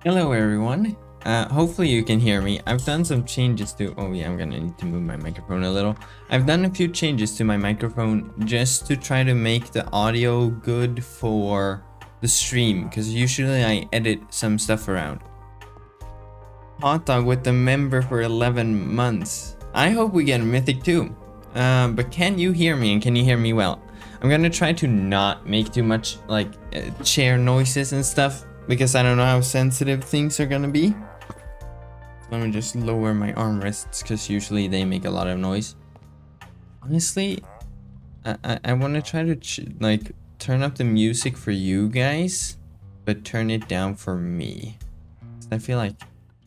Hello everyone, hopefully you can hear me. I've done some changes to, oh yeah, I'm gonna need to move my microphone a little. I've done a few changes to my microphone just to try to make the audio good for the stream, because usually I edit some stuff around. Hot dog with the member for 11 months. I hope we get a mythic too. But can you hear me, and can you hear me well? I'm gonna try to not make too much like chair noises and stuff, because I don't know how sensitive things are gonna be. Let me just lower my armrests, because usually they make a lot of noise. Honestly, I want to try to like turn up the music for you guys, but turn it down for me. I feel like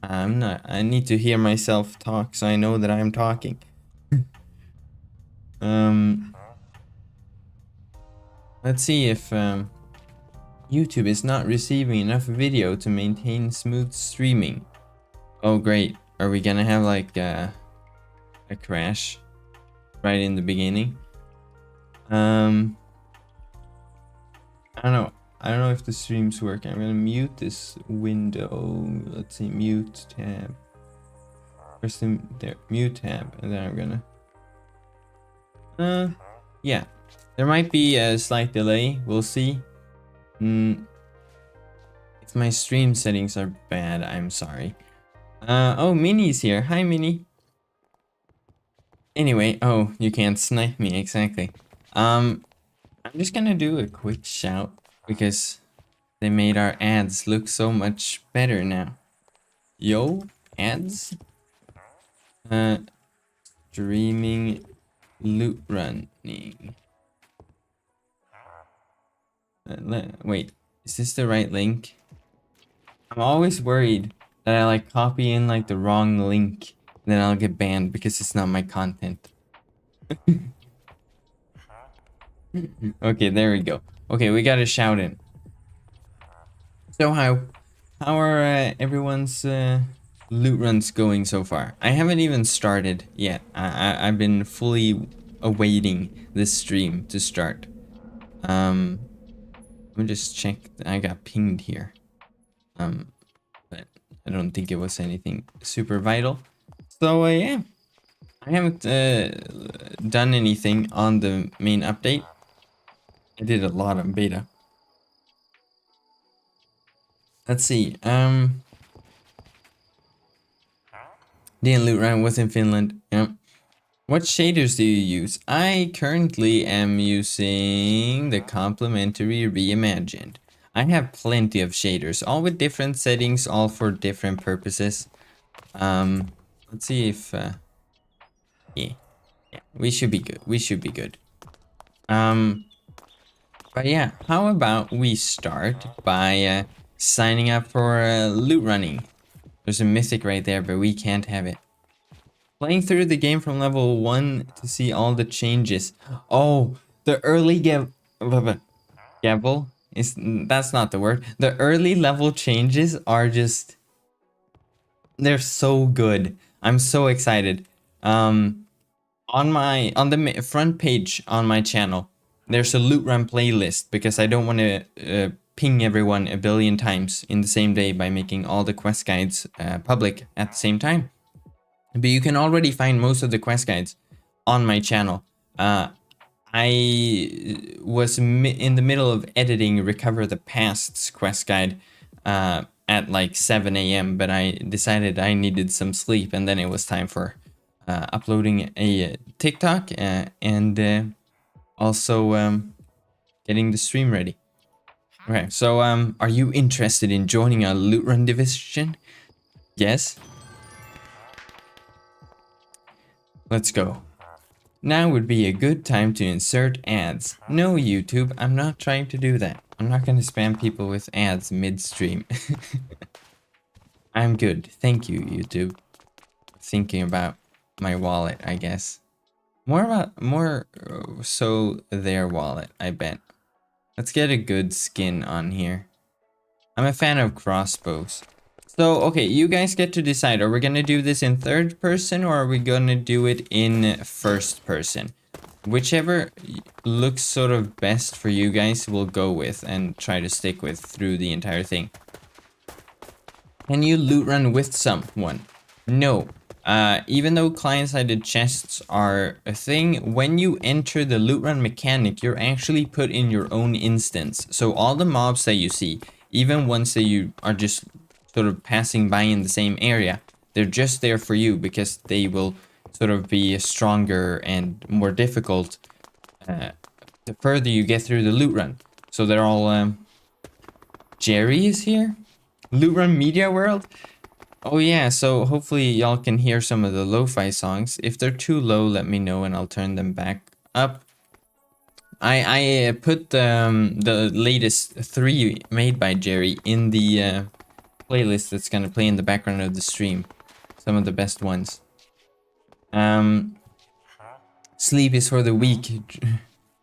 I need to hear myself talk, so I know that I'm talking. Let's see if YouTube is not receiving enough video to maintain smooth streaming. Oh great, are we gonna have like a crash right in the beginning? I don't know if the streams work. I'm gonna mute this window. Let's see, mute tab. First there, mute tab, and then I'm gonna yeah, there might be a slight delay, we'll see. If my stream settings are bad, I'm sorry. Oh, Minnie's here. Hi, Minnie. Anyway, oh, you can't snipe me, exactly. I'm just gonna do a quick shout because they made our ads look so much better now. Yo, ads? Streaming loot running. Wait, is this the right link? I'm always worried that I like copy in like the wrong link, and then I'll get banned because it's not my content. Okay, there we go. Okay, we got a shout in. So how are everyone's loot runs going so far? I haven't even started yet. I've been fully awaiting this stream to start. Let me just check. I got pinged here. But I don't think it was anything super vital. So yeah, I haven't done anything on the main update. I did a lot on beta. Let's see. The loot run was in Finland. Yep. What shaders do you use? I currently am using the complementary reimagined. I have plenty of shaders, all with different settings, all for different purposes. Let's see if yeah, we should be good. We should be good. But yeah, how about we start by signing up for loot running? There's a mythic right there, but we can't have it. Playing through the game from level 1 to see all the changes. Oh, the early gavel is, that's not the word. The early level changes are just, they're so good. I'm so excited. On the front page on my channel, there's a loot run playlist because I don't want to ping everyone a billion times in the same day by making all the quest guides public at the same time. But you can already find most of the quest guides on my channel. I was in the middle of editing Recover the Past's quest guide at like 7 AM, but I decided I needed some sleep, and then it was time for uploading a TikTok and also getting the stream ready. Okay, so are you interested in joining a loot run division? Yes? Let's go. Now would be a good time to insert ads. No, YouTube, I'm not trying to do that. I'm not going to spam people with ads mid-stream. I'm good. Thank you, YouTube. Thinking about my wallet, I guess. More so their wallet, I bet. Let's get a good skin on here. I'm a fan of crossbows. So, okay, you guys get to decide. Are we gonna do this in third person or are we gonna do it in first person? Whichever looks sort of best for you guys, we'll go with and try to stick with through the entire thing. Can you loot run with someone? No. Even though client-sided chests are a thing, when you enter the loot run mechanic, you're actually put in your own instance. So all the mobs that you see, even ones that you are just sort of passing by in the same area, they're just there for you because they will sort of be stronger and more difficult the further you get through the loot run. So they're all Jerry is here? Loot run media world? Oh yeah, so hopefully y'all can hear some of the lo-fi songs. If they're too low, let me know and I'll turn them back up. I put the latest 3 made by Jerry in the playlist that's gonna play in the background of the stream. Some of the best ones. Sleep is for the weak.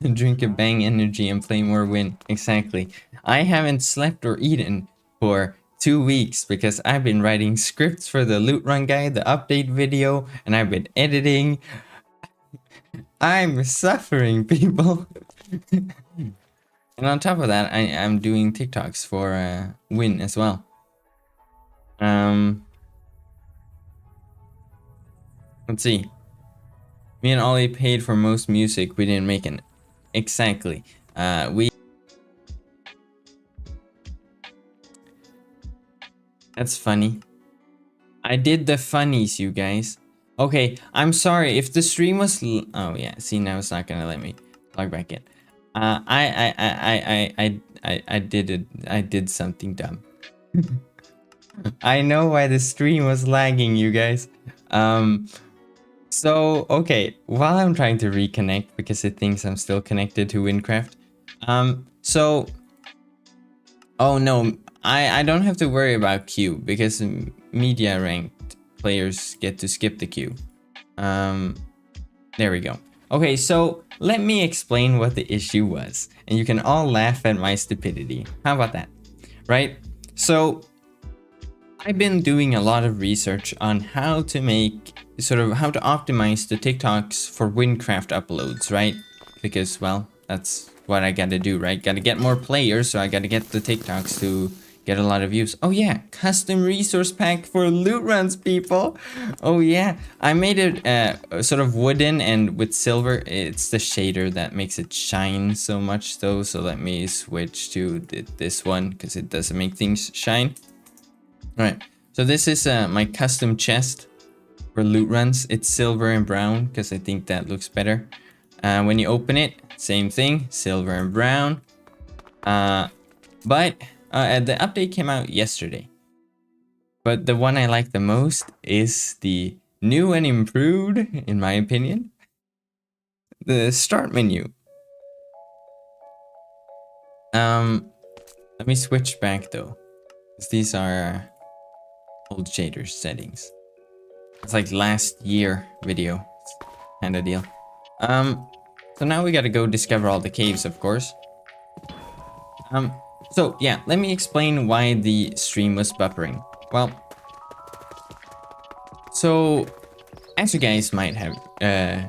Drink a bang energy and play more win. Exactly. I haven't slept or eaten for 2 weeks because I've been writing scripts for the loot run guide, the update video, and I've been editing. I'm suffering, people. And on top of that, I'm doing TikToks for Win as well. Let's see. Me and Ollie paid for most music. We didn't make an exactly. That's funny. I did the funnies, you guys. Okay, I'm sorry if the stream was. Oh yeah, see now it's not gonna let me log back in. I did it. I did something dumb. I know why the stream was lagging, you guys. So okay, while I'm trying to reconnect because it thinks I'm still connected to wynncraft. So. Oh no, I don't have to worry about queue because media ranked players get to skip the queue. There we go. Okay, so let me explain what the issue was, and you can all laugh at my stupidity. How about that? Right? So I've been doing a lot of research on how to make how to optimize the TikToks for wynncraft uploads, right? Because well, that's what I gotta do, right? Gotta get more players, so I gotta get the TikToks to get a lot of views. Oh yeah, custom resource pack for loot runs, people. Oh yeah, I made it sort of wooden and with silver. It's the shader that makes it shine so much though. So let me switch to this one because it doesn't make things shine. All right, so this is my custom chest for loot runs. It's silver and brown because I think that looks better. When you open it, same thing, silver and brown. But the update came out yesterday. But the one I like the most is the new and improved, in my opinion, the start menu. Let me switch back though, because these are old shaders settings. It's like last year video kind of deal. So now we gotta go discover all the caves, of course. So yeah, let me explain why the stream was buffering. Well, so as you guys might have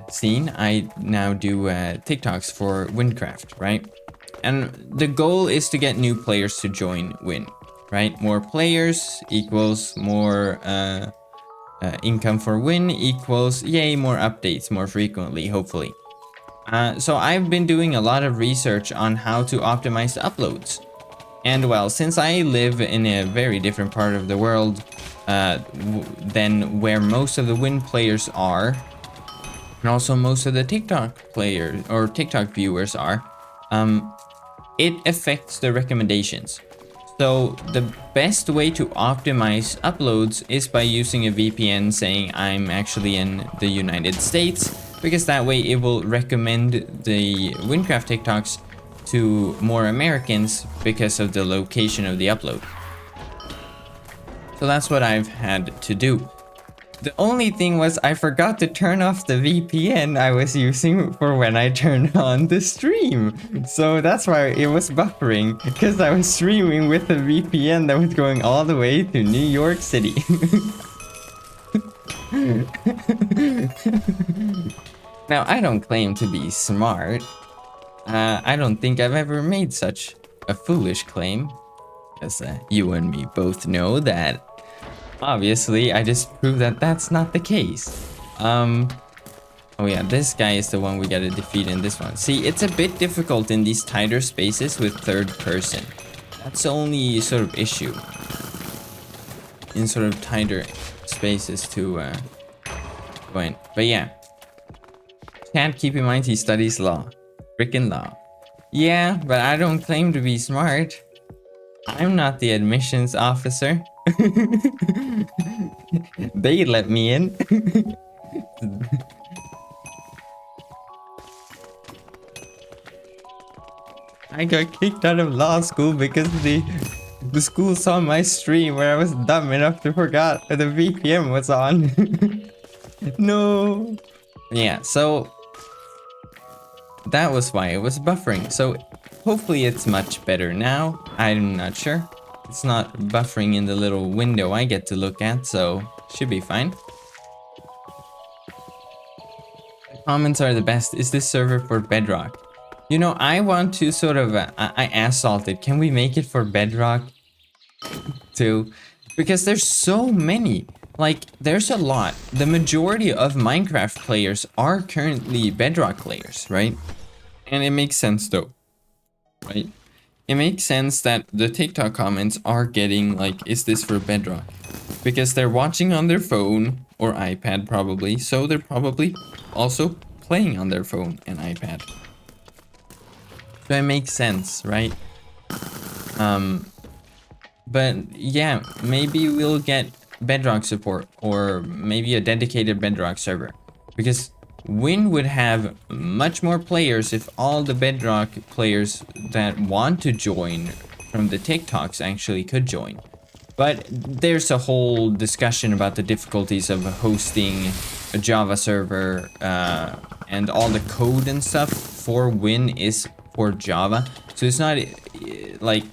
seen, I now do TikToks for wynncraft, right? And the goal is to get new players to join Win, right? More players equals more income for Win equals, yay, more updates more frequently, hopefully. So I've been doing a lot of research on how to optimize the uploads. And well, since I live in a very different part of the world than where most of the Win players are, and also most of the TikTok players or TikTok viewers are, it affects the recommendations. So the best way to optimize uploads is by using a VPN saying I'm actually in the United States, because that way it will recommend the wynncraft TikToks to more Americans because of the location of the upload. So that's what I've had to do. The only thing was I forgot to turn off the VPN I was using for when I turned on the stream. So that's why it was buffering, because I was streaming with a VPN that was going all the way to New York City. Now, I don't claim to be smart. I don't think I've ever made such a foolish claim. Because you and me both know that. Obviously, I just proved that that's not the case. Oh yeah, this guy is the one we gotta defeat in this one. See, it's a bit difficult in these tighter spaces with third person. That's the only sort of issue. In sort of tighter spaces to go in. But yeah. Can't keep in mind he studies law. Frickin' law. Yeah, but I don't claim to be smart. I'm not the admissions officer. They let me in. I got kicked out of law school because the school saw my stream where I was dumb enough to forget that the VPN was on. No. Yeah, so that was why it was buffering. So hopefully it's much better now. I'm not sure. It's not buffering in the little window I get to look at, so should be fine. The comments are the best. Is this server for Bedrock? You know, I want to sort of, I assaulted. Can we make it for Bedrock too? Because there's so many. Like, there's a lot. The majority of Minecraft players are currently Bedrock players, right? And it makes sense though, right? It makes sense that the TikTok comments are getting like, is this for Bedrock? Because they're watching on their phone or iPad probably, so they're probably also playing on their phone and iPad. So it makes sense, right? But yeah, maybe we'll get Bedrock support or maybe a dedicated Bedrock server. Because Win would have much more players if all the Bedrock players that want to join from the TikToks actually could join. But there's a whole discussion about the difficulties of hosting a Java server and all the code and stuff for Win is for Java. So it's not like,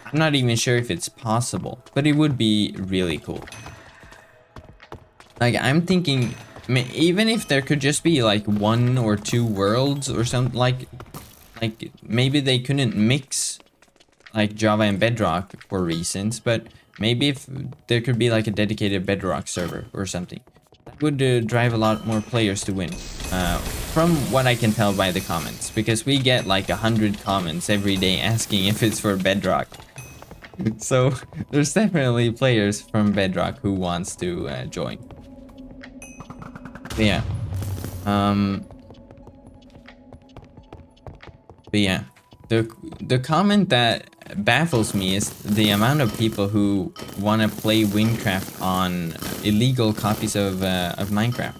I'm not even sure if it's possible, but it would be really cool. Like, I'm thinking, even if there could just be like 1 or 2 worlds or something, like maybe they couldn't mix like Java and Bedrock for reasons, but maybe if there could be like a dedicated Bedrock server or something, that would drive a lot more players to Win. From what I can tell by the comments, because we get like 100 comments every day asking if it's for Bedrock. So there's definitely players from Bedrock who wants to join. But yeah. But yeah. The comment that baffles me is the amount of people who want to play wynncraft on illegal copies of Minecraft.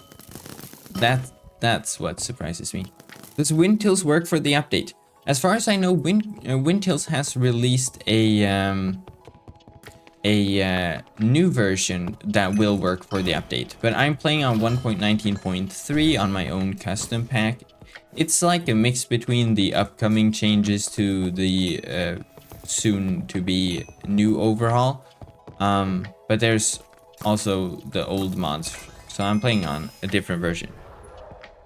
That's what surprises me. Does Windtills work for the update? As far as I know, Windtills has released a new version that will work for the update. But I'm playing on 1.19.3 on my own custom pack. It's like a mix between the upcoming changes to the soon to be new overhaul. But there's also the old mods. So I'm playing on a different version.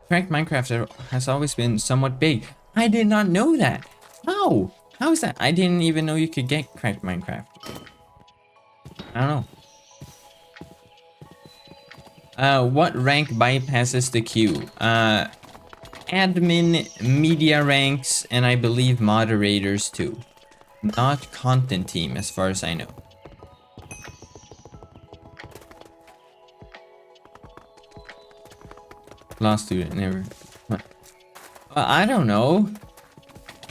Cracked Minecraft has always been somewhat big. I did not know that. How? How is that? I didn't even know you could get Cracked Minecraft. I don't know. What rank bypasses the queue? Admin, media ranks, and I believe moderators too. Not content team, as far as I know. Lost student, never. I don't know.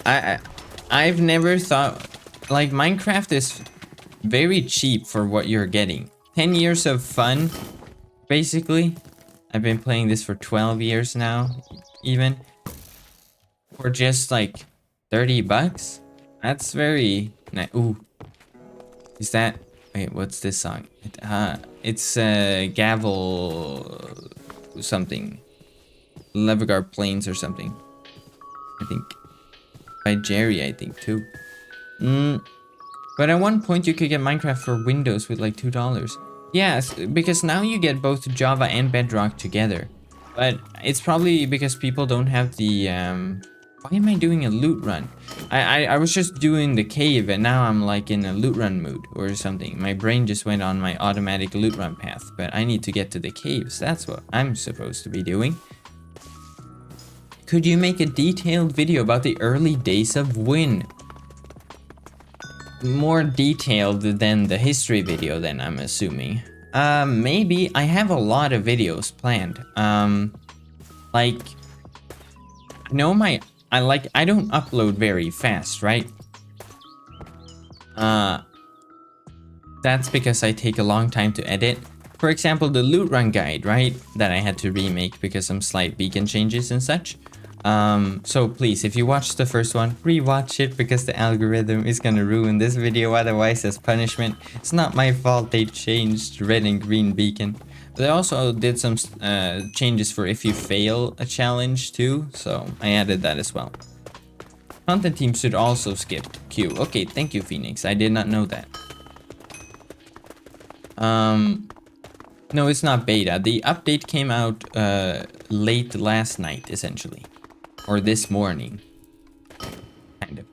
I've never thought, like, Minecraft is very cheap for what you're getting. 10 years of fun, basically. I've been playing this for 12 years now, even. For just like 30 bucks? That's very nice. Ooh. Is that? Wait, what's this song? It's Gavel something. Levegar Plains or something. I think. By Jerry, I think, too. But at one point you could get Minecraft for Windows with like $2. Yes, because now you get both Java and Bedrock together. But it's probably because people don't have the why am I doing a loot run? I was just doing the cave and now I'm like in a loot run mood or something. My brain just went on my automatic loot run path, but I need to get to the caves. That's what I'm supposed to be doing. Could you make a detailed video about the early days of Win? More detailed than the history video then, I'm assuming. Maybe. I have a lot of videos planned. Like, I don't upload very fast, right? That's because I take a long time to edit. For example, the loot run guide, right? That I had to remake because some slight beacon changes and such. So please, if you watched the first one, rewatch it because the algorithm is gonna ruin this video otherwise as punishment. It's not my fault they changed red and green beacon. But they also did some changes for if you fail a challenge too, so I added that as well. Content team should also skip queue. Okay, thank you, Phoenix. I did not know that. No, it's not beta. The update came out late last night, essentially. Or this morning. Kind of.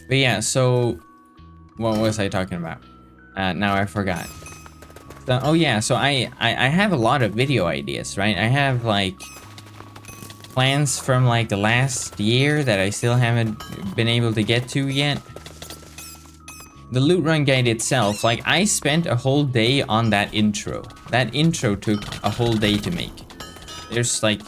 But yeah, so what was I talking about? Now I forgot. So, oh yeah, so I have a lot of video ideas, right? I have like plans from like the last year that I still haven't been able to get to yet. The loot run guide itself, like I spent a whole day on that intro. That intro took a whole day to make. There's like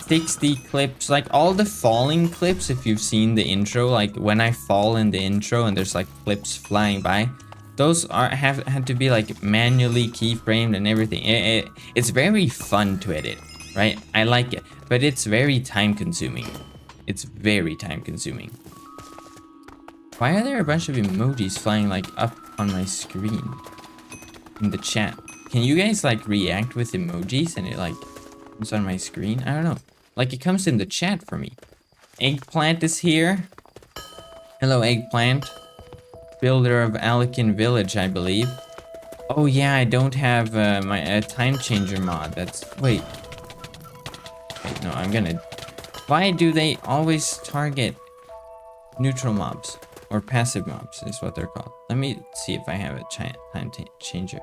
60 clips, like all the falling clips, if you've seen the intro, like when I fall in the intro and there's like clips flying by, those had to be like manually keyframed and everything. It's very fun to edit, right? I like it, but it's very time consuming. It's very time consuming. Why are there a bunch of emojis flying like up on my screen in the chat? Can you guys like react with emojis and it like comes on my screen? I don't know. Like it comes in the chat for me. Eggplant is here. Hello, Eggplant. Builder of Alican Village, I believe. Oh yeah, I don't have my time changer mod. That's wait. Wait, no, I'm gonna. Why do they always target neutral mobs? Or passive mobs is what they're called. Let me see if I have a time changer.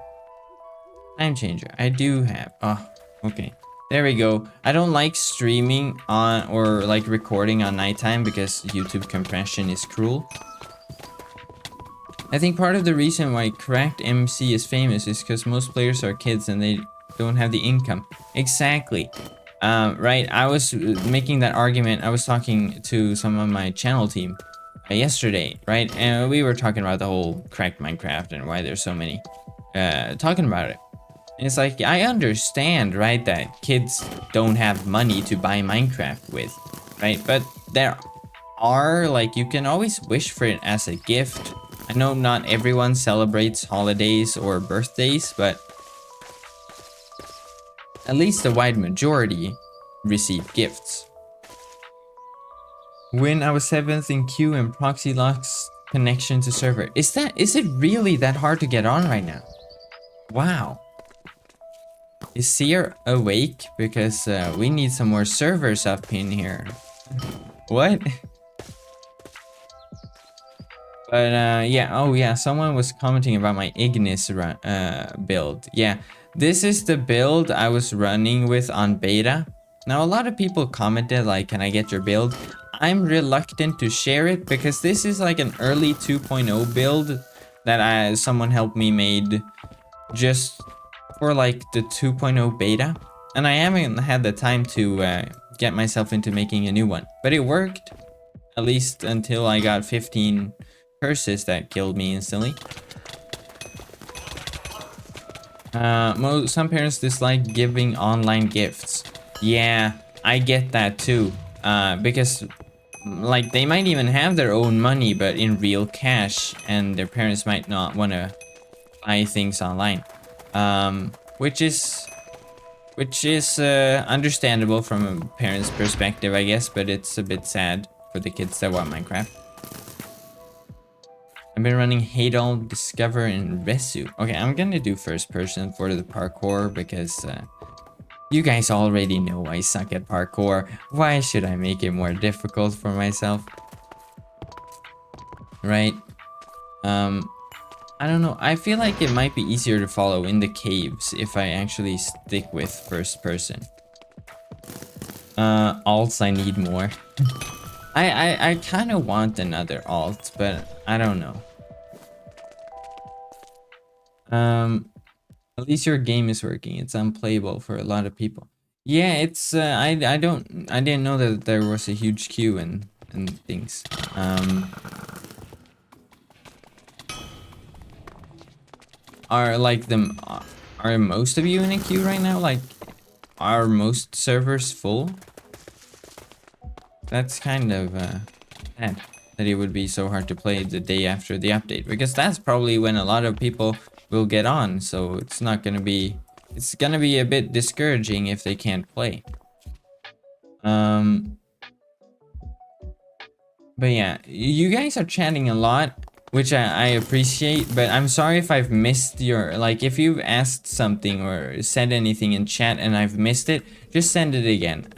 Time changer. I do have. Oh, okay. There we go. I don't like streaming on or like recording on nighttime because YouTube compression is cruel. I think part of the reason why Cracked MC is famous is because most players are kids and they don't have the income. Exactly. Right. I was making that argument. I was talking to some of my channel team yesterday, right? And we were talking about the whole cracked Minecraft and why there's so many talking about it. And it's like, I understand, right, that kids don't have money to buy Minecraft with, right? But there are, like, you can always wish for it as a gift. I know not everyone celebrates holidays or birthdays, but at least the wide majority receive gifts. When I was 7th in queue and proxy locks connection to server. Is it really that hard to get on right now? Wow. Is Seer awake? Because we need some more servers up in here. What? But yeah, oh yeah, someone was commenting about my Ignis build. Yeah, this is the build I was running with on beta. Now a lot of people commented like, can I get your build? I'm reluctant to share it because this is like an early 2.0 build that someone helped me made just for like the 2.0 beta. And I haven't had the time to get myself into making a new one. But it worked, at least until I got 15 curses that killed me instantly. Some parents dislike giving online gifts. Yeah, I get that too. Because like they might even have their own money, but in real cash, and their parents might not want to buy things online, which is understandable from a parent's perspective, I guess, but it's a bit sad for the kids that want Minecraft. I've been running Hadol, Discover, and Resu. Okay, I'm gonna do first person for the parkour because you guys already know I suck at parkour. Why should I make it more difficult for myself? Right? I don't know. I feel like it might be easier to follow in the caves if I actually stick with first person. Alts, I need more. I kind of want another alt, but I don't know. At least your game is working. It's unplayable for a lot of people. Yeah, it's I didn't know that there was a huge queue and things. Are most of you in a queue right now? Like, are most servers full? That's kind of sad that it would be so hard to play the day after the update, because that's probably when a lot of people will get on, so it's gonna be a bit discouraging if they can't play. But yeah, you guys are chatting a lot, which I appreciate, but I'm sorry if I've missed your, like, if you've asked something or said anything in chat and I've missed it, just send it again.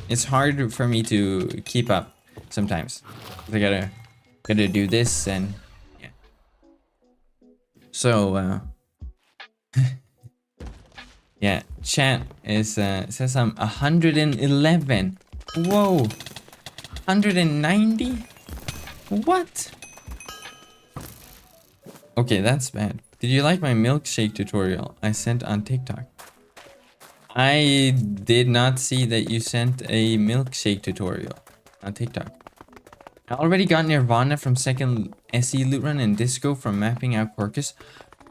It's hard for me to keep up sometimes. I gotta do this, and yeah. So yeah, chat is says I'm 111. Whoa, 190? What? Okay, that's bad. Did you like my milkshake tutorial I sent on TikTok? I did not see that you sent a milkshake tutorial on TikTok. I already got Nirvana from second SE loot run and Disco from mapping out Porcus.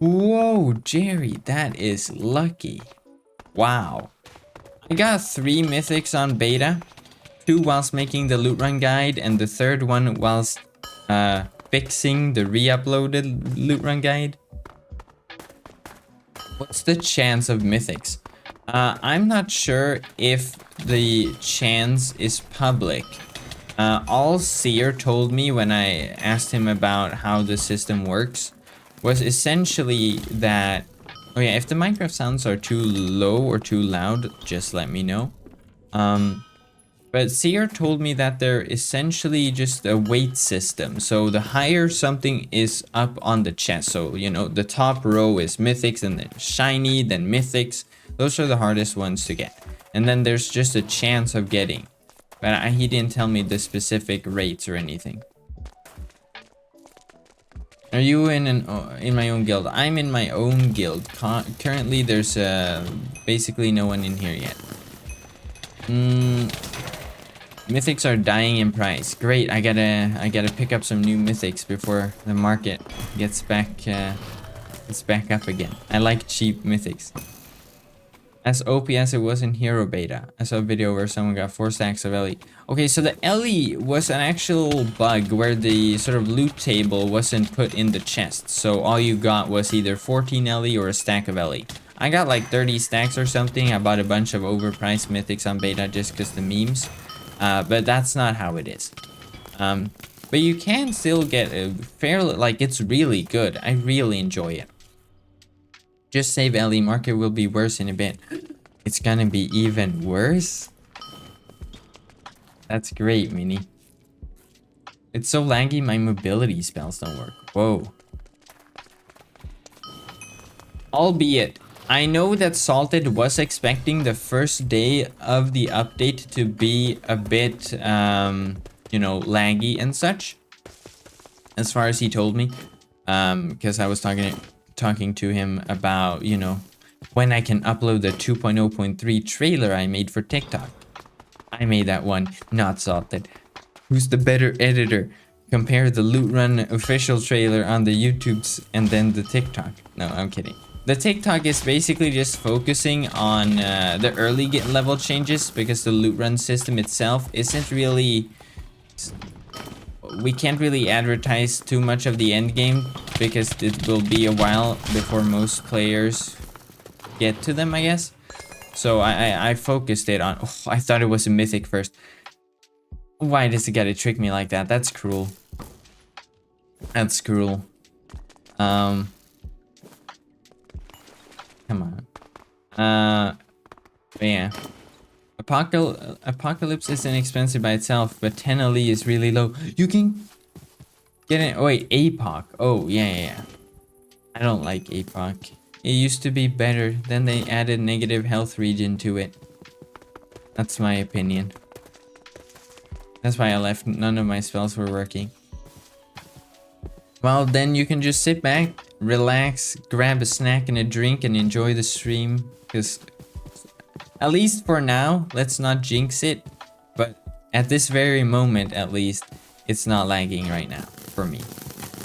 Whoa, Jerry, that is lucky. Wow. I got 3 mythics on beta, 2 whilst making the loot run guide, and the 3rd one whilst fixing the re-uploaded loot run guide. What's the chance of mythics? I'm not sure if the chance is public. All Seer told me when I asked him about how the system works was essentially that, oh yeah, if the Minecraft sounds are too low or too loud, just let me know. But Seer told me that they're essentially just a weight system. So the higher something is up on the chest, so you know, the top row is mythics, and then shiny, then mythics. Those are the hardest ones to get. And then there's just a chance of getting. But he didn't tell me the specific rates or anything. Are you in my own guild? I'm in my own guild. Currently, there's basically no one in here yet. Mythics are dying in price. Great, I gotta pick up some new mythics before the market gets back up again. I like cheap mythics. As OP as it was in Hero Beta. I saw a video where someone got 4 stacks of LE. Okay, so the LE was an actual bug where the sort of loot table wasn't put in the chest. So all you got was either 14 LE or a stack of LE. I got like 30 stacks or something. I bought a bunch of overpriced mythics on beta just because the memes. But that's not how it is. But you can still get a fairly, like, it's really good. I really enjoy it. Just save LE, market will be worse in a bit. It's gonna be even worse? That's great, Mini. It's so laggy, my mobility spells don't work. Whoa. Albeit, I know that Salted was expecting the first day of the update to be a bit, you know, laggy and such. As far as he told me. Because I was talking to him about, you know, when I can upload the 2.0.3 trailer I made for TikTok. I made that one, not Salted. Who's the better editor? Compare the Loot Run official trailer on the YouTubes and then the TikTok. No, I'm kidding. The TikTok is basically just focusing on the early level changes because the Loot Run system itself isn't really we can't really advertise too much of the end game because it will be a while before most players get to them, I guess. So I focused it on. Oh, I thought it was a mythic first. Why does it gotta trick me like that? That's cruel. That's cruel. Come on. But yeah. Apocalypse isn't expensive by itself, but 10 LE is really low. You can get it. Oh wait, APOC. Oh yeah. I don't like APOC. It used to be better. Then they added negative health regen to it. That's my opinion. That's why I left. None of my spells were working. Well, then you can just sit back, relax, grab a snack and a drink, and enjoy the stream. Because, at least for now, let's not jinx it. But at this very moment, at least, it's not lagging right now for me.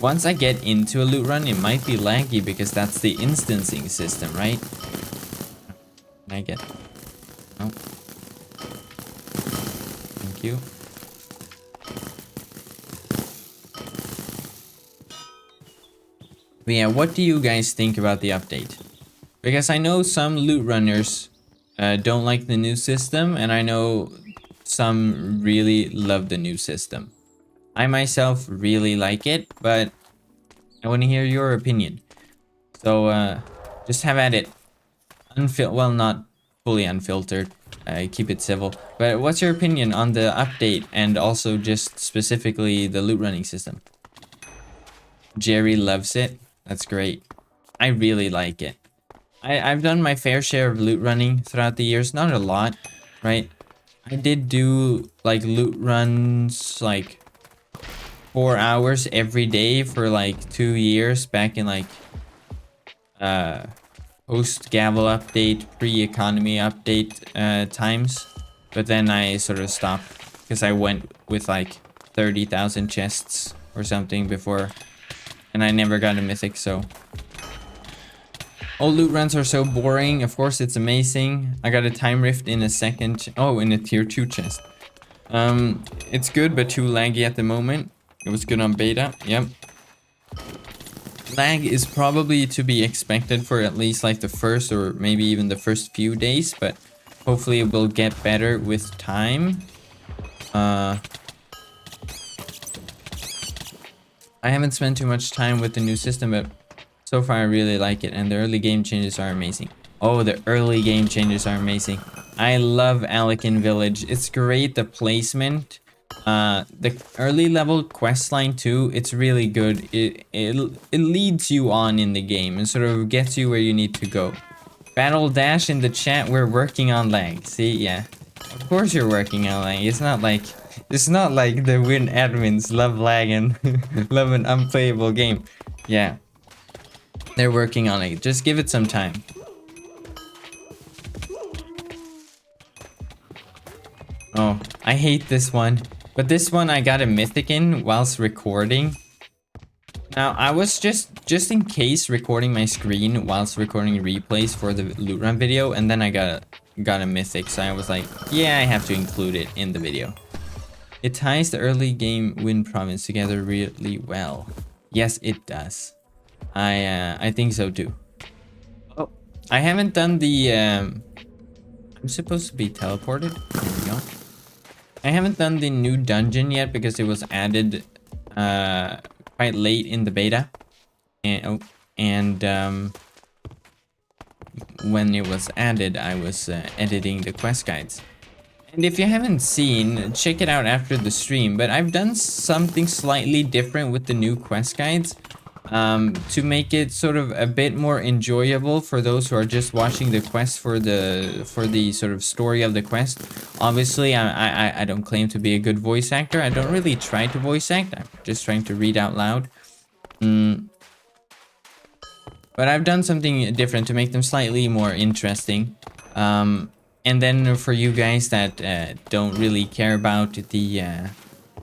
Once I get into a loot run, it might be laggy because that's the instancing system, right? Can I get... No. Thank you. But yeah, what do you guys think about the update? Because I know some loot runners don't like the new system, and I know some really love the new system. I myself really like it, but I want to hear your opinion. So just have at it. Well, not fully unfiltered. Keep it civil. But what's your opinion on the update and also just specifically the loot running system? Jerry loves it. That's great. I really like it. I've done my fair share of loot running throughout the years. Not a lot, right? I did do like loot runs like 4 hours every day for like 2 years back in like post gavel update, pre-economy update times. But then I sort of stopped because I went with like 30,000 chests or something before. And I never got a mythic, so... All loot runs are so boring. Of course, it's amazing. I got a time rift in a second... Oh, in a tier 2 chest. It's good, but too laggy at the moment. It was good on beta, yep. Lag is probably to be expected for at least like the first or maybe even the first few days, but hopefully it will get better with time. I haven't spent too much time with the new system, but so far I really like it, and the early game changes are amazing. Oh, the early game changes are amazing. I love Alekin Village. It's great, the placement. The early level quest line too, it's really good. It leads you on in the game and sort of gets you where you need to go. Battle Dash in the chat, we're working on lag. See, yeah. Of course you're working on lag. It's not like the win admins love lag and love an unplayable game. Yeah. They're working on it. Just give it some time. Oh, I hate this one. But this one I got a mythic in whilst recording. Now, I was just in case recording my screen whilst recording replays for the loot run video, and then I got a mythic, so I was like, yeah, I have to include it in the video. It ties the early game win province together really well. Yes, it does. I think so too. Oh, I haven't done the I'm supposed to be teleported. There we go. I haven't done the new dungeon yet because it was added quite late in the beta. And when it was added, I was editing the quest guides. And if you haven't seen, check it out after the stream. But I've done something slightly different with the new quest guides to make it sort of a bit more enjoyable for those who are just watching the quest for the sort of story of the quest. Obviously, I don't claim to be a good voice actor. I don't really try to voice act. I'm just trying to read out loud. But I've done something different to make them slightly more interesting. And then for you guys that don't really care about the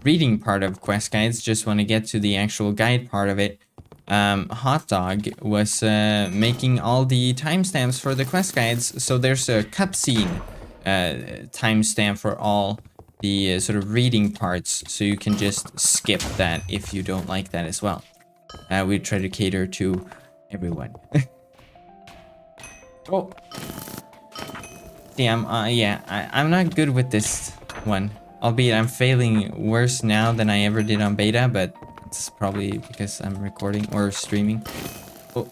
reading part of quest guides, just want to get to the actual guide part of it, Hot Dog was making all the timestamps for the quest guides. So there's a cutscene timestamp for all the sort of reading parts, so you can just skip that if you don't like that as well. We try to cater to everyone. Oh, damn. I'm not good with this one. Albeit I'm failing worse now than I ever did on beta, but it's probably because I'm recording or streaming. Oh,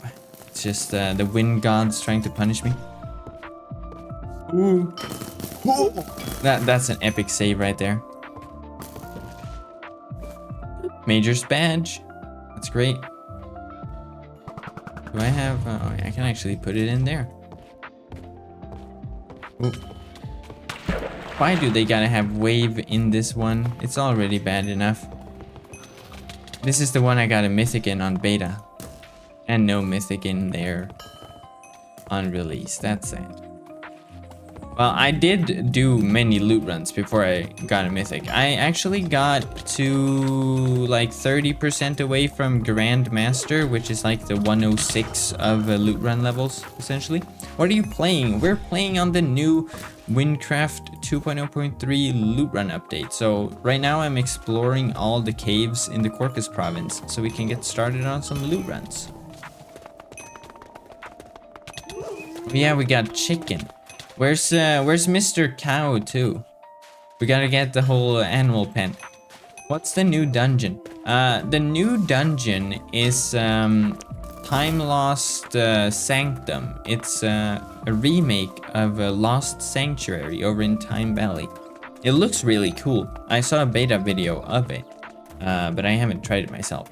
it's just the wind gods trying to punish me. Ooh. Ooh. That's an epic save right there. Major's badge. That's great. Do I have... oh, I can actually put it in there. Ooh. Why do they gotta have wave in this one? It's already bad enough. This is the one I got a mythic in on beta. And no mythic in there on release. That's sad. Well, I did do many loot runs before I got a mythic. I actually got to like 30% away from Grandmaster, which is like the 106 of loot run levels, essentially. What are you playing? We're playing on the new wynncraft 2.0.3 loot run update. So right now I'm exploring all the caves in the Corcus province so we can get started on some loot runs. Yeah, we got chicken. Where's Mr. Cow too? We gotta get the whole animal pen. What's the new dungeon? The new dungeon is Time Lost Sanctum. It's a remake of Lost Sanctuary over in Time Valley. It looks really cool. I saw a beta video of it, but I haven't tried it myself.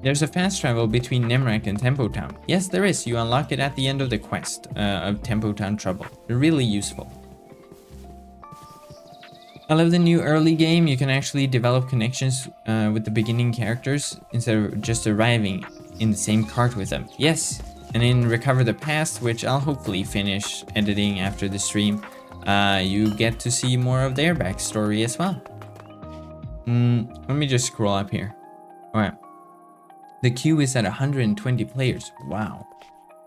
There's a fast travel between Nemrak and Tempo Town. Yes, there is. You unlock it at the end of the quest of Tempo Town Trouble. Really useful. I love the new early game. You can actually develop connections with the beginning characters instead of just arriving in the same cart with them. Yes, and in Recover the Past, which I'll hopefully finish editing after the stream, you get to see more of their backstory as well. Let me just scroll up here. Alright. The queue is at 120 players. Wow.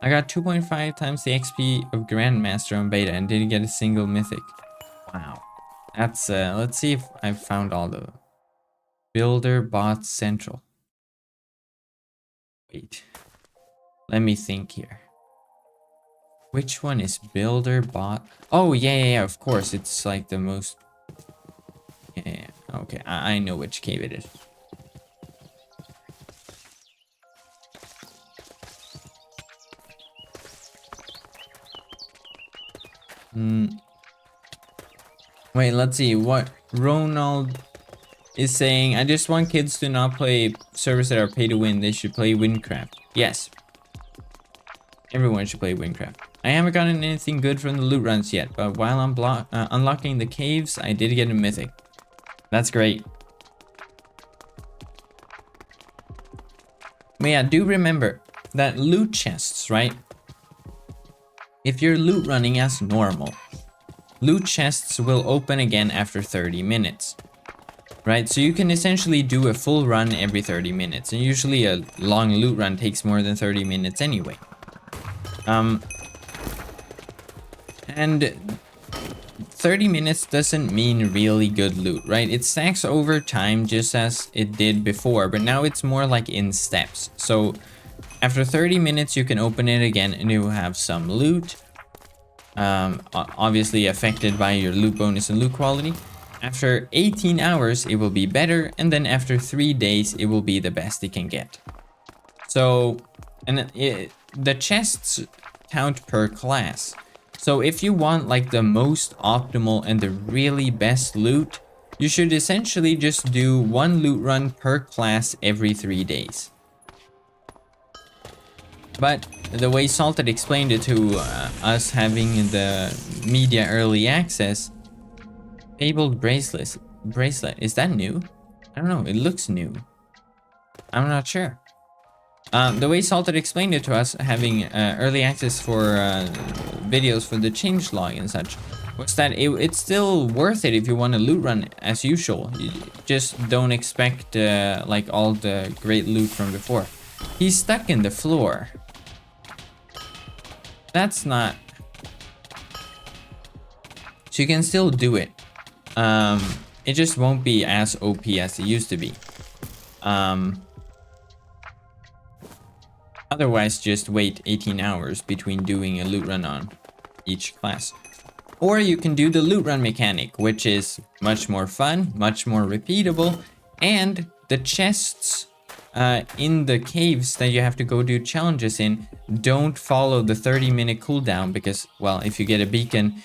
I got 2.5 times the XP of Grandmaster on beta and didn't get a single mythic. Wow. That's, let's see if I've found all the... Builder Bot Central. Wait. Let me think here. Which one is Builder Bot? Oh, yeah, of course. It's like the most... Yeah. Okay, I know which cave it is. Wait, let's see what Ronald is saying. I just want kids to not play servers that are pay to win. They should play wynncraft. Yes. Everyone should play wynncraft. I haven't gotten anything good from the loot runs yet, but while I'm unlocking the caves, I did get a mythic. That's great. But yeah, do remember that loot chests, right? If you're loot running as normal, loot chests will open again after 30 minutes. Right? So you can essentially do a full run every 30 minutes. And usually a long loot run takes more than 30 minutes anyway. And 30 minutes doesn't mean really good loot, right? It stacks over time just as it did before, but now it's more like in steps. So after 30 minutes, you can open it again and you will have some loot. Obviously affected by your loot bonus and loot quality. After 18 hours, it will be better. And then after 3 days, it will be the best it can get. So, and the chests count per class. So if you want like the most optimal and the really best loot, you should essentially just do one loot run per class every 3 days. But the way Salted explained it to us having the media early access, fabled bracelet, is that new? I don't know, it looks new. I'm not sure. The way Salted explained it to us, having early access for videos for the changelog and such, was that it's still worth it if you want to loot run as usual. You just don't expect like all the great loot from before. He's stuck in the floor. That's not... So you can still do it. it just won't be as OP as it used to be. Otherwise, just wait 18 hours between doing a loot run on each class. Or you can do the loot run mechanic, which is much more fun, much more repeatable, and the chests in the caves that you have to go do challenges in don't follow the 30-minute cooldown because, well, if you get a beacon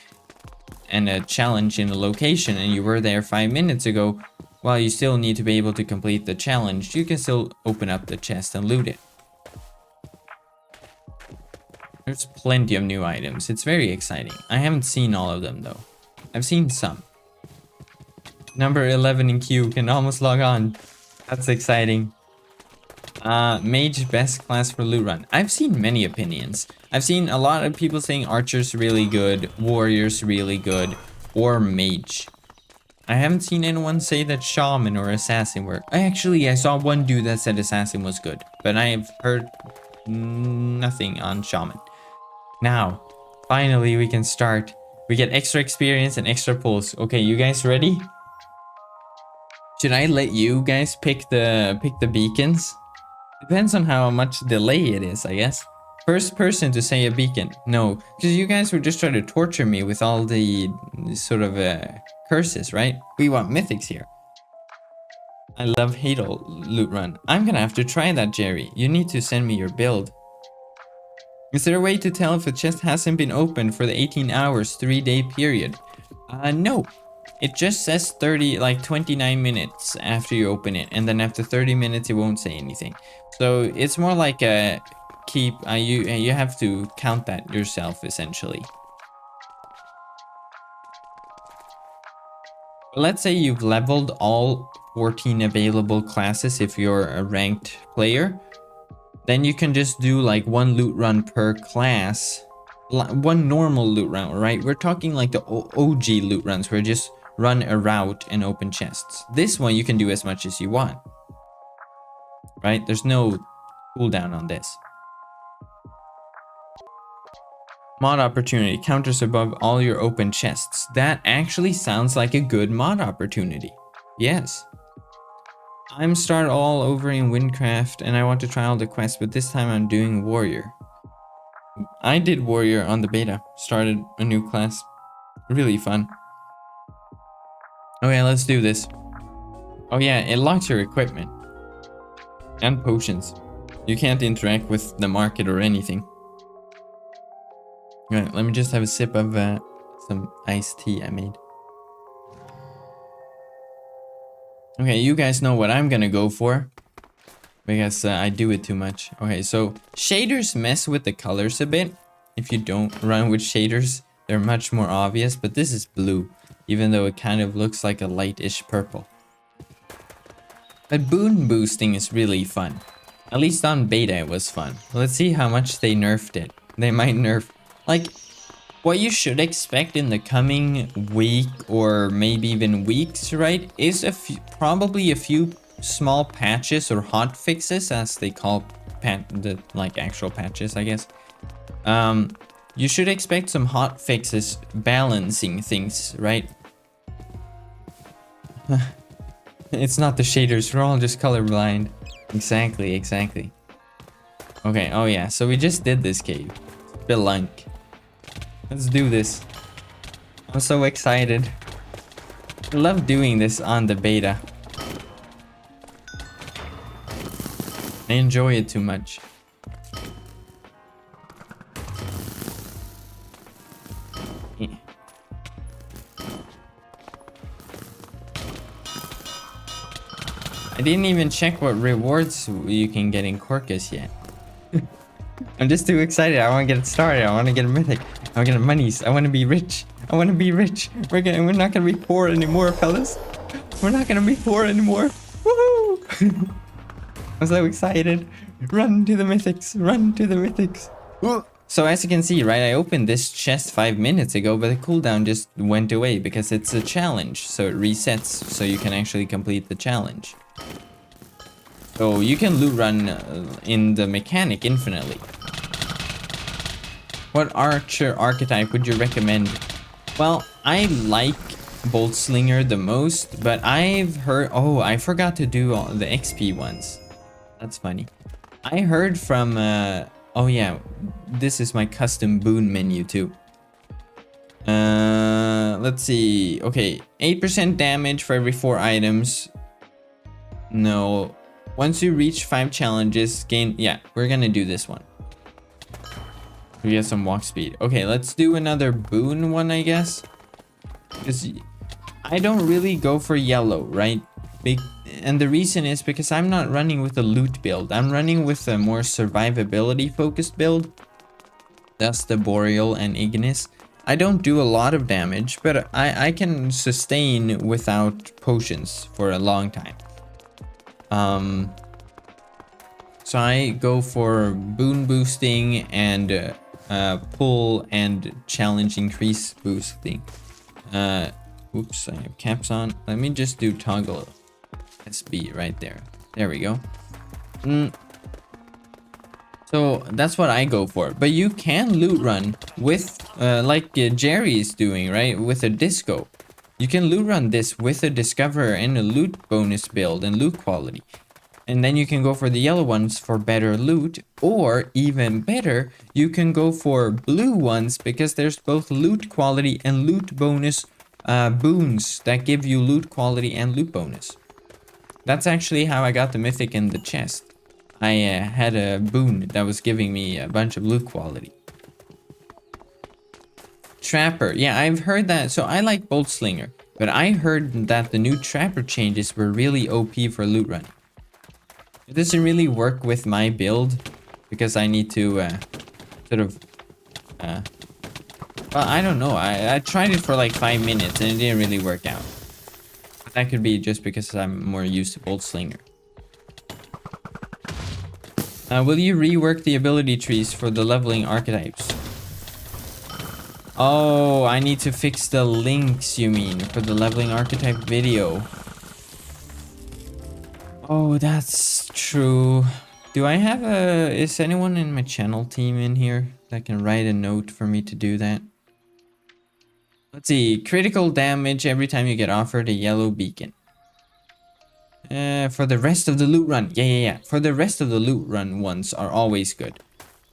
and a challenge in a location and you were there 5 minutes ago, well, you still need to be able to complete the challenge. You can still open up the chest and loot it. There's plenty of new items. It's very exciting. I haven't seen all of them though. I've seen some. Number 11 in queue can almost log on. That's exciting. Mage best class for loot run. I've seen many opinions. I've seen a lot of people saying archers really good, warriors really good, or mage. I haven't seen anyone say that shaman or assassin were. Actually, I saw one dude that said assassin was good, but I've heard nothing on shaman. Now, finally we can start. We get extra experience and extra pulls. Okay, you guys ready? Should I let you guys pick the beacons? Depends on how much delay it is, I guess. First person to say a beacon. No, because you guys were just trying to torture me with all the sort of curses, right? We want mythics here. I love Hadal loot run. I'm gonna have to try that, Jerry. You need to send me your build. Is there a way to tell if a chest hasn't been opened for the 18 hours 3-day period? No. It just says 29 minutes after you open it, and then after 30 minutes it won't say anything. So it's more like a keep. You have to count that yourself essentially. Let's say you've leveled all 14 available classes if you're a ranked player. Then you can just do like one loot run per class. One normal loot run, right? We're talking like the OG loot runs where you just run a route and open chests. This one you can do as much as you want. Right? There's no cooldown on this. Mod opportunity. Counters above all your open chests. That actually sounds like a good mod opportunity. Yes. I'm start all over in wynncraft and I want to try all the quests, but this time I'm doing warrior. I did warrior on the beta. Started a new class. Really fun. Okay, let's do this. Oh yeah, it locks your equipment. And potions. You can't interact with the market or anything. Alright, let me just have a sip of some iced tea I made. Okay, you guys know what I'm gonna go for. Because I do it too much. Okay, so shaders mess with the colors a bit. If you don't run with shaders, they're much more obvious. But this is blue, even though it kind of looks like a lightish purple. But boon boosting is really fun. At least on beta it was fun. Let's see how much they nerfed it. They might nerf... Like, what you should expect in the coming week or maybe even weeks, right, is probably a few small patches or hot fixes, as they call the actual patches, I guess. You should expect some hot fixes balancing things, right? It's not the shaders, we're all just colorblind. Exactly. Okay, oh yeah, so we just did this cave. Belunk. Let's do this. I'm so excited. I love doing this on the beta. I enjoy it too much. Yeah. I didn't even check what rewards you can get in Corcus yet. I'm just too excited. I want to get it started. I want to get a mythic. I want to get monies. I want to be rich. I want to be rich. We're not gonna be poor anymore, fellas. We're not gonna be poor anymore. Woohoo! I'm so excited. Run to the mythics. Run to the mythics. So as you can see, right, I opened this chest 5 minutes ago, but the cooldown just went away because it's a challenge. So it resets so you can actually complete the challenge. So you can loot run in the mechanic infinitely. What archer archetype would you recommend? Well, I like Bolt Slinger the most, but I've heard... Oh, I forgot to do all the XP ones. That's funny. I heard from... oh yeah, this is my custom boon menu too. Let's see. Okay, 8% damage for every 4 items. No. Once you reach 5 challenges, gain... Yeah, we're gonna do this one. We get some walk speed. Okay, let's do another boon one, I guess. Because I don't really go for yellow, right? And the reason is because I'm not running with a loot build. I'm running with a more survivability focused build. That's the Boreal and Ignis. I don't do a lot of damage, but I can sustain without potions for a long time. So I go for boon boosting and pull and challenge increase boosting. Oops, I have caps on. Let me just do toggle SB right there. There we go. So that's what I go for. But you can loot run with, like Jerry is doing, right? With a disco. You can loot run this with a discover and a loot bonus build and loot quality. And then you can go for the yellow ones for better loot. Or even better, you can go for blue ones because there's both loot quality and loot bonus boons that give you loot quality and loot bonus. That's actually how I got the mythic in the chest. I had a boon that was giving me a bunch of loot quality. Trapper. Yeah, I've heard that. So I like Bolt Slinger. But I heard that the new Trapper changes were really OP for loot running. It doesn't really work with my build. Because I need to sort of... well, I don't know. I tried it for like 5 minutes and it didn't really work out. That could be just because I'm more used to Bolt Slinger. Will you rework the ability trees for the leveling archetypes? Oh, I need to fix the links, you mean, for the leveling archetype video. Oh, that's true. Do I have a... Is anyone in my channel team in here that can write a note for me to do that? Let's see. Critical damage every time you get offered a yellow beacon. For the rest of the loot run. Yeah. For the rest of the loot run ones are always good.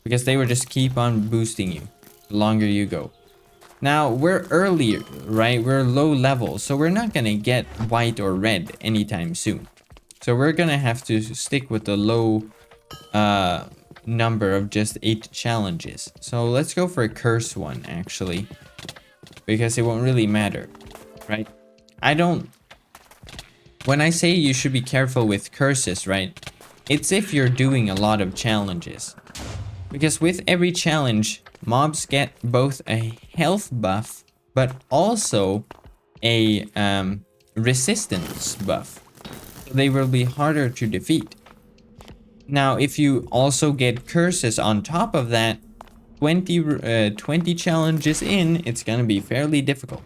Because they will just keep on boosting you the longer you go. Now, we're earlier, right? We're low level. So we're not going to get white or red anytime soon. So we're going to have to stick with the low number of just 8 challenges. So let's go for a curse one, actually. Because it won't really matter, right? I don't... When I say you should be careful with curses, right? It's if you're doing a lot of challenges. Because with every challenge, mobs get both a health buff, but also a resistance buff. So they will be harder to defeat. Now, if you also get curses on top of that, 20 challenges in, it's gonna be fairly difficult.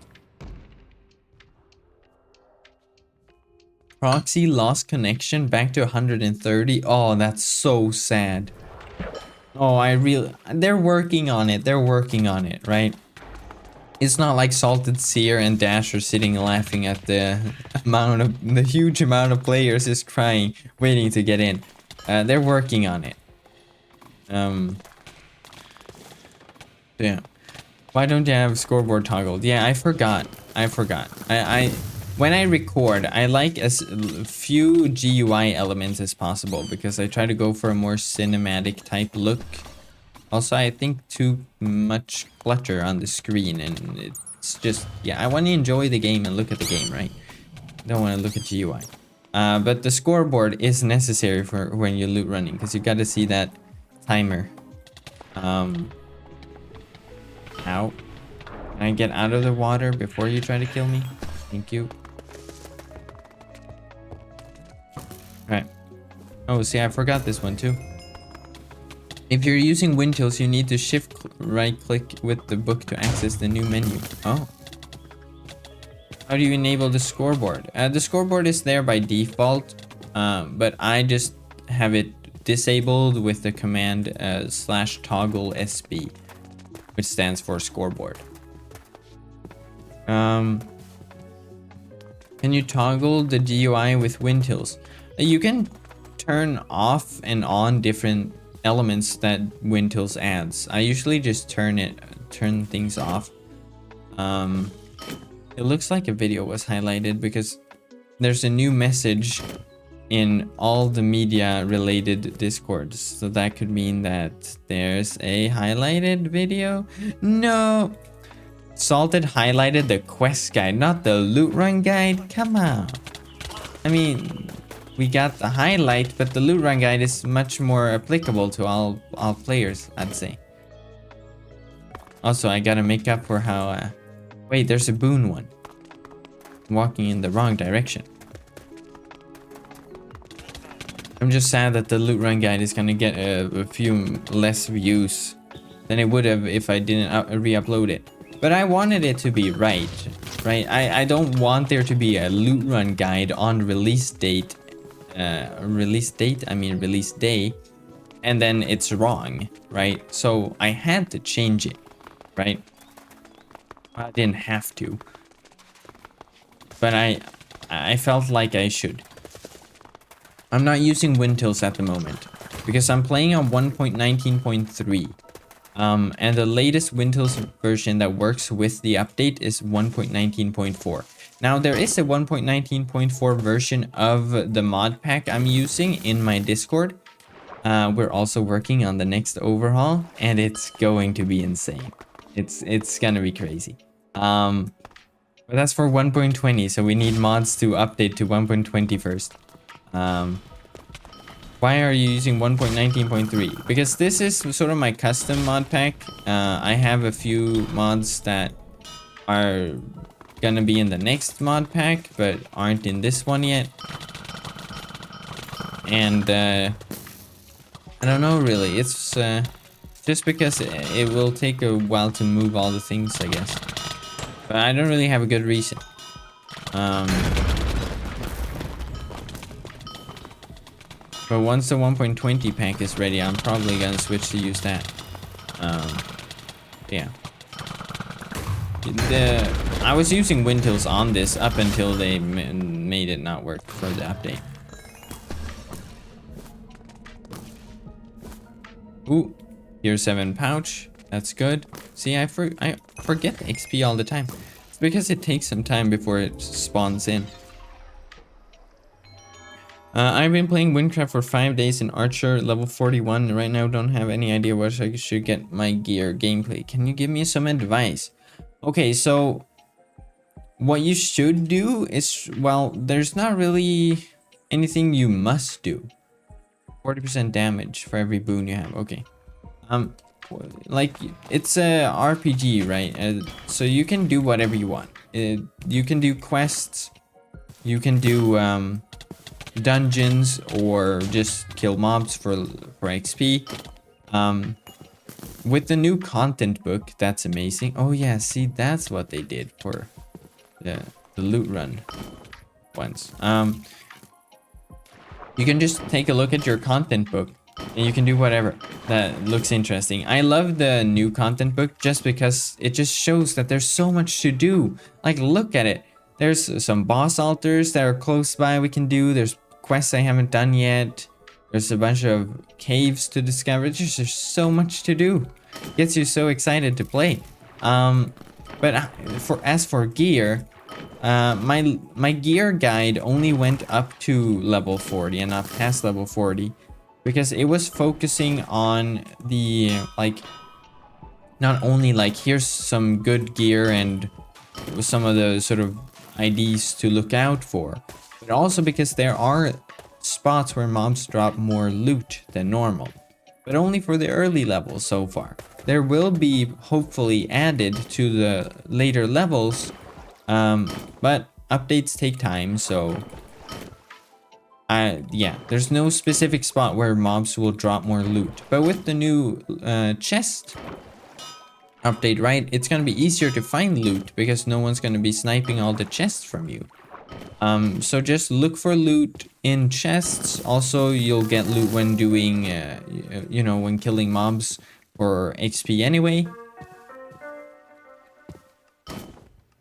Proxy lost connection back to 130. Oh, that's so sad. Oh, they're working on it. They're working on it, right? It's not like Salted Seer and Dash are sitting laughing at the huge amount of players just crying, waiting to get in. They're working on it. Yeah. Why don't you have scoreboard toggled? Yeah, I forgot. When I record, I like as few GUI elements as possible because I try to go for a more cinematic type look. Also, I think too much clutter on the screen and it's just, yeah, I want to enjoy the game and look at the game, right? I don't want to look at GUI. But the scoreboard is necessary for when you're loot running because you got to see that timer. Ow. Can I get out of the water before you try to kill me? Thank you. Right. Oh, see, I forgot this one too. If you're using Windtills, you need to shift right click with the book to access the new menu. Oh. How do you enable the scoreboard? The scoreboard is there by default, but I just have it disabled with the command /toggle SB, which stands for scoreboard. Can you toggle the GUI with Wintils? You can turn off and on different elements that Wintils adds. I usually just turn things off. It looks like a video was highlighted because there's a new message in all the media related discords, so that could mean that there's a highlighted video. No, Salted highlighted the quest guide, not the loot run guide. Come on. I mean, we got the highlight, but the loot run guide is much more applicable to all players, I'd say. Also, I gotta make up for how wait, there's a boon one. I'm walking in the wrong direction. I'm just sad that the loot run guide is gonna get a few less views than it would have if I didn't re-upload it. But I wanted it to be right? I don't want there to be a loot run guide on release date. Release day, and then it's wrong, right? So I had to change it, right? I didn't have to, but I felt like I should. I'm not using Wintils at the moment because I'm playing on 1.19.3. And the latest Wintils version that works with the update is 1.19.4. Now there is a 1.19.4 version of the mod pack I'm using in my Discord. We're also working on the next overhaul, and it's going to be insane. It's gonna be crazy. But that's for 1.20, so we need mods to update to 1.20 first. Why are you using 1.19.3? Because this is sort of my custom mod pack. I have a few mods that are gonna be in the next mod pack, but aren't in this one yet. And I don't know really. It's just because it will take a while to move all the things, I guess. But I don't really have a good reason. But once the 1.20 pack is ready, I'm probably gonna switch to use that. Yeah. I was using Wintils on this up until they made it not work for the update. Ooh, Tier 7 pouch. That's good. See, I forget the XP all the time. It's because it takes some time before it spawns in. I've been playing wynncraft for 5 days in Archer, level 41. Right now, don't have any idea where I should get my gear gameplay. Can you give me some advice? Okay, so what you should do is, well, there's not really anything you must do. 40% damage for every boon you have. Okay. Like, it's a RPG, right? So you can do whatever you want. You can do quests. You can do dungeons or just kill mobs for XP. With the new content book, that's amazing. Oh yeah, see, that's what they did for the loot run ones. You can just take a look at your content book and you can do whatever that looks interesting. I love the new content book just because it just shows that there's so much to do. Like, look at it. There's some boss altars that are close by we can do. There's quests I haven't done yet. There's a bunch of caves to discover. There's so much to do. Gets you so excited to play. But as for gear, my gear guide only went up to level 40 and not past level 40 because it was focusing on the, like, not only like here's some good gear and some of the sort of IDs to look out for, but also because there are spots where mobs drop more loot than normal, but only for the early levels so far. There will be hopefully added to the later levels, but updates take time, so yeah, there's no specific spot where mobs will drop more loot. But with the new chest update, right, it's gonna be easier to find loot because no one's gonna be sniping all the chests from you. So just look for loot in chests. Also, you'll get loot when doing, you know, when killing mobs for XP anyway.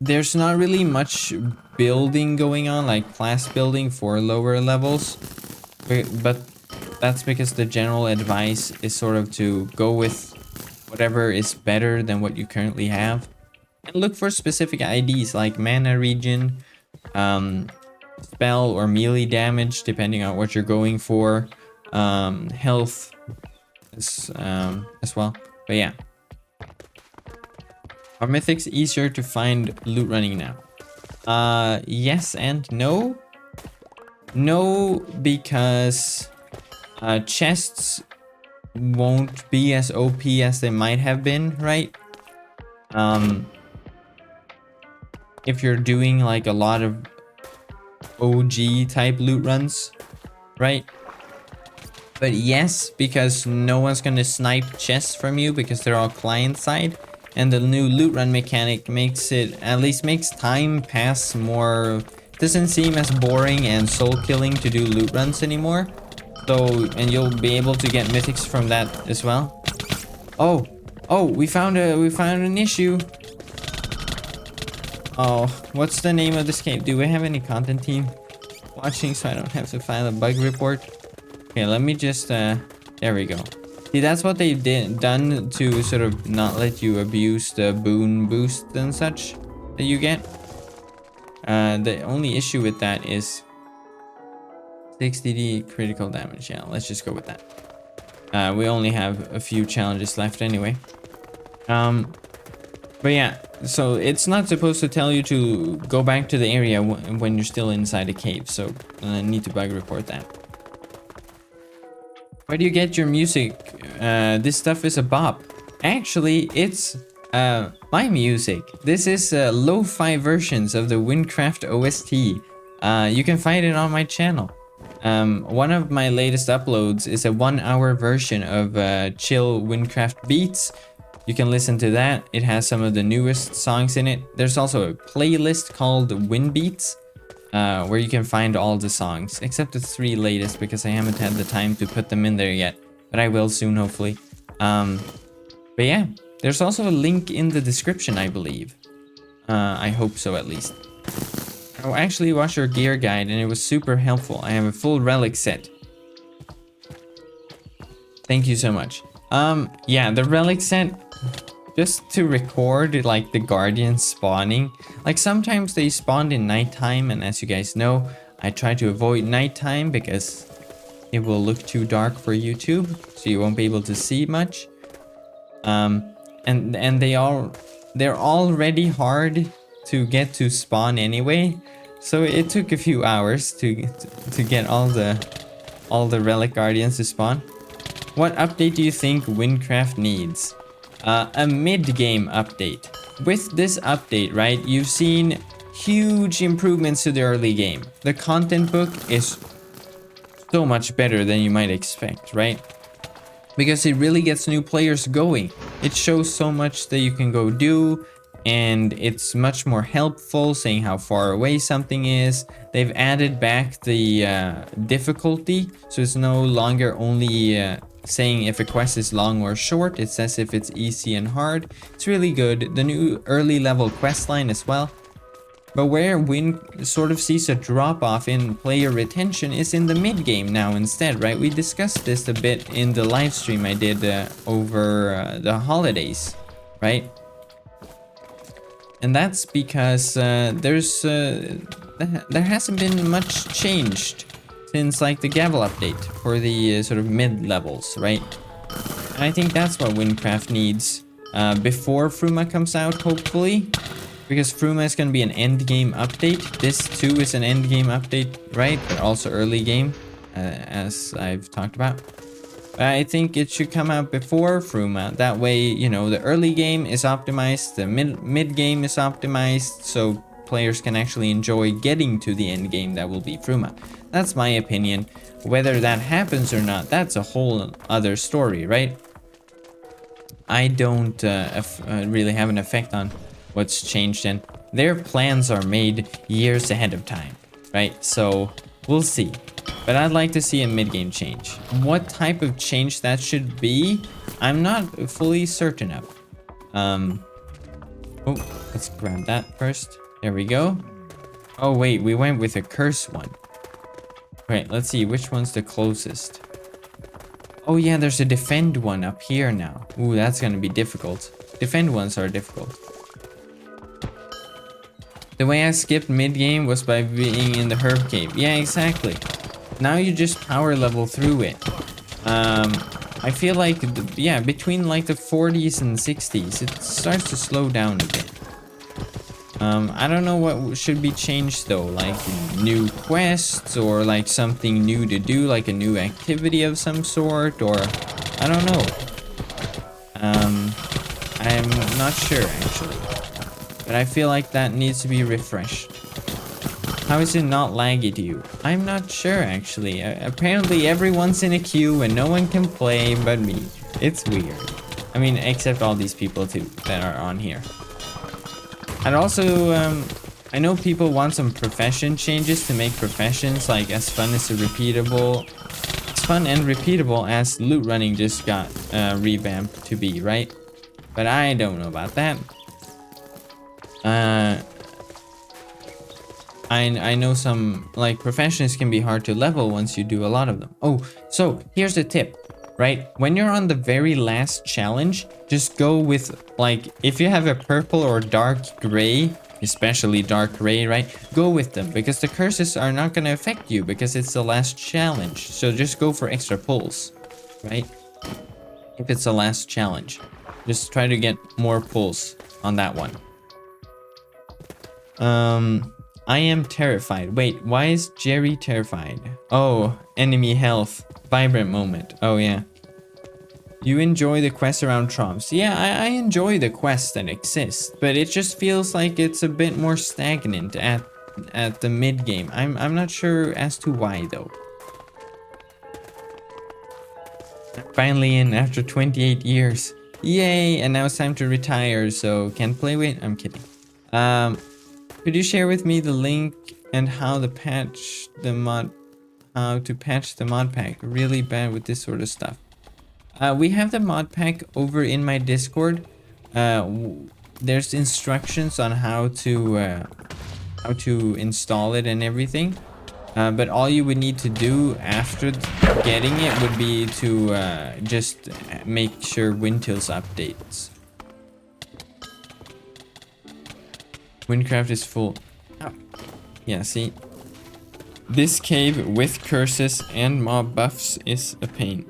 there's not really much building going on, like class building for lower levels, but that's because the general advice is sort of to go with whatever is better than what you currently have, and look for specific IDs like mana regen, spell or melee damage depending on what you're going for, health as well. But yeah, are mythics easier to find loot running now? Yes and no. No, because chests won't be as OP as they might have been, right? If you're doing like a lot of OG type loot runs, right? But yes, because no one's gonna snipe chests from you because they're all client side, and the new loot run mechanic makes it, at least makes time pass more, doesn't seem as boring and soul killing to do loot runs anymore. So, and you'll be able to get mythics from that as well. Oh, we found an issue. Oh, what's the name of this cave? Do we have any content team watching so I don't have to file a bug report? Okay, let me just, there we go. See, that's what they've done to sort of not let you abuse the boon boost and such that you get. The only issue with that is 60d critical damage. Yeah, let's just go with that. We only have a few challenges left anyway. But yeah, so it's not supposed to tell you to go back to the area when you're still inside a cave. So I need to bug report that. Where do you get your music? This stuff is a bop. Actually, it's my music. This is lo-fi versions of the wynncraft OST. You can find it on my channel. One of my latest uploads is a 1-hour version of chill wynncraft beats. You can listen to that. It has some of the newest songs in it. There's also a playlist called Win Beats, where you can find all the songs, except the 3 latest because I haven't had the time to put them in there yet, but I will soon, hopefully. But yeah, there's also a link in the description, I believe. I hope so, at least. I actually watched your gear guide and it was super helpful. I have a full relic set. Thank you so much. Yeah, the relic set, just to record like the guardians spawning. Like sometimes they spawn in nighttime, and as you guys know, I try to avoid nighttime because it will look too dark for YouTube, so you won't be able to see much. And they're already hard to get to spawn anyway, so it took a few hours to get all the relic guardians to spawn. What update do you think wynncraft needs? A mid-game update. With this update, right, you've seen huge improvements to the early game. The content book is so much better than you might expect, right? Because it really gets new players going. It shows so much that you can go do, and it's much more helpful, saying how far away something is. They've added back the difficulty, so it's no longer only saying if a quest is long or short. It says if it's easy and hard. It's really good. The new early level quest line as well. But where Win sort of sees a drop off in player retention is in the mid game now instead, right? We discussed this a bit in the live stream I did over the holidays, right? And that's because there hasn't been much changed since like the Gavel update for the sort of mid levels, right? And I think that's what wynncraft needs before Fruma comes out, hopefully, because Fruma is going to be an end game update. This too is an end game update, right? But also early game, as I've talked about. I think it should come out before Fruma. That way, you know, the early game is optimized, the mid game is optimized, so players can actually enjoy getting to the end game that will be Fruma. That's my opinion. Whether that happens or not, that's a whole other story, right? I don't really have an effect on what's changed, and their plans are made years ahead of time, right? So we'll see. But I'd like to see a mid-game change. What type of change that should be, I'm not fully certain of. Oh, let's grab that first. There we go. Oh wait, we went with a curse one. Wait, let's see which one's the closest. Oh yeah, there's a defend one up here now. Ooh, that's gonna be difficult. Defend ones are difficult. The way I skipped mid-game was by being in the herb cave. Yeah, exactly. Now you just power level through it. I feel like, yeah, between like the 40s and 60s, it starts to slow down a bit. I don't know what should be changed though, like new quests or like something new to do, like a new activity of some sort, or I don't know. I'm not sure actually, but I feel like that needs to be refreshed. How is it not laggy to you? I'm not sure actually. Apparently everyone's in a queue and no one can play but me. It's weird. I mean, except all these people too that are on here. And also, I know people want some profession changes to make professions like as fun and repeatable as loot running just got revamped to be, right? But I don't know about that. I know some like professions can be hard to level once you do a lot of them. Oh, so here's a tip, right? When you're on the very last challenge, just go with like, if you have a purple or dark gray, especially dark gray, right? Go with them because the curses are not going to affect you because it's the last challenge. So just go for extra pulls, right? If it's the last challenge, just try to get more pulls on that one. I am terrified. Wait, why is Jerry terrified? Oh, enemy health. Vibrant moment. Oh, yeah. You enjoy the quests around Trumps. Yeah, I enjoy the quests that exist, but it just feels like it's a bit more stagnant at the mid game. I'm not sure as to why though. I'm finally in after 28 years. Yay! And now it's time to retire, so can't play with. I'm kidding. Could you share with me the link and how to patch the mod pack? Really bad with this sort of stuff. We have the mod pack over in my Discord. There's instructions on how to install it and everything. But all you would need to do after getting it would be to just make sure Windtills updates. wynncraft is full. Oh. Yeah, see? This cave with curses and mob buffs is a pain.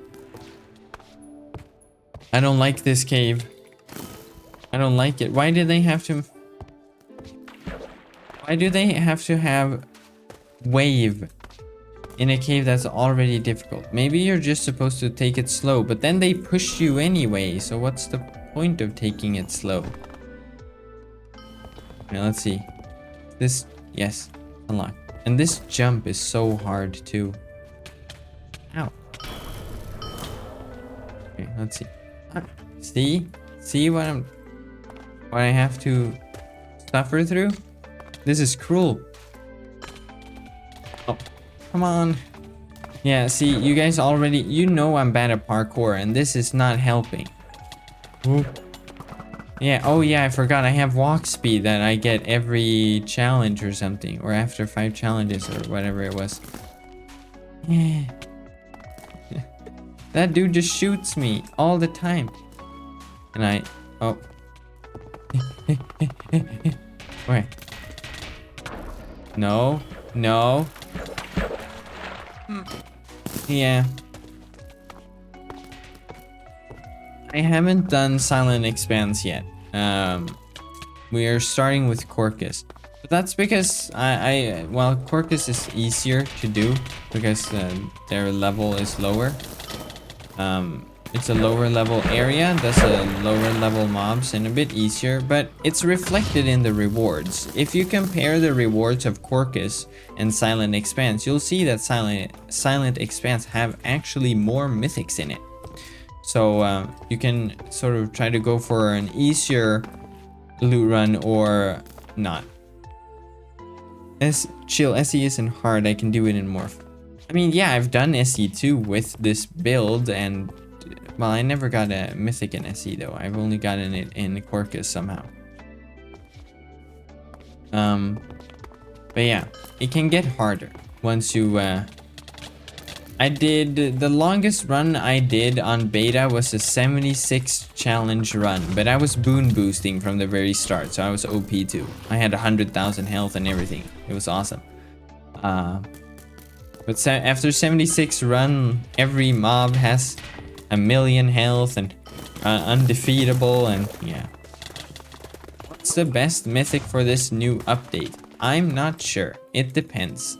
I don't like this cave. I don't like it. Why do they have to... Why do they have to have wave in a cave that's already difficult? Maybe you're just supposed to take it slow, but then they push you anyway, so what's the point of taking it slow? Okay, let's see. This... Yes. Unlock. And this jump is so hard too. Ow. Okay, let's see. See what I have to suffer through? This is cruel. Oh, come on. Yeah, see, you guys already, you know I'm bad at parkour and this is not helping. Ooh. Yeah, oh yeah, I forgot I have walk speed that I get every challenge or something, or after 5 challenges or whatever it was. Yeah. That dude just shoots me all the time. And I... Oh. Wait. No. No. Yeah. I haven't done Silent Expanse yet. We are starting with Corcus. But that's because well, Corcus is easier to do because their level is lower. It's a lower level area, that's a lower level mobs and a bit easier, but it's reflected in the rewards. If you compare the rewards of Corcus and Silent Expanse, you'll see that Silent Expanse have actually more mythics in it. So you can sort of try to go for an easier loot run or not. Chill, SE isn't hard, I can do it in Morph. I mean, yeah, I've done SE too with this build, and well, I never got a mythic in SE though. I've only gotten it in Corcus somehow. But yeah, it can get harder once you, I did, the longest run I did on beta was a 76 challenge run, but I was boon boosting from the very start, so I was OP too. I had 100,000 health and everything. It was awesome. But after 76 run, every mob has a million health and undefeatable, and yeah. What's the best mythic for this new update? I'm not sure. It depends.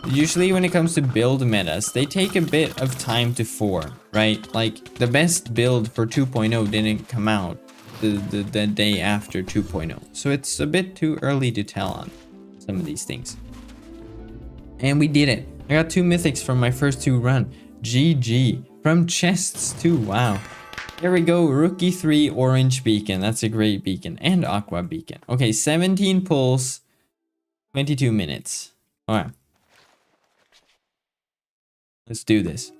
Usually when it comes to build metas, they take a bit of time to form, right? Like the best build for 2.0 didn't come out the day after 2.0. So it's a bit too early to tell on some of these things. And we did it. I got 2 mythics from my first 2 run. GG. From chests too. Wow. There we go. Rookie 3 orange beacon. That's a great beacon. And aqua beacon. Okay, 17 pulls. 22 minutes. Alright. Let's do this.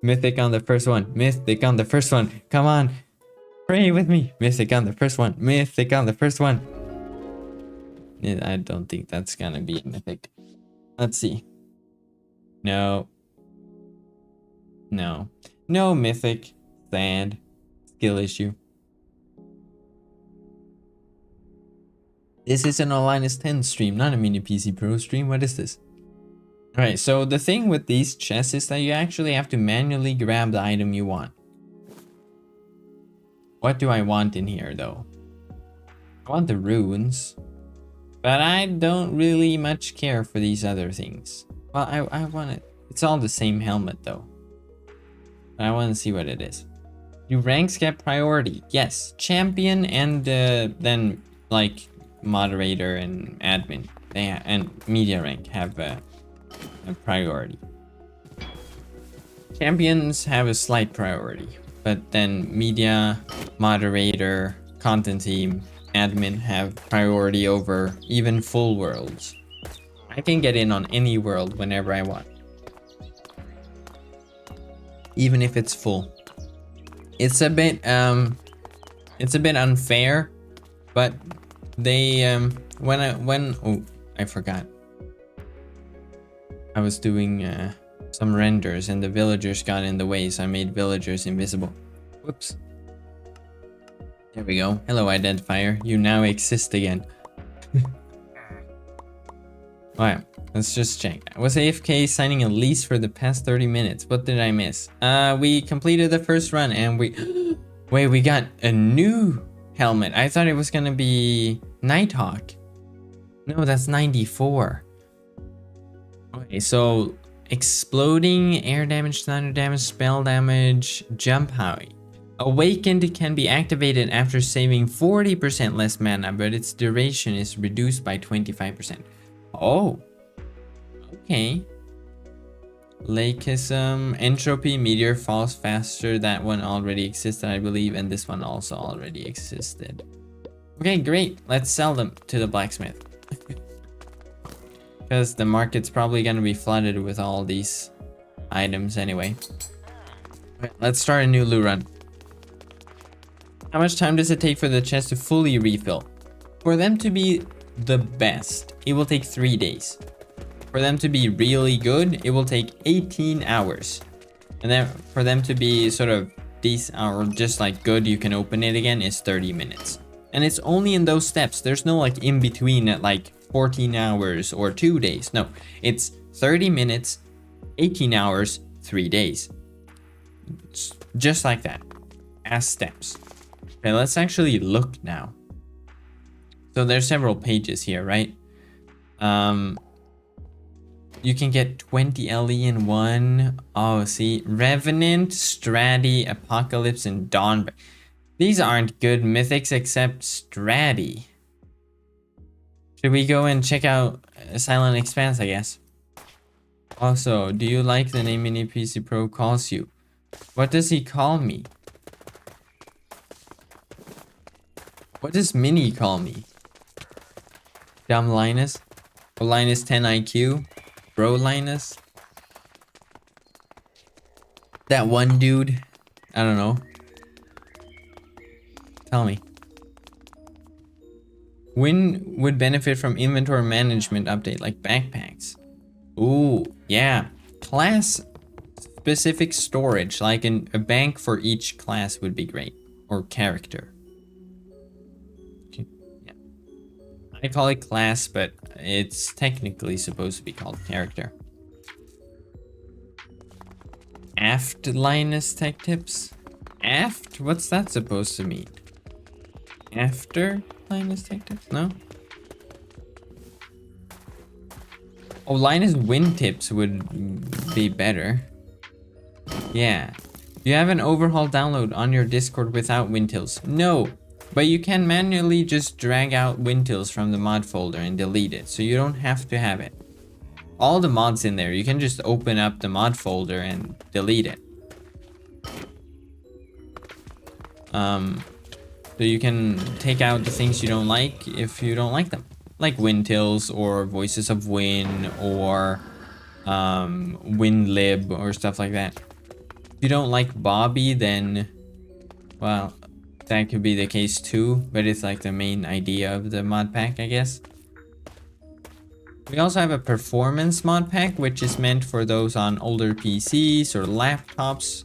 Mythic on the first one. Mythic on the first one. Come on. Pray with me. Mythic on the first one. Mythic on the first one. I don't think that's gonna be a mythic. Let's see. No. No. No mythic. Sad. Skill issue. This is an Linus 10 stream, not a mini PC Pro stream. What is this? Alright, so the thing with these chests is that you actually have to manually grab the item you want. What do I want in here though? I want the runes. But I don't really much care for these other things. Well, I want it. It's all the same helmet though. But I want to see what it is. Do ranks get priority? Yes. Champion and then like moderator and admin and media rank have a priority. Champions have a slight priority, but then media, moderator, content team, admin have priority over even full worlds. I can get in on any world whenever I want, even if it's full. It's a bit unfair, but they oh, I forgot. I was doing some renders and the villagers got in the way, so I made villagers invisible. Whoops. There we go. Hello, identifier. You now exist again. Alright, let's just check. I was AFK signing a lease for the past 30 minutes. What did I miss? We completed the first run and we... Wait, we got a new helmet. I thought it was gonna be Nighthawk. No, that's 94. Okay, so exploding, air damage, thunder damage, spell damage, jump height. Awakened can be activated after saving 40% less mana, but its duration is reduced by 25%. Oh, okay. Lakeism, entropy, meteor falls faster. That one already existed, I believe, and this one also already existed. Okay, great. Let's sell them to the blacksmith. Because the market's probably going to be flooded with all these items anyway. Right, let's start a new loot run. How much time does it take for the chest to fully refill? For them to be the best, it will take 3 days. For them to be really good, it will take 18 hours. And then for them to be sort of decent or just like good, you can open it again, is 30 minutes. And it's only in those steps. There's no like in between at like 14 hours or 2 days. No, it's 30 minutes, 18 hours, 3 days. It's just like that, as steps. Okay, let's actually look now. So there's several pages here, right? You can get 20 LE in one. Oh, see, Revenant, Strati, Apocalypse, and Dawn. These aren't good mythics except Strati. Should we go and check out Silent Expanse, I guess? Also, do you like the name Mini PC Pro calls you? What does he call me? What does Mini call me? Dumb Linus? Or Linus 10 IQ? Bro Linus? That one dude? I don't know. Tell me. Wynn would benefit from inventory management update like backpacks. Ooh, yeah. Class specific storage, like a bank for each class would be great. Or character. Okay, yeah. I call it class, but it's technically supposed to be called character. Aft Linus tech tips? Aft? What's that supposed to mean? After Linus tech tips? No? Oh, Linus win tips would be better. Yeah. You have an overhaul download on your Discord without wintils. No, but you can manually just drag out wintils from the mod folder and delete it, so you don't have to have it. All the mods in there, you can just open up the mod folder and delete it. So you can take out the things you don't like if you don't like them. Like wintils or voices of win or winlib or stuff like that. If you don't like Bobby, then, well, that could be the case too, but it's like the main idea of the mod pack, I guess. We also have a performance mod pack, which is meant for those on older PCs or laptops,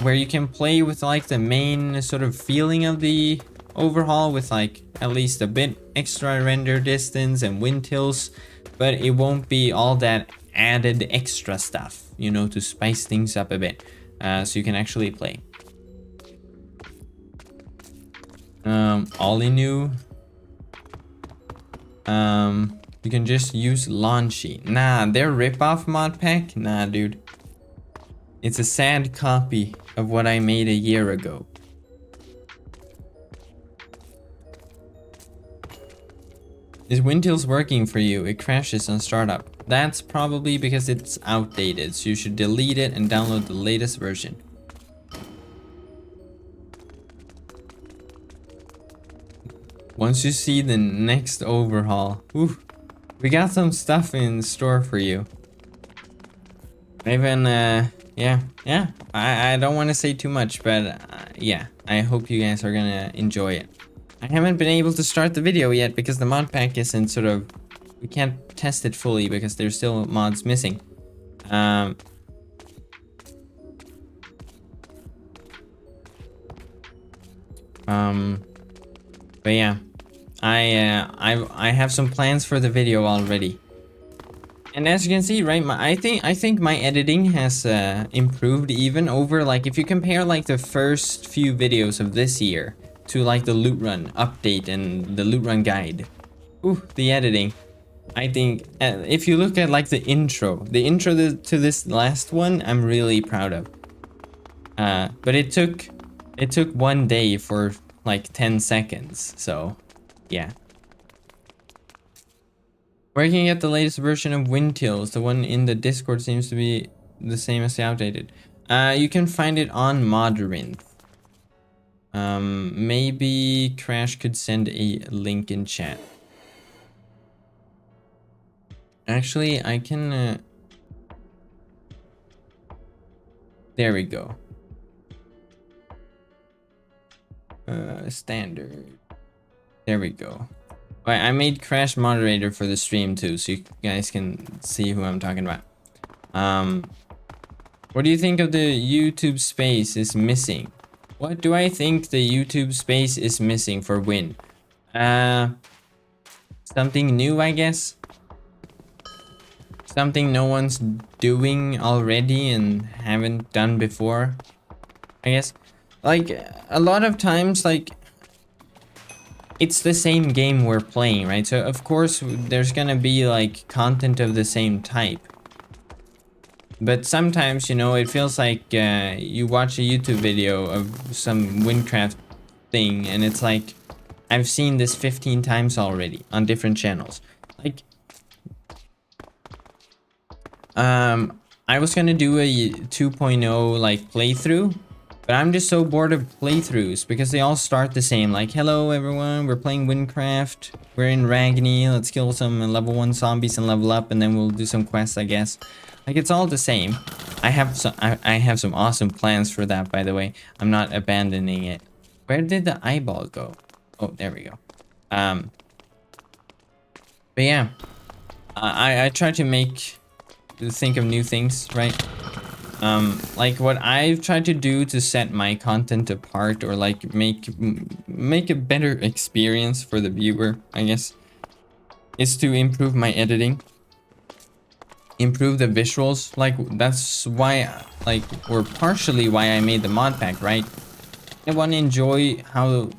where you can play with like the main sort of feeling of the overhaul with like at least a bit extra render distance and wintils, but it won't be all that added extra stuff, you know, to spice things up a bit, so you can actually play. Ollie new. You can just use Launchy. Nah, their ripoff mod pack? Nah, dude. It's a sad copy of what I made a year ago. Is Wintils working for you? It crashes on startup. That's probably because it's outdated, so you should delete it and download the latest version. Once you see the next overhaul, oof, we got some stuff in store for you. Even, yeah. I don't want to say too much, but yeah, I hope you guys are gonna enjoy it. I haven't been able to start the video yet because the mod pack isn't sort of, we can't test it fully because there's still mods missing. But yeah, I have some plans for the video already. And as you can see, right, I think my editing has improved even over, like, if you compare like the first few videos of this year to like the Lootrun update and the Lootrun guide. Ooh, the editing. I think if you look at like the intro to this last one, I'm really proud of. But it took 1 day for like 10 seconds, so yeah. Where can you get the latest version of Wintils? The one in the Discord seems to be the same as the outdated. You can find it on Modrinth. Maybe Crash could send a link in chat. Actually, I can... there we go. Standard. There we go. Alright, I made Crash moderator for the stream too, so you guys can see who I'm talking about. What do you think of the YouTube space is missing? What do I think the YouTube space is missing for Win? Something new, I guess. Something no one's doing already and haven't done before, I guess. Like, a lot of times, like, it's the same game we're playing, right? So, of course, there's gonna be, like, content of the same type. But sometimes, you know, it feels like you watch a YouTube video of some wynncraft thing, and it's like, I've seen this 15 times already on different channels. Like, I was gonna do a 2.0 like playthrough, but I'm just so bored of playthroughs because they all start the same. Like, hello everyone, we're playing wynncraft, we're in Ragni, let's kill some level 1 zombies and level up, and then we'll do some quests, I guess. Like, it's all the same. I have some awesome plans for that, by the way. I'm not abandoning it. Where did the eyeball go? Oh, there we go. But yeah, I try to think of new things, right? Like what I've tried to do to set my content apart, or like make a better experience for the viewer, I guess, is to improve my editing, improve the visuals. Like that's why, like, or partially why I made the mod pack, right? I want to enjoy how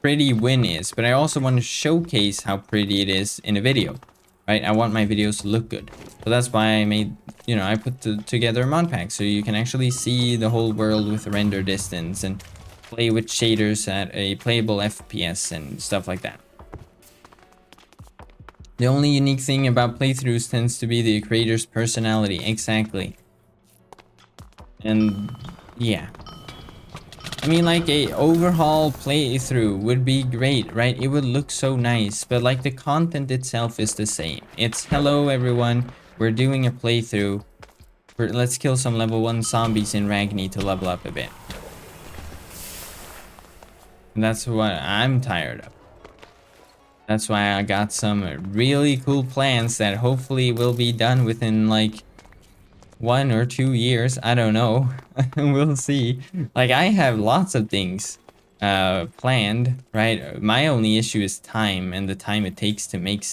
pretty Win is, but I also want to showcase how pretty it is in a video, right? I want my videos to look good. So that's why I made, you know, I put together a mod pack so you can actually see the whole world with render distance and play with shaders at a playable FPS and stuff like that. The only unique thing about playthroughs tends to be the creator's personality. Exactly. And yeah. I mean, like a overhaul playthrough would be great, right? It would look so nice, but like the content itself is the same. It's hello everyone, we're doing a playthrough. Let's kill some level 1 zombies in Ragni to level up a bit. And that's what I'm tired of. That's why I got some really cool plans that hopefully will be done within like 1 or 2 years. I don't know. We'll see. Like I have lots of things planned, right? My only issue is time and the time it takes to make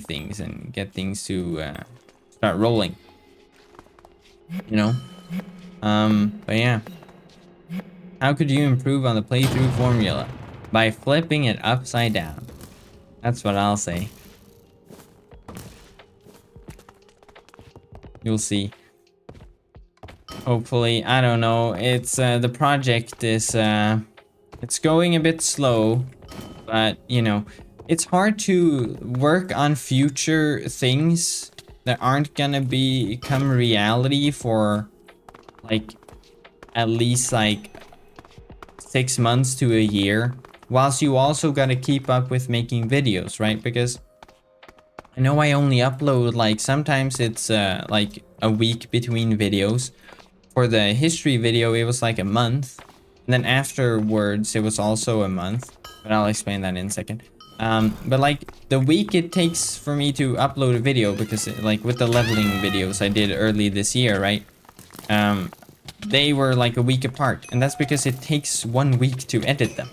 things and get things to start rolling. You know? But yeah. How could you improve on the playthrough formula? By flipping it upside down. That's what I'll say. You'll see. Hopefully, I don't know. It's the project is it's going a bit slow, but you know, it's hard to work on future things that aren't gonna become reality for like at least like 6 months to a year, whilst you also gotta keep up with making videos, right? Because I know I only upload like sometimes it's like a week between videos. For the history video, it was like a month. And then afterwards, it was also a month. But I'll explain that in a second. But like the week it takes for me to upload a video, because like with the leveling videos I did early this year, right? They were like a week apart. And that's because it takes 1 week to edit them,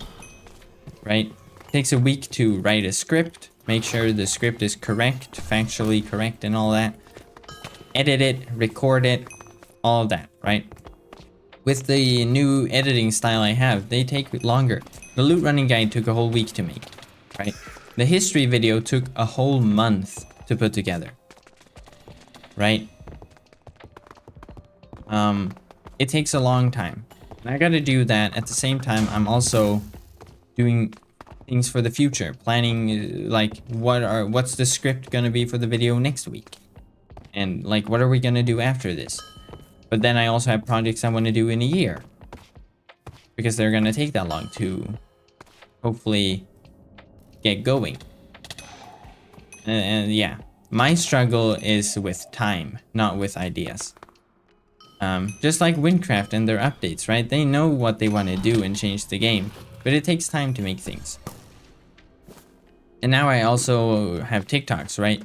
right? It takes a week to write a script, make sure the script is correct, factually correct and all that. Edit it, record it, all of that, right? With the new editing style I have, they take longer. The loot running guide took a whole week to make, right? The history video took a whole month to put together, right? It takes a long time. And I gotta do that. At the same time, I'm also doing things for the future, planning like what's the script gonna be for the video next week, and like what are we gonna do after this. But then I also have projects I want to do in a year, because they're gonna take that long to hopefully get going. And yeah, my struggle is with time, not with ideas. Just like wynncraft and their updates, right? They know what they want to do and change the game, but it takes time to make things. And now I also have TikToks, right?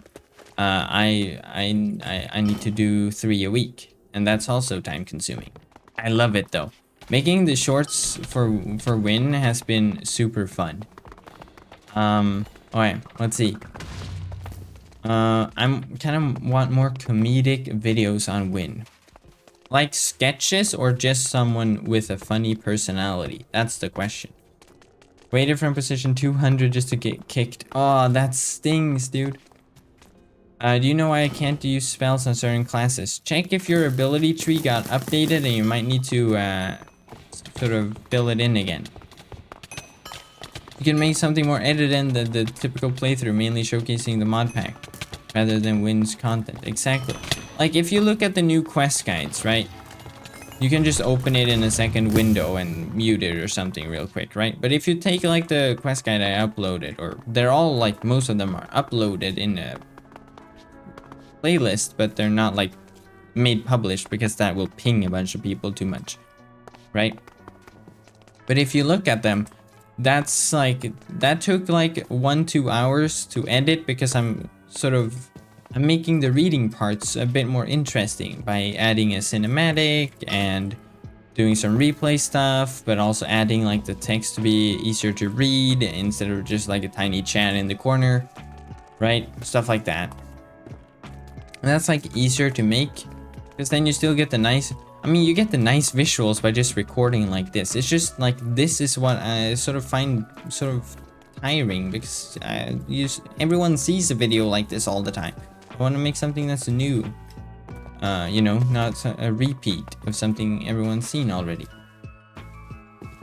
I need to do 3 a week, and that's also time consuming. I love it though. Making the shorts for Win has been super fun. Alright, let's see. I'm kind of want more comedic videos on Win. Like sketches or just someone with a funny personality? That's the question. Waited from position 200 just to get kicked. Oh, that stings, dude. Do you know why I can't use spells on certain classes? Check if your ability tree got updated and you might need to sort of fill it in again. You can make something more edited than the typical playthrough, mainly showcasing the mod pack rather than Win's content. Exactly. Like if you look at the new quest guides, right? You can just open it in a second window and mute it or something real quick, right? But if you take like the quest guide I uploaded, or they're all like, most of them are uploaded in a playlist, but they're not like made published because that will ping a bunch of people too much, right? But if you look at them, that's like, that took like 1-2 hours to edit because I'm making the reading parts a bit more interesting by adding a cinematic and doing some replay stuff, but also adding like the text to be easier to read instead of just like a tiny chat in the corner, right? Stuff like that. And that's like easier to make because then you still get the nice, I mean, you get the nice visuals by just recording like this. It's just like, this is what I sort of find sort of tiring because everyone sees a video like this all the time. I want to make something that's new. You know, not a repeat of something everyone's seen already.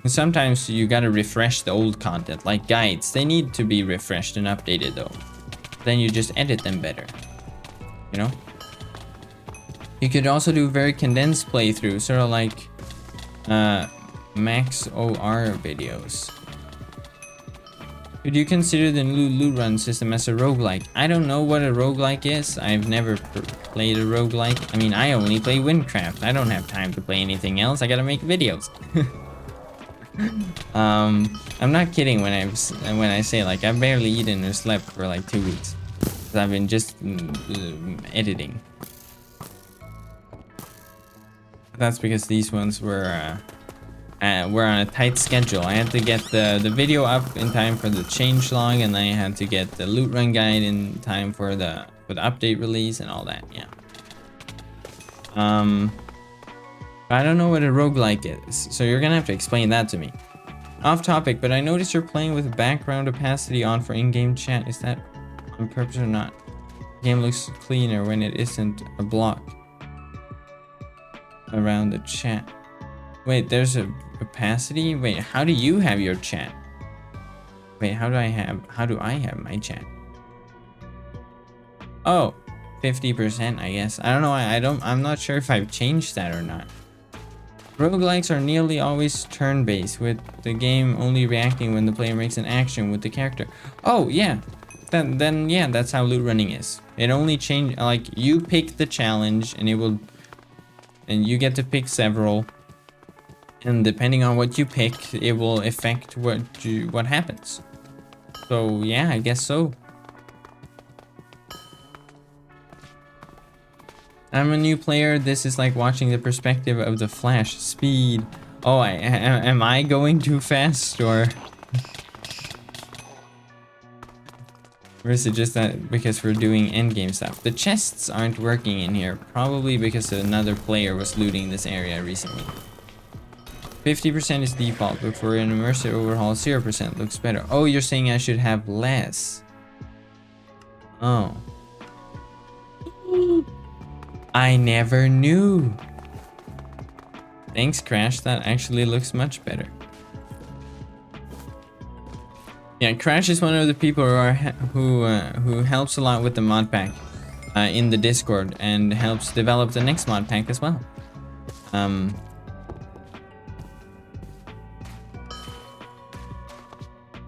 And sometimes you gotta refresh the old content, like guides. They need to be refreshed and updated though. Then you just edit them better. You know? You could also do very condensed playthroughs, sort of like max OR videos. Would you consider the new Lootrun system as a roguelike? I don't know what a roguelike is. I've never played a roguelike. I mean, I only play wynncraft. I don't have time to play anything else. I gotta make videos. I'm not kidding when I say like I've barely eaten or slept for like 2 weeks. I've been just editing. That's because these ones were on a tight schedule. I had to get the video up in time for the changelog, and then I had to get the loot run guide in time for the update release and all that. Yeah. I don't know what a roguelike is, so you're gonna have to explain that to me. Off topic, but I noticed you're playing with background opacity on for in-game chat. Is that on purpose or not? The game looks cleaner when it isn't a block around the chat. Wait, there's a opacity? Wait, how do you have your chat? Wait, how do I have my chat? Oh, 50%, I guess. I don't know, I'm not sure if I've changed that or not. Roguelikes are nearly always turn-based, with the game only reacting when the player makes an action with the character. Oh, yeah. Then yeah, that's how loot running is. It only change, like, you pick the challenge and and you get to pick several. And depending on what you pick, it will affect what happens. So yeah, I guess so. I'm a new player. This is like watching the perspective of the Flash. Speed. Oh, am I going too fast, or is it just that because we're doing endgame stuff? The chests aren't working in here, probably because another player was looting this area recently. 50% is default, but for an immersive overhaul, 0% looks better. Oh, you're saying I should have less. Oh. I never knew. Thanks, Crash. That actually looks much better. Yeah, Crash is one of the people who helps a lot with the mod pack in the Discord and helps develop the next mod pack as well.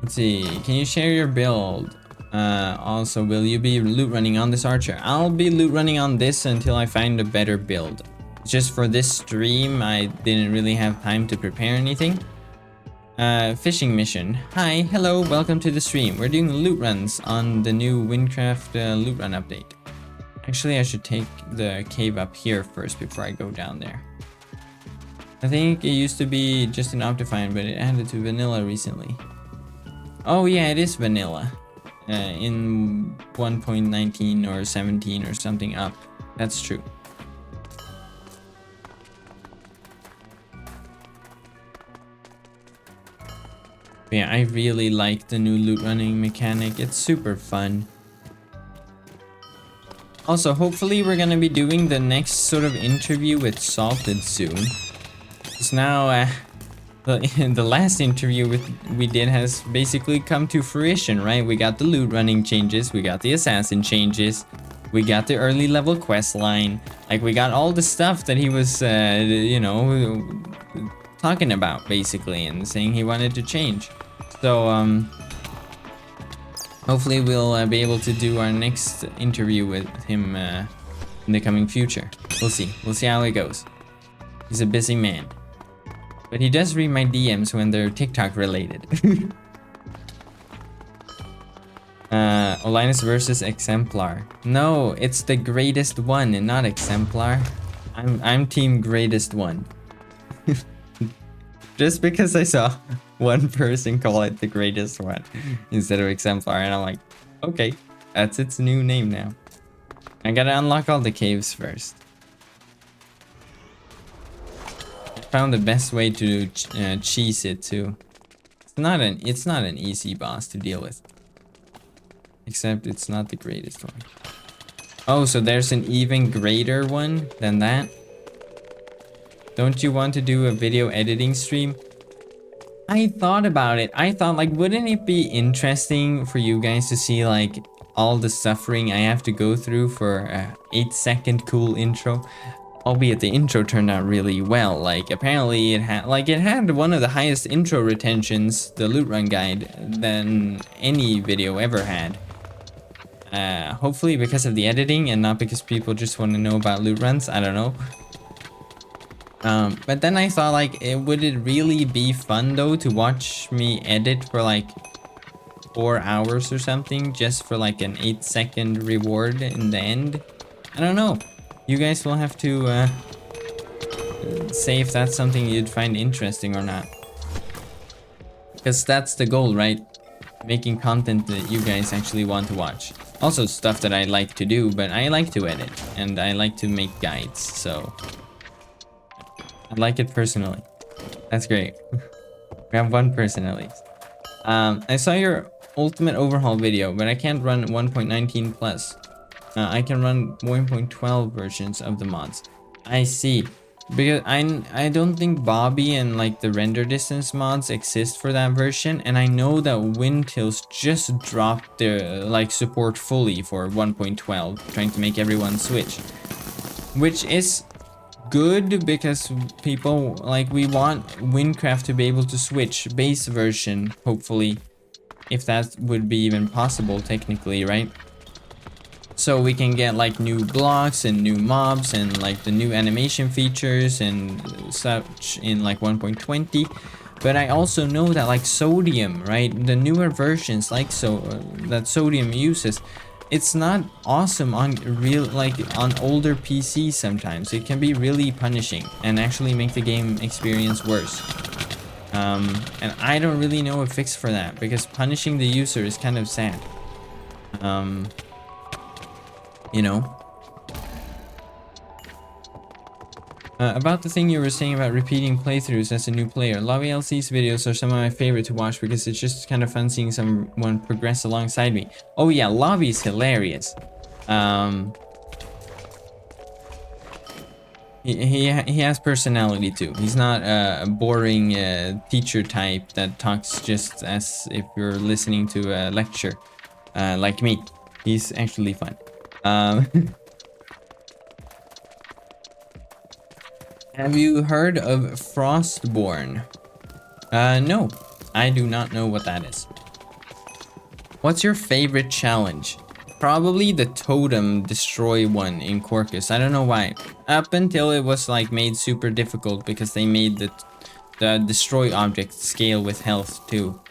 Let's see, can you share your build? Also, will you be loot running on this archer? I'll be loot running on this until I find a better build. Just for this stream, I didn't really have time to prepare anything. Fishing mission. Hi, hello, welcome to the stream. We're doing loot runs on the new wynncraft loot run update. Actually, I should take the cave up here first before I go down there. I think it used to be just an Optifine, but it added to vanilla recently. Oh yeah, it is vanilla. In 1.19 or 17 or something up. That's true. But yeah, I really like the new loot running mechanic. It's super fun. Also, hopefully we're gonna be doing the next sort of interview with Salted soon. Because now, the last interview we did has basically come to fruition, right? We got the loot running changes, we got the assassin changes, we got the early level quest line. Like, we got all the stuff that he was, you know, talking about, basically, and saying he wanted to change. So, hopefully we'll be able to do our next interview with him in the coming future. We'll see. We'll see how it goes. He's a busy man. But he does read my DMs when they're TikTok related. Olinus versus Exemplar. No, it's the greatest one and not Exemplar. I'm team greatest one. Just because I saw one person call it the greatest one instead of Exemplar, and I'm like, okay, that's its new name now. I gotta unlock all the caves first. I found the best way to cheese it too. It's not an easy boss to deal with. Except it's not the greatest one. Oh, so there's an even greater one than that? Don't you want to do a video editing stream? I thought about it. I thought, like, wouldn't it be interesting for you guys to see, like, all the suffering I have to go through for a 8-second cool intro? Albeit the intro turned out really well. Like, apparently it had one of the highest intro retentions, the loot run guide, than any video ever had. Hopefully because of the editing and not because people just want to know about loot runs. I don't know. But then I thought, like, would it really be fun though to watch me edit for like 4 hours or something just for like an 8-second reward in the end? I don't know. You guys will have to say if that's something you'd find interesting or not. Because that's the goal, right? Making content that you guys actually want to watch. Also stuff that I like to do, but I like to edit and I like to make guides, so I like it personally. That's great. We have one person at least. I saw your ultimate overhaul video, but I can't run 1.19 plus. I can run 1.12 versions of the mods. I see. Because I don't think Bobby and like the render distance mods exist for that version, and I know that Windtills just dropped their like support fully for 1.12, trying to make everyone switch. Which is good because people like, we want wynncraft to be able to switch base version, hopefully, if that would be even possible technically, right? So we can get like new blocks and new mobs and like the new animation features and such in like 1.20. But I also know that like Sodium, right, the newer versions like that Sodium uses, it's not awesome on on older PCs sometimes. It can be really punishing and actually make the game experience worse. And I don't really know a fix for that because punishing the user is kind of sad. You know, about the thing you were saying about repeating playthroughs as a new player, Lobby LC's videos are some of my favorite to watch because it's just kind of fun seeing someone progress alongside me. Oh yeah, Lobby's hilarious. He has personality too. He's not a boring teacher type that talks just as if you're listening to a lecture, like me. He's actually fun. Have you heard of Frostborn? No, I do not know what that is. What's your favorite challenge? Probably the totem destroy one in Corcus. I don't know why. Up until it was like made super difficult because they made the destroy object scale with health too.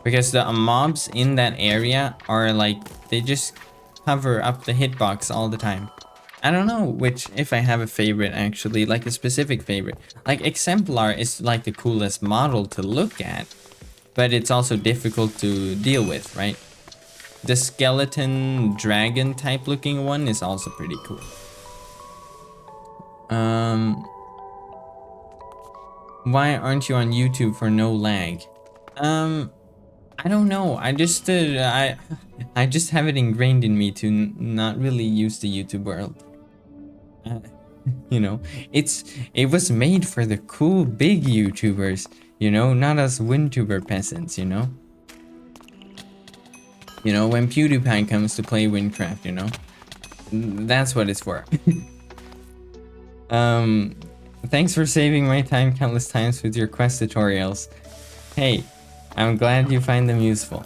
Because the mobs in that area are like, they just hover up the hitbox all the time. I don't know which, if I have a favorite actually, like a specific favorite. Like Exemplar is like the coolest model to look at, but it's also difficult to deal with, right? The skeleton dragon type looking one is also pretty cool. Why aren't you on YouTube for no lag? I don't know. I just I just have it ingrained in me to not really use the YouTube world. You know, it was made for the cool big YouTubers, you know, not us WinTuber peasants, you know. You know, when PewDiePie comes to play Wynncraft, you know, that's what it's for. Thanks for saving my time countless times with your quest tutorials. Hey, I'm glad you find them useful.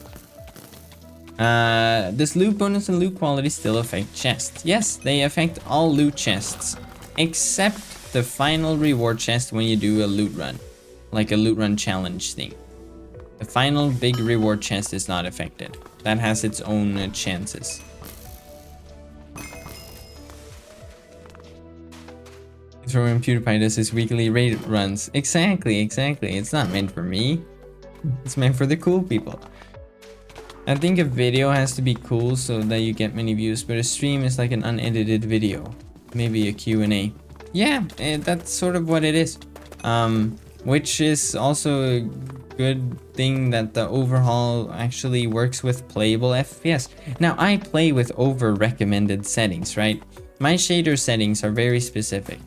Does loot bonus and loot quality still affect chests? Yes, they affect all loot chests, except the final reward chest when you do a loot run, like a loot run challenge thing. The final big reward chest is not affected. that has its own chances. For when PewDiePie does his weekly raid runs. Exactly. It's not meant for me. It's meant for the cool people. I think a video has to be cool so that you get many views, but a stream is like an unedited video. Maybe a Q&A. Yeah, that's sort of what it is. Which is also a good thing that the overhaul actually works with playable FPS. Now, I play with over-recommended settings, right? My shader settings are very specific.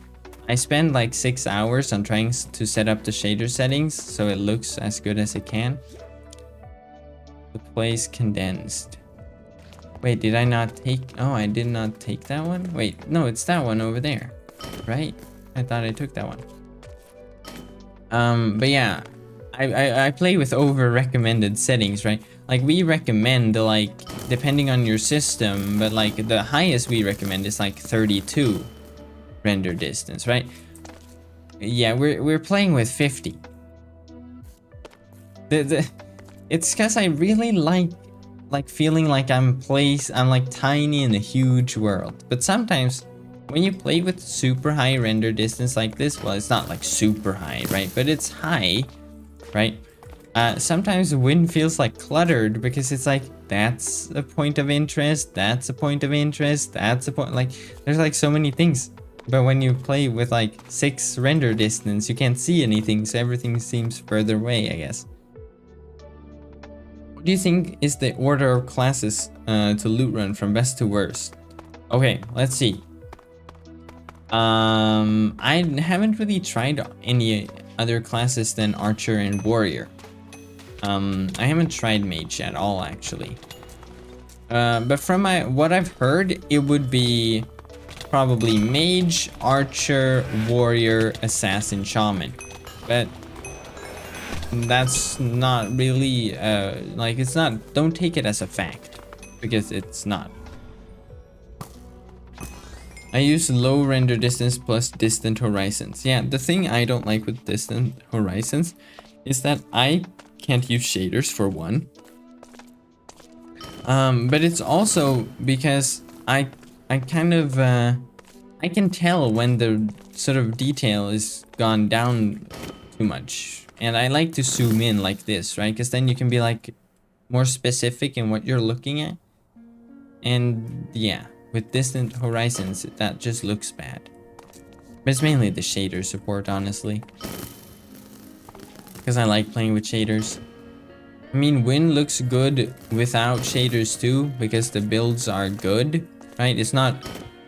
I spend like 6 hours on trying to set up the shader settings so it looks as good as it can. The place condensed. Wait, did I not take... Oh, I did not take that one? Wait, no, it's that one over there. Right? I thought I took that one. But yeah, I play with over recommended settings, right? Like we recommend like, depending on your system, but like the highest we recommend is like 32 render distance, right? Yeah, we're playing with 50. It's because I really like feeling like I'm like tiny in a huge world. But sometimes when you play with super high render distance like this, well, it's not like super high, right? But it's high, right? Sometimes the wind feels like cluttered because it's like, that's a point of interest, that's a point of interest, that's a point, like, there's like so many things. But when you play with like 6 render distance, you can't see anything, so everything seems further away, I guess. What do you think is the order of classes to loot run from best to worst? Okay, let's see. I haven't really tried any other classes than Archer and Warrior. I haven't tried Mage at all, actually. But from what I've heard, it would be probably Mage, Archer, Warrior, Assassin, Shaman. But that's not really, like, it's not, don't take it as a fact, because it's not. I use low render distance plus distant horizons. Yeah, the thing I don't like with distant horizons is that I can't use shaders for one. But it's also because I kind of, I can tell when the sort of detail is gone down too much. And I like to zoom in like this, right? Because then you can be like more specific in what you're looking at. And yeah, with distant horizons, that just looks bad. But it's mainly the shader support, honestly. Because I like playing with shaders. I mean, Win looks good without shaders too, because the builds are good, right? It's not,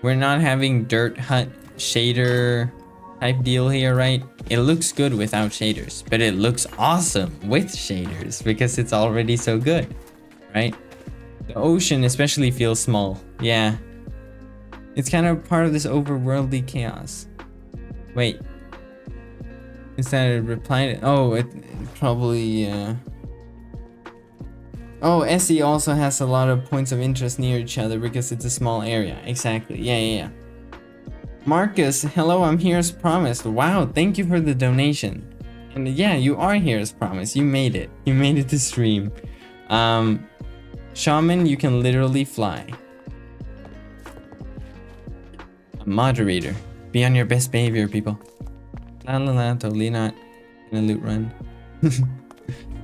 we're not having dirt hut shader type deal here, right? It looks good without shaders, but it looks awesome with shaders because it's already so good, right? The ocean especially feels small. Yeah. It's kind of part of this overworldly chaos. Wait. Is that a reply? Oh, it probably, Oh, SE also has a lot of points of interest near each other because it's a small area. Exactly. Yeah. Marcus, hello, I'm here as promised. Wow, thank you for the donation. And yeah, you are here as promised. You made it. You made it to stream. Shaman, you can literally fly. A moderator. Be on your best behavior, people. La la la, totally not gonna loot run.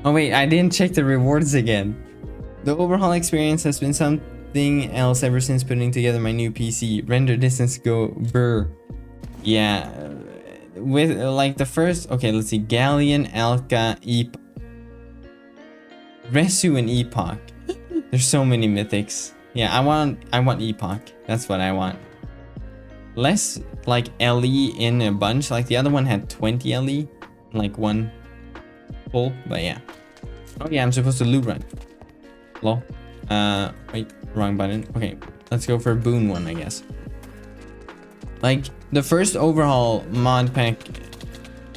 Oh wait, I didn't check the rewards again. The overhaul experience has been something else ever since putting together my new PC. Render distance go brr. Yeah, with like the first, okay, let's see, Galleon, Alka, Resu and Epoch. There's so many mythics. Yeah, I want Epoch. That's what I want. Less like LE in a bunch. Like the other one had 20 LE, like one full. But yeah. Oh yeah, I'm supposed to loot run. Lol. Wait, wrong button. Okay, let's go for a boon one, I guess. Like the first overhaul mod pack,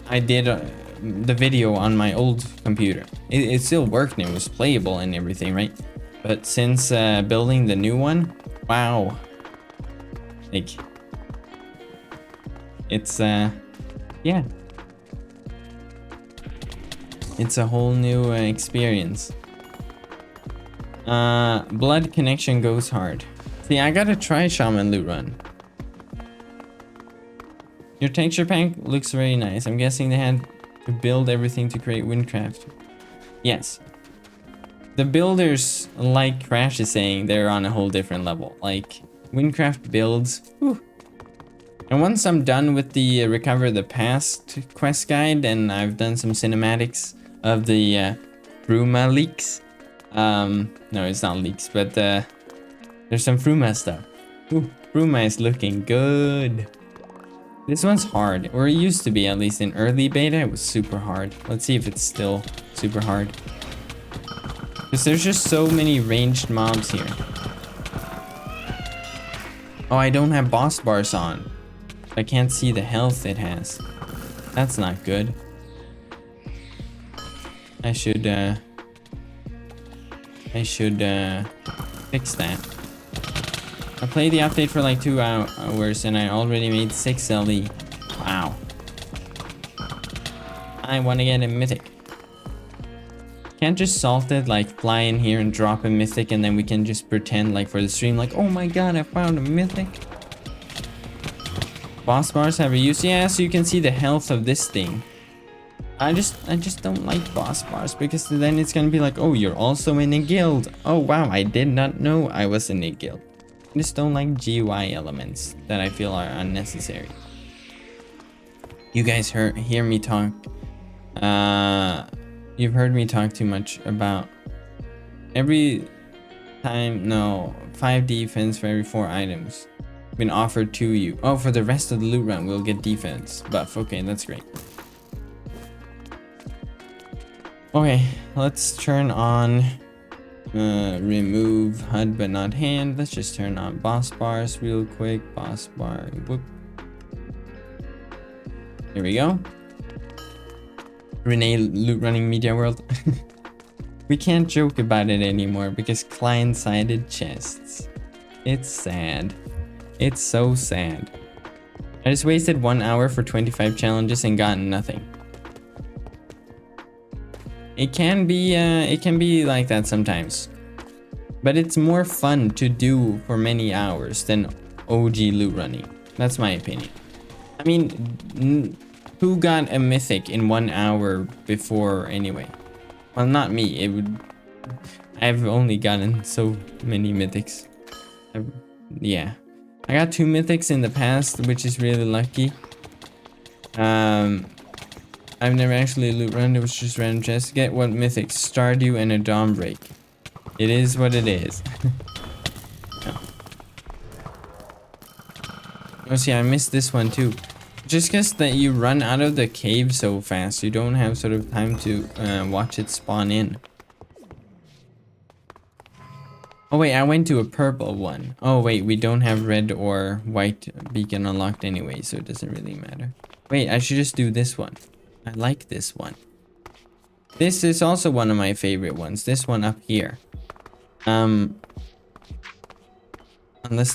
I did the video on my old computer. It still worked and it was playable and everything, right? But since building the new one, wow. Like, it's yeah. It's a whole new experience. Blood connection goes hard. See, I gotta try Shaman Loot Run. Your texture pack looks very nice. I'm guessing they had to build everything to create wynncraft. Yes. The builders, like Crash is saying, they're on a whole different level. Like, wynncraft builds. Whew. And once I'm done with the Recover the Past quest guide, and I've done some cinematics of the Fruma leaks. No, it's not leaks, but there's some Fruma stuff. Ooh, Fruma is looking good. This one's hard, or it used to be, at least in early beta, it was super hard. Let's see if it's still super hard. Because there's just so many ranged mobs here. Oh, I don't have boss bars on. I can't see the health it has. That's not good. I should fix that. I played the update for like 2 hours and I already made 6 LE. Wow. I want to get a mythic. Can't just salt it, like fly in here and drop a mythic and then we can just pretend like for the stream like, oh my god, I found a mythic. Boss bars have a use. Yeah, so you can see the health of this thing. I just don't like boss bars because then it's gonna be like, oh, you're also in a guild. Oh wow, I did not know I was in a guild. I just don't like GUI elements that I feel are unnecessary. You guys hear me talk. You've heard me talk too much about every time. No, 5 defense for every 4 items been offered to you. Oh, for the rest of the loot run, we'll get defense buff. Okay, that's great. Okay, let's turn on remove HUD but not hand. Let's just turn on boss bars real quick. Boss bar, whoop. Here we go. Renee loot running media world. We can't joke about it anymore because client-sided chests. It's sad. It's so sad. I just wasted 1 hour for 25 challenges and got nothing. It can be like that sometimes, but it's more fun to do for many hours than OG loot running. That's my opinion. I mean, who got a mythic in 1 hour before anyway? Well, not me. I've only gotten so many mythics. Yeah, I got 2 mythics in the past, which is really lucky. I've never actually loot run, it was just random chests. Get what mythics? Stardew and a Dawn Break. It is what it is. No. Oh, see, I missed this one too. Just because that you run out of the cave so fast, you don't have sort of time to watch it spawn in. Oh wait, I went to a purple one. Oh wait, we don't have red or white beacon unlocked anyway, so it doesn't really matter. Wait, I should just do this one. I like this one. This is also one of my favorite ones. This one up here. Unless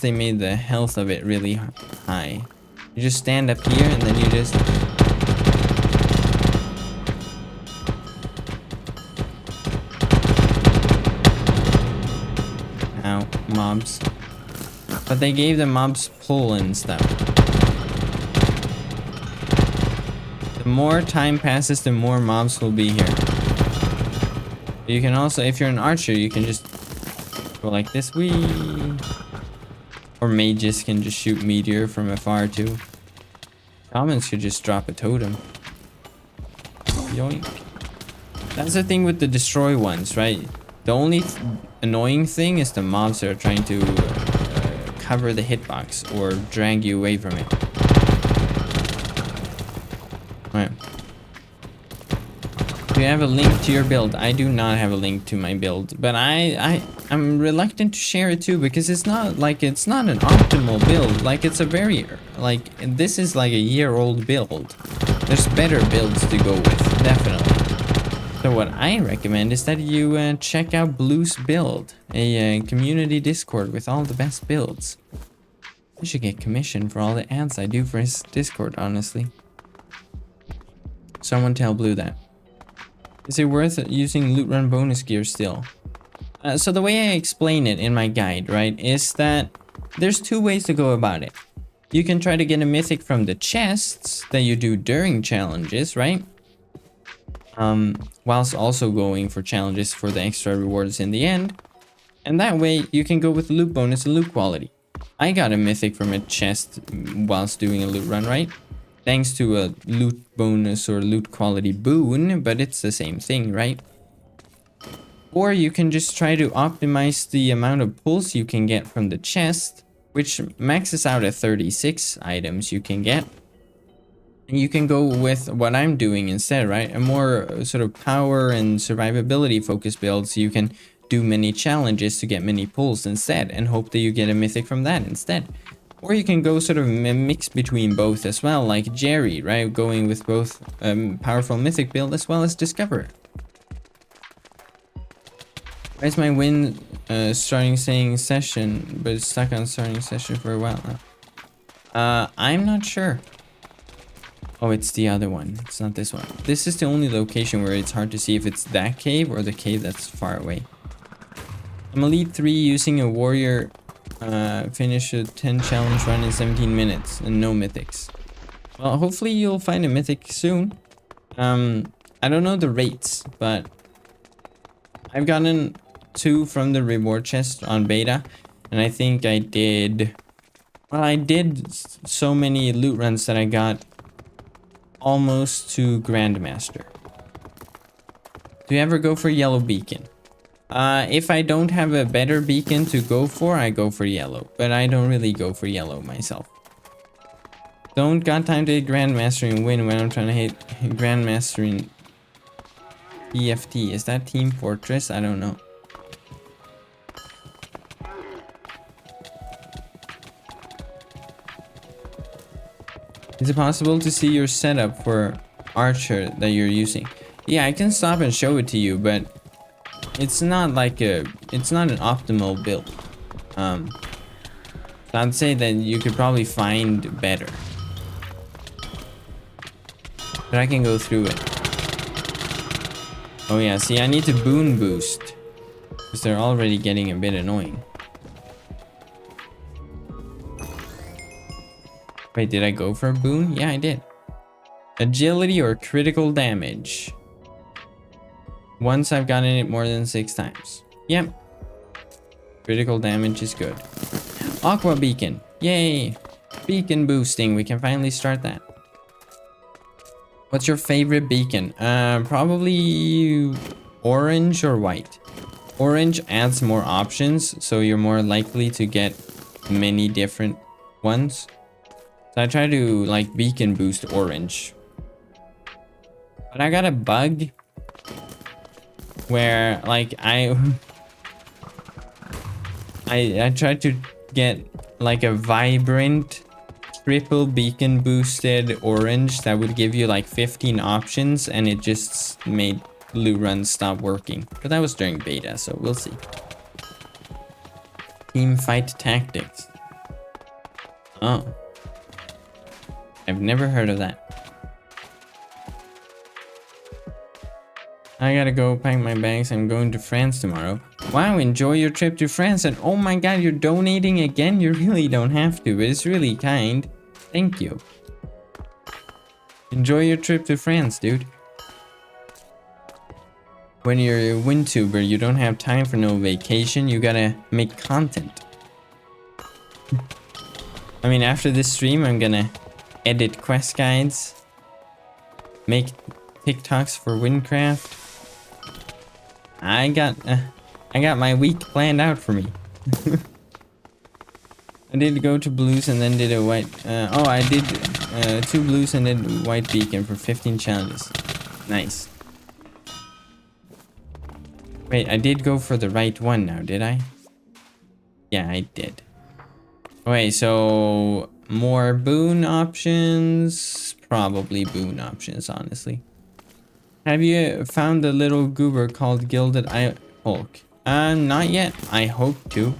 they made the health of it really high. You just stand up here and then you just... Ow, mobs. But they gave the mobs pull and stuff. The more time passes, the more mobs will be here. You can also, if you're an archer, you can just go like this. Whee! Or mages can just shoot meteor from afar too. Shamans could just drop a totem. Yoink. That's the thing with the destroy ones, right? The only annoying thing is the mobs that are trying to cover the hitbox or drag you away from it. Right. Do you have a link to your build? I do not have a link to my build, but I'm reluctant to share it too because it's not an optimal build. Like it's a very this is like a year-old build. There's better builds to go with, definitely. So what I recommend is that you check out Blue's build, a community Discord with all the best builds. I should get commission for all the ads I do for his Discord, honestly. Someone tell Blue that. Is it worth using loot run bonus gear still? So the way I explain it in my guide, right, is that there's two ways to go about it. You can try to get a mythic from the chests that you do during challenges, right? Whilst also going for challenges for the extra rewards in the end. And that way you can go with loot bonus and loot quality. I got a mythic from a chest whilst doing a loot run, right? Thanks to a loot bonus or loot quality boon, but it's the same thing, right? Or you can just try to optimize the amount of pulls you can get from the chest, which maxes out at 36 items you can get. And you can go with what I'm doing instead, right? A more sort of power and survivability focused build, so you can do many challenges to get many pulls instead and hope that you get a mythic from that instead. Or you can go sort of mix between both as well, like Jerry, right? Going with both powerful mythic build as well as Discover. Why is my win starting saying session, but it's stuck on starting session for a while now? I'm not sure. Oh, it's the other one. It's not this one. This is the only location where it's hard to see if it's that cave or the cave that's far away. I'm Elite 3 using a warrior. Finish a 10 challenge run in 17 minutes and no mythics. Well, hopefully you'll find a mythic soon. I don't know the rates, but I've gotten 2 from the reward chest on beta, and I think I did... Well, I did so many loot runs that I got almost to Grandmaster. Do you ever go for yellow beacon? If I don't have a better beacon to go for, I go for yellow. But I don't really go for yellow myself. Don't got time to hit Grandmaster and win when I'm trying to hit Grandmaster in EFT. Is that Team Fortress? I don't know. Is it possible to see your setup for Archer that you're using? Yeah, I can stop and show it to you, but it's not like it's not an optimal build. So I'd say that you could probably find better. But I can go through it. Oh yeah, see, I need to boon boost, because they're already getting a bit annoying. Wait, did I go for a boon? Yeah, I did. Agility or critical damage. Once I've gotten it more than 6 times. Yep. Critical damage is good. Aqua beacon. Yay. Beacon boosting. We can finally start that. What's your favorite beacon? Probably orange or white. Orange adds more options, so you're more likely to get many different ones. So I try to like beacon boost orange. But I got a bug where like I tried to get like a vibrant triple beacon boosted orange that would give you like 15 options, and it just made loot runs stop working. But that was during beta, so we'll see. Team fight tactics. Oh. I've never heard of that. I gotta go pack my bags. I'm going to France tomorrow. Wow, enjoy your trip to France. And oh my god, you're donating again? You really don't have to, but it's really kind. Thank you. Enjoy your trip to France, dude. When you're a WinTuber, you don't have time for no vacation. You gotta make content. I mean, after this stream, I'm gonna edit quest guides, make TikToks for wynncraft. I got my week planned out for me. I did go to blues and then did a white. Oh, I did 2 blues and then white beacon for 15 challenges. Nice. Wait, I did go for the right one now, did I? Yeah, I did. Okay, so more boon options. Probably boon options, honestly. Have you found the little goober called Gilded Hulk? Not yet. I hope to.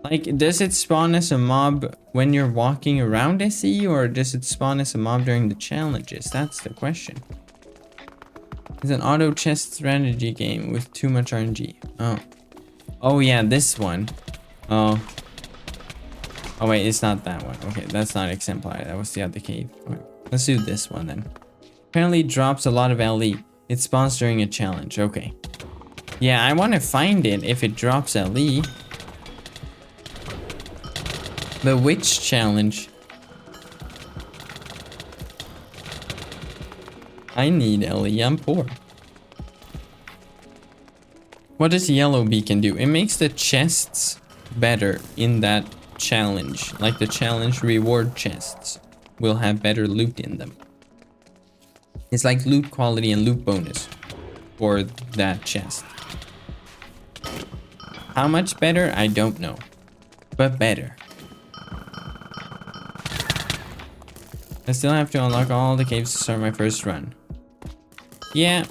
Like, does it spawn as a mob when you're walking around SE, or does it spawn as a mob during the challenges? That's the question. It's an auto chest strategy game with too much RNG. Oh. Oh yeah, this one. Oh. Oh wait, it's not that one. Okay, that's not exemplar. That was the other cave. Right, let's do this one then. Apparently drops a lot of LE. It spawns during a challenge. Okay. Yeah, I want to find it if it drops LE. But which challenge? I need LE. I'm poor. What does yellow beacon do? It makes the chests better in that challenge. Like the challenge reward chests will have better loot in them. It's like loot quality and loot bonus for that chest. How much better? I don't know. But better. I still have to unlock all the caves to start my first run. Yeah.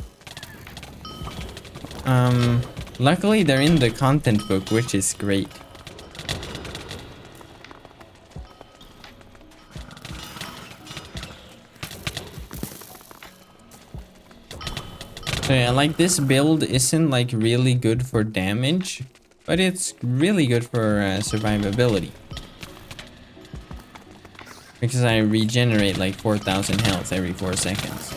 Luckily they're in the content book, which is great. So yeah, like this build isn't like really good for damage, but it's really good for survivability. Because I regenerate like 4,000 health every 4 seconds.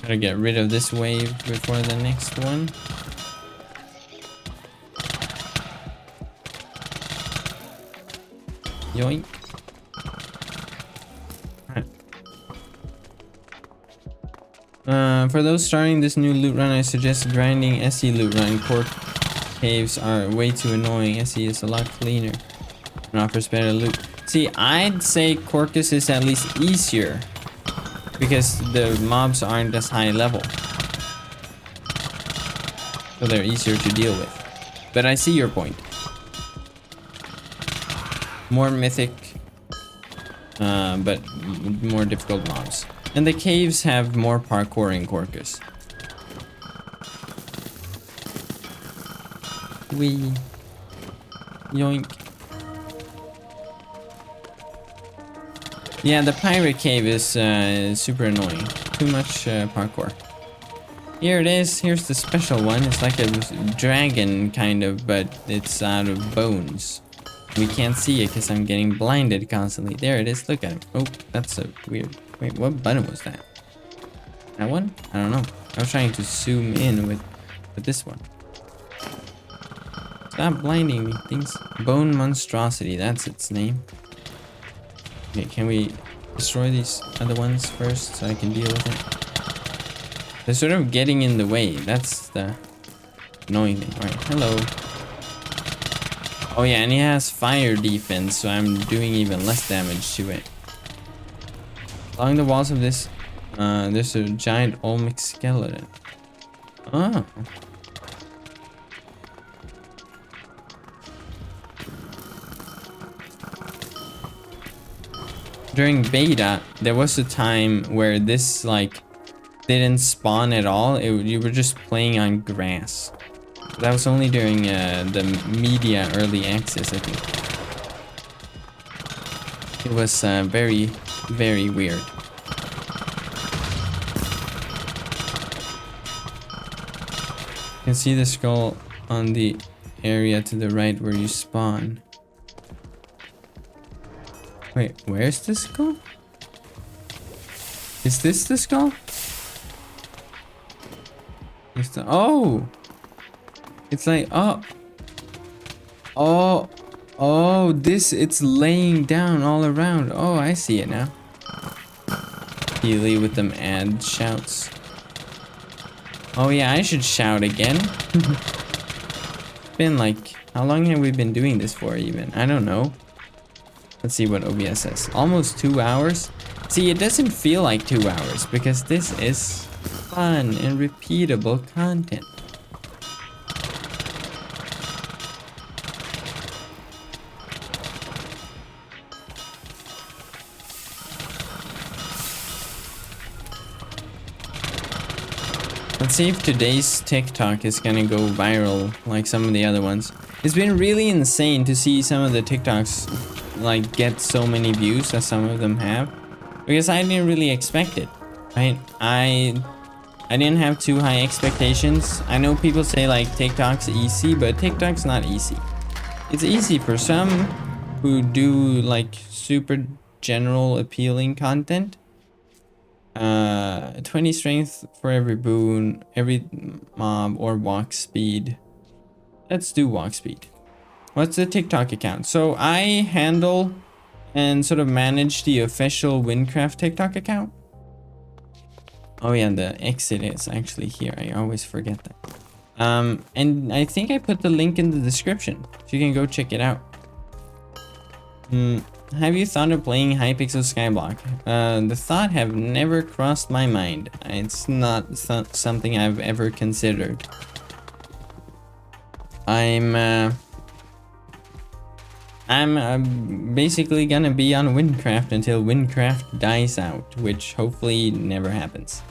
Gotta get rid of this wave before the next one. Yoink. For those starting this new loot run, I suggest grinding SE loot run. Cork caves are way too annoying. SE is a lot cleaner and offers better loot. See, I'd say Corcus is at least easier because the mobs aren't as high level, so they're easier to deal with. But I see your point. More mythic, but more difficult mobs. And the caves have more parkour in Corcus. Wee. Yoink. Yeah, the pirate cave is super annoying. Too much parkour. Here it is. Here's the special one. It's like a dragon kind of, but it's out of bones. We can't see it because I'm getting blinded constantly. There it is. Look at it. Oh, that's a weird... Wait, what button was that? That one? I don't know. I was trying to zoom in with this one. Stop blinding me, things. Bone monstrosity. That's its name. Okay, can we destroy these other ones first so I can deal with it? They're sort of getting in the way. That's the annoying thing. Alright, hello. Oh yeah, and he has fire defense, so I'm doing even less damage to it. Along the walls of this, there's a giant Olmec skeleton. Oh. During beta, there was a time where this like didn't spawn at all. You were just playing on grass. That was only during the media early access, I think. It was very, very weird. You can see the skull on the area to the right where you spawn. Wait, where's the skull? Is this the skull? Oh! It's like, oh, this, it's laying down all around. Oh, I see it now. Healy with them ad shouts. Oh yeah, I should shout again. Been like, how long have we been doing this for even? I don't know. Let's see what OBS says. Almost 2 hours. See, it doesn't feel like 2 hours because this is fun and repeatable content. Let's see if today's TikTok is gonna go viral like some of the other ones. It's been really insane to see some of the TikToks like get so many views as some of them have, because I didn't really expect it, right? I didn't have too high expectations. I know people say like TikTok's easy, but TikTok's not easy. It's easy for some who do like super general appealing content. 20 strength for every boon, every mob, or walk speed. Let's do walk speed. What's the TikTok account? So I handle and sort of manage the official wynncraft TikTok account. Oh yeah, the exit is actually here. I always forget that. And I think I put the link in the description, so you can go check it out. Have you thought of playing Hypixel Skyblock? The thought have never crossed my mind. It's not something I've ever considered. I'm basically gonna be on wynncraft until wynncraft dies out, which hopefully never happens.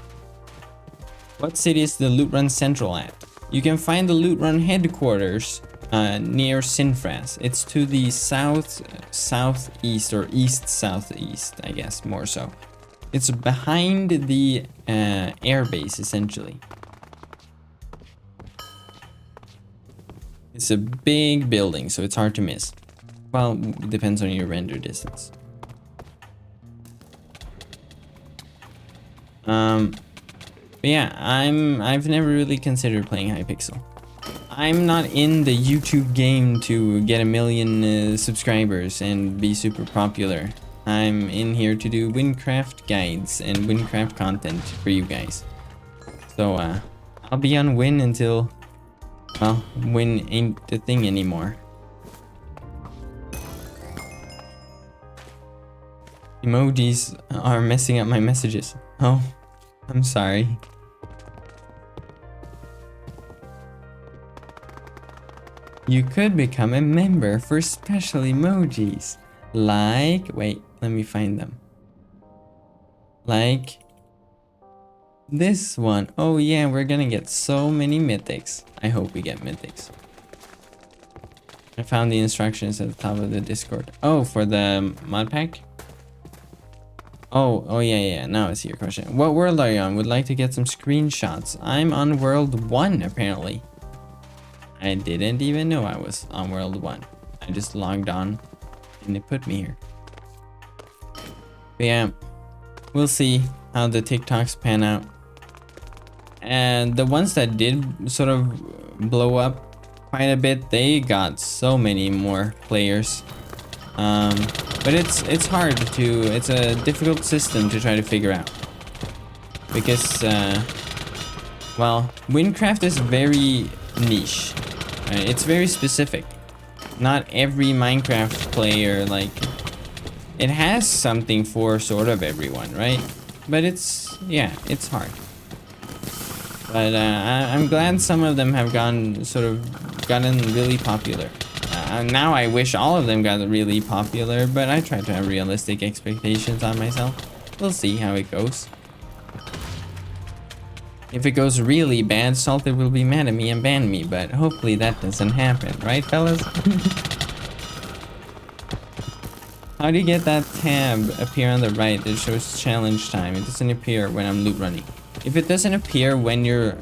What city is the Lootrun Central at? You can find the Lootrun headquarters near Sinfraz. It's to the southeast or east-southeast, I guess, more so. It's behind the airbase, essentially. It's a big building, so it's hard to miss. Well, it depends on your render distance. But yeah, I've never really considered playing Hypixel. I'm not in the YouTube game to get 1 million subscribers and be super popular. I'm in here to do wynncraft guides and wynncraft content for you guys. So I'll be on win until, well, win ain't the thing anymore. Emojis are messing up my messages. Oh, I'm sorry. You could become a member for special emojis. Like, wait, let me find them. Like this one. Oh yeah, we're gonna get so many mythics. I hope we get mythics. I found the instructions at the top of the Discord. Oh, for the mod pack? Oh yeah, now I see your question. What world are you on? Would like to get some screenshots. I'm on world 1 apparently. I didn't even know I was on world 1. I just logged on and it put me here. But yeah, we'll see how the TikToks pan out. And the ones that did sort of blow up quite a bit, they got so many more players. But it's hard to, it's a difficult system to try to figure out. Because, well, wynncraft is very niche. It's very specific. Not every Minecraft player, like, it has something for sort of everyone, right? But it's, yeah, it's hard. But I'm glad some of them have gotten really popular. Now I wish all of them got really popular, but I try to have realistic expectations on myself. We'll see how it goes. If it goes really bad, Salted will be mad at me and ban me, but hopefully that doesn't happen, right fellas? How do you get that tab appear on the right that shows challenge time? It doesn't appear when I'm loot running. If it doesn't appear when you're,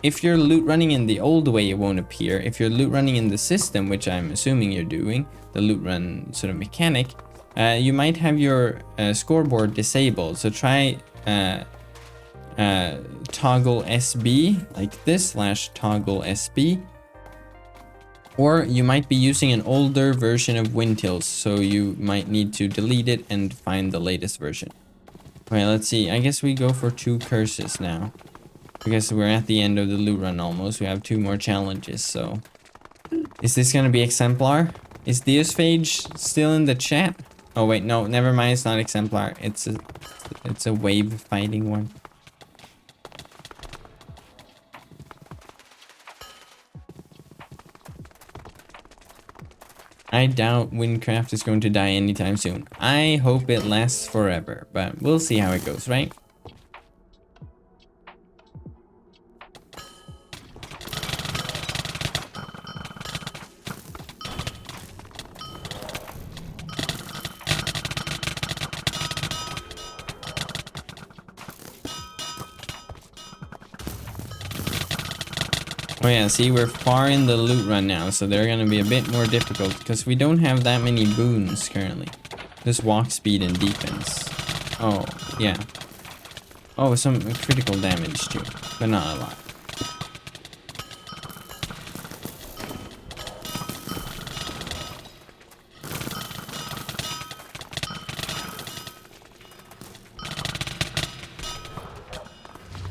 if you're loot running in the old way, it won't appear. If you're loot running in the system, which I'm assuming you're doing, the loot run sort of mechanic, you might have your scoreboard disabled. So try toggle SB like this / toggle SB. Or you might be using an older version of Wintils, so you might need to delete it and find the latest version. Okay, let's see. I guess we go for 2 curses now. Because we're at the end of the loot run almost. We have 2 more challenges, so... Is this gonna be Exemplar? Is Deusphage still in the chat? Oh wait, no, never mind, it's not Exemplar. It's a wave fighting one. I doubt wynncraft is going to die anytime soon. I hope it lasts forever, but we'll see how it goes, right? Oh yeah, see, we're far in the loot run now, so they're gonna be a bit more difficult because we don't have that many boons currently. Just walk speed and defense. Oh, yeah. Oh, some critical damage too, but not a lot.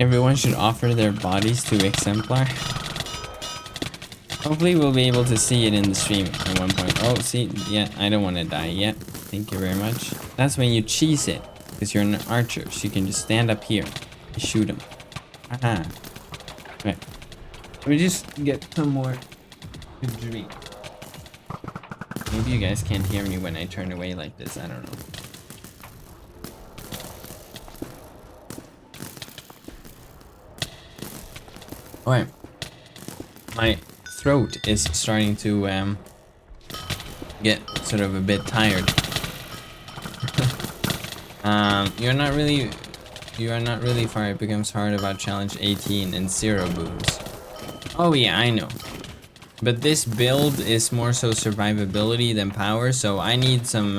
Everyone should offer their bodies to Exemplar. Hopefully we'll be able to see it in the stream at one point. Oh, see, yeah, I don't want to die yet. Thank you very much. That's when you cheese it, because you're an archer, so you can just stand up here and shoot them. Aha. Right. Let me just get some more to drink. Maybe you guys can't hear me when I turn away like this, I don't know. Alright. My throat is starting to get sort of a bit tired. You are not really far. It becomes hard about challenge 18 and 0 boons. Oh yeah, I know. But this build is more so survivability than power, so I need some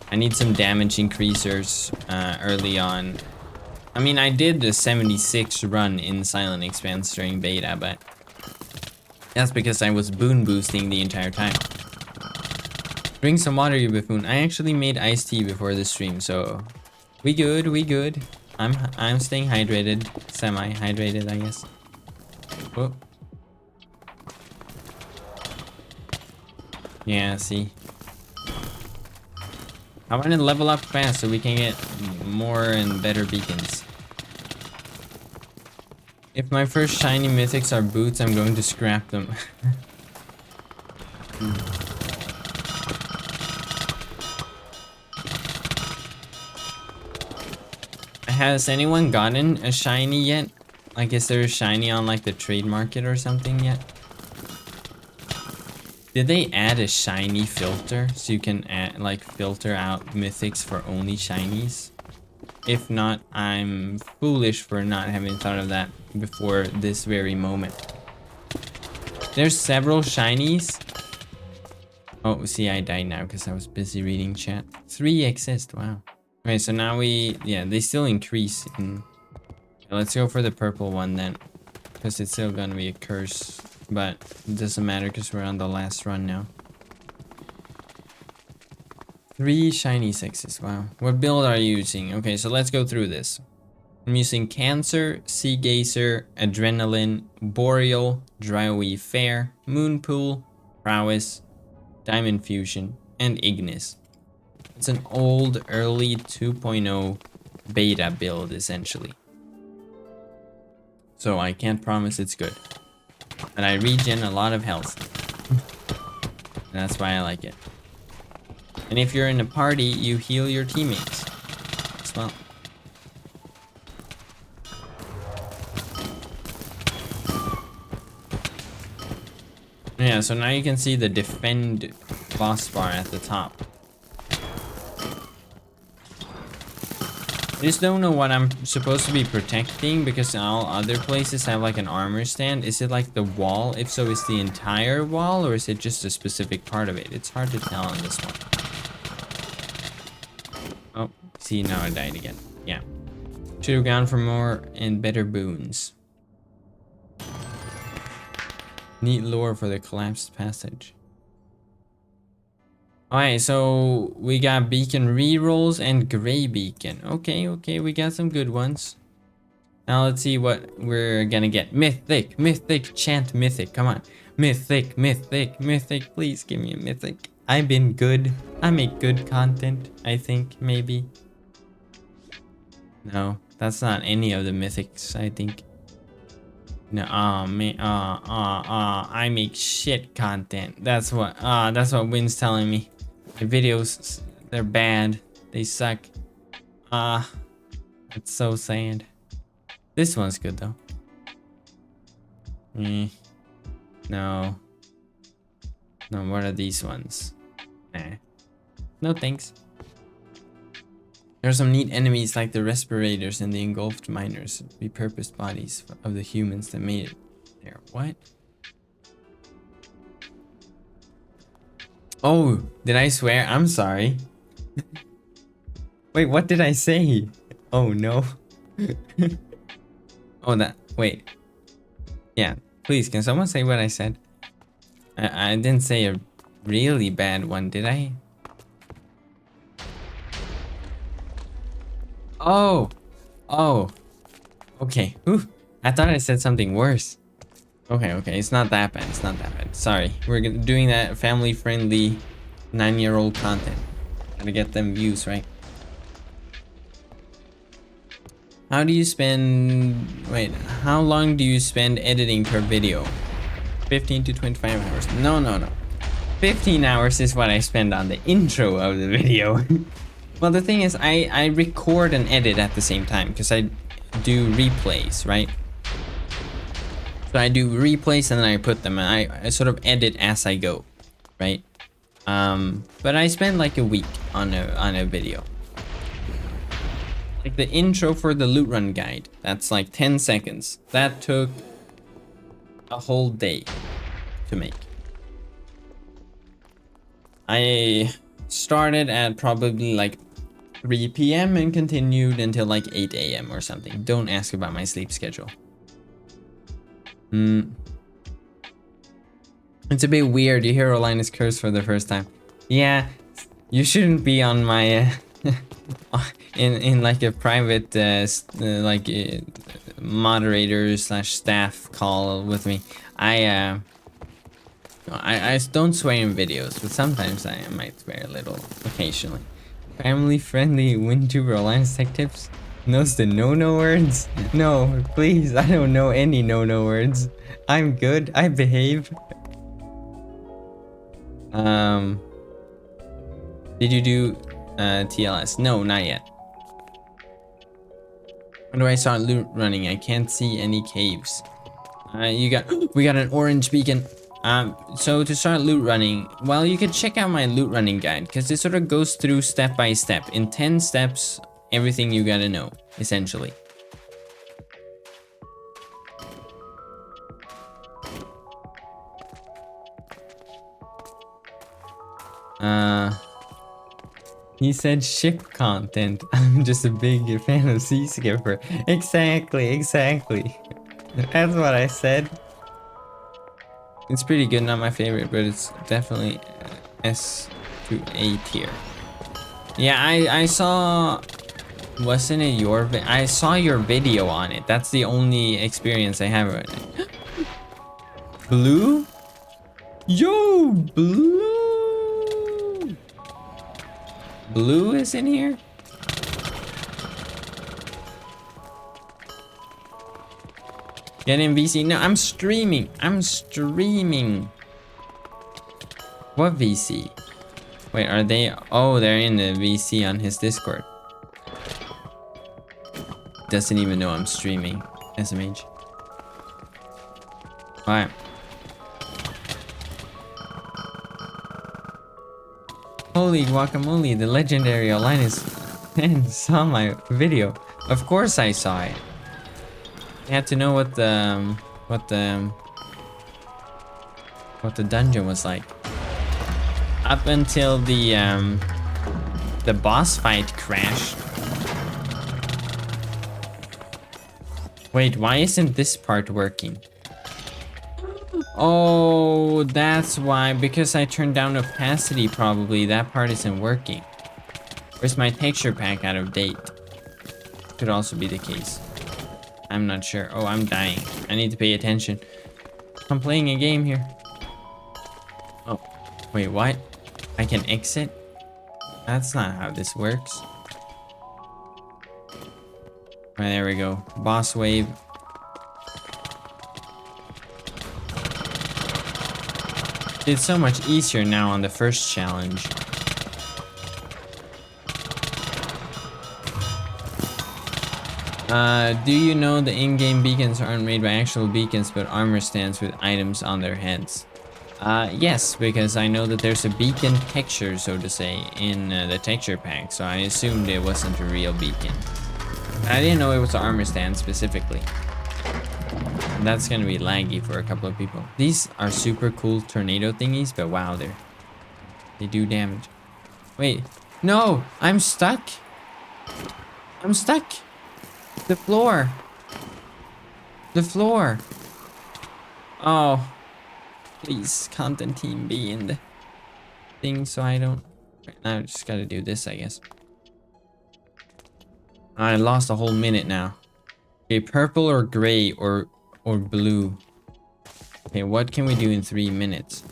damage increasers early on. I mean, I did the 76 run in Silent Expanse during beta, but that's because I was boon boosting the entire time. Drink some water, you buffoon. I actually made iced tea before the stream, so we good, we good. I'm staying hydrated, semi-hydrated, I guess. Whoa. Yeah, see. I want to level up fast so we can get more and better beacons. If my first shiny mythics are boots, I'm going to scrap them. Has anyone gotten a shiny yet? Like, is there a shiny on like the trade market or something yet? Did they add a shiny filter so you can add, like, filter out mythics for only shinies? If not, I'm foolish for not having thought of that before this very moment. There's several shinies. Oh, see, I died now because I was busy reading chat. 3 exist, wow. Okay, so now yeah, they still increase in... Let's go for the purple one then, because it's still gonna be a curse, but it doesn't matter because we're on the last run now. 3 shiny sexes, wow. What build are you using? Okay, so let's go through this. I'm using Cancer, Sea Gazer, Adrenaline, Boreal, Drywy Fair, Moonpool, Prowess, Diamond Fusion, and Ignis. It's an old, early 2.0 beta build, essentially. So I can't promise it's good. But I regen a lot of health. And that's why I like it. And if you're in a party, you heal your teammates as well. Yeah, so now you can see the defend boss bar at the top. I just don't know what I'm supposed to be protecting because all other places have like an armor stand. Is it like the wall? If so, is the entire wall or is it just a specific part of it? It's hard to tell on this one. Oh, see, now I died again. Yeah. Should have gone for more and better boons. Neat lore for the collapsed passage. Alright, so we got beacon rerolls and gray beacon. Okay, okay, we got some good ones. Now let's see what we're gonna get. Mythic, mythic, chant mythic. Come on. Mythic, mythic, mythic. Please give me a mythic. I've been good. I make good content, I think, maybe. No, that's not any of the mythics, I think. No, I make shit content. That's what Wynn's telling me. The videos, they're bad. They suck. It's so sad. This one's good though. No. No, what are these ones? Nah. No thanks. There are some neat enemies like the respirators and the engulfed miners, repurposed bodies of the humans that made it there. What? Oh, did I swear? I'm sorry. Wait, what did I say? Oh no. Oh, that. Wait. Yeah, please, can someone say what I said? I didn't say a really bad one, did I? Oh. Oh. Okay. Ooh, I thought I said something worse. Okay, okay, it's not that bad. It's not that bad. Sorry, we're doing that family-friendly 9-year-old content. Gotta get them views, right? How do you spend... Wait, how long do you spend editing per video? 15 to 25 hours. No, no, no. 15 hours is what I spend on the intro of the video. Well, the thing is, I record and edit at the same time because I do replays, right? So I do replays and then I put them, and I sort of edit as I go, right? But I spend like a week on a video. Like the intro for the loot run guide, that's like 10 seconds. That took a whole day to make. I started at probably like 3 p.m. and continued until like 8 a.m. or something. Don't ask about my sleep schedule. It's a bit weird. You hear Linus curse for the first time. Yeah, you shouldn't be on my in like a private moderator / staff call with me. I don't swear in videos, but sometimes I might swear a little occasionally. Family friendly WinTuber Linus tech tips. Knows the no words? No, please, I don't know any no words. I'm good, I behave. Did you do TLS? No, not yet. When do I start loot running? I can't see any caves. We got an orange beacon. So to start loot running, well, you could check out my loot running guide because it sort of goes through step by step. In 10 steps, everything you gotta know, essentially. He said ship content. I'm just a big fan of Sea Skipper. Exactly. That's what I said. It's pretty good, not my favorite, but it's definitely S to A tier. Yeah, I saw... Wasn't it your I saw your video on it. That's the only experience I have right now. Blue? Yo, Blue! Blue is in here? Get in VC. No, I'm streaming. What VC? Wait, are they? Oh, they're in the VC on his Discord. Doesn't even know I'm streaming. SMH. Alright. Holy guacamole, the legendary Linus fan saw my video. Of course I saw it. I had to know what the dungeon was like. Up until the boss fight crashed. Wait, why isn't this part working? Oh, that's why. Because I turned down opacity, probably. That part isn't working. Or is my texture pack out of date? Could also be the case. I'm not sure. Oh, I'm dying. I need to pay attention. I'm playing a game here. Oh, wait, what? I can exit? That's not how this works. Right, there we go. Boss wave. It's so much easier now on the first challenge. Do you know the in-game beacons aren't made by actual beacons but armor stands with items on their heads? Yes, because I know that there's a beacon texture, so to say, in the texture pack, so I assumed it wasn't a real beacon. I didn't know it was an armor stand specifically. That's gonna be laggy for a couple of people. These are super cool tornado thingies, but wow, they do damage. Wait, no, I'm stuck. I'm stuck. The floor. The floor. Oh, please, content team be in the thing so I don't. Now I just gotta do this, I guess. I lost a whole minute now. Okay, purple or gray or blue. Okay, what can we do in 3 minutes?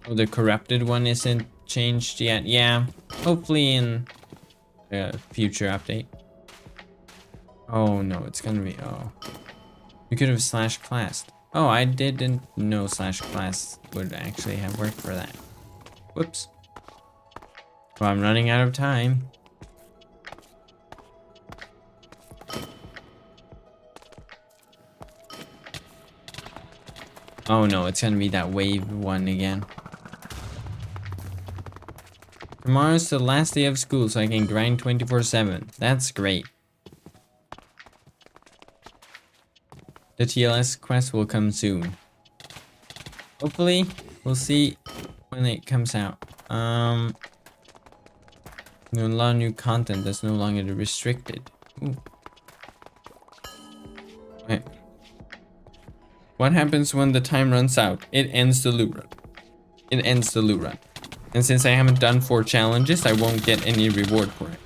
Oh, the corrupted one isn't changed yet. Yeah, hopefully in a future update. Oh no, it's gonna be, oh. You could have slash classed. Oh, I didn't know slash class would actually have worked for that. Whoops. Well, I'm running out of time. Oh no, it's gonna be that wave one again. Tomorrow's the last day of school, so I can grind 24/7. That's great. The TLS quest will come soon. Hopefully, we'll see when it comes out. A lot of new content that's no longer restricted. Ooh. Okay. What happens when the time runs out? It ends the loot run. It ends the loot run. And since I haven't done 4 challenges, I won't get any reward for it.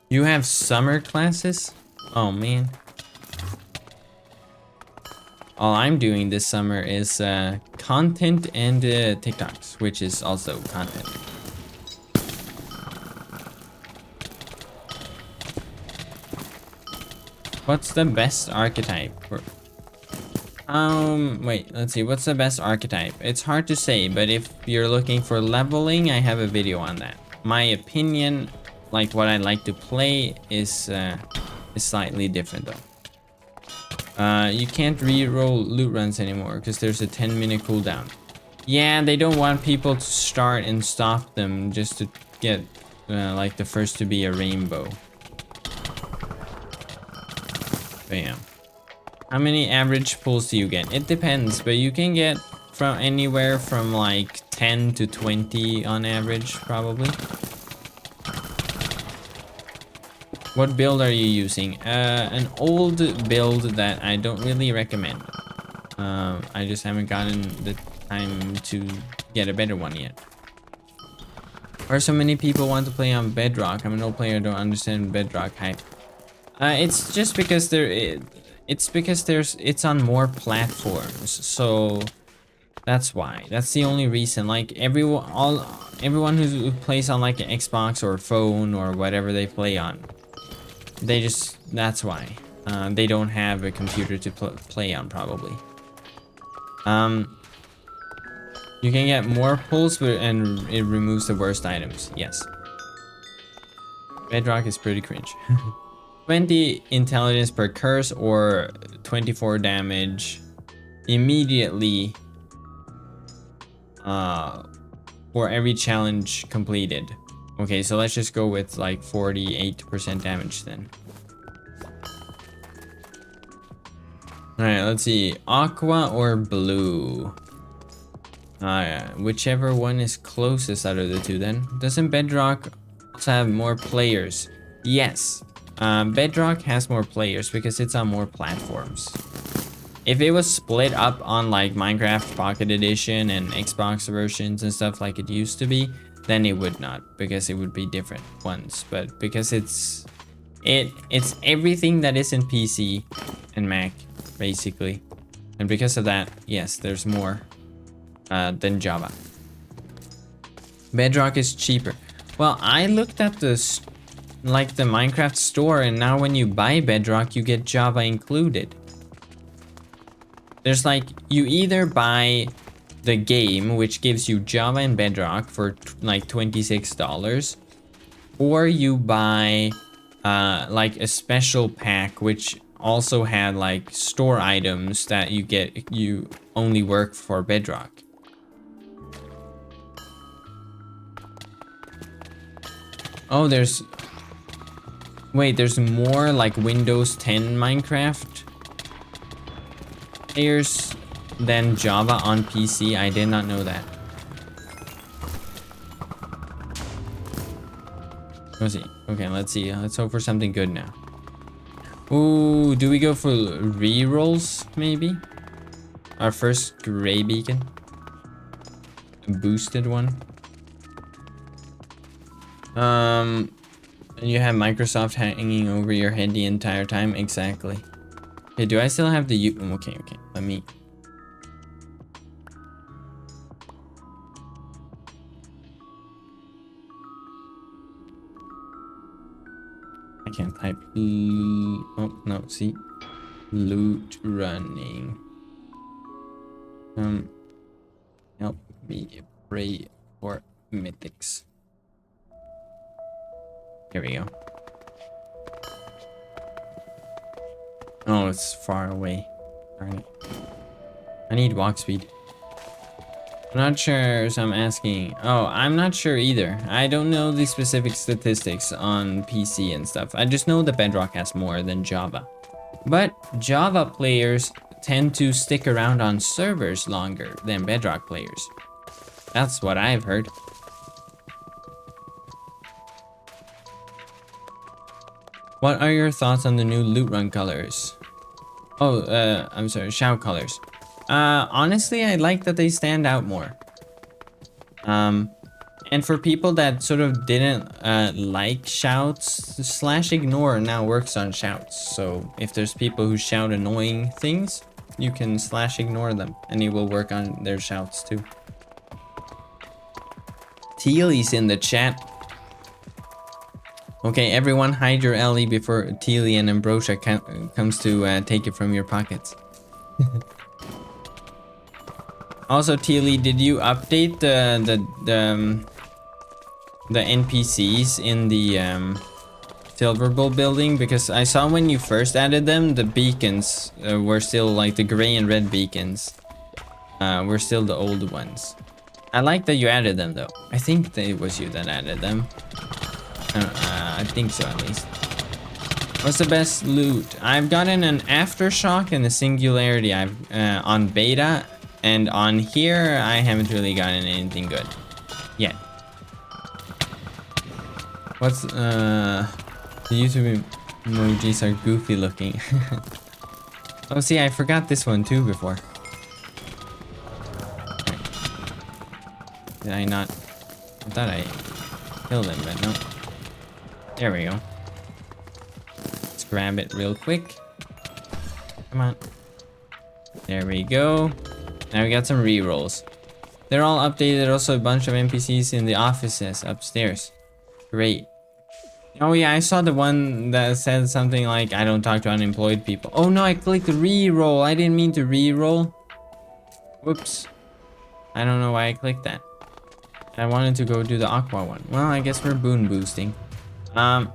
You have summer classes? Oh man. All I'm doing this summer is content and TikToks, which is also content. What's the best archetype? Wait, let's see. What's the best archetype? It's hard to say, but if you're looking for leveling, I have a video on that. My opinion, like what I like to play, is slightly different though. You can't re-roll loot runs anymore because there's a 10-minute cooldown. Yeah, they don't want people to start and stop them just to get like the first to be a rainbow. Bam. How many average pulls do you get? It depends, but you can get from anywhere from like 10 to 20 on average, probably. What build are you using? An old build that I don't really recommend. I just haven't gotten the time to get a better one yet. Why so many people want to play on Bedrock? I'm an old player, don't understand Bedrock hype. It's just because it's on more platforms, so that's why. That's the only reason. Like everyone who plays on like an Xbox or phone or whatever they play on, that's why. They don't have a computer to play on probably. You can get more pulls, and it removes the worst items. Yes. Bedrock is pretty cringe. 20 intelligence per curse or 24 damage immediately for every challenge completed. Okay, so let's just go with like 48% damage then. Alright, let's see. Aqua or blue? Whichever one is closest out of the two then. Doesn't Bedrock also have more players? Yes. Bedrock has more players because it's on more platforms. If it was split up on like Minecraft Pocket Edition and Xbox versions and stuff like it used to be, then it would not, because it would be different ones. But because it's everything that is in PC and Mac, basically. And because of that, yes, there's more than Java. Bedrock is cheaper. Well, I looked at the Minecraft store, and now when you buy Bedrock, you get Java included. There's like, you either buy the game, which gives you Java and Bedrock for like $26, or you buy like a special pack, which also had like store items that you only work for Bedrock. Oh, there's... Wait, there's more like Windows 10 Minecraft players than Java on PC. I did not know that. Let's see. Okay, let's see. Let's hope for something good now. Ooh, do we go for rerolls, maybe? Our first gray beacon. A boosted one. You have Microsoft hanging over your head the entire time? Exactly. Okay, do I still have the okay, let me... I can't type. Oh, no, see? Loot running. Help me pray for mythics. Here we go. Oh, it's far away. Alright. I need walk speed. I'm not sure, so I'm asking. Oh, I'm not sure either. I don't know the specific statistics on PC and stuff. I just know that Bedrock has more than Java. But Java players tend to stick around on servers longer than Bedrock players. That's what I've heard. What are your thoughts on the new Lootrun colors? Oh, I'm sorry, shout colors. Honestly, I like that they stand out more. And for people that sort of didn't like shouts, /ignore now works on shouts. So if there's people who shout annoying things, you can /ignore them, and it will work on their shouts too. Teely's in the chat. Okay, everyone hide your LE before Teely and Ambrosia comes to take it from your pockets. Also, Teely, did you update the NPCs in the Silver Bull building? Because I saw when you first added them, the beacons were still like the gray and red beacons. Were still the old ones. I like that you added them though. I think it was you that added them. I think so at least. What's the best loot? I've gotten an Aftershock and a Singularity. I've on beta, and on here I haven't really gotten anything good yet. What's the YouTube emojis are goofy looking. Oh, see, I forgot this one too before. Did I not? I thought I killed him, but no. There we go. Let's grab it real quick. Come on. There we go. Now we got some rerolls. They're all updated. Also a bunch of NPCs in the offices upstairs. Great. Oh yeah, I saw the one that said something like, I don't talk to unemployed people. Oh no, I clicked reroll. I didn't mean to reroll. Whoops. I don't know why I clicked that. I wanted to go do the aqua one. Well, I guess we're boon boosting. I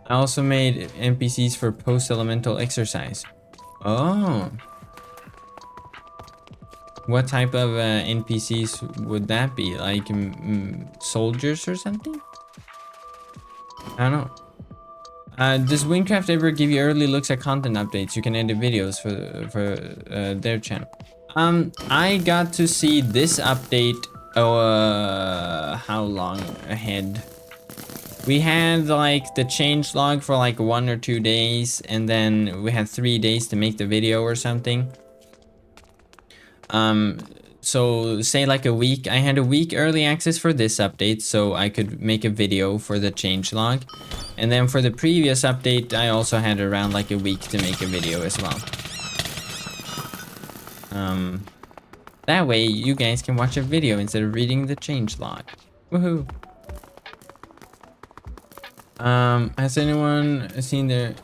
also made NPCs for post-elemental exercise. Oh. What type of NPCs would that be? Like soldiers or something? I don't know. Does wynncraft ever give you early looks at content updates? You can edit videos for their channel. I got to see this update. How long ahead? We had like the change log for like 1 or 2 days, and then we had 3 days to make the video or something. So say like a week. I had a week early access for this update, so I could make a video for the change log. And then for the previous update, I also had around like a week to make a video as well. That way you guys can watch a video instead of reading the change log. Woohoo! Has anyone seen their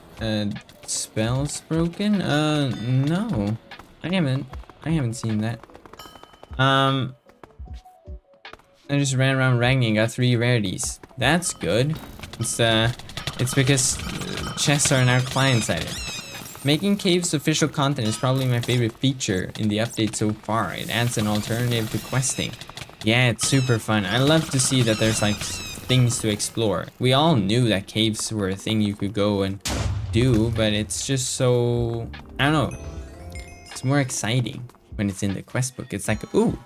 spells broken? No. I haven't seen that. I just ran around Ragni and got 3 rarities. That's good. It's because chests are now client-sided. Making caves official content is probably my favorite feature in the update so far. It adds an alternative to questing. Yeah, it's super fun. I love to see that there's like things to explore. We all knew that caves were a thing you could go and do, but it's just so, I don't know, it's more exciting when it's in the quest book. It's like, ooh,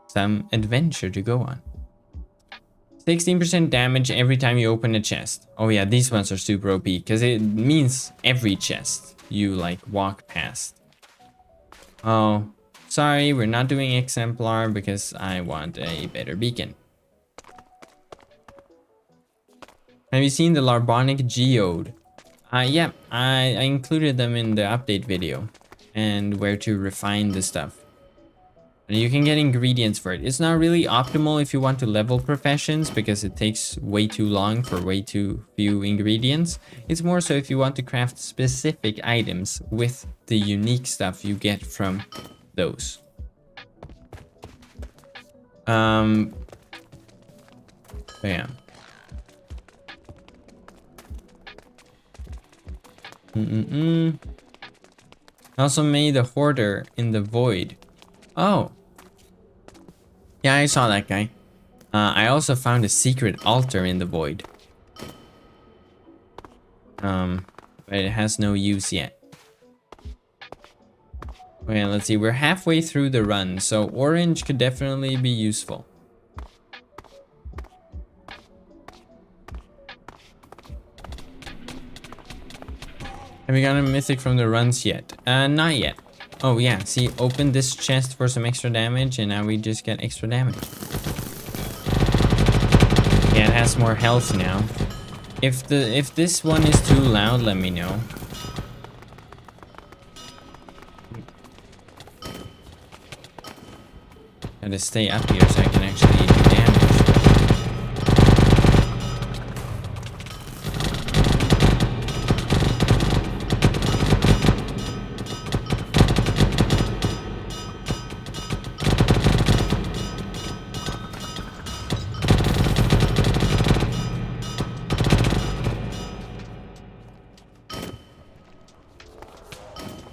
some adventure to go on. 16% damage every time you open a chest. Oh yeah, these ones are super OP because it means every chest you like walk past. Oh, sorry, we're not doing exemplar because I want a better beacon. Have you seen the Larbonic Geode? Yeah, I included them in the update video and where to refine the stuff. And you can get ingredients for it. It's not really optimal if you want to level professions because it takes way too long for way too few ingredients. It's more so if you want to craft specific items with the unique stuff you get from those. Bam. Also made a hoarder in the void. Oh. Yeah, I saw that guy. I also found a secret altar in the void. But it has no use yet. Okay, let's see. We're halfway through the run, so orange could definitely be useful. Have you gotten a mythic from the runs yet? Not yet. Oh yeah, see, open this chest for some extra damage and now we just get extra damage. Yeah, it has more health now. If this one is too loud, let me know. Gotta stay up here so I can actually do damage.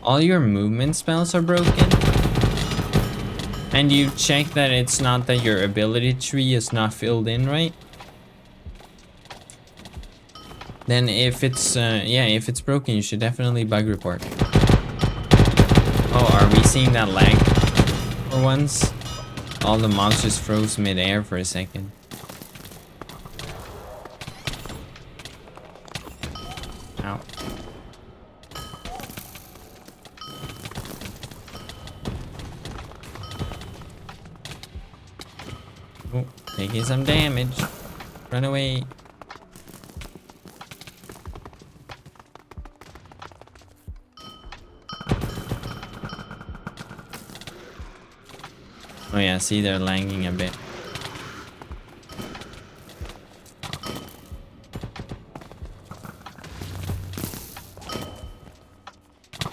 All your movement spells are broken? And you check that it's not that your ability tree is not filled in, right? Then if it's, yeah, if it's broken, you should definitely bug report. Oh, are we seeing that lag for once? All the mobs just froze mid-air for a second. Ow. Oh, taking some damage. Run away. Oh yeah, see, they're lagging a bit.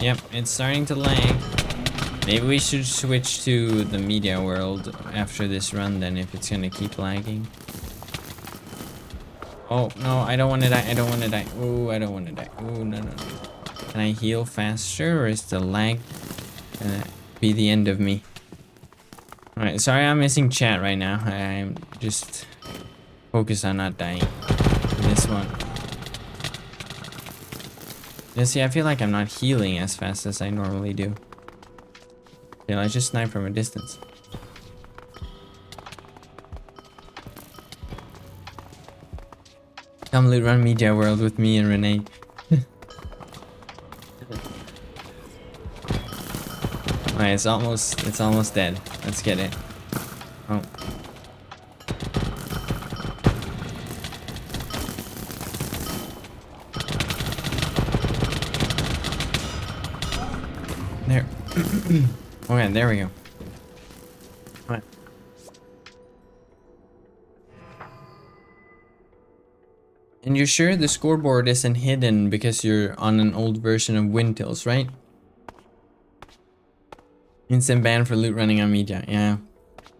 Yep, it's starting to lag. Maybe we should switch to the media world after this run then, if it's gonna keep lagging. Oh, no, I don't want to die. I don't want to die. Oh, I don't want to die. Oh, no, no, no. Can I heal faster, or is the lag gonna be the end of me? Alright, sorry I'm missing chat right now. I'm just focused on not dying. This one. You see, I feel like I'm not healing as fast as I normally do. Yeah, I just snipe from a distance. Come loot run media world with me and Renee. Alright, it's almost dead. Let's get it. Oh. There. Okay, there we go. Alright. And you're sure the scoreboard isn't hidden because you're on an old version of Wintils, right? Instant ban for loot running on media, yeah.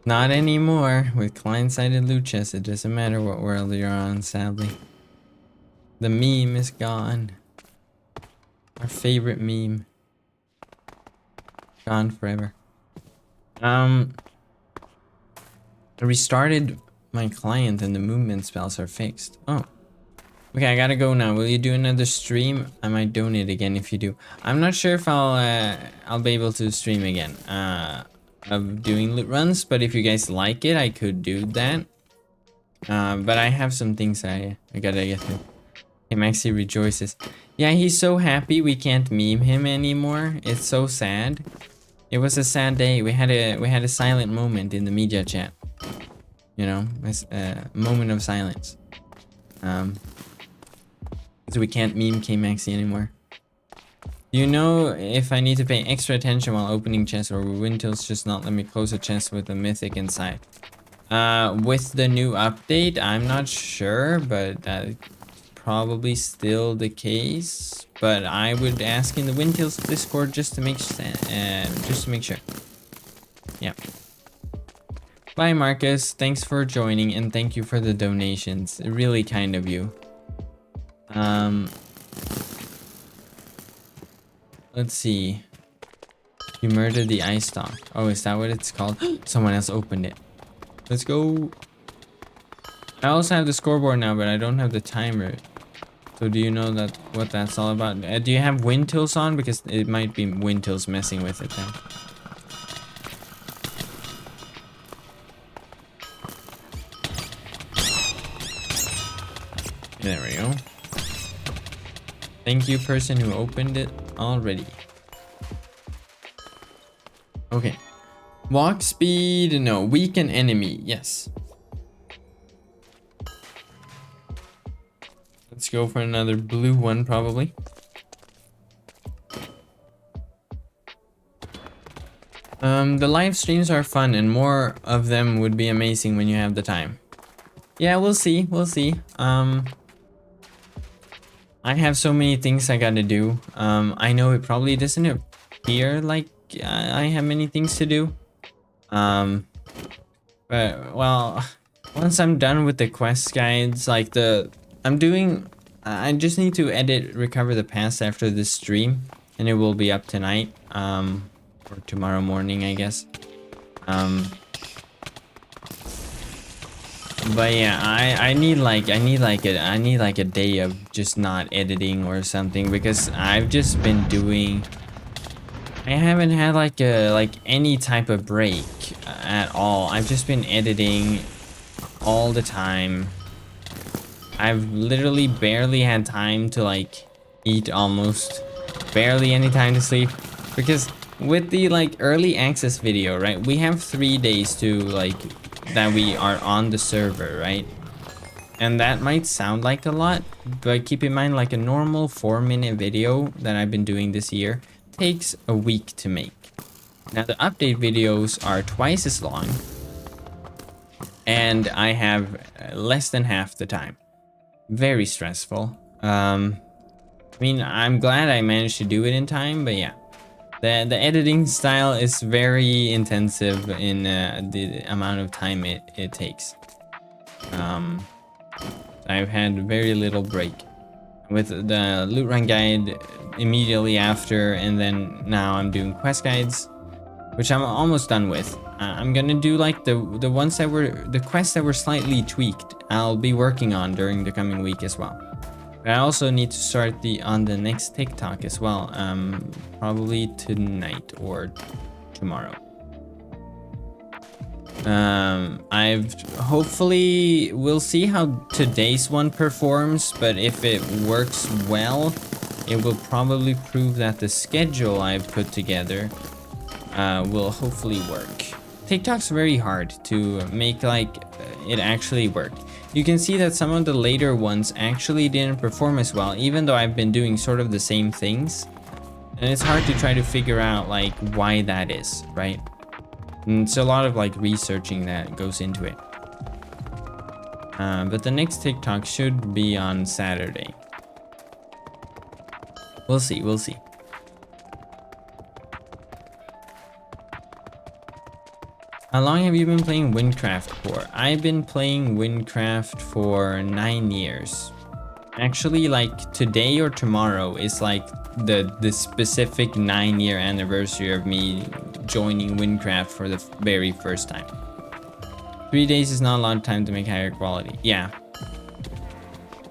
Not anymore. With client-sided loot chests, it doesn't matter what world you're on, sadly. The meme is gone. Our favorite meme. Gone forever. I restarted my client and the movement spells are fixed. Oh. Okay, I gotta go now. Will you do another stream? I might donate again if you do. I'm not sure if I'll be able to stream again. Of doing loot runs, but if you guys like it, I could do that. But I have some things I gotta get to. Okay, Maxi rejoices. Yeah, he's so happy we can't meme him anymore. It's so sad. It was a sad day. We had a silent moment in the media chat. You know, it's a moment of silence. So we can't meme K-Maxi anymore. Do you know if I need to pay extra attention while opening chests, or will Windows just not let me close a chest with a mythic inside? With the new update, I'm not sure, but that's probably still the case. But I would ask in the Windtails Discord just to make sure. Yeah. Bye, Marcus. Thanks for joining, and thank you for the donations. Really kind of you. Let's see. You murdered the ice stock. Oh, is that what it's called? Someone else opened it. Let's go. I also have the scoreboard now, but I don't have the timer. So do you know what that's all about? Do you have Windtills on? Because it might be Windtills messing with it then. There we go. Thank you, person who opened it already. Okay. Walk speed, no. Weaken enemy, yes. Let's go for another blue one, probably. The live streams are fun, and more of them would be amazing when you have the time. Yeah, we'll see. We'll see. I have so many things I gotta do. I know it probably doesn't appear like I have many things to do. But well, once I'm done with the quest guides, like I just need to edit Recover the Past after this stream, and it will be up tonight, or tomorrow morning, I guess. But yeah, I need like a day of just not editing or something, because I've just been doing. I haven't had like any type of break at all. I've just been editing all the time. I've literally barely had time to like eat, almost barely any time to sleep, because with the like early access video, right, we have 3 days to like that we are on the server, right? And that might sound like a lot, but keep in mind, like a normal 4-minute video that I've been doing this year takes a week to make. Now the update videos are twice as long, and I have less than half the time. Very stressful. I mean, I'm glad I managed to do it in time, but yeah. The editing style is very intensive in the amount of time it takes. I've had very little break. With the loot run guide immediately after, and then now I'm doing quest guides, which I'm almost done with. I'm gonna do like the ones that were the quests that were slightly tweaked. I'll be working on during the coming week as well. But I also need to start on the next TikTok as well, probably tonight or tomorrow. Hopefully we'll see how today's one performs, but if it works well, it will probably prove that the schedule I've put together will hopefully work. TikTok's very hard to make like it actually work. You can see that some of the later ones actually didn't perform as well, even though I've been doing sort of the same things. And it's hard to try to figure out like why that is, right? And it's a lot of like researching that goes into it. But the next TikTok should be on Saturday. We'll see, we'll see. How long have you been playing wynncraft for? I've been playing wynncraft for 9 years. Actually, like today or tomorrow is like the specific 9-year anniversary of me joining wynncraft for the very first time. 3 days is not a lot of time to make higher quality. Yeah.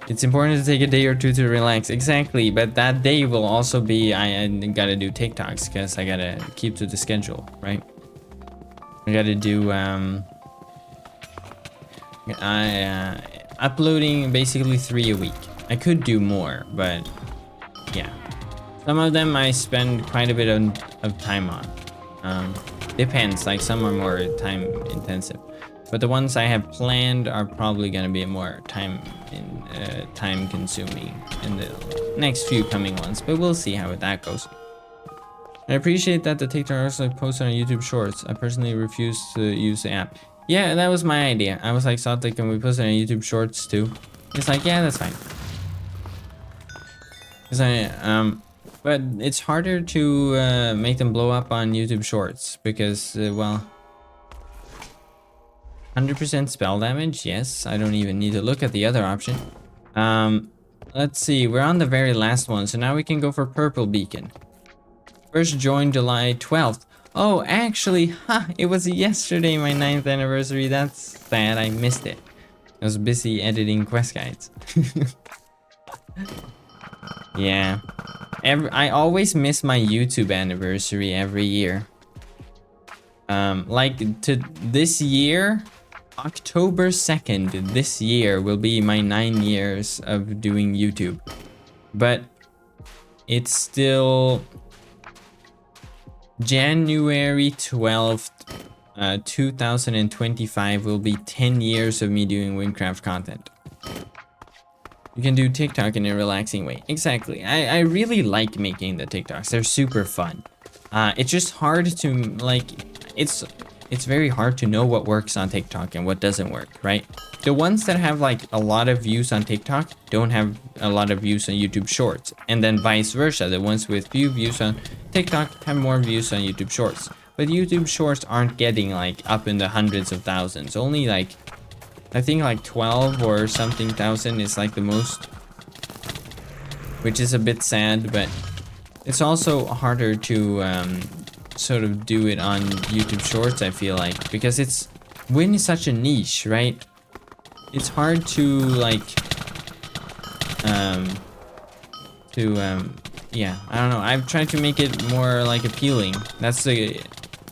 It's important to take a day or two to relax. Exactly, but that day will also be I gotta do TikToks because I gotta keep to the schedule, right? I gotta do uploading basically 3 a week. I could do more, but yeah. Some of them I spend quite a bit of time on. Depends, like some are more time intensive. But the ones I have planned are probably going to be more time consuming in the next few coming ones, but we'll see how that goes. I appreciate that the TikTok also posted on YouTube Shorts. I personally refuse to use the app. Yeah, that was my idea. I was like, Saltic, can we post it on YouTube Shorts too? It's like, yeah, that's fine. But it's harder to make them blow up on YouTube Shorts because, well, 100% spell damage, yes. I don't even need to look at the other option. Let's see, we're on the very last one, so now we can go for Purple Beacon. First joined July 12th. Oh, actually, it was yesterday, my 9th anniversary. That's sad, I missed it. I was busy editing quest guides. Yeah. I always miss my YouTube anniversary every year. Like to this year, October 2nd this year will be my 9 years of doing YouTube. But it's still January 12th, 2025 will be 10 years of me doing wynncraft content. You can do TikTok in a relaxing way. Exactly. I really like making the TikToks. They're super fun. It's just hard to, like, it's very hard to know what works on TikTok and what doesn't work, right? The ones that have like a lot of views on TikTok don't have a lot of views on YouTube Shorts. And then vice versa. The ones with few views on TikTok have more views on YouTube Shorts. But YouTube Shorts aren't getting like up in the hundreds of thousands. Only like, I think like 12 or something thousand is like the most, which is a bit sad, but it's also harder to sort of do it on YouTube Shorts, I feel like, because Win is such a niche, right? It's hard to like yeah, I don't know. I've tried to make it more like appealing. That's the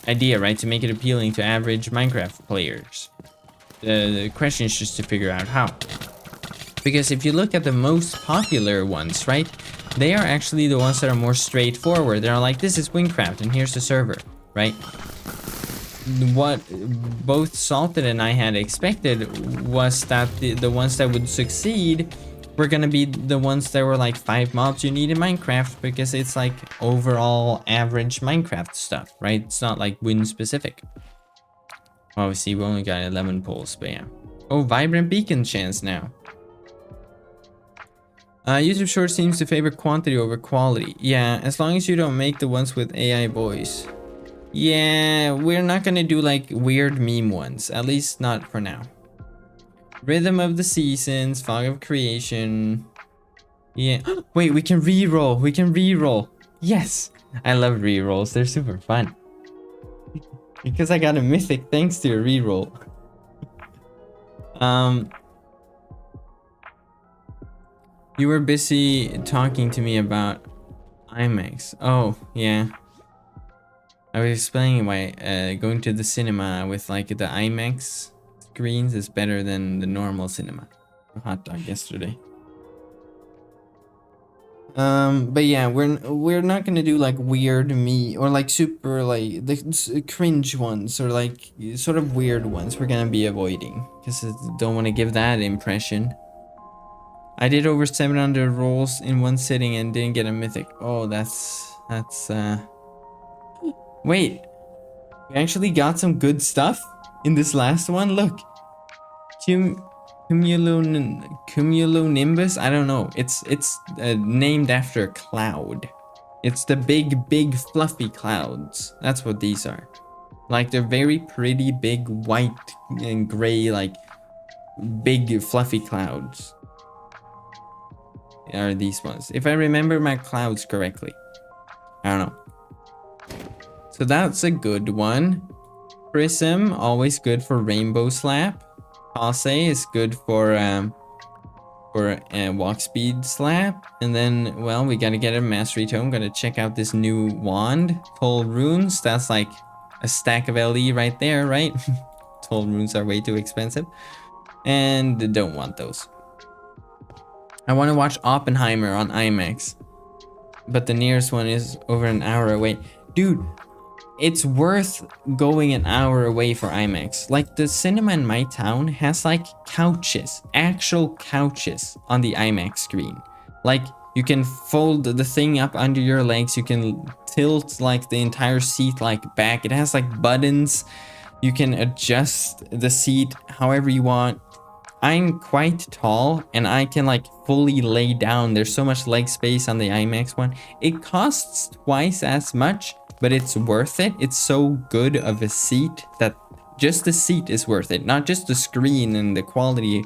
idea, right? To make it appealing to average Minecraft players. The question is just to figure out how. Because if you look at the most popular ones, right? They are actually the ones that are more straightforward. They're like, this is wynncraft and here's the server, right? What both Salted and I had expected was that the ones that would succeed were gonna be the ones that were like 5 mobs you need in Minecraft, because it's like overall average Minecraft stuff, right? It's not like win specific. Obviously, we only got 11 pulls, but yeah. Oh, Vibrant Beacon chance now. YouTube Short seems to favor quantity over quality. Yeah, as long as you don't make the ones with AI voice. Yeah, we're not gonna do like weird meme ones. At least not for now. Rhythm of the Seasons, Fog of Creation. Yeah. Wait, we can re-roll. We can re-roll. Yes. I love re-rolls. They're super fun. Because I got a mythic thanks to a re-roll. You were busy talking to me about IMAX. Oh, yeah. I was explaining why going to the cinema with like the IMAX screens is better than the normal cinema. A hot dog yesterday. But yeah, we're not gonna do like weird me or like super like the cringe ones or like sort of weird ones. We're gonna be avoiding because I don't want to give that impression. I did over 700 rolls in one sitting and didn't get a mythic. Oh, that's wait, we actually got some good stuff in this last one. Look, cumulonimbus. I don't know. It's named after a cloud. It's the big fluffy clouds. That's what these are. Like they're very pretty big white and gray, like big fluffy clouds. Are these ones, if I remember my clouds correctly. I don't know. So that's a good one. Prism, always good for Rainbow Slap. Pulse is good for walk speed slap. And then, well, we gotta get a mastery tome. Gotta check out this new wand. Toll runes, that's like a stack of LE right there, right? Toll runes are way too expensive. And don't want those. I want to watch Oppenheimer on IMAX. But the nearest one is over an hour away. Dude, it's worth going an hour away for IMAX. Like, the cinema in my town has like couches, actual couches on the IMAX screen. Like, you can fold the thing up under your legs. You can tilt like the entire seat like back. It has like buttons. You can adjust the seat however you want. I'm quite tall and I can like fully lay down. There's so much leg space on the IMAX one. It costs twice as much, but it's worth it. It's so good of a seat that just the seat is worth it, not just the screen and the quality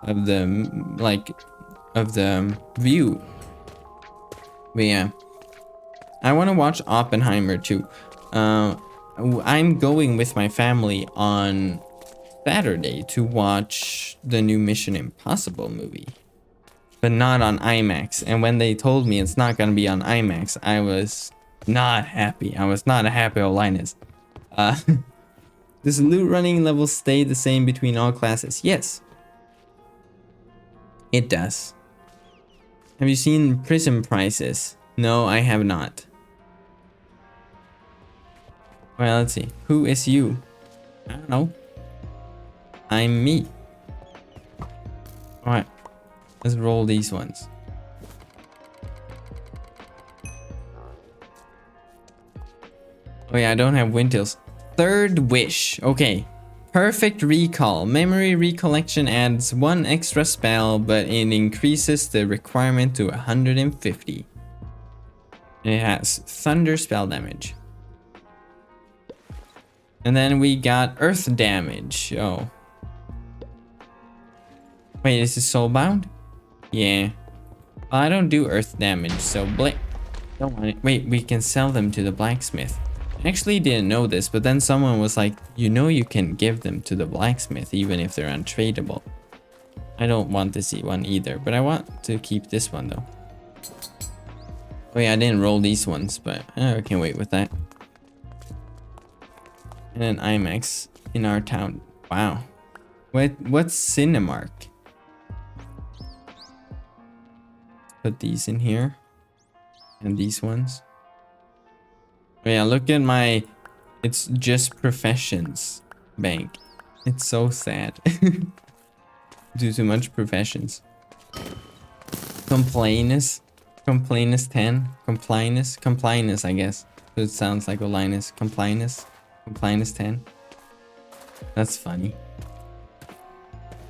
of the view. But yeah, I want to watch Oppenheimer too. I'm going with my family on Saturday to watch the new Mission Impossible movie, but not on IMAX. And when they told me it's not gonna be on IMAX, I was not happy. I was not a happy old Linus. Does loot running level stay the same between all classes? Yes, it does. Have you seen Prism prices? No, I have not. Well, let's see. Who is you? I don't know. I'm me. Alright. Let's roll these ones. Oh yeah, I don't have Windtails. Third wish. Okay. Perfect recall. Memory recollection adds 1 extra spell, but it increases the requirement to 150. It has thunder spell damage. And then we got earth damage. Oh. Wait, is this soulbound? Yeah. I don't do earth damage, so don't want it. Wait, we can sell them to the blacksmith. I actually didn't know this, but then someone was like, you know you can give them to the blacksmith even if they're untradeable. I don't want this one either, but I want to keep this one though. Oh yeah, I didn't roll these ones, but I can wait with that. And then IMAX in our town. Wow. What's Cinemark? Put these in here. And these ones. Oh yeah, look at my... It's just professions bank. It's so sad. Do too much professions. Complainus. Complainus 10. Complainus, I guess. So it sounds like Olinus. Complainus 10. That's funny.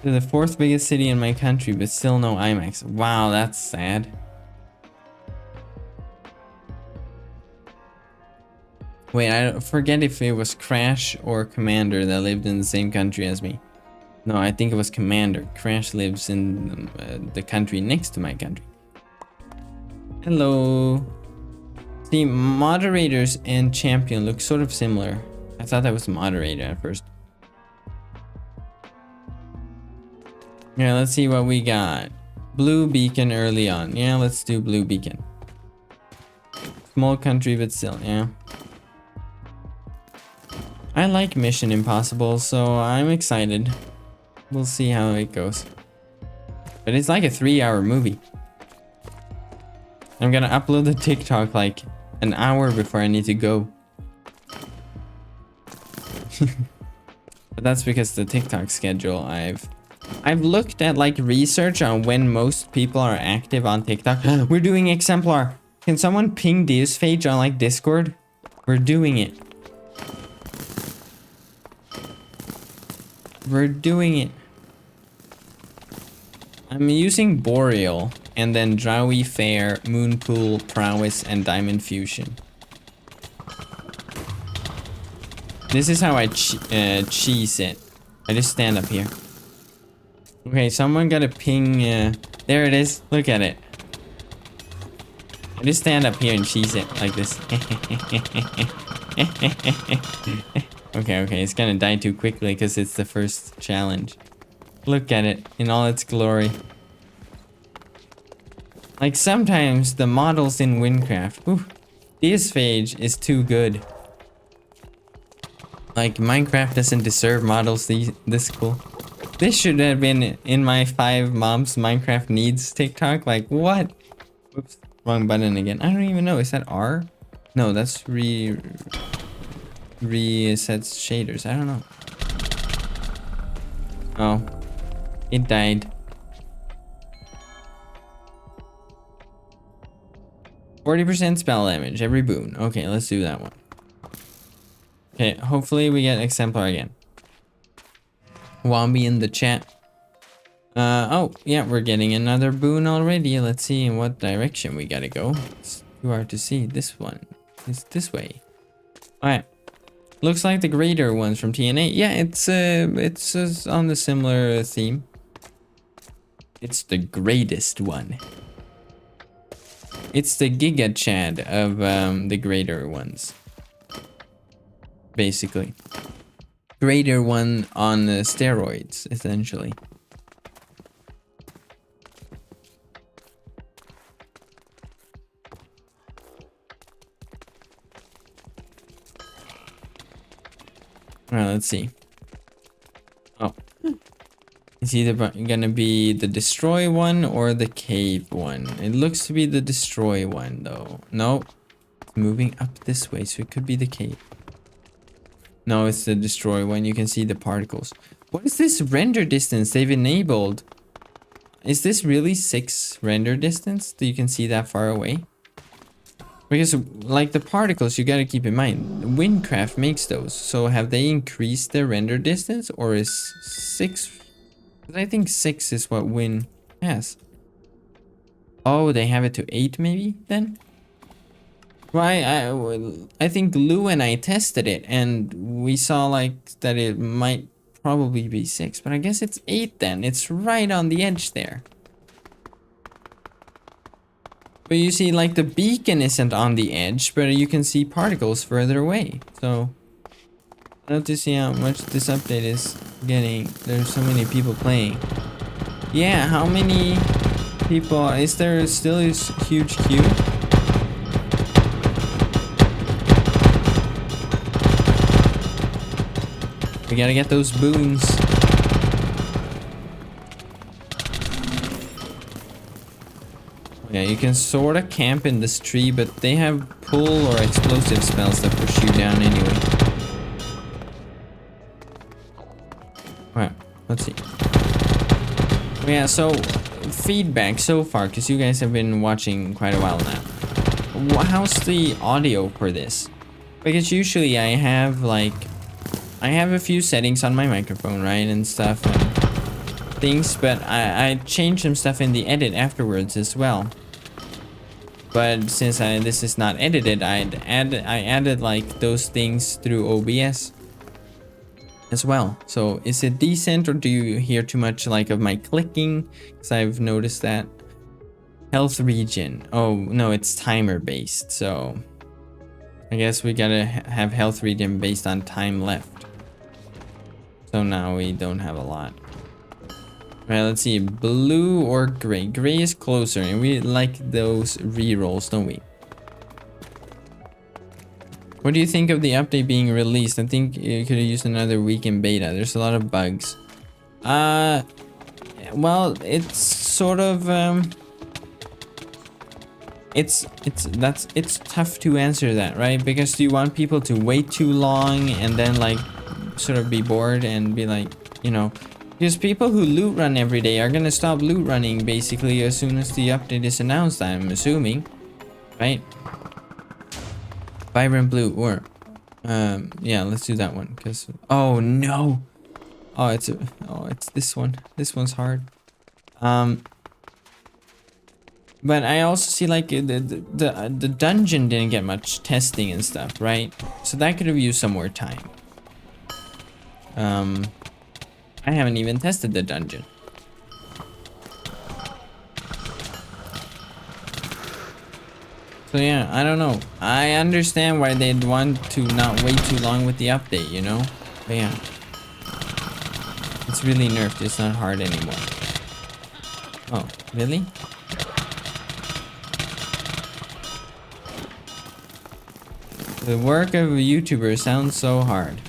They're the 4th biggest city in my country, but still no IMAX. Wow, that's sad. Wait, I forget if it was Crash or Commander that lived in the same country as me. No, I think it was Commander. Crash lives in the country next to my country. Hello. See, moderators and champion look sort of similar. I thought that was moderator at first. Yeah, let's see what we got. Blue beacon early on. Yeah, let's do blue beacon. Small country, but still, yeah. I like Mission Impossible, so I'm excited. We'll see how it goes. But it's like a 3-hour movie. I'm gonna upload the TikTok like an hour before I need to go. But that's because the TikTok schedule I've looked at like research on when most people are active on TikTok. We're doing Exemplar. Can someone ping Deus Phage on like Discord? We're doing it. We're doing it. I'm using Boreal and then Drowy Fair, Moonpool, Prowess, and Diamond Fusion. This is how I cheese it. I just stand up here. Okay, someone got a ping. There it is. Look at it. I just stand up here and cheese it like this. Okay, it's gonna die too quickly because it's the first challenge. Look at it in all its glory. Like sometimes the models in wynncraft, this phage is too good. Like Minecraft doesn't deserve models this cool. This should have been in my 5 moms Minecraft needs TikTok. Like what? Whoops, wrong button again. I don't even know. Is that R? No, that's resets shaders. I don't know. Oh, it died. 40% spell damage every boon. Okay, let's do that one. Okay, hopefully we get exemplar again. Wombi in the chat. Oh, yeah, we're getting another boon already. Let's see in what direction we gotta go. It's too hard to see. This one is this way. Alright. Looks like the greater ones from TNA. Yeah, it's on the similar theme. It's the greatest one. It's the Giga Chad of the greater ones. Basically. Greater one on steroids, essentially. Alright, let's see. Oh. It's either gonna be the destroy one or the cave one. It looks to be the destroy one though. No. It's moving up this way, so it could be the cave. No, it's the destroy one. You can see the particles. What is this render distance they've enabled? Is this really 6 render distance that you can see that far away? Because like the particles, you gotta keep in mind, wynncraft makes those. So have they increased their render distance, or is 6? I think 6 is what Win has. Oh, they have it to 8 maybe then? Well, I think Lou and I tested it and we saw like that it might probably be 6, but I guess it's 8 then. It's right on the edge there. But you see, like the beacon isn't on the edge, but you can see particles further away. So I'd love to see how much this update is getting. There's so many people playing. Yeah, how many people? Is there still a huge queue? We gotta get those boons. Yeah, you can sort of camp in this tree, but they have pull or explosive spells that push you down anyway. Alright, let's see. Yeah, so feedback so far, because you guys have been watching quite a while now. How's the audio for this? Because usually I have a few settings on my microphone, right, and stuff and things, but I changed some stuff in the edit afterwards as well. But since this is not edited, I added like those things through OBS as well. So is it decent, or do you hear too much like of my clicking? Because I've noticed that. Health regen. Oh no, it's timer based. So I guess we gotta have health regen based on time left. So now we don't have a lot. Alright, let's see. Blue or gray? Gray is closer, and we like those rerolls, don't we? What do you think of the update being released? I think you could have used another week in beta. There's a lot of bugs. Well, it's sort of it's tough to answer that, right? Because do you want people to wait too long and then like sort of be bored and be like, you know, because people who loot run every day are gonna stop loot running basically as soon as the update is announced, I'm assuming, right? Vibrant blue, or yeah, let's do that one. Because oh no, it's this one. This one's hard. But I also see like the dungeon didn't get much testing and stuff, right? So that could have used some more time. I haven't even tested the dungeon. So yeah, I don't know. I understand why they'd want to not wait too long with the update, you know? But yeah. It's really nerfed. It's not hard anymore. Oh, really? The work of a YouTuber sounds so hard.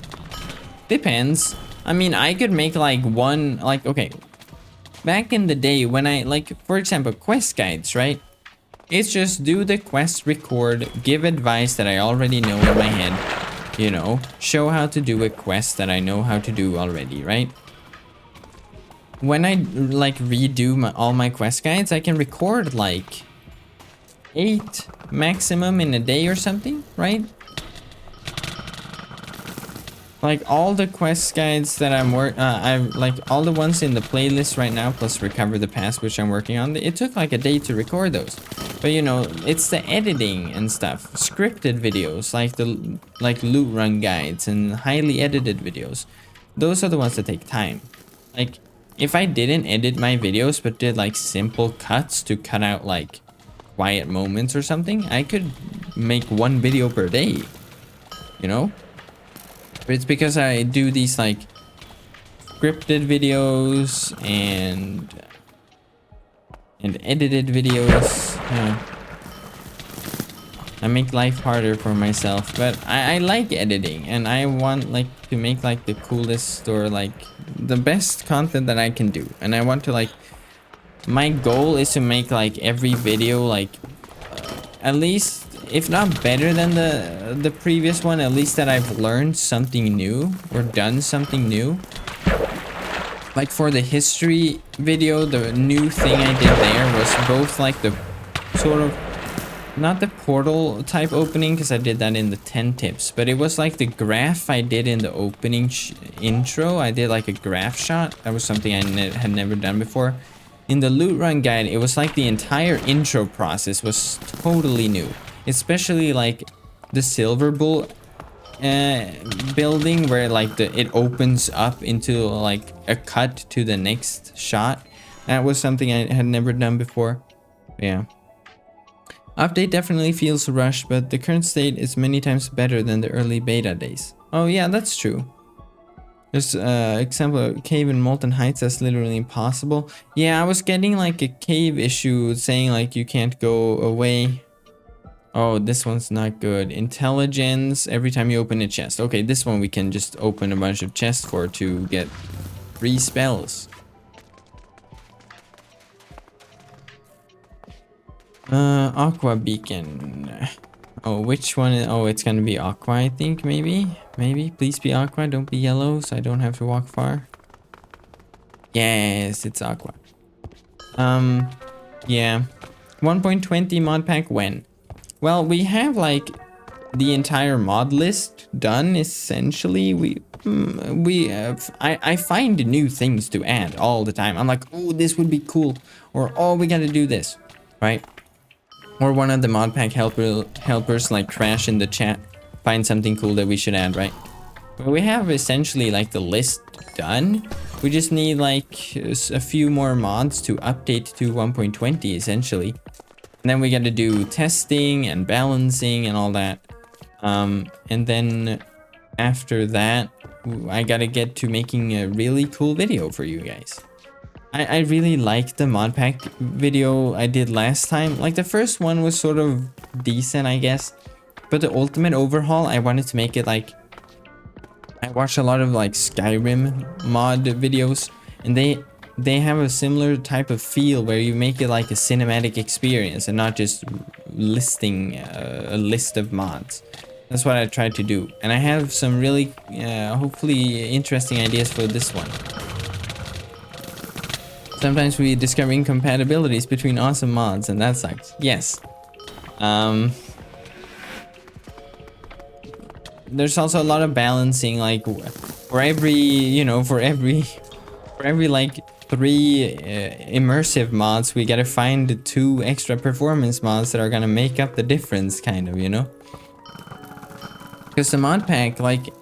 Depends. I mean, I could make like one, like, okay. Back in the day when I, like, for example, quest guides, right? It's just do the quest, record, give advice that I already know in my head, you know, show how to do a quest that I know how to do already, right? When I like redo all my quest guides, I can record like 8 maximum in a day or something, right? Like all the quest guides that I've like all the ones in the playlist right now, plus recover the past, which I'm working on. It took like a day to record those, but you know, it's the editing and stuff, scripted videos like the loot run guides and highly edited videos. Those are the ones that take time. Like if I didn't edit my videos but did like simple cuts to cut out like quiet moments or something, I could make 1 video per day, you know? But it's because I do these like scripted videos and edited videos. I make life harder for myself, but I like editing and I want like to make like the coolest or like the best content that I can do. And I want to like, my goal is to make like every video like at least, if not better than the previous one, at least that I've learned something new or done something new. Like for the history video, the new thing I did there was both like the sort of, not the portal type opening because I did that in the 10 tips, but it was like the graph I did in the opening intro. I did like a graph shot. That was something I had never done before. In the loot run guide, it was like the entire intro process was totally new. Especially like the silver bull building where like it opens up into like a cut to the next shot. That was something I had never done before. Yeah. Update definitely feels rushed, but the current state is many times better than the early beta days. Oh yeah, that's true. There's example cave in Molten Heights, that's literally impossible. Yeah, I was getting like a cave issue saying like you can't go away. Oh, this one's not good. Intelligence, every time you open a chest. Okay, this one we can just open a bunch of chests for to get free spells. Aqua beacon. Oh, which one? Oh, it's gonna be aqua, I think, maybe? Maybe, please be aqua, don't be yellow, so I don't have to walk far. Yes, it's aqua. Yeah. 1.20 mod pack when? Well, we have like the entire mod list done essentially. I find new things to add all the time. I'm like, oh, this would be cool, or oh, we gotta do this, right? Or one of the mod pack helpers like crash in the chat, find something cool that we should add, right? But we have essentially like the list done. We just need like a few more mods to update to 1.20 essentially. And then we got to do testing and balancing and all that. And then after that, I got to get to making a really cool video for you guys. I really liked the mod pack video I did last time. Like the first one was sort of decent, I guess. But the ultimate overhaul, I wanted to make it like... I watched a lot of like Skyrim mod videos. And they have a similar type of feel where you make it like a cinematic experience and not just listing a list of mods. That's what I tried to do. And I have some really, hopefully interesting ideas for this one. Sometimes we discover incompatibilities between awesome mods and that sucks. Yes. There's also a lot of balancing, like for every, you know, for every like 3 immersive mods, we gotta find 2 extra performance mods that are gonna make up the difference, kind of, you know? Because the mod pack, like,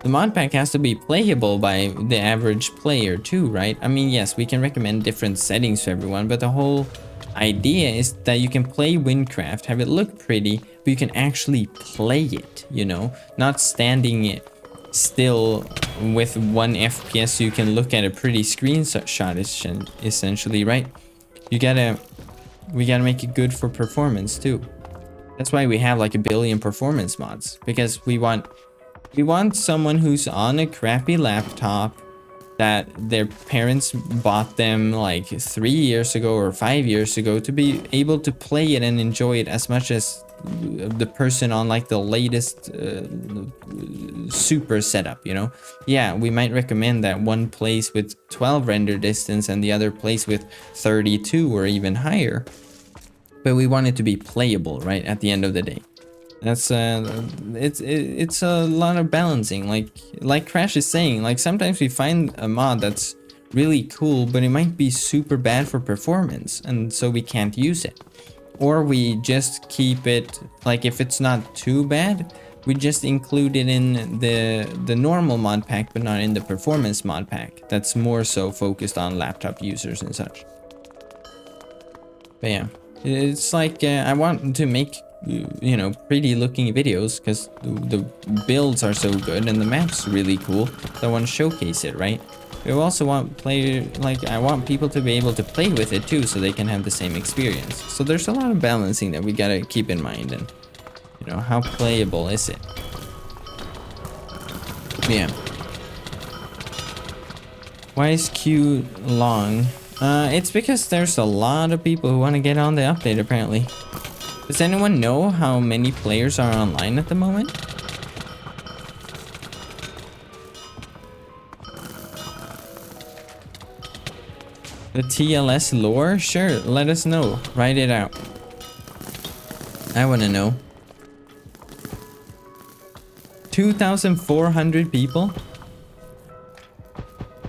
the mod pack has to be playable by the average player too, right? I mean, yes, we can recommend different settings for everyone, but the whole idea is that you can play wynncraft, have it look pretty, but you can actually play it, you know, not standing still with 1 FPS so you can look at a pretty screenshot essentially, right? We gotta make it good for performance too. That's why we have like 1 billion performance mods, because we want someone who's on a crappy laptop that their parents bought them like 3 years ago or 5 years ago to be able to play it and enjoy it as much as the person on like the latest super setup, you know? Yeah, we might recommend that one plays with 12 render distance and the other plays with 32 or even higher, but we want it to be playable, right, at the end of the day. That's it's a lot of balancing, like Crash is saying, like sometimes we find a mod that's really cool but it might be super bad for performance and so we can't use it, or we just keep it, like if it's not too bad we just include it in the normal mod pack but not in the performance mod pack that's more so focused on laptop users and such. But yeah, it's like I want to make, you know, pretty looking videos because the builds are so good and the map's really cool, so I want to showcase it, right? I also want I want people to be able to play with it too so they can have the same experience. So there's a lot of balancing that we gotta keep in mind, and you know, how playable is it? Yeah. Why is queue long? It's because there's a lot of people who want to get on the update apparently. Does anyone know how many players are online at the moment? The TLS lore? Sure, let us know. Write it out. I want to know. 2,400 people?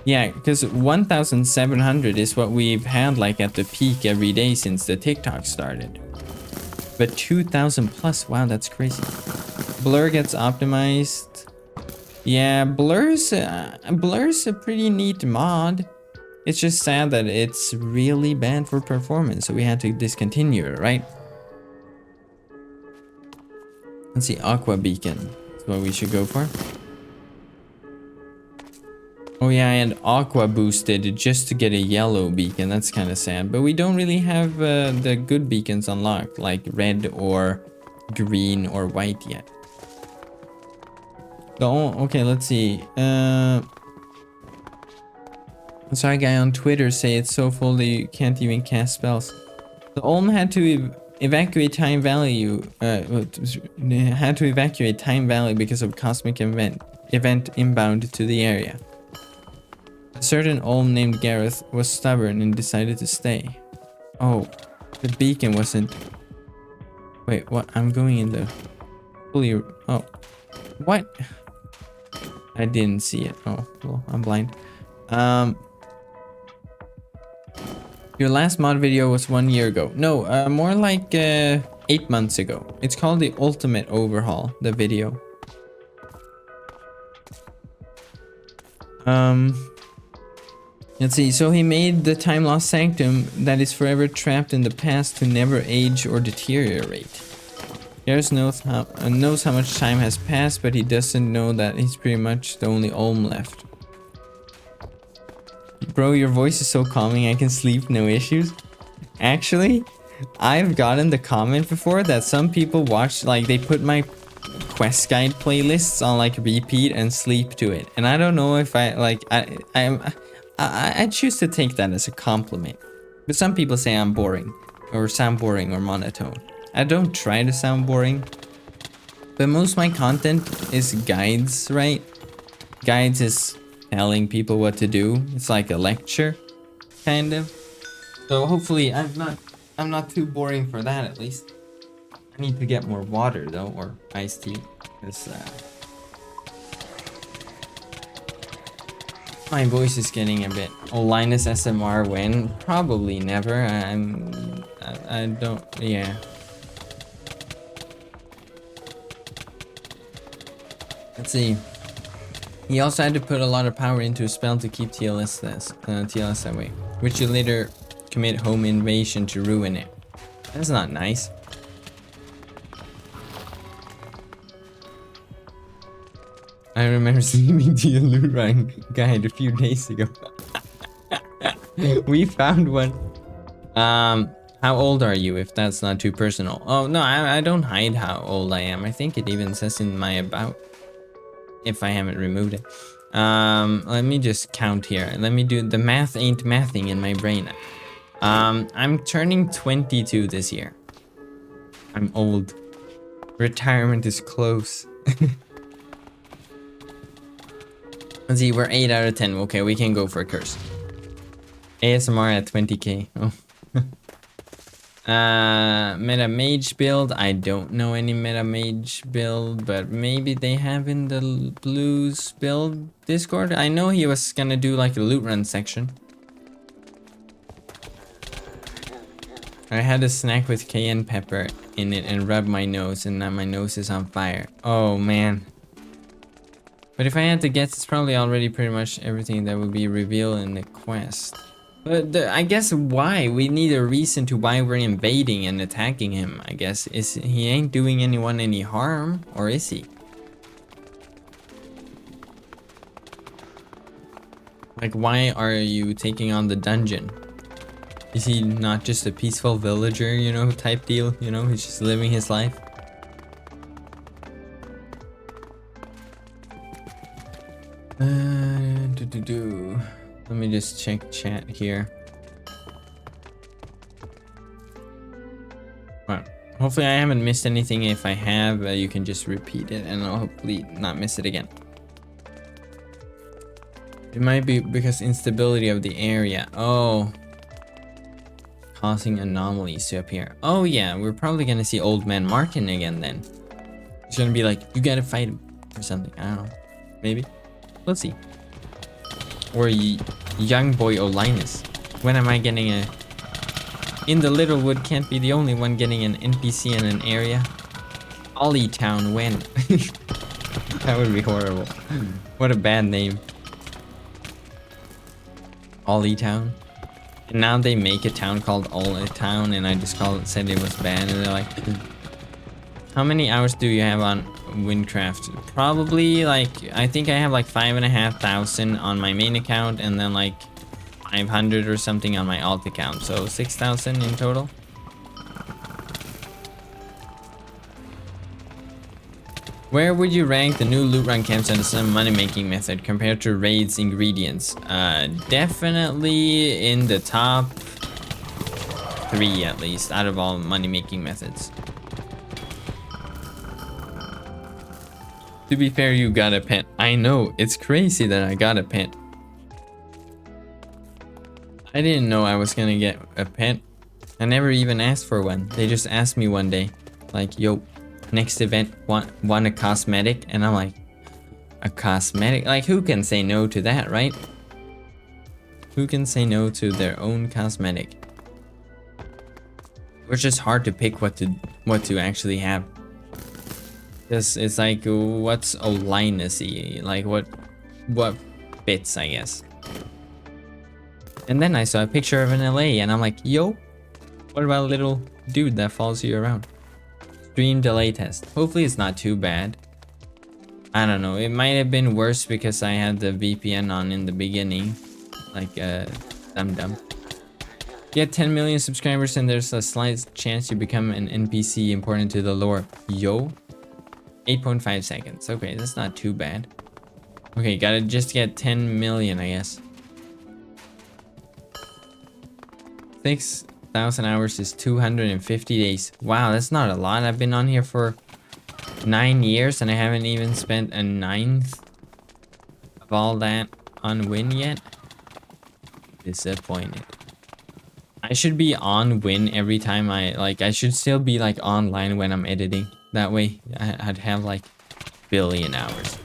Yeah, because 1,700 is what we've had like at the peak every day since the TikTok started. But 2,000 plus, wow, that's crazy. Blur gets optimized. Yeah, Blur's a pretty neat mod. It's just sad that it's really bad for performance, so we had to discontinue it, right? Let's see, Aqua Beacon is what we should go for. Oh yeah, and Aqua boosted just to get a yellow beacon. That's kind of sad, but we don't really have the good beacons unlocked, like red or green or white yet. Oh, okay, let's see. I saw a guy on Twitter say it's so full that you can't even cast spells. The Olm had to evacuate Time Valley. Had to evacuate Time Valley because of cosmic event inbound to the area. A certain Olm named Gareth was stubborn and decided to stay. Oh, the beacon wasn't. Wait, what? I'm going in the fully. Oh, what? I didn't see it. Oh, well, I'm blind. Your last mod video was 1 year ago. No, more like 8 months ago. It's called the Ultimate Overhaul, the video. Let's see. So he made the time lost sanctum that is forever trapped in the past to never age or deteriorate. Gareth knows how much time has passed, but he doesn't know that he's pretty much the only Olm left. Bro, your voice is so calming, I can sleep, no issues. Actually, I've gotten the comment before that some people watch, like, they put my quest guide playlists on like repeat and sleep to it. And I don't know if I choose to take that as a compliment. But some people say I'm boring, or sound boring or monotone. I don't try to sound boring, but most of my content is guides, right? Guides is telling people what to do. It's like a lecture, kind of. So hopefully I'm not too boring for that, at least. I need to get more water though, or iced tea, because my voice is getting a bit. Oh, Linus SMR when? Probably never. I don't. Yeah. Let's see. He also had to put a lot of power into a spell to keep TLS that way, which you later commit home invasion to ruin it. That's not nice. I remember sleeping to your Lootruns guide a few days ago. We found one. How old are you, if that's not too personal? Oh, no, I don't hide how old I am. I think it even says in my about, if I haven't removed it. Let me just count here. Let me do, the math ain't mathing in my brain. I'm turning 22 this year. I'm old. Retirement is close. Let's see, we're 8 out of 10. Okay, we can go for a curse. ASMR at 20k. Oh. Meta mage build. I don't know any meta mage build, but maybe they have in the blues build Discord. I know he was gonna do like a loot run section. I had a snack with cayenne pepper in it and rubbed my nose, and now my nose is on fire. Oh man. But if I had to guess, it's probably already pretty much everything that would be revealed in the quest. But I guess why? We need a reason to why we're invading and attacking him, I guess. He ain't doing anyone any harm, or is he? Like, why are you taking on the dungeon? Is he not just a peaceful villager, you know, type deal? You know, he's just living his life? Let me just check chat here. Well, hopefully I haven't missed anything. If I have, you can just repeat it and I'll hopefully not miss it again. It might be because instability of the area. Oh. Causing anomalies to appear. Oh yeah, we're probably gonna see Old Man Martin again then. He's gonna be like, you gotta fight him or something. I don't know. Maybe. Let's see. Or young boy Olinus. When am I getting a... In the Littlewood can't be the only one getting an NPC in an area. Ollie Town when? That would be horrible. What a bad name. Ollie Town. And now they make a town called Ollie Town, and I just said it was bad, and they're like, how many hours do you have on wynncraft? Probably like, I think I have like 5,500 on my main account, and then like 500 or something on my alt account, so 6,000 in total. Where would you rank the new loot run camps as a money making method compared to raids ingredients? Definitely in the top 3 at least out of all money making methods. To be fair, you got a pet. I know, it's crazy that I got a pet. I didn't know I was gonna get a pet. I never even asked for one. They just asked me one day, like, yo, next event, want a cosmetic? And I'm like, a cosmetic? Like, who can say no to that, right? Who can say no to their own cosmetic? It's just hard to pick what to actually have. Because it's like, what's Olinus-y? Like, what fits, I guess. And then I saw a picture of an LA, and I'm like, yo, what about a little dude that follows you around? Stream delay test. Hopefully it's not too bad. I don't know. It might have been worse because I had the VPN on in the beginning. Like, dumb. Get 10 million subscribers and there's a slight chance you become an NPC important to the lore. Yo. 8.5 seconds. Okay, that's not too bad. Okay, gotta just get 10 million, I guess. 6,000 hours is 250 days. Wow, that's not a lot. I've been on here for 9 years and I haven't even spent a 1/9 of all that on Win yet. Disappointed. I should be on Win every time I should still be like online when I'm editing. That way I'd have like billion hours.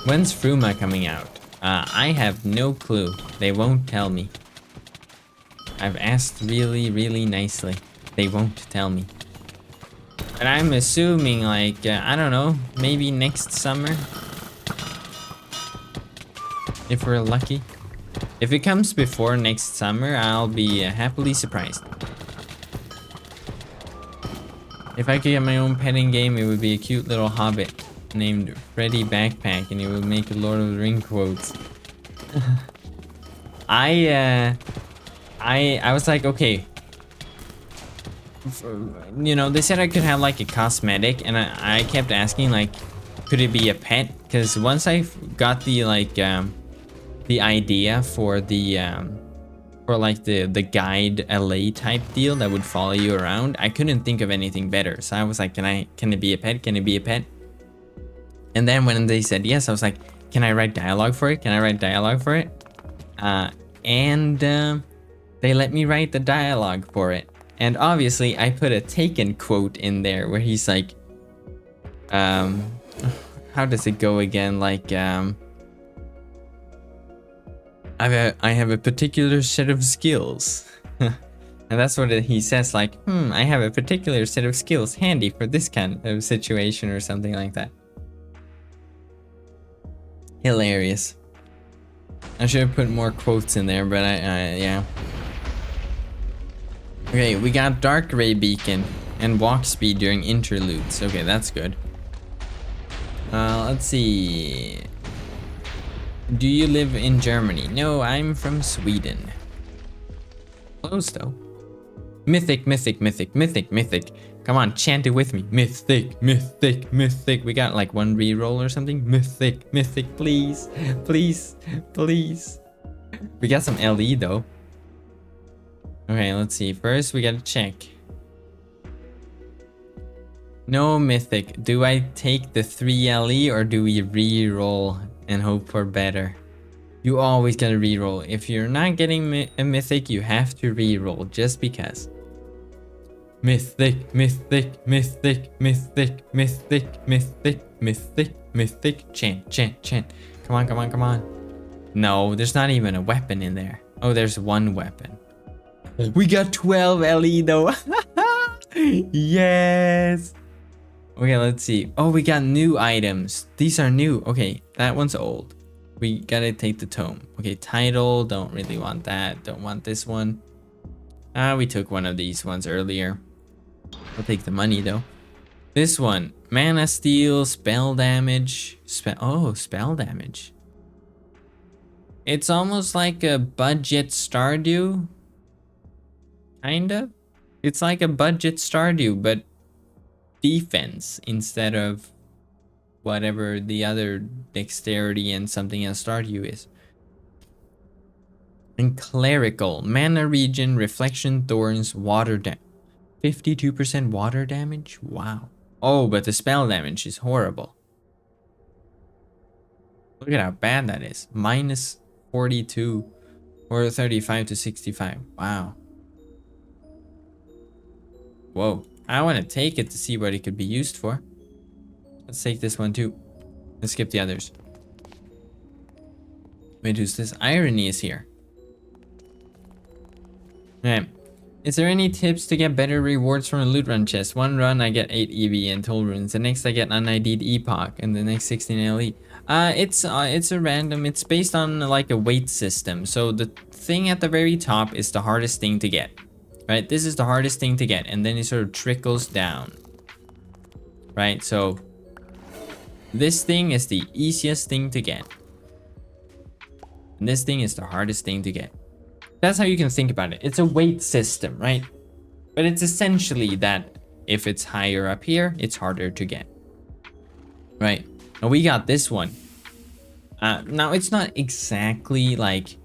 When's Fruma coming out? I have no clue. They won't tell me. I've asked really nicely. They won't tell me. But I'm assuming like, I don't know, maybe next summer. if we're lucky. If it comes before next summer, I'll be happily surprised. If I could get my own petting game, it would be a cute little hobbit named Freddy Backpack, and he would make Lord of the Ring quotes. I was like, okay. You know, they said I could have like a cosmetic, and I kept asking like, could it be a pet? Because once I got the like the idea for the the guide LA type deal that would follow you around, I couldn't think of anything better. So I was like, can it be a pet? Can it be a pet? And then when they said yes, I was like, can I write dialogue for it? Can I write dialogue for it? They let me write the dialogue for it. And obviously I put a Taken quote in there where he's like, how does it go again? Like, I have a particular set of skills. And that's what he says, like, I have a particular set of skills handy for this kind of situation or something like that. Hilarious. I should have put more quotes in there, but yeah. Okay, we got Dark Ray Beacon and walk speed during interludes. Okay, that's good. Let's see. Do you live in Germany? No, I'm from Sweden. Close though. Mythic, mythic, mythic, mythic, mythic. Come on, chant it with me. Mythic, mythic, mythic. We got like one reroll or something. Mythic, mythic, please, please, please. We got some LE though. Okay, let's see. First, we gotta check. No mythic. Do I take the 3 LE or do we re-roll and hope for better? You always gotta re-roll. If you're not getting a mythic, you have to re-roll just because. Mythic, mythic, mythic, mythic, mythic, mythic, mythic, mythic. Chant, chant, chant. Come on, come on, come on. No, there's not even a weapon in there. Oh, there's one weapon. We got 12 LE though. Yes. Okay, let's see. Oh, we got new items. These are new. Okay, that one's old. We gotta take the tome. Okay, title. Don't really want that. Don't want this one. We took one of these ones earlier. I'll take the money though. This one. Mana steal, spell damage. Spell damage. It's almost like a budget Stardew. Kinda. It's like a budget Stardew, but defense instead of whatever the other dexterity and something else Stardew is. And clerical. Mana regen, reflection, thorns, water damage. 52% water damage? Wow. Oh, but the spell damage is horrible. Look at how bad that is. Minus 42 or 35 to 65. Wow. Whoa. I want to take it to see what it could be used for. Let's take this one too. Let's skip the others. Wait, who's this? Irony is here. Okay. Is there any tips to get better rewards from a loot run chest? One run I get 8 EV and toll runes. The next I get unID'd epoch, and the next 16 LE. It's a random. It's based on like a weight system. So the thing at the very top is the hardest thing to get. Right? This is the hardest thing to get, and then it sort of trickles down. Right? So this thing is the easiest thing to get. And this thing is the hardest thing to get. That's how you can think about it. It's a weight system, right? But it's essentially that if it's higher up here, it's harder to get. Right? Now we got this one. Now it's not exactly like,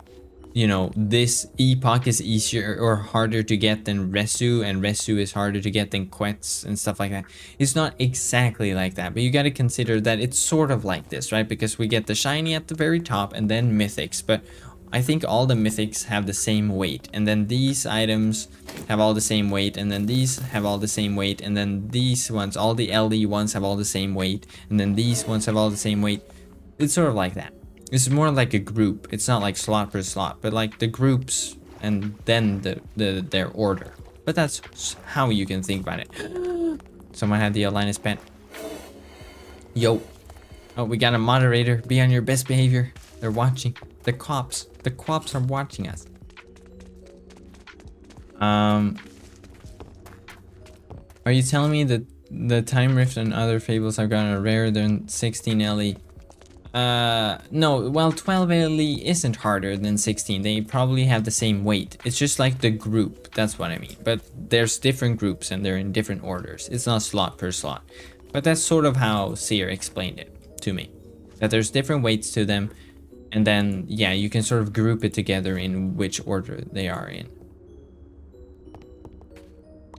you know, this epoch is easier or harder to get than Resu, and Resu is harder to get than Quetz and stuff like that. It's not exactly like that, but you got to consider that it's sort of like this, right? Because we get the shiny at the very top and then mythics, but I think all the mythics have the same weight, and then these items have all the same weight, and then these have all the same weight, and then these ones, all the LE ones have all the same weight, and then these ones have all the same weight. It's sort of like that. It's more like a group. It's not like slot per slot, but like the groups and then their order. But that's how you can think about it. Someone had the Linus pet. Yo. Oh, we got a moderator. Be on your best behavior. They're watching. The cops. The cops are watching us. Are you telling me that the Time Rift and other fables have gotten rarer than 16 LE? No, well, 12 LE isn't harder than 16. They probably have the same weight. It's just like the group, that's what I mean. But there's different groups and they're in different orders. It's not slot per slot. But that's sort of how Seer explained it to me. That there's different weights to them. And then, yeah, you can sort of group it together in which order they are in.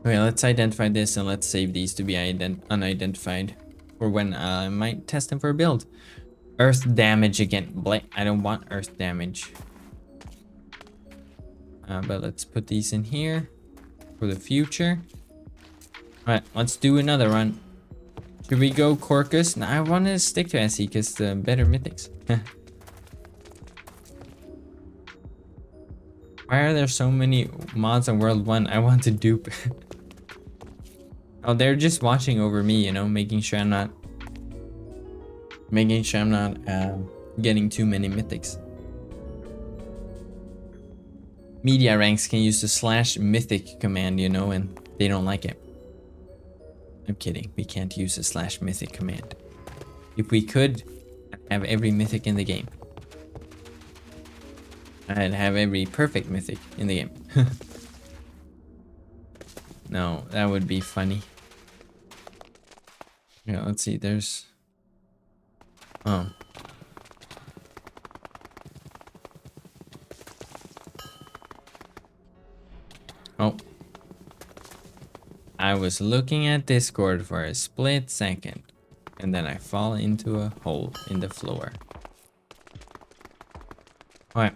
Okay, let's identify this and let's save these to be unidentified for when I might test them for a build. Earth damage again. Bleh, I don't want earth damage. But let's put these in here for the future. Alright, let's do another run. Should we go Corcus? No, I want to stick to SE because the better mythics. Why are there so many mods on World 1 I want to dupe? Oh, they're just watching over me, you know, making sure I'm not getting too many mythics. Media ranks can use the /mythic command, you know, and they don't like it. I'm kidding. We can't use the /mythic command. If we could, I'd have every mythic in the game. I'd have every perfect mythic in the game. No, that would be funny. Yeah, let's see. There's... Oh. Oh. I was looking at Discord for a split second, and then I fall into a hole in the floor. Alright.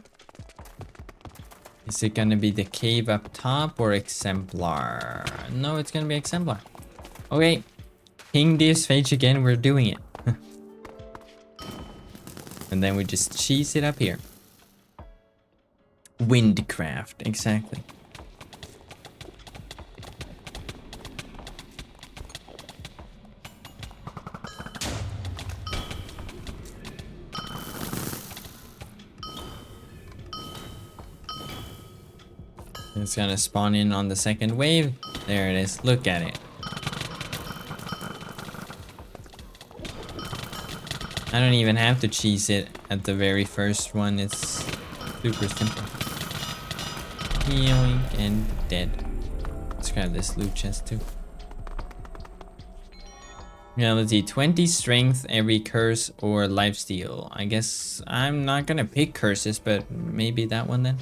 Is it gonna be the cave up top or Exemplar? No, it's gonna be Exemplar. Okay. King this phage again, we're doing it. And then we just cheese it up here. Wynncraft, exactly. It's gonna spawn in on the second wave. There it is. Look at it. I don't even have to cheese it at the very first one. It's super simple. Healing and dead. Let's grab this loot chest too. Yeah, let's see. 20 strength, every curse, or lifesteal. I guess I'm not gonna pick curses, but maybe that one then.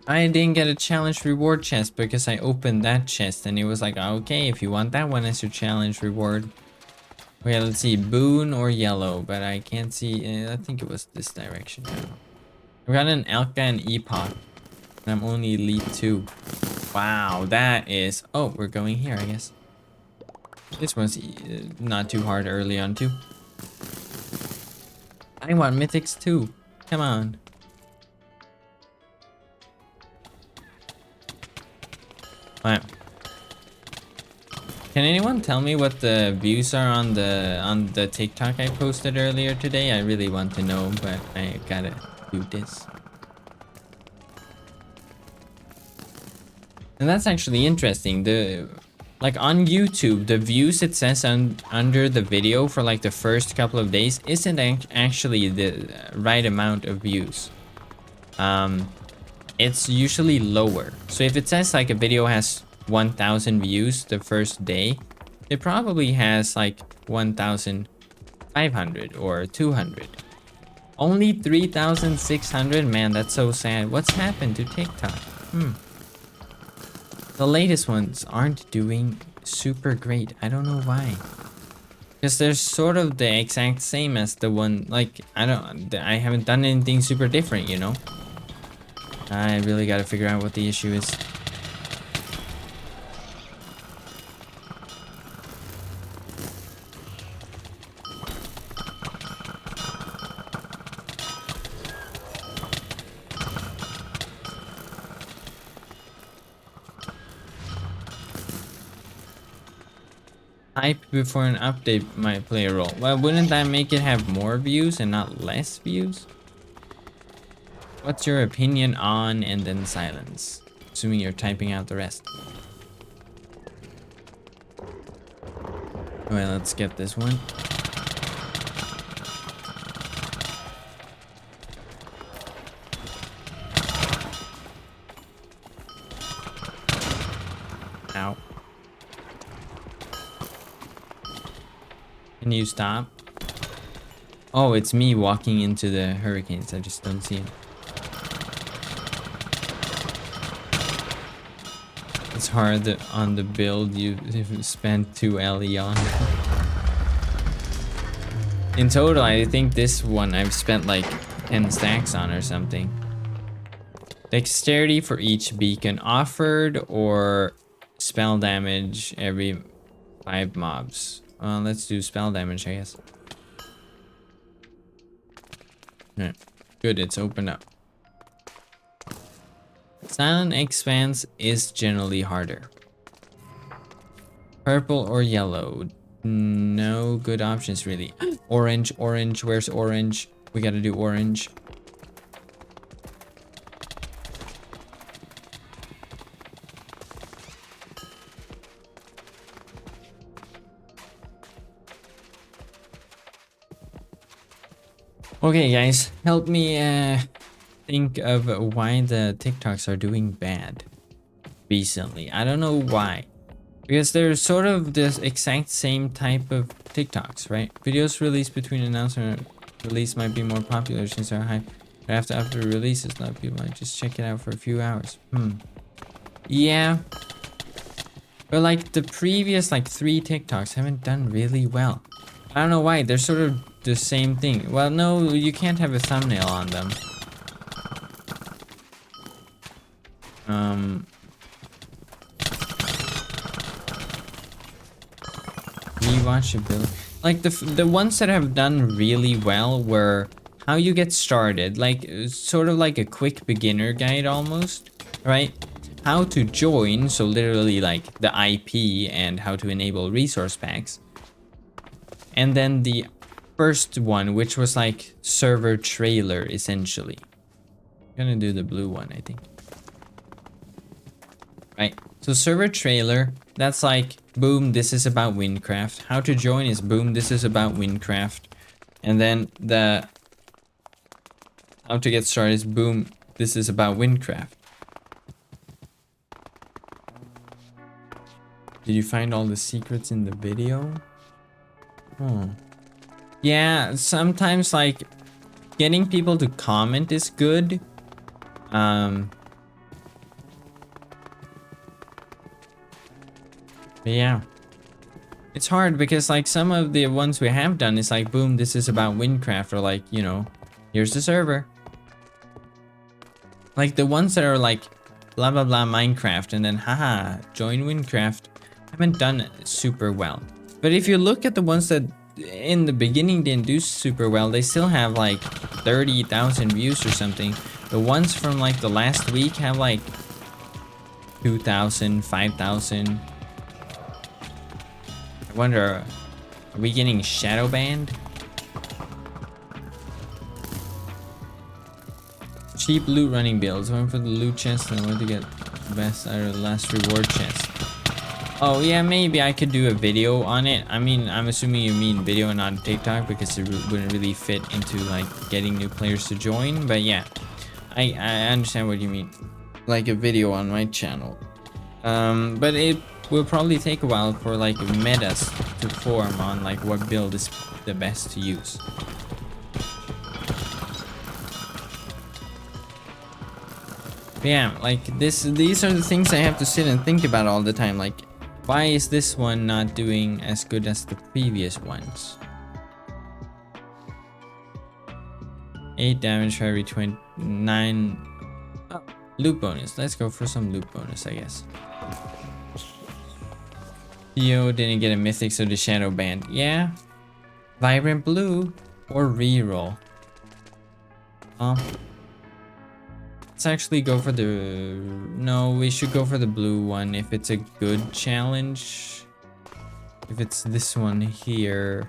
I didn't get a challenge reward chest because I opened that chest and it was like, okay, if you want that one as your challenge reward. Okay, let's see, boon or yellow, but I can't see. I think it was this direction. I've got an Alka and Epoch, and I'm only elite 2. Wow, that is... Oh, we're going here, I guess. This one's not too hard early on, too. I want mythics, too. Come on. Alright. Can anyone tell me what the views are on the TikTok I posted earlier today? I really want to know, but I gotta do this. And that's actually interesting. Like on YouTube, the views it says under the video for like the first couple of days isn't actually the right amount of views. It's usually lower. So if it says like a video has 1,000 views the first day, it probably has like 1,500 or 200. Only 3,600? Man, that's so sad. What's happened to TikTok? The latest ones aren't doing super great. I don't know why. Because they're sort of the exact same as the one, like, I haven't done anything super different, you know? I really gotta figure out what the issue is. Hype before an update might play a role. Well, wouldn't that make it have more views and not less views? What's your opinion on, and then silence? Assuming you're typing out the rest. Well, let's get this one. Ow. Can you stop? Oh, it's me walking into the hurricanes. I just don't see it. It's hard on the build you spent 2 LE on. In total, I think this one I've spent like 10 stacks on or something. Dexterity for each beacon offered, or spell damage every 5 mobs. Let's do spell damage, I guess. Yeah. Good, it's opened up. Silent Expanse is generally harder. Purple or yellow? No good options really. Orange, orange, where's orange? We gotta do orange. Okay guys, help me think of why the TikToks are doing bad recently. I don't know why. Because they're sort of the exact same type of TikToks, right? Videos released between announcement and release might be more popular since they're hype. But after releases, a lot of people might just check it out for a few hours. Yeah. But like the previous like 3 TikToks haven't done really well. I don't know why. They're sort of the same thing. Well, no, you can't have a thumbnail on them. Rewatchability. Like the ones that have done really well were how you get started, like sort of like a quick beginner guide almost, right? How to join, so literally like the IP and how to enable resource packs. And then the first one, which was like server trailer essentially. I'm gonna do the blue one, I think. Right, so server trailer, that's like, boom, this is about wynncraft. How to join is, boom, this is about wynncraft. And then the how to get started is, boom, this is about wynncraft. Did you find all the secrets in the video? Yeah, sometimes like getting people to comment is good. But yeah, it's hard because like some of the ones we have done is like, boom, this is about wynncraft, or like, you know, here's the server. Like the ones that are like blah blah blah Minecraft and then haha join wynncraft haven't done super well. But if you look at the ones that in the beginning didn't do super well, they still have like 30,000 views or something. The ones from like the last week have like 2,000, 5,000. I wonder, are we getting shadow banned? Cheap loot running builds. One for the loot chest and one to get the best out of the last reward chest. Oh yeah, maybe I could do a video on it. I mean, I'm assuming you mean video and not TikTok because it wouldn't really fit into like getting new players to join. But yeah, I understand what you mean. Like a video on my channel. But it will probably take a while for like metas to form on like what build is the best to use. But yeah, like these are the things I have to sit and think about all the time. Like, why is this one not doing as good as the previous ones? 8 damage for every 29. Oh, loot bonus. Let's go for some loot bonus, I guess. Theo didn't get a mythic, so the shadow band. Yeah. Vibrant blue or reroll. Let's actually go for the... No, we should go for the blue one if it's a good challenge. If it's this one here.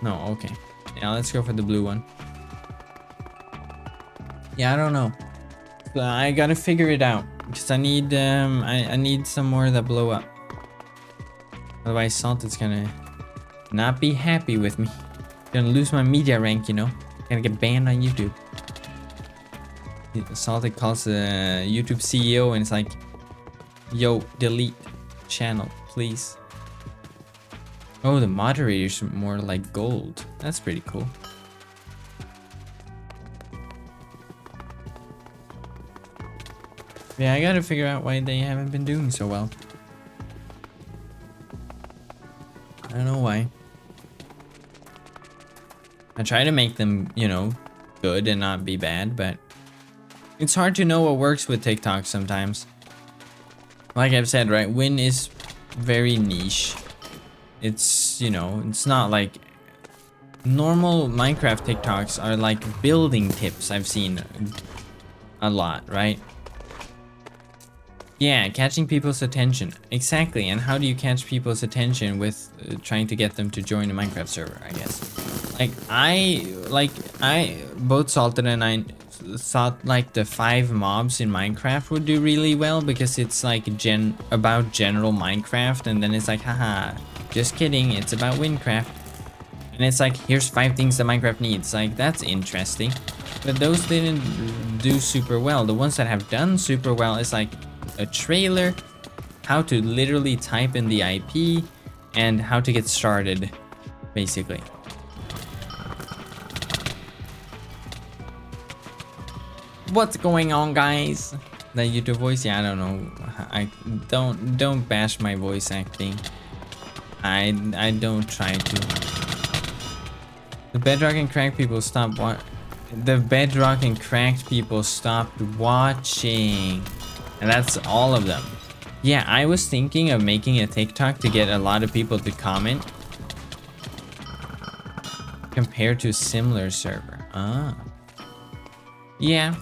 No, okay. Yeah, let's go for the blue one. Yeah, I don't know. But I gotta figure it out. Because I need I need some more that blow up. Otherwise Salted's gonna not be happy with me. Gonna lose my media rank, you know. Gonna get banned on YouTube. Salted calls the YouTube CEO and it's like, yo, delete channel, please. Oh, the moderator's more like gold. That's pretty cool. Yeah, I gotta figure out why they haven't been doing so well. I don't know why. I try to make them, you know, good and not be bad, but it's hard to know what works with TikTok sometimes. Like I've said, right, Win is very niche. It's, you know, it's not like normal Minecraft TikToks are like building tips. I've seen a lot, right? Yeah, catching people's attention. Exactly. And how do you catch people's attention with trying to get them to join a Minecraft server, I guess. Both Salted and I thought like the 5 mobs in Minecraft would do really well because it's like about general Minecraft, and then it's like, haha, just kidding, it's about wynncraft. And it's like, here's 5 things that Minecraft needs. Like, that's interesting. But those didn't do super well. The ones that have done super well is like a trailer, how to literally type in the IP, and how to get started, basically. What's going on, guys? That YouTube voice? Yeah, I don't know. I don't bash my voice acting. I don't try to. The Bedrock and cracked people stopped The Bedrock and cracked people stopped watching. And that's all of them. Yeah, I was thinking of making a TikTok to get a lot of people to comment. Compared to a similar server. Ah. Yeah.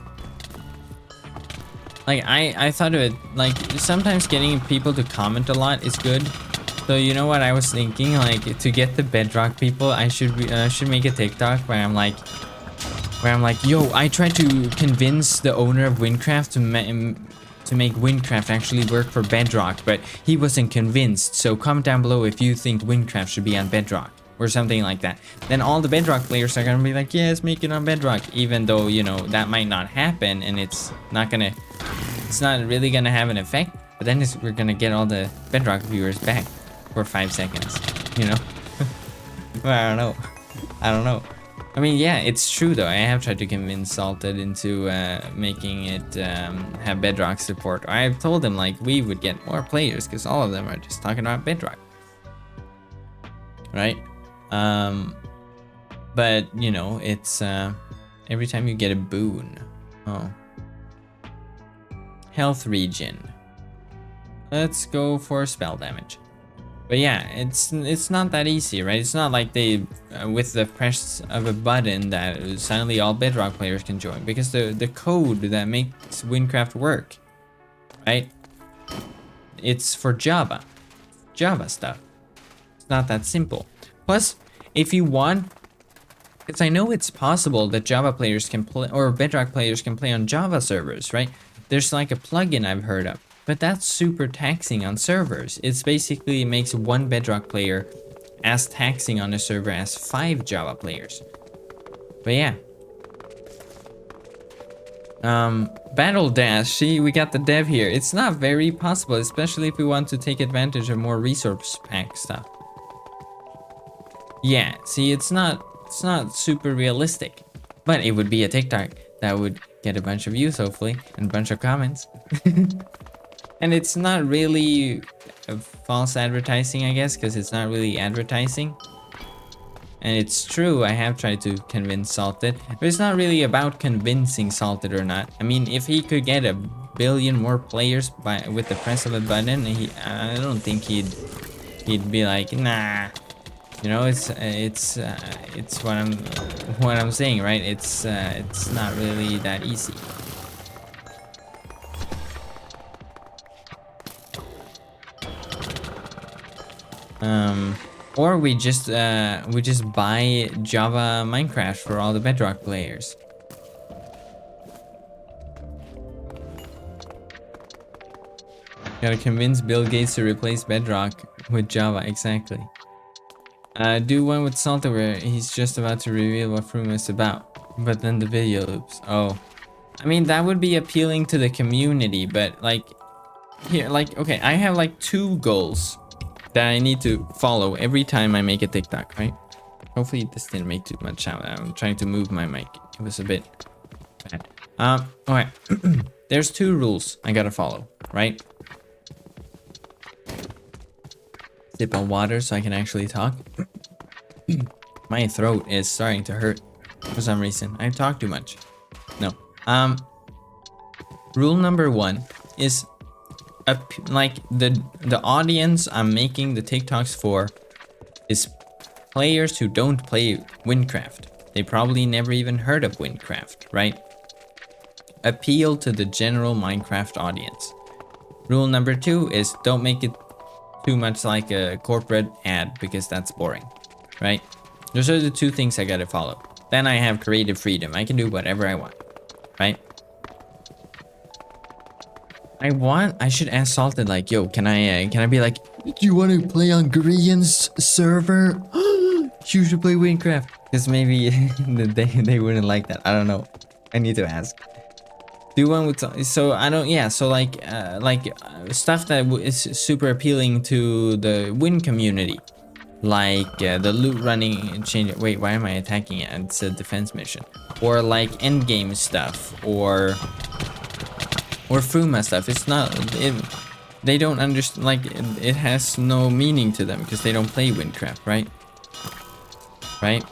Like, I thought of it, like, sometimes getting people to comment a lot is good. So, you know what I was thinking? Like, to get the Bedrock people, I should make a TikTok where I'm like, yo, I tried to convince the owner of wynncraft to make wynncraft actually work for Bedrock, but he wasn't convinced. So comment down below if you think wynncraft should be on Bedrock. Or something like that. Then all the Bedrock players are gonna be like, yes, make it on Bedrock, even though, you know, that might not happen and it's not really gonna have an effect. But then we're gonna get all the Bedrock viewers back for 5 seconds, you know. Well, I don't know. I mean, yeah, it's true though. I have tried to convince Salted into making it have Bedrock support. I've told him like we would get more players because all of them are just talking about Bedrock, right? But you know, it's every time you get a boon. Oh, health regen. Let's go for spell damage. But yeah, it's not that easy, right? It's not like they with the press of a button that suddenly all Bedrock players can join, because the code that makes wynncraft work, right? It's for Java stuff. It's not that simple. Plus, if you want, because I know it's possible that Java players can play, or Bedrock players can play on Java servers, right? There's like a plugin I've heard of, but that's super taxing on servers. It's basically makes 1 Bedrock player as taxing on a server as 5 Java players. But yeah. Battle Dash, see, we got the dev here. It's not very possible, especially if we want to take advantage of more resource pack stuff. Yeah, see, it's not super realistic, but it would be a TikTok that would get a bunch of views, hopefully, and a bunch of comments. And it's not really a false advertising, I guess, because it's not really advertising. And it's true, I have tried to convince Salted, but it's not really about convincing Salted or not. I mean, if he could get 1 billion more players with the press of a button, I don't think he'd be like, nah. You know, it's what I'm saying, right? It's not really that easy. Or we just buy Java Minecraft for all the Bedrock players. Gotta convince Bill Gates to replace Bedrock with Java, exactly. Do one with Salter where he's just about to reveal what Froome is about, but then the video loops. Oh, I mean, that would be appealing to the community, but like, here, like, okay, I have like 2 goals that I need to follow every time I make a TikTok, right? Hopefully this didn't make too much sound. I'm trying to move my mic. It was a bit bad. Okay. There's 2 rules I gotta follow, right? Sip on water so I can actually talk. My throat is starting to hurt for some reason. I talk too much. No. Rule number 1 is like the audience I'm making the TikToks for is players who don't play wynncraft. They probably never even heard of wynncraft, right? Appeal to the general Minecraft audience. Rule number 2 is don't make it too much like a corporate ad because that's boring, right? Those are the 2 things I gotta follow. Then I have creative freedom. I can do whatever I want, right? I should ask Salted like, yo, can I be like, do you want to play on Grian's server? You should play Wynncraft. Because maybe they wouldn't like that. I don't know. I need to ask. Do one with, so I don't, yeah, so like stuff that is super appealing to the Win community. Like the loot running change. Wait, why am I attacking it? It's a defense mission. Or like endgame stuff. Or Fuma stuff. It's not, they don't understand, like, it has no meaning to them because they don't play Wynncraft, right? Right?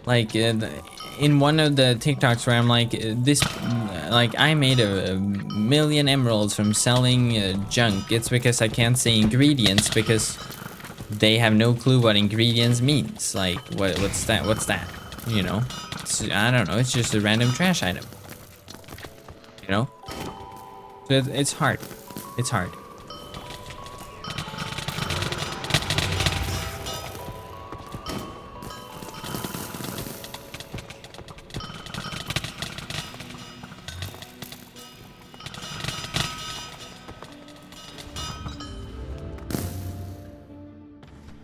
Like, in one of the TikToks where I'm like, like, I made a million emeralds from selling junk. It's because I can't say ingredients because they have no clue what ingredients means. Like, what's that? What's that? You know? I don't know. It's just a random trash item. You know? So it's hard. It's hard.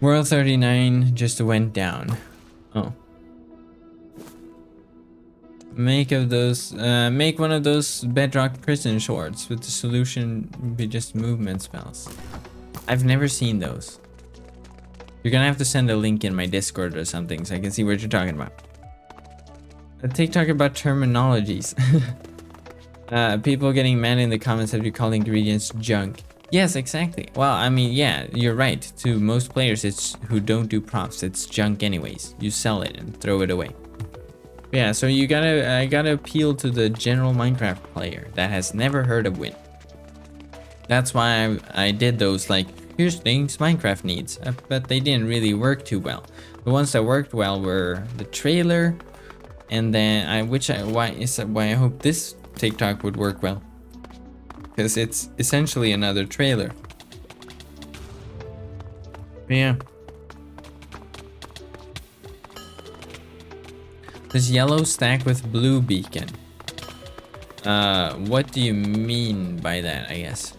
World 39 just went down. Oh. Make one of those Bedrock prison shorts with the solution be just movement spells. I've never seen those. You're gonna have to send a link in my Discord or something so I can see what you're talking about. A TikTok about terminologies. People getting mad in the comments that you call ingredients junk. Yes, exactly. Well, I mean, yeah, you're right. To most players, it's who don't do props. It's junk anyways. You sell it and throw it away. Yeah, so I gotta appeal to the general Minecraft player that has never heard of Win. That's why I did those, like, here's things Minecraft needs, but they didn't really work too well. The ones that worked well were the trailer, and then why I hope this TikTok would work well, because it's essentially another trailer. But yeah. Does yellow stack with blue beacon? What do you mean by that, I guess?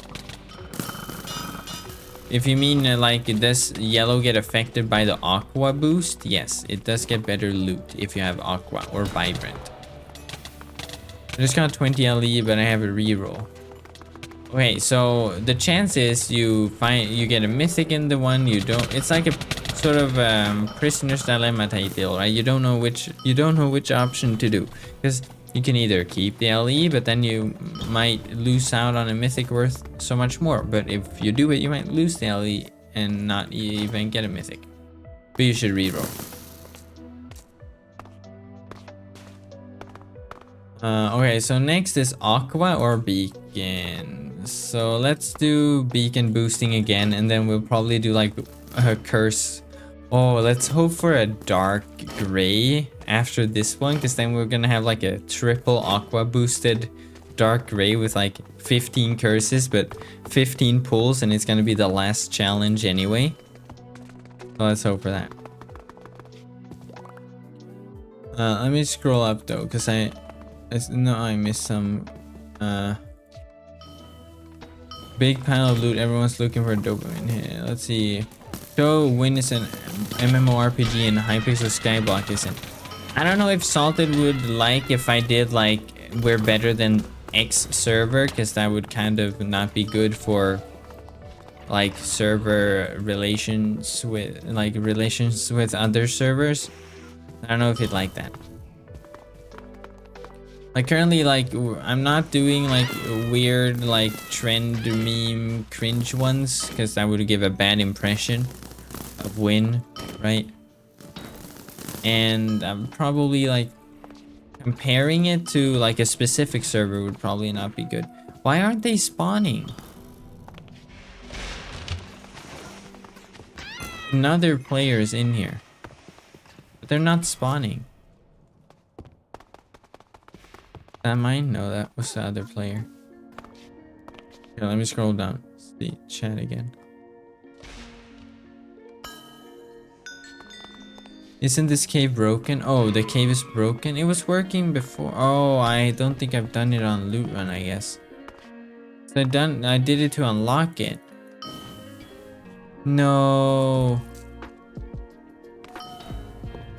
If you mean like, does yellow get affected by the aqua boost? Yes, it does get better loot if you have aqua or vibrant. I just got 20 LE, but I have a reroll. Okay, so the chance is you get a mythic in the one you don't. It's like a sort of prisoner's dilemma type deal, right? You don't know which option to do, because you can either keep the LE, but then you might lose out on a mythic worth so much more. But if you do it, you might lose the LE and not even get a mythic. But you should reroll. Okay, so next is aqua or beacon. So let's do beacon boosting again, and then we'll probably do like a curse. Oh, let's hope for a dark gray after this one, because then we're gonna have like a triple aqua boosted dark gray with like 15 curses, but 15 pulls, and it's gonna be the last challenge anyway. So let's hope for that. Let me scroll up though, because I missed some. Big pile of loot. Everyone's looking for dopamine here. Let's see. Show Win is an MMORPG and Hypixel Skyblock isn't. I don't know if Salted would like if I did like we're better than X server, because that would kind of not be good for like server relations with other servers. I don't know if he'd like that. Like currently, like I'm not doing like weird like trend meme cringe ones, because that would give a bad impression of Win, right? And I'm probably like comparing it to like a specific server would probably not be good. Why aren't they spawning? Another player's in here, but they're not spawning. That mine? No, that was the other player. Okay, let me scroll down. See chat again. Isn't this cave broken? Oh, the cave is broken. It was working before. Oh, I don't think I've done it on Lootrun, I guess. So I did it to unlock it. No.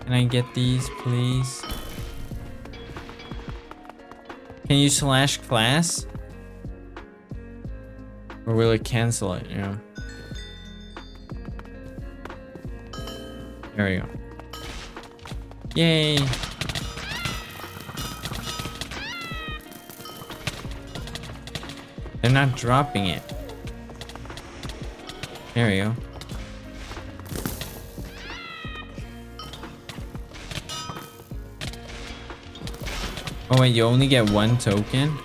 Can I get these, please? Can you slash class? Or will it cancel it, you know? There we go. Yay! They're not dropping it. There we go. Oh wait, you only get one token?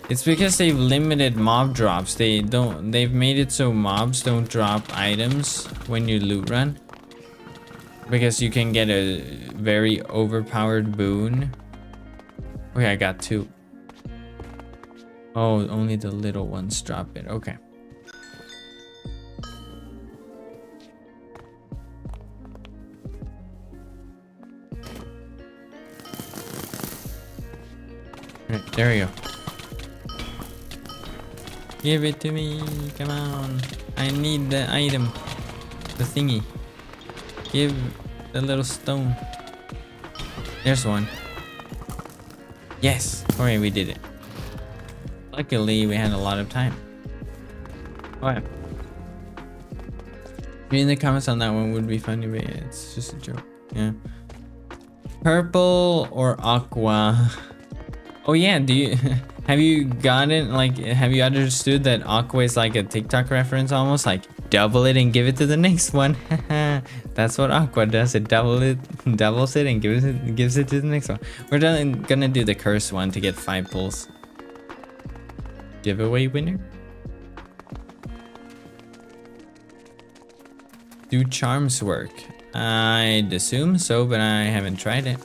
It's because they've limited mob drops. They've made it so mobs don't drop items when you loot run. Because you can get a very overpowered boon. Okay, I got 2. Oh, only the little ones drop it. Okay. Right, there we go. Give it to me. Come on. I need the item. The thingy. Give the little stone. There's one. Yes. Okay, we did it. Luckily, we had a lot of time. Alright. Reading the comments on that one would be funny, but it's just a joke. Yeah. Purple or aqua? Oh yeah, do you have you gotten like have you understood that aqua is like a TikTok reference almost, like double it and give it to the next one? That's what aqua does. It doubles it and gives it to the next one. We're gonna do the curse one to get 5 pulls. Giveaway winner. Do charms work? I'd assume so, but I haven't tried it.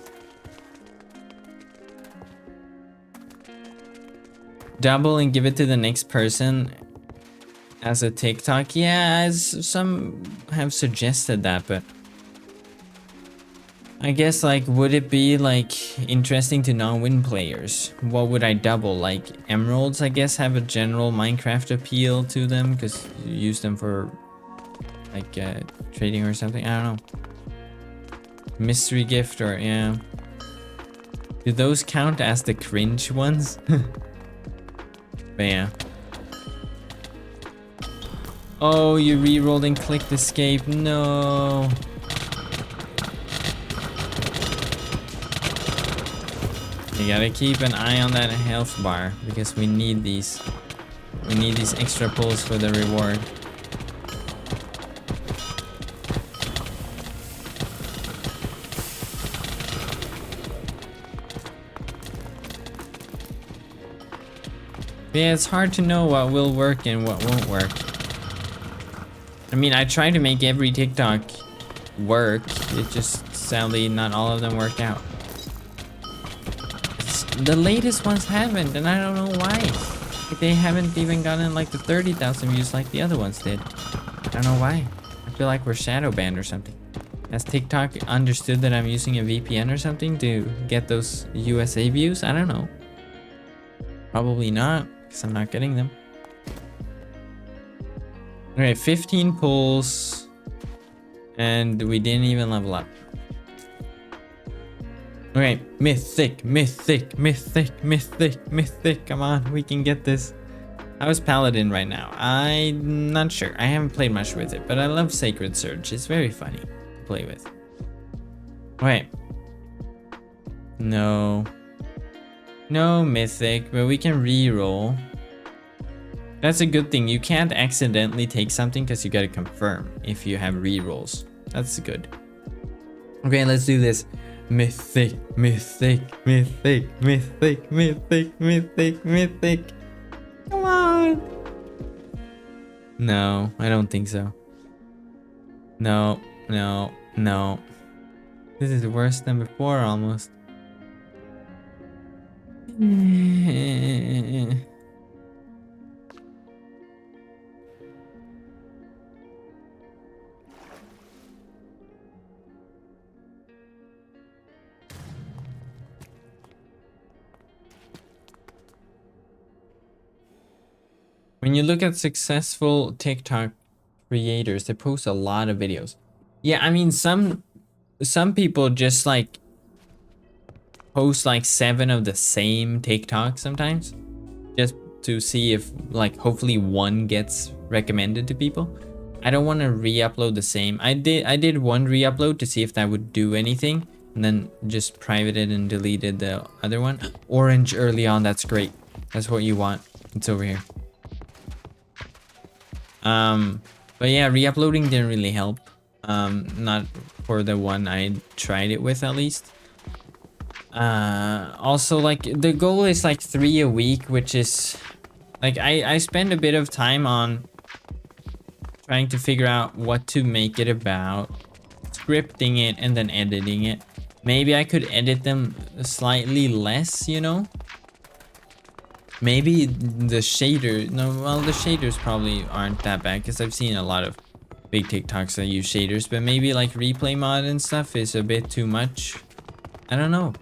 Double and give it to the next person as a TikTok. Yeah, as some have suggested that, but I guess like would it be like interesting to non-win players? What would I double? Like emeralds, I guess, have a general Minecraft appeal to them because you use them for like trading or something. I don't know. Mystery gift or yeah. Do those count as the cringe ones? But yeah. Oh, you re-rolled and clicked escape. No. You gotta keep an eye on that health bar because we need these. We need these extra pulls for the reward. Yeah, it's hard to know what will work and what won't work. I mean, I try to make every TikTok work. It just sadly not all of them work out. The latest ones haven't, and I don't know why. Like, they haven't even gotten like the 30,000 views like the other ones did. I don't know why. I feel like we're shadow banned or something. Has TikTok understood that I'm using a VPN or something to get those USA views? I don't know. Probably not, because I'm not getting them. Okay, 15 pulls. And we didn't even level up. Okay, mythic, mythic, mythic, mythic, mythic. Come on, we can get this. How's Paladin right now? I'm not sure. I haven't played much with it, but I love Sacred Surge. It's very funny to play with. Okay. No. No mythic, but we can re-roll. That's a good thing. You can't accidentally take something because you gotta confirm if you have re-rolls. That's good. Okay, let's do this. Mythic, mythic, mythic, mythic, mythic, mythic, mythic. Come on. No, I don't think so. No, no, no. This is worse than before almost. When you look at successful TikTok creators, they post a lot of videos. Yeah, I mean, some people just like post like 7 of the same TikTok sometimes, just to see if like hopefully one gets recommended to people. I don't want to re-upload the same. I did one re-upload to see if that would do anything, and then just privated and deleted the other one. Orange early on, that's great. That's what you want. It's over here. But yeah, re-uploading didn't really help. Not for the one I tried it with, at least. Also, like, the goal is like 3 a week, which is like, I spend a bit of time on trying to figure out what to make it about, scripting it, and then editing it. Maybe I could edit them slightly less, you know? Maybe the shader, no, well, the shaders probably aren't that bad, because I've seen a lot of big TikToks that use shaders, but maybe like replay mod and stuff is a bit too much. I don't know.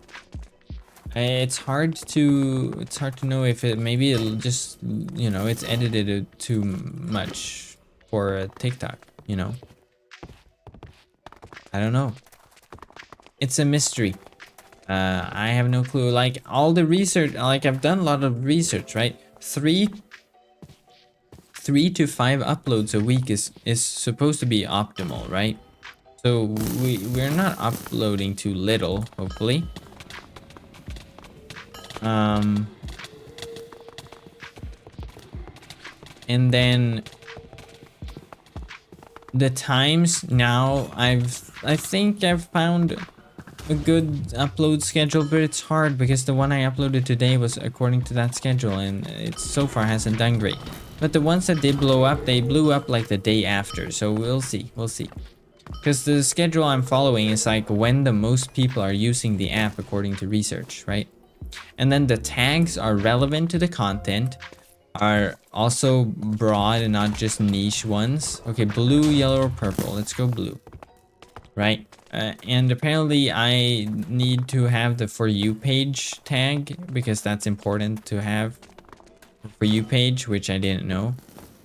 It's hard to know if it, maybe it'll just, you know, it's edited too much for a TikTok, you know? I don't know. It's a mystery. I have no clue. Like, all the research, like, I've done a lot of research, right? 3 to 5 uploads a week is supposed to be optimal, right? So we're not uploading too little, hopefully. And then the times now, I think I've found a good upload schedule, but it's hard because the one I uploaded today was according to that schedule, and it so far hasn't done great. But the ones that did blow up, they blew up like the day after, so we'll see, because the schedule I'm following is like when the most people are using the app according to research, right? And then the tags are relevant to the content, are also broad and not just niche ones. Okay, blue, yellow, or purple. Let's go blue, right? And apparently I need to have the For You page tag, because that's important to have For You page, which I didn't know.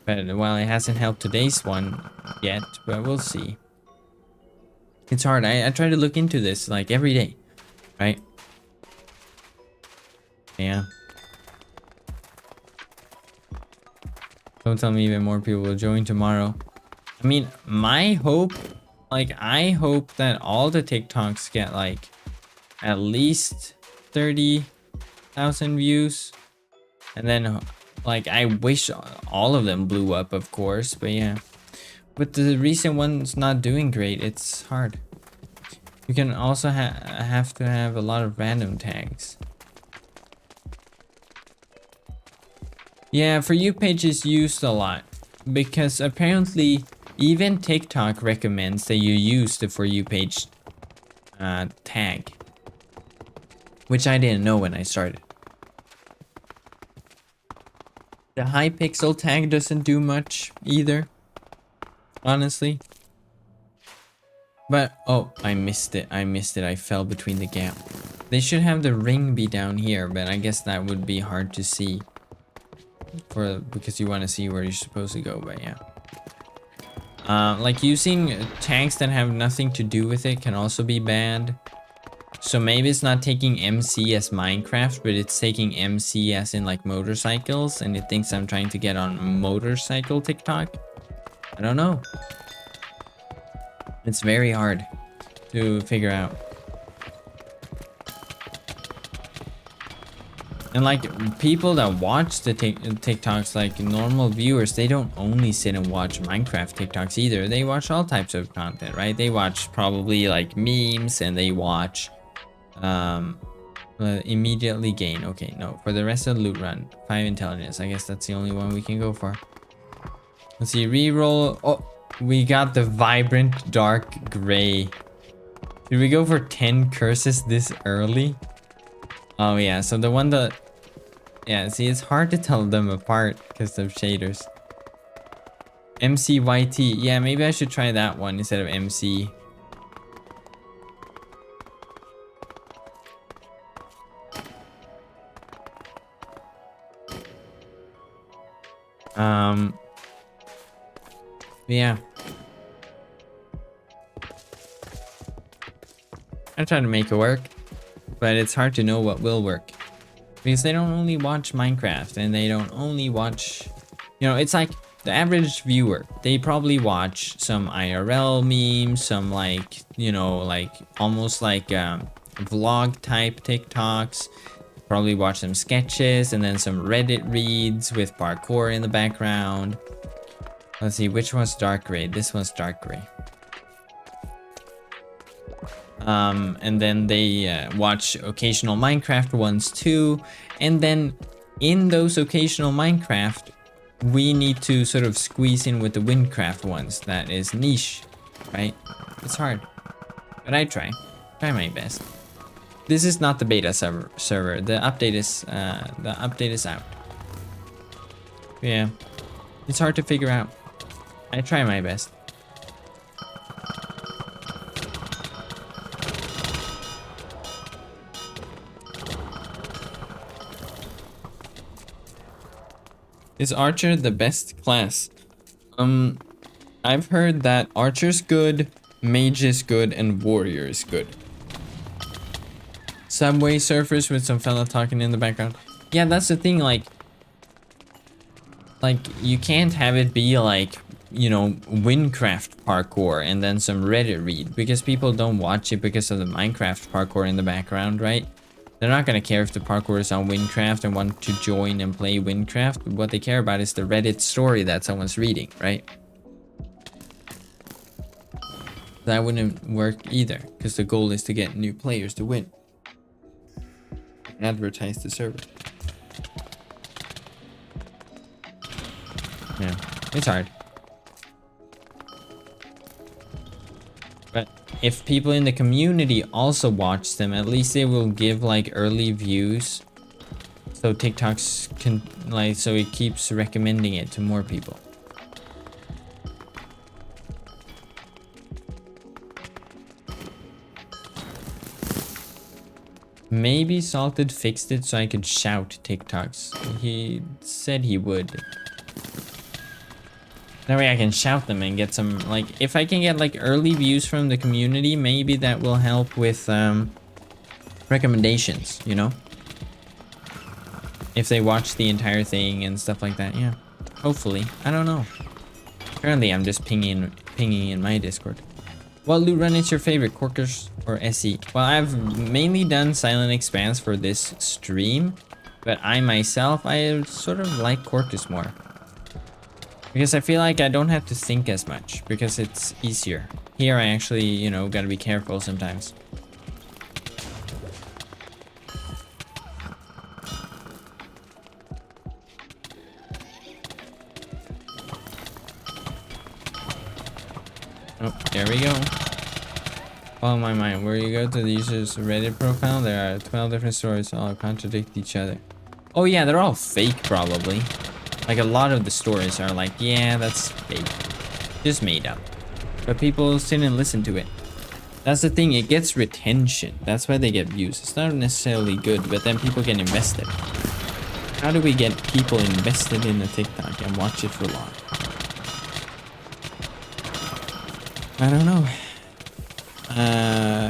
But well, it hasn't helped today's one yet, but we'll see. It's hard. I try to look into this like every day, right? Yeah. Don't tell me even more people will join tomorrow. I mean, my hope, like, I hope that all the TikToks get like at least 30,000 views. And then, like, I wish all of them blew up, of course, but yeah. But the recent one's not doing great. It's hard. You can also have to have a lot of random tags. Yeah, For You page is used a lot because apparently even TikTok recommends that you use the For You page tag, which I didn't know when I started. The high pixel tag doesn't do much either, honestly. But, oh, I missed it. I fell between the gap. They should have the ring be down here, but I guess that would be hard to see. Because you want to see where you're supposed to go, but yeah. Like using tags that have nothing to do with it can also be bad. So maybe it's not taking MC as Minecraft, but it's taking MC as in like motorcycles, and it thinks I'm trying to get on motorcycle TikTok. I don't know. It's very hard to figure out. And like people that watch the TikToks, like normal viewers, they don't only sit and watch Minecraft TikToks either. They watch all types of content, right? They watch probably like memes, and they watch immediately gain. Okay, no, for the rest of the loot run, 5 intelligence. I guess that's the only one we can go for. Let's see, reroll. Oh, we got the vibrant dark gray. Did we go for 10 curses this early? Oh yeah, so the one that, yeah, see, it's hard to tell them apart because of shaders. MCYT, yeah, maybe I should try that one instead of MC. Yeah. I try to make it work, but it's hard to know what will work. Because they don't only watch Minecraft, and they don't only watch, you know, it's like the average viewer, they probably watch some IRL memes, some like, you know, like almost like vlog type TikToks, probably watch some sketches, and then some Reddit reads with parkour in the background. Let's see, which one's dark gray? This one's dark gray. And then they watch occasional Minecraft ones too, and then in those occasional Minecraft we need to sort of squeeze in with the wynncraft ones. That is niche, right? It's hard, but I try my best. This is not the beta server. The update is out. Yeah, it's hard to figure out. I try my best. Is Archer the best class? I've heard that Archer's good, Mage is good, and Warrior is good. Subway Surfers with some fella talking in the background. Yeah, that's the thing, like you can't have it be like, you know, wynncraft parkour and then some Reddit read, because people don't watch it because of the Minecraft parkour in the background, right? They're not gonna care if the parkour is on wynncraft and want to join and play wynncraft. What they care about is the Reddit story that someone's reading, right? That wouldn't work either, because the goal is to get new players to win. Advertise the server. Yeah, it's hard. But if people in the community also watch them, at least they will give like early views. So TikToks can, like, so it keeps recommending it to more people. Maybe Salted fixed it so I could shout TikToks. He said he would. That way I can shout them and get some, like, if I can get like early views from the community, maybe that will help with recommendations, you know? If they watch the entire thing and stuff like that, yeah. Hopefully. I don't know. Currently I'm just pinging in my Discord. What loot run is your favorite, Corkers or SE? Well, I've mainly done Silent Expanse for this stream, but I myself, I sort of like Corkers more. Because I feel like I don't have to think as much, because it's easier. Here I actually, you know, gotta be careful sometimes. Oh, there we go. Follow my mind. Where you go to the user's Reddit profile, there are 12 different stories, all contradict each other. Oh yeah, they're all fake probably. Like a lot of the stories are like, yeah, that's fake, just made up. But people sit and listen to it. That's the thing, it gets retention. That's why they get views. It's not necessarily good, but then people get invested. How do we get people invested in a TikTok and watch it for long? I don't know.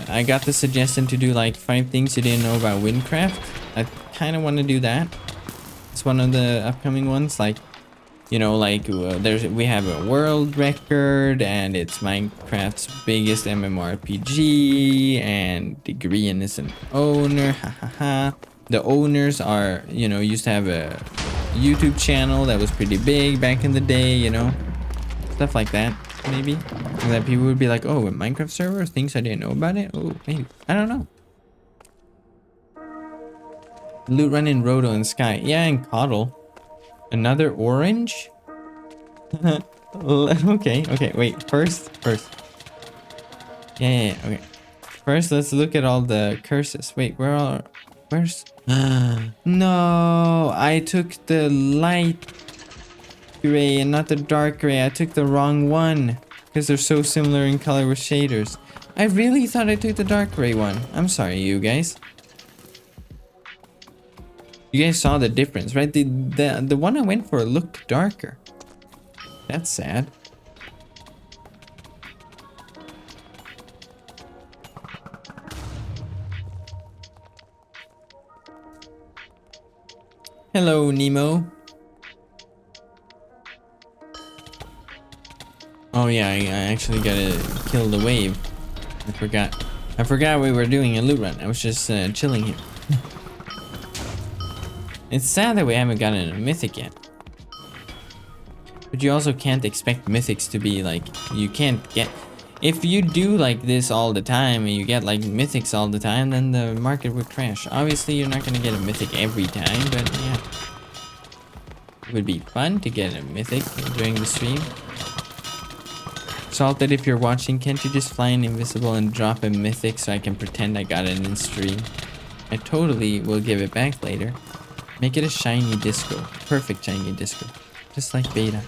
I got the suggestion to do like 5 things you didn't know about wynncraft. I kind of want to do that. It's one of the upcoming ones. Like, you know, like we have a world record, and it's Minecraft's biggest MMORPG, and the Green is an owner. Ha ha ha. The owners are, you know, used to have a YouTube channel that was pretty big back in the day, you know, stuff like that. Maybe, and that people would be like, oh, a Minecraft server, things I didn't know about it. Oh, maybe, I don't know. Loot run in Roto and Sky, yeah, and Coddle. Another orange. Okay, wait, first. Yeah, okay. First, let's look at all the curses. Wait, where's no, I took the light gray and not the dark gray. I took the wrong one because they're so similar in color with shaders. I really thought I took the dark gray one. I'm sorry, you guys. You guys saw the difference, right? The one I went for looked darker. That's sad. Hello, Nemo. Oh yeah, I actually gotta kill the wave. I forgot we were doing a loot run. I was just chilling here. It's sad that we haven't gotten a mythic yet. But you also can't expect mythics to be like, you can't get, if you do like this all the time and you get like mythics all the time, then the market would crash. Obviously you're not gonna get a mythic every time, but yeah. It would be fun to get a mythic during the stream. Salted, if you're watching, can't you just fly in invisible and drop a mythic so I can pretend I got it in stream? I totally will give it back later. Make it a shiny disco. Perfect shiny disco. Just like beta.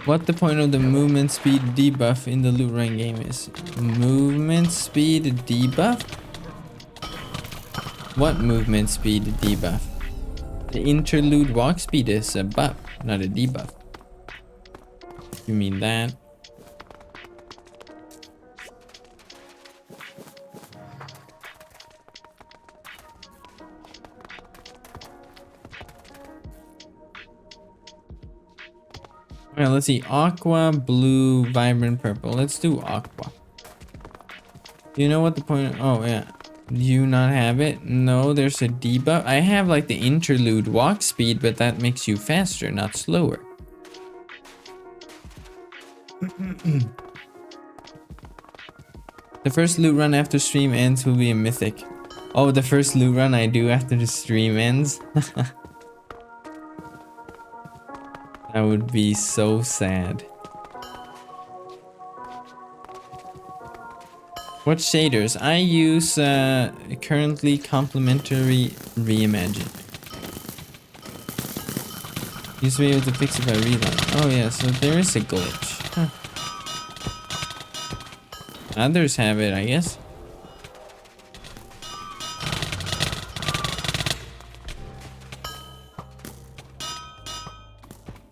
What the point of the movement speed debuff in the loot run game is? Movement speed debuff? What movement speed debuff? The interlude walk speed is a buff, not a debuff. You mean that? Alright, let's see. Aqua, blue, vibrant purple. Let's do aqua. You know what the point? Oh, yeah. Do you not have it? No, there's a debuff. I have like the interlude walk speed, but that makes you faster, not slower. The first loot run after stream ends will be a mythic. Oh, the first loot run I do after the stream ends? That would be so sad. What shaders? I use currently complementary reimagine. Used to be able to fix it by reload. Oh yeah, so there is a glitch. Huh. Others have it, I guess.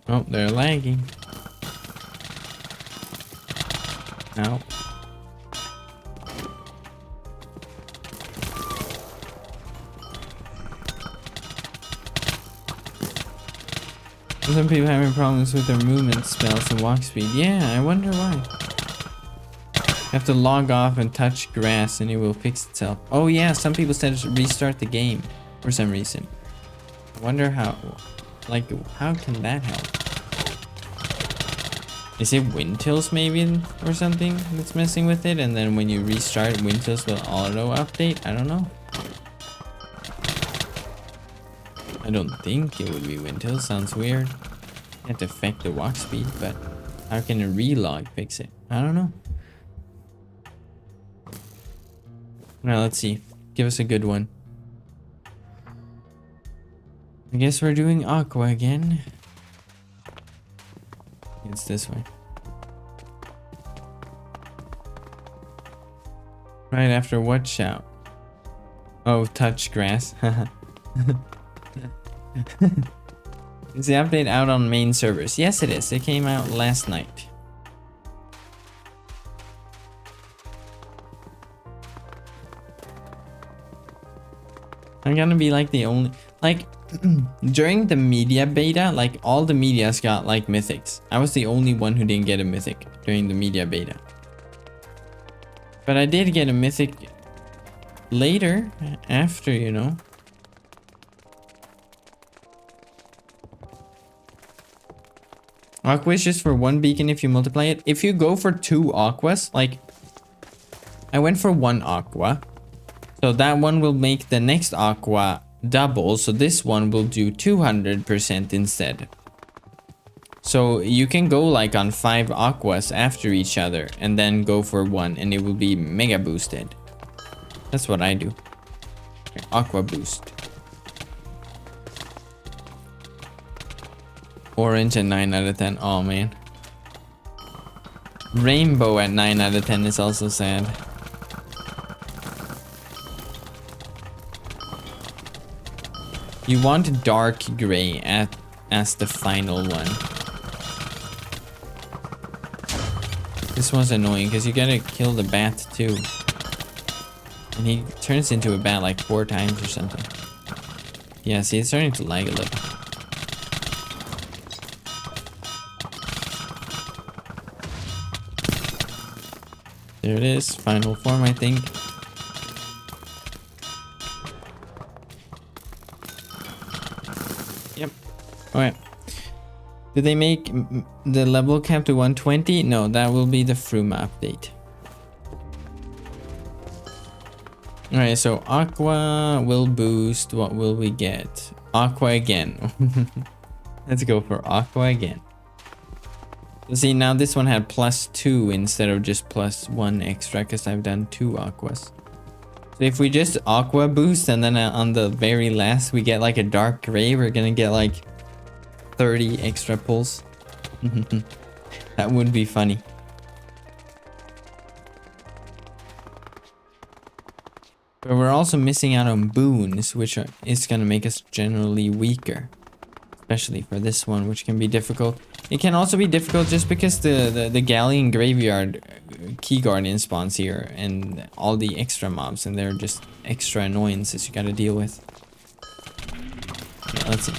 Oh, they're lagging. Ow. Some people having problems with their movement spells and walk speed. Yeah, I wonder why. You have to log off and touch grass and it will fix itself. Oh yeah, some people said to restart the game for some reason. I wonder how, like, how can that help? Is it Windtills maybe or something that's messing with it? And then when you restart, Windtills will auto update? I don't know. I don't think it would be Windtills. Sounds weird. You have to affect the walk speed, but how can a relog fix it? I don't know. Now let's see. Give us a good one. I guess we're doing aqua again. It's this way. Right after what shout? Oh, touch grass. Is the update out on main servers? Yes, it is. It came out last night. I'm gonna be like the only, like, during the media beta, like all the medias got like mythics. I was the only one who didn't get a mythic during the media beta. But I did get a mythic later, after, you know. Aqua is just for one beacon if you multiply it. If you go for 2 aquas, like, I went for 1 aqua. So that one will make the next aqua double. So this one will do 200% instead. So you can go like on 5 aquas after each other and then go for 1 and it will be mega boosted. That's what I do. Aqua boost. Orange at 9 out of 10. Oh man. Rainbow at 9 out of 10 is also sad. You want dark gray as the final one. This one's annoying because you gotta kill the bat too. And he turns into a bat like 4 times or something. Yeah, see, it's starting to lag a little. There it is, final form, I think. Yep. Alright. Did they make the level cap to 120? No, that will be the Fruma update. Alright, so Aqua will boost. What will we get? Aqua again. Let's go for Aqua again. See, now this one had +2 instead of just +1 extra because I've done 2 aquas. So if we just aqua boost and then on the very last we get like a dark gray, we're gonna get like 30 extra pulls. That would be funny. But we're also missing out on boons, which is gonna make us generally weaker. Especially for this one, which can be difficult. It can also be difficult just because the Galleon Graveyard Key Guardian spawns here and all the extra mobs, and they're just extra annoyances you gotta deal with. Yeah, let's see.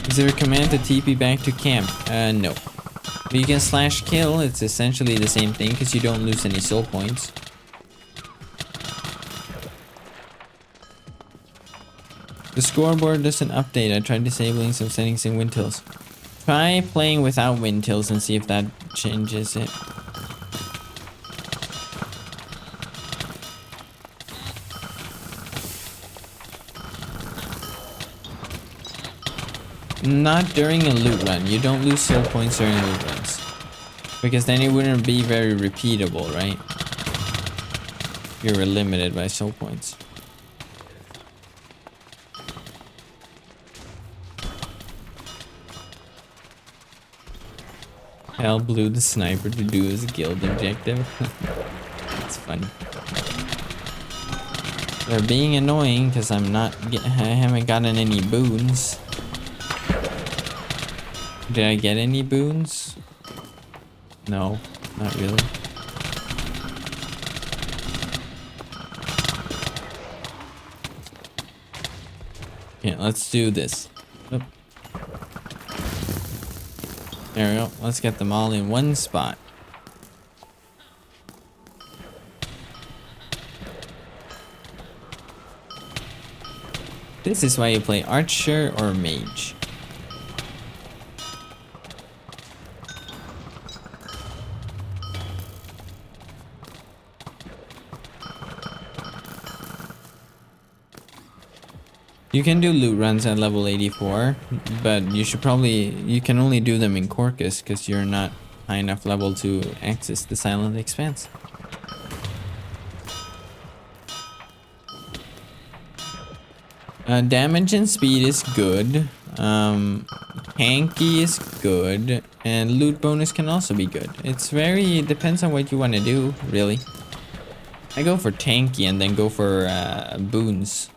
Is there a command to TP back to camp? No. But you can slash kill, it's essentially the same thing because you don't lose any soul points. The scoreboard doesn't update. I tried disabling some settings in Windtills. Try playing without Windtills and see if that changes it. Not during a loot run. You don't lose soul points during loot runs. Because then it wouldn't be very repeatable, right? You're limited by soul points. Tell Blue the sniper to do his guild objective. That's funny. They're being annoying because I haven't gotten any boons. Did I get any boons? No, not really. Okay, let's do this. Oop. There we go. Let's get them all in one spot. This is why you play Archer or Mage. You can do loot runs at level 84, but you can only do them in Corcus because you're not high enough level to access the Silent Expanse. Damage and speed is good. Tanky is good. And loot bonus can also be good. It depends on what you want to do, really. I go for tanky and then go for boons.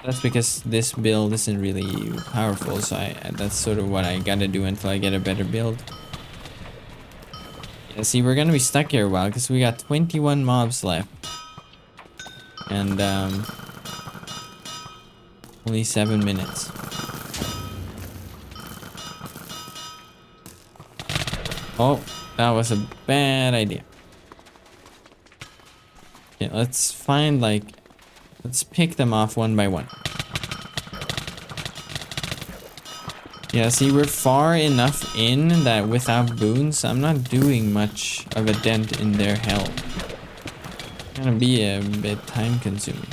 That's because this build isn't really powerful, so that's sort of what I gotta do until I get a better build. Yeah, see, we're gonna be stuck here a while because we got 21 mobs left. And, only 7 minutes. Oh, that was a bad idea. Okay, let's find, like, let's pick them off one by one. Yeah, see, we're far enough in that without boons, I'm not doing much of a dent in their health. It's gonna be a bit time consuming.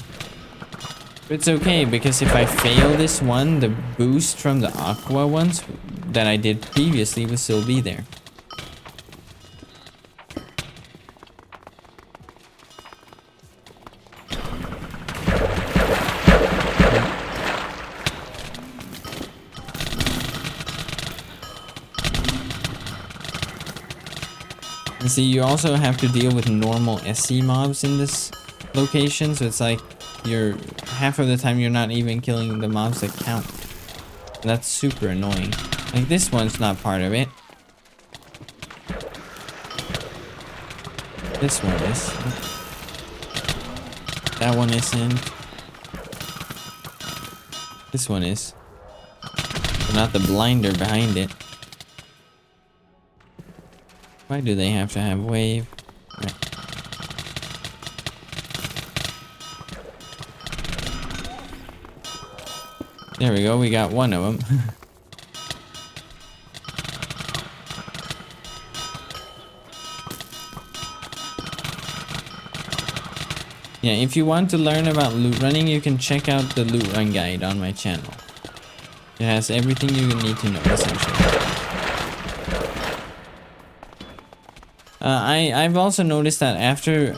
But it's okay, because if I fail this one, the boost from the aqua ones that I did previously will still be there. And see, you also have to deal with normal SC mobs in this location, so it's like you're half of the time you're not even killing the mobs that count. And that's super annoying. Like, this one's not part of it. This one is. That one isn't. This one is. But not the blinder behind it. Why do they have to have wave? Right. There we go, we got one of them. Yeah, if you want to learn about loot running, you can check out the loot run guide on my channel. It has everything you need to know, essentially. I've also noticed that after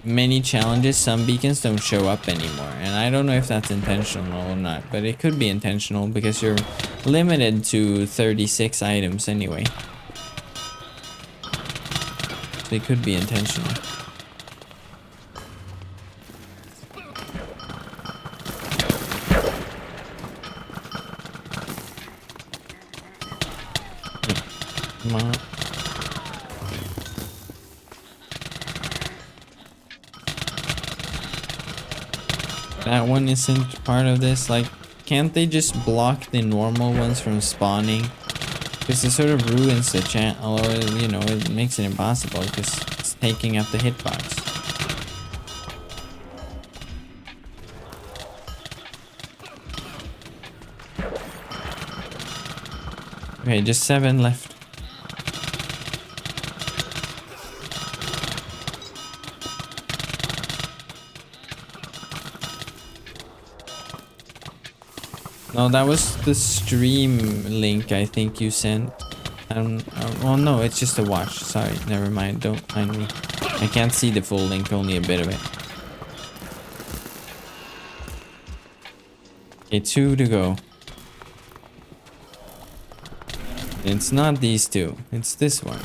many challenges, some beacons don't show up anymore. And I don't know if that's intentional or not, but it could be intentional because you're limited to 36 items anyway. So it could be intentional. Come on. That one isn't part of this. Like, can't they just block the normal ones from spawning? Because it sort of ruins the channel, or, you know, it makes it impossible because it's taking up the hitbox. Okay, just 7 left. No, that was the stream link I think you sent. Well, no, it's just a watch. Sorry, never mind. Don't mind me. I can't see the full link, only a bit of it. Okay, 2 to go. It's not these 2. It's this one.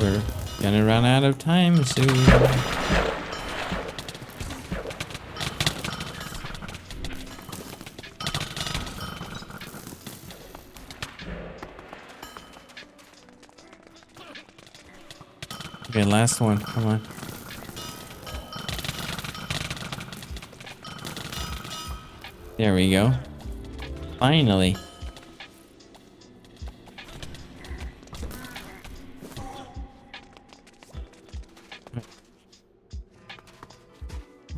We're gonna run out of time soon. Okay, last one. Come on. There we go. Finally.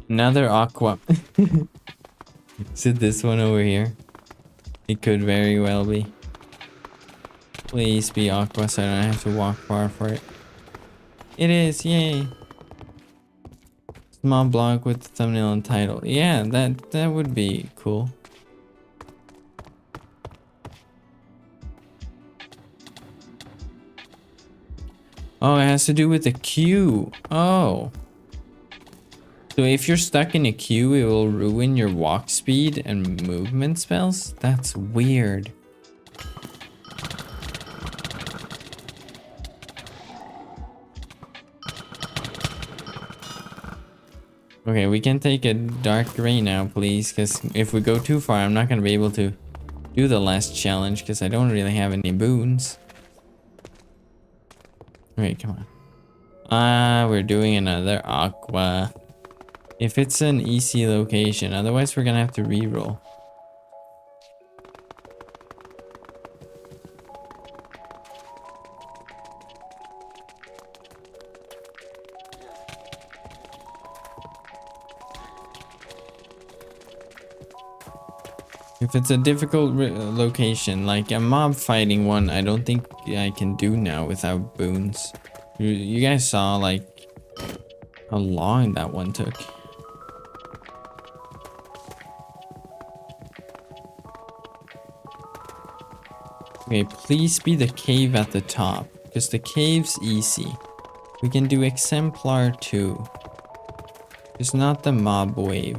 Another aqua. Is it this one over here? It could very well be. Please be aqua so I don't have to walk far for it. It is, yay. Small block with the thumbnail and title. Yeah, that would be cool. Oh, it has to do with the queue. Oh. So if you're stuck in a queue, it will ruin your walk speed and movement spells? That's weird. Okay, we can take a dark gray now, please, because if we go too far, I'm not going to be able to do the last challenge because I don't really have any boons. Okay, come on. We're doing another aqua. If it's an EC location, otherwise we're going to have to reroll. If it's a difficult location, like a mob fighting one, I don't think I can do now without boons. You guys saw like how long that one took. Okay, please be the cave at the top, because the cave's easy. We can do exemplar too. It's not the mob wave.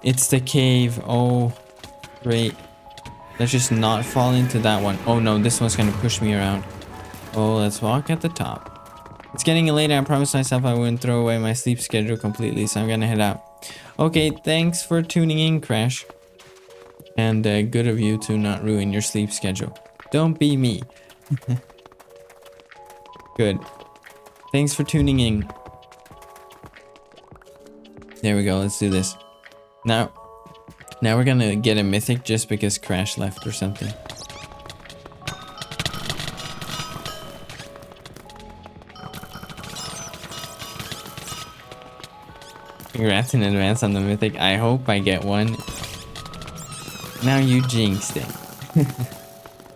It's the cave. Oh, great. Let's just not fall into that one. Oh no, this one's gonna push me around. Oh, let's walk at the top. It's getting late. I promised myself I wouldn't throw away my sleep schedule completely, so I'm gonna head out. Okay, thanks for tuning in, Crash. And good of you to not ruin your sleep schedule. Don't be me. Good. Thanks for tuning in. There we go. Let's do this. Now we're gonna get a mythic just because Crash left or something. Congrats in advance on the mythic. I hope I get one. Now you jinxed it.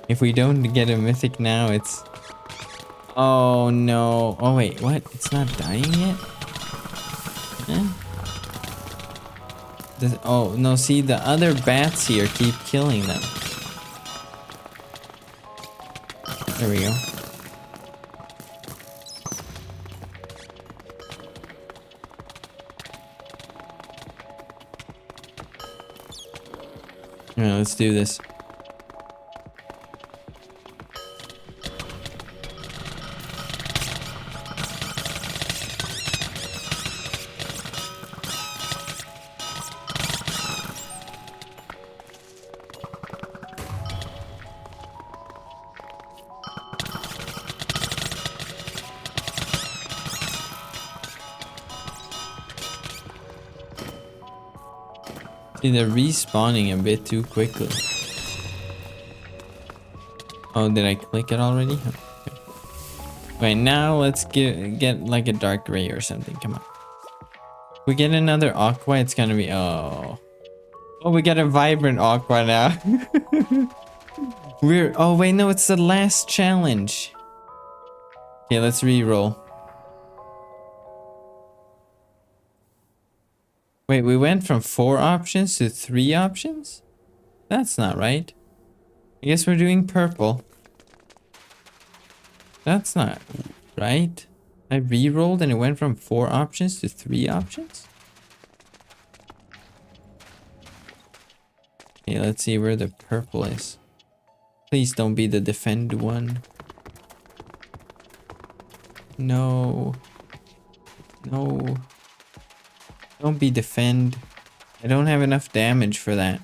If we don't get a mythic now, it's... Oh no. Oh wait, what? It's not dying yet? Huh? Oh no, see, the other bats here keep killing them. There we go. Alright, let's do this. See, they're respawning a bit too quickly. Oh, did I click it already? Okay. Wait, now let's get like a dark gray or something. Come on. If we get another aqua, it's gonna be... Oh, we got a vibrant aqua now. Oh wait, no, it's the last challenge. Okay, let's re-roll. Wait, we went from 4 options to 3 options? That's not right. I guess we're doing purple. That's not right. I re-rolled and it went from 4 options to 3 options? Okay, let's see where the purple is. Please don't be the defend one. No. No. Don't be defend. I don't have enough damage for that.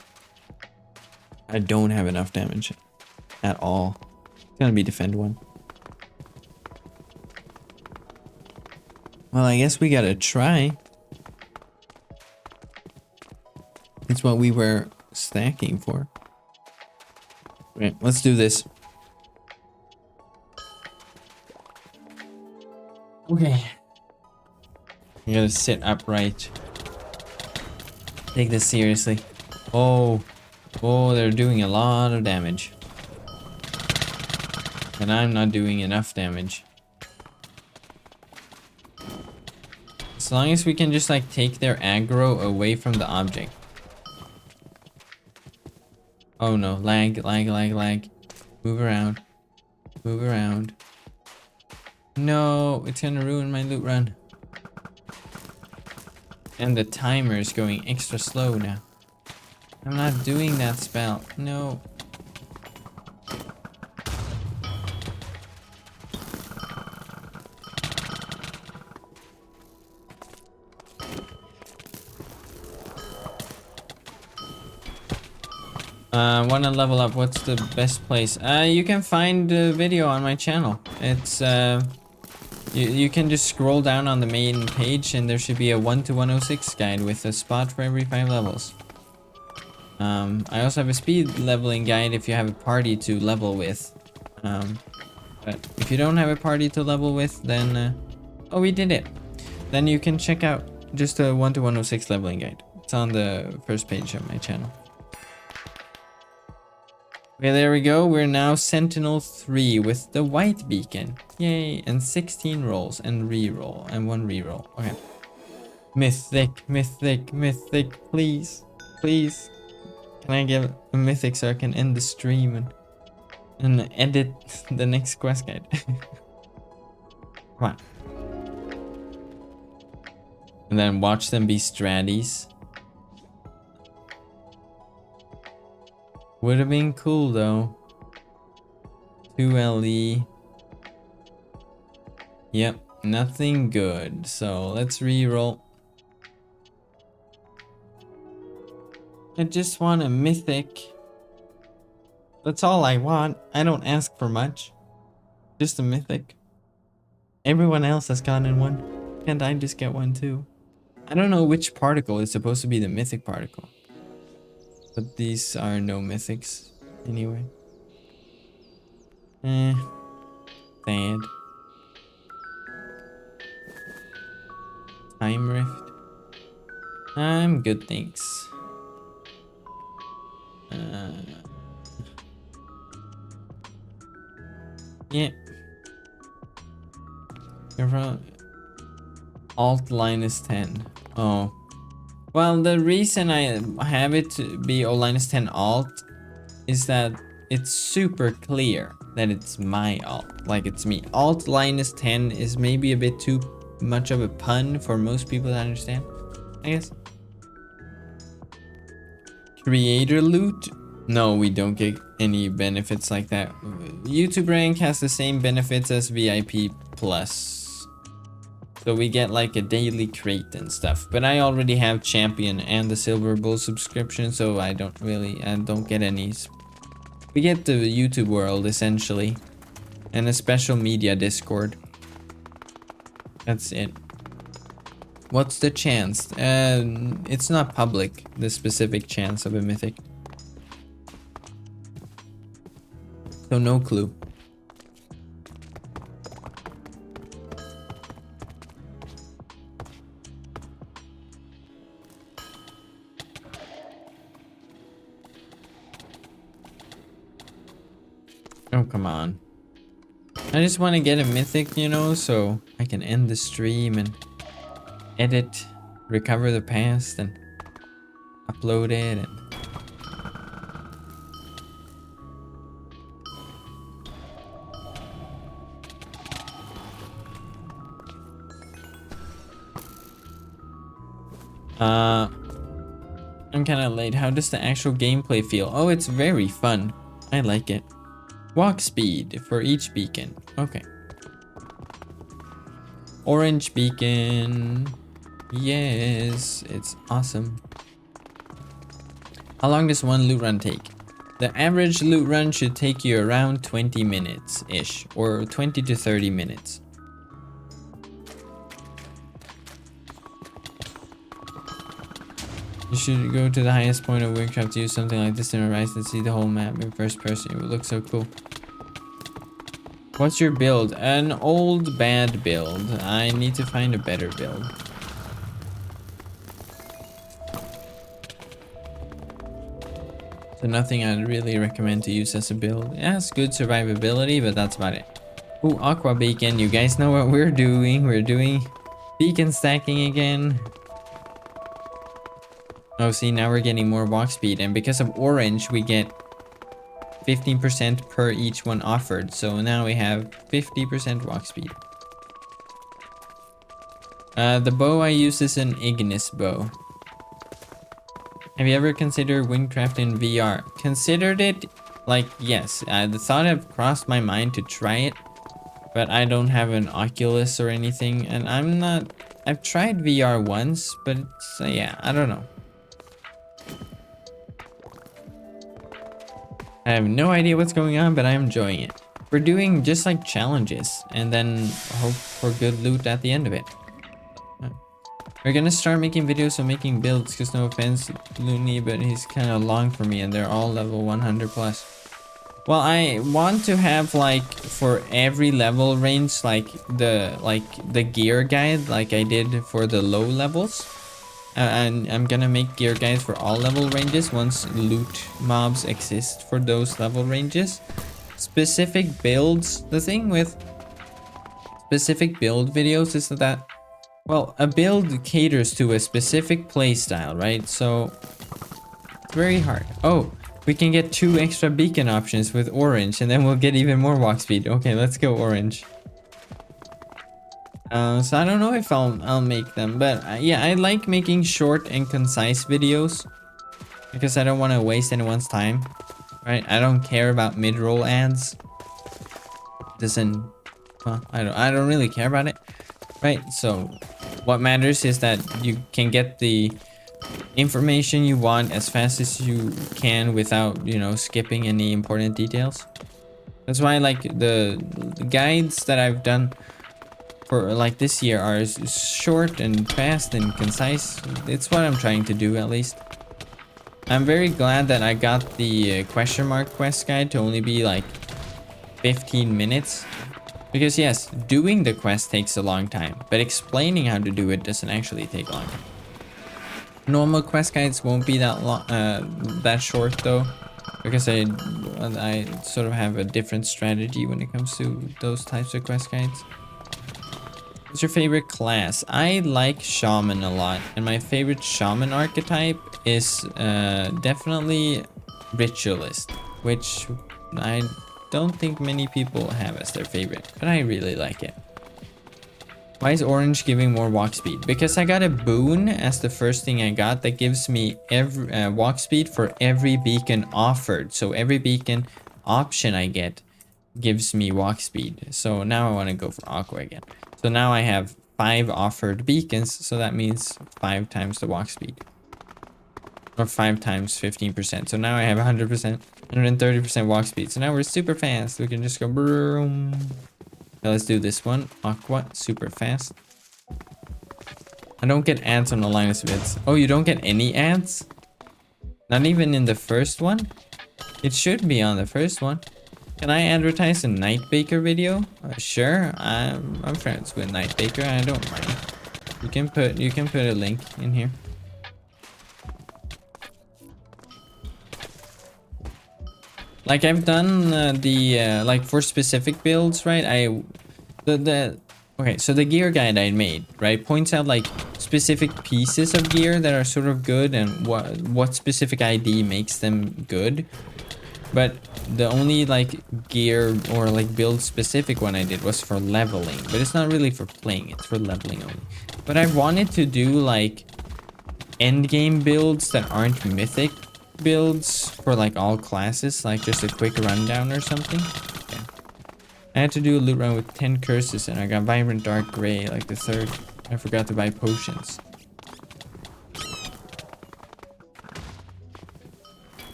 I don't have enough damage at all. It's gonna be defend one. Well, I guess we gotta try. It's what we were stacking for. Right, let's do this. Okay. I'm gonna sit upright. Take this seriously. Oh, they're doing a lot of damage. And I'm not doing enough damage. As long as we can just like take their aggro away from the object. Oh no, lag. Move around. Move around. No, it's gonna ruin my loot run. And the timer is going extra slow now. I'm not doing that spell. No. Wanna level up? What's the best place? You can find the video on my channel. It's you can just scroll down on the main page and there should be a 1 to 106 guide with a spot for every 5 levels. I also have a speed leveling guide if you have a party to level with. But if you don't have a party to level with, then oh, we did it. Then you can check out just a 1 to 106 leveling guide. It's on the first page of my channel. Okay, there we go. We're now Sentinel 3 with the white beacon. Yay! And 16 rolls and reroll and 1 reroll. Okay. Mythic, mythic, mythic, please. Please. Can I get a mythic so I can end the stream and edit the next quest guide? Come on. And then watch them be stratties. Would have been cool though. 2 LE. Yep, nothing good. So let's reroll. I just want a mythic. That's all I want. I don't ask for much. Just a mythic. Everyone else has gotten one. Can't I just get one too? I don't know which particle is supposed to be the mythic particle. But these are no mythics anyway. Sad. Time rift. I'm good, thanks. Yeah. Alt minus 10. Oh. Well, the reason I have it to be O-10 alt is that it's super clear that it's my alt. Like, it's me. Alt-10 is maybe a bit too much of a pun for most people to understand, I guess. Creator loot? No, we don't get any benefits like that. YouTube rank has the same benefits as VIP plus. So we get like a daily crate and stuff. But I already have champion and the silver bull subscription, so I don't get any. We get the YouTube world essentially. And a special media Discord. That's it. What's the chance? It's not public, the specific chance of a mythic. So no clue. Oh, come on. I just want to get a mythic, you know, so I can end the stream and edit, recover the past, and upload it. I'm kind of late. How does the actual gameplay feel? Oh, it's very fun. I like it. Walk speed for each beacon. Okay. Orange beacon. Yes, it's awesome. How long does one loot run take? The average loot run should take you around 20 minutes-ish, or 20 to 30 minutes. You should go to the highest point of wynncraft to use something like this in a rise and see the whole map in first person. It would look so cool. What's your build? An old bad build. I need to find a better build. So nothing I'd really recommend to use as a build. It has good survivability, but that's about it. Ooh, Aqua Beacon. You guys know what we're doing. We're doing beacon stacking again. Oh, see, now we're getting more walk speed. And because of orange, we get 15% per each one offered. So now we have 50% walk speed. The bow I use is an Ignis bow. Have you ever considered wynncraft in VR? Considered it? Like, yes. The thought have crossed my mind to try it, but I don't have an Oculus or anything, and I'm not... I've tried VR once, but it's, yeah, I don't know. I have no idea what's going on, but I'm enjoying it. We're doing just like challenges, and then hope for good loot at the end of it. We're gonna start making videos of making builds, because no offense, Looney, but he's kind of long for me, and they're all level 100 plus. Well, I want to have like for every level range, like the gear guide, like I did for the low levels. And I'm gonna make gear guides for all level ranges once loot mobs exist for those level ranges. Specific builds. The thing with specific build videos is that, well, a build caters to a specific playstyle, right? So it's very hard. Oh, we can get 2 extra beacon options with orange, and then we'll get even more walk speed. Okay, let's go orange. So I don't know if I'll make them, but yeah, I like making short and concise videos because I don't want to waste anyone's time, right? I don't care about mid-roll ads. Well, I don't really care about it, right? So what matters is that you can get the information you want as fast as you can without, you know, skipping any important details. That's why like the guides that I've done for like this year are short and fast and concise. It's what I'm trying to do, at least. I'm very glad that I got the question mark quest guide to only be like 15 minutes. Because yes, doing the quest takes a long time, but explaining how to do it doesn't actually take long. Normal quest guides won't be that long, that short though, because I sort of have a different strategy when it comes to those types of quest guides. What's your favorite class? I like Shaman a lot, and my favorite Shaman archetype is definitely Ritualist, which I don't think many people have as their favorite, but I really like it. Why is orange giving more walk speed? Because I got a boon as the first thing I got that gives me every walk speed for every beacon offered. So every beacon option I get gives me walk speed. So now I want to go for aqua again. So now I have 5 offered beacons, so that means 5 times the walk speed. Or 5 times 15%. So now I have 100%, 130% walk speed. So now we're super fast. We can just go boom. Now let's do this one. Aqua, super fast. I don't get ads on the Linus vids. Oh, you don't get any ads? Not even in the first one? It should be on the first one. Can I advertise a Night Baker video? Sure, I'm friends with Night Baker. I don't mind. You can put a link in here. Like I've done like for specific builds, right? Okay, so the gear guide I made, right, points out like specific pieces of gear that are sort of good and what specific ID makes them good. But the only like gear or like build specific one I did was for leveling, but it's not really for playing, it's for leveling only. But I wanted to do like end game builds that aren't mythic builds for like all classes, like just a quick rundown or something. Okay. I had to do a loot run with 10 curses and I got vibrant dark gray like the third. I forgot to buy potions.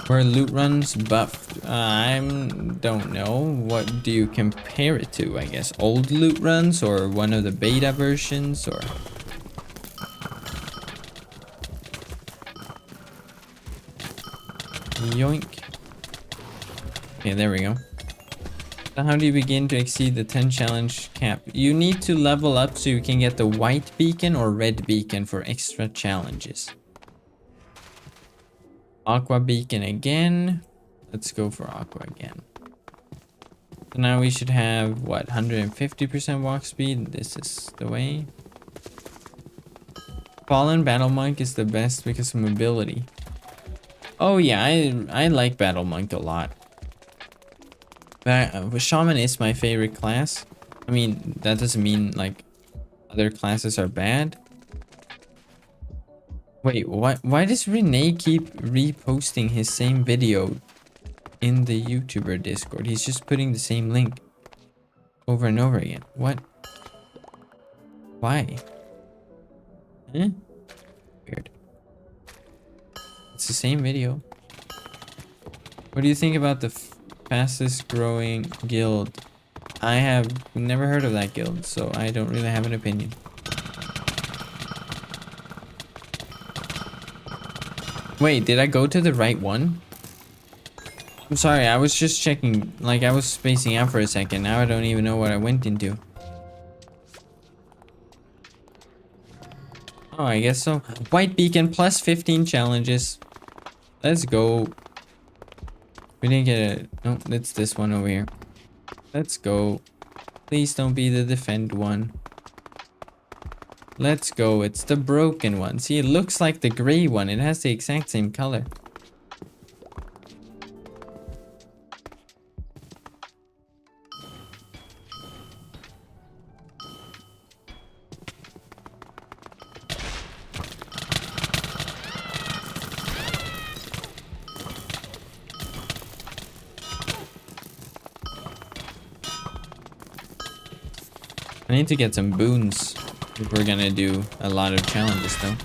Were loot runs buffed? I don't know. What do you compare it to? I guess old loot runs or one of the beta versions or... Yoink. Okay, there we go. So how do you begin to exceed the 10 challenge cap? You need to level up so you can get the white beacon or red beacon for extra challenges. Aqua beacon again. Let's go for aqua again. So now we should have what, 150% walk speed. This is the way. Fallen Battle Monk is the best because of mobility. Oh yeah, I like Battle Monk a lot. But Shaman is my favorite class. I mean, that doesn't mean like other classes are bad. Wait, why does Renee keep reposting his same video in the YouTuber Discord? He's just putting the same link over and over again. What? Why? Huh? Weird. It's the same video. What do you think about the fastest growing guild? I have never heard of that guild, so I don't really have an opinion. Wait, did I go to the right one? I'm sorry, I was just checking. Like, I was spacing out for a second. Now I don't even know what I went into. Oh, I guess so. White beacon plus 15 challenges. Let's go. We didn't get a... No, it's this one over here. Let's go. Please don't be the defend one. Let's go. It's the broken one. See, it looks like the gray one. It has the exact same color. I need to get some boons if we're gonna do a lot of challenges though.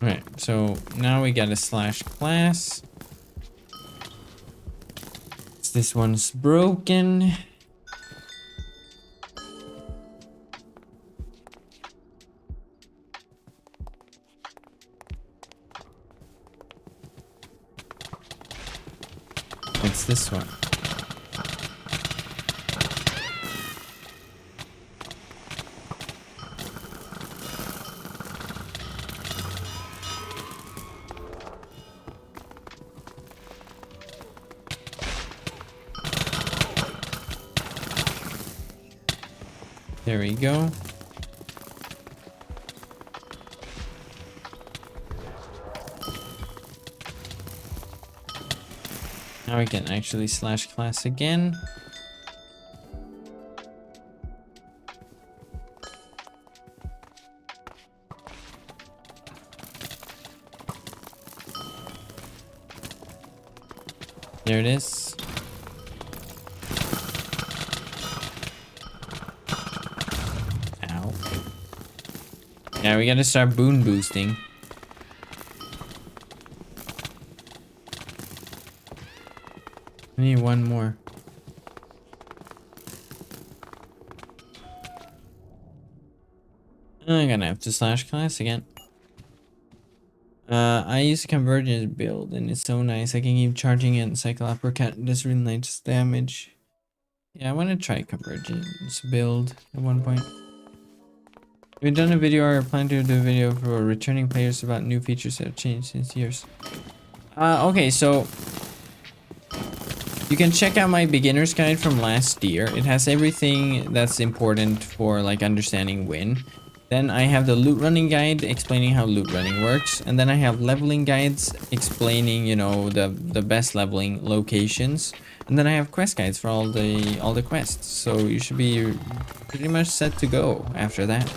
Alright, so now we got a slash class. This one's broken. What's this one? There we go. Now we can actually slash class again. There it is. Ow. Yeah, we gotta start boon boosting. I need one more. I'm gonna have to slash class again. I use a convergence build and it's so nice. I can keep charging it and cycle uppercut does really nice damage. Yeah, I want to try convergence build at one point. We've done a video or plan to do a video for returning players about new features that have changed since years. Okay, so you can check out my beginner's guide from last year. It has everything that's important for like understanding Win. Then I have the loot running guide explaining how loot running works, and then I have leveling guides explaining, you know, the best leveling locations, and then I have quest guides for all the quests. So you should be pretty much set to go after that.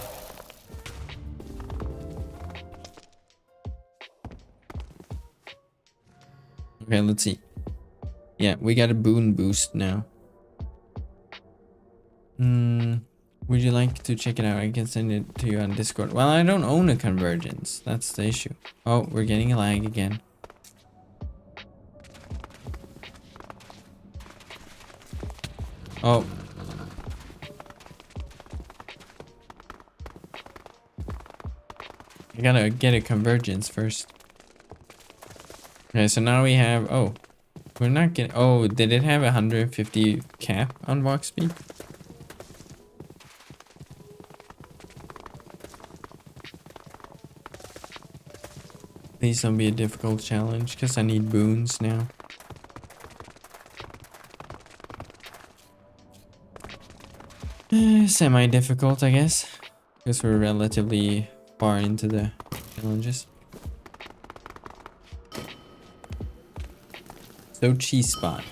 Okay, let's see. Yeah, we got a boon boost now. Would you like to check it out? I can send it to you on Discord. Well, I don't own a convergence. That's the issue. Oh, we're getting a lag again. Oh. I gotta get a convergence first. Okay, so now we have... Oh. We're not getting... Oh, did it have 150 cap on walk speed? Please don't be a difficult challenge, because I need boons now. Semi-difficult, I guess. Because we're relatively far into the challenges. So cheese spot.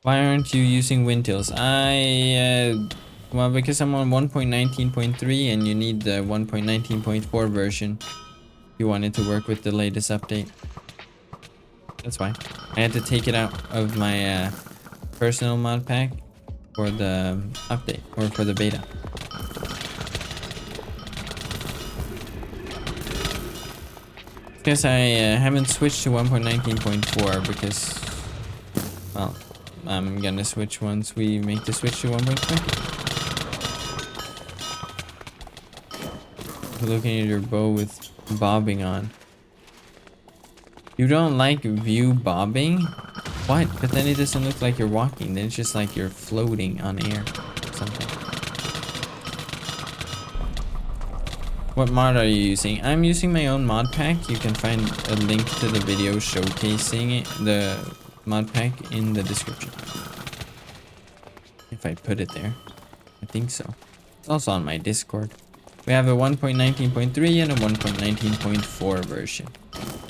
Why aren't you using windtills? Well, because I'm on 1.19.3 and you need the 1.19.4 version if you want it to work with the latest update. That's why. I had to take it out of my personal mod pack for the update, or for the beta. Because I haven't switched to 1.19.4 because, well, I'm gonna switch once we make the switch to 1.20. Looking at your bow with bobbing on. You don't like view bobbing? What? But then it doesn't look like you're walking. Then it's just like you're floating on air or something. What mod are you using? I'm using my own mod pack. You can find a link to the video showcasing it, the mod pack, in the description. If I put it there. I think so. It's also on my Discord. We have a 1.19.3 and a 1.19.4 version.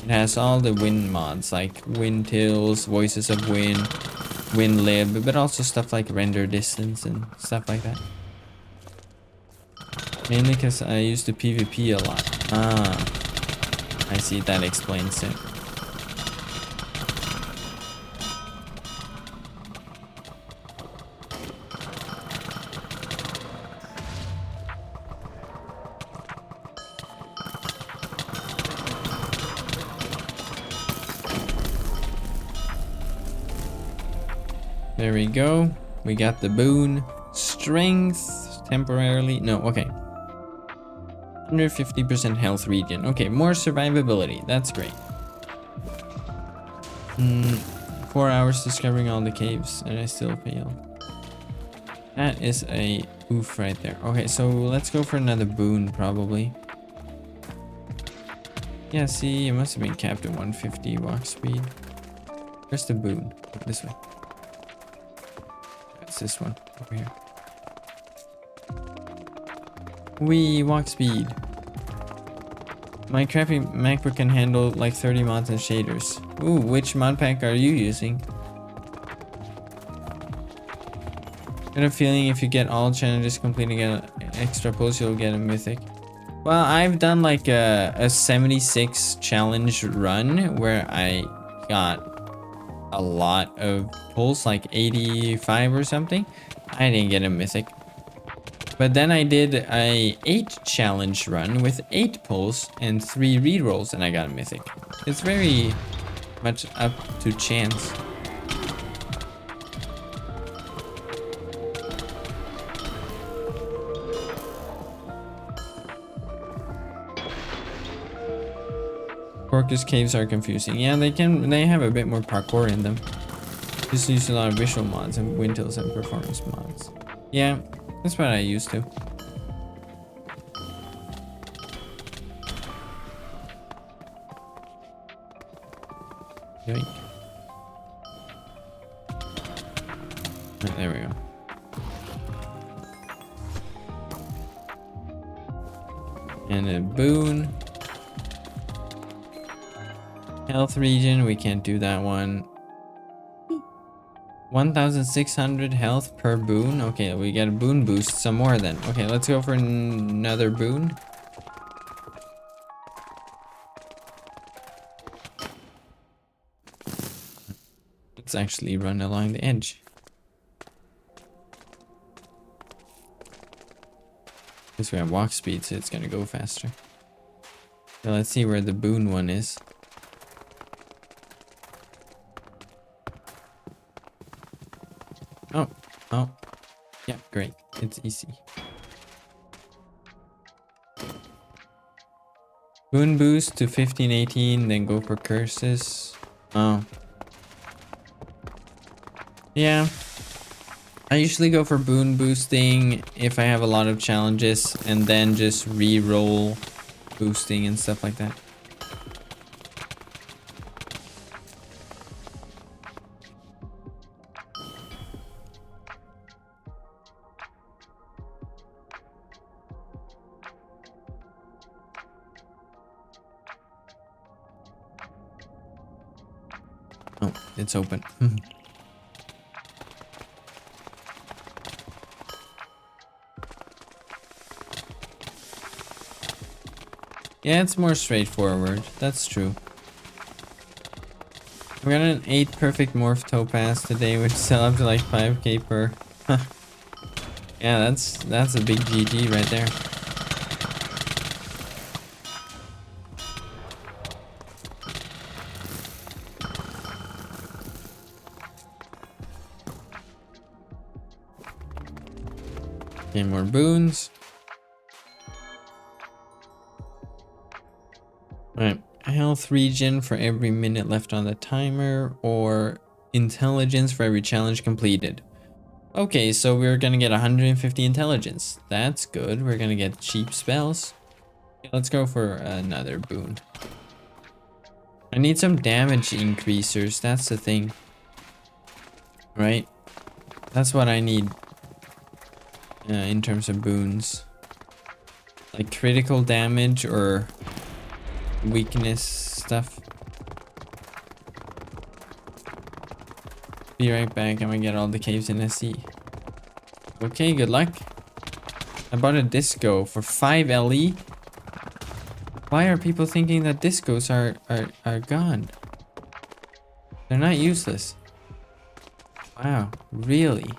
It has all the Win mods like windtills, voices of Win, WinLib, but also stuff like render distance and stuff like that. Mainly because I used to PvP a lot. Ah, I see, that explains it. There we go. We got the boon. Strength temporarily. No, okay. 150% health regen. Okay, more survivability. That's great. 4 hours discovering all the caves and I still failed. That is a oof right there. Okay, so let's go for another boon probably. Yeah, see, it must have been capped at 150 walk speed. Where's the boon? This way. That's this one over here. Wee, walk speed. My crappy MacBook can handle like 30 mods and shaders. Ooh, which mod pack are you using? Got a feeling if you get all challenges completing an extra pulls, you'll get a mythic. Well, I've done like a 76 challenge run where I got a lot of pulls, like 85 or something. I didn't get a mythic. But then I did a 8 challenge run with 8 pulls and 3 rerolls and I got a mythic. It's very much up to chance. Orcus caves are confusing. Yeah, they have a bit more parkour in them. Just use a lot of visual mods and windtills and performance mods. Yeah. That's what I used to. Yoink. Right, there we go. And a boon. Health region, we can't do that one. 1,600 health per boon. Okay, we get a boon boost some more then. Okay, let's go for another boon. Let's actually run along the edge. Because we have walk speed, so it's gonna go faster. So let's see where the boon one is. Oh, yeah, great. It's easy. Boon boost to 1518, then go for curses. Oh. Yeah. I usually go for boon boosting if I have a lot of challenges, and then just re-roll boosting and stuff like that. Oh, it's open. Yeah, it's more straightforward. That's true. We got an 8 perfect morph topaz today, which sell up to like 5k per. Yeah, that's a big GG right there. Okay, more boons. Alright, health regen for every minute left on the timer, or intelligence for every challenge completed. Okay, so we're gonna get 150 intelligence. That's good. We're gonna get cheap spells. Okay, let's go for another boon. I need some damage increasers, that's the thing. Right? That's what I need in terms of boons. Like critical damage or weakness stuff. Be right back. I'm gonna get all the caves in SC. Okay, good luck. I bought a disco for 5 LE. Why are people thinking that discos are gone? They're not useless. Wow, really?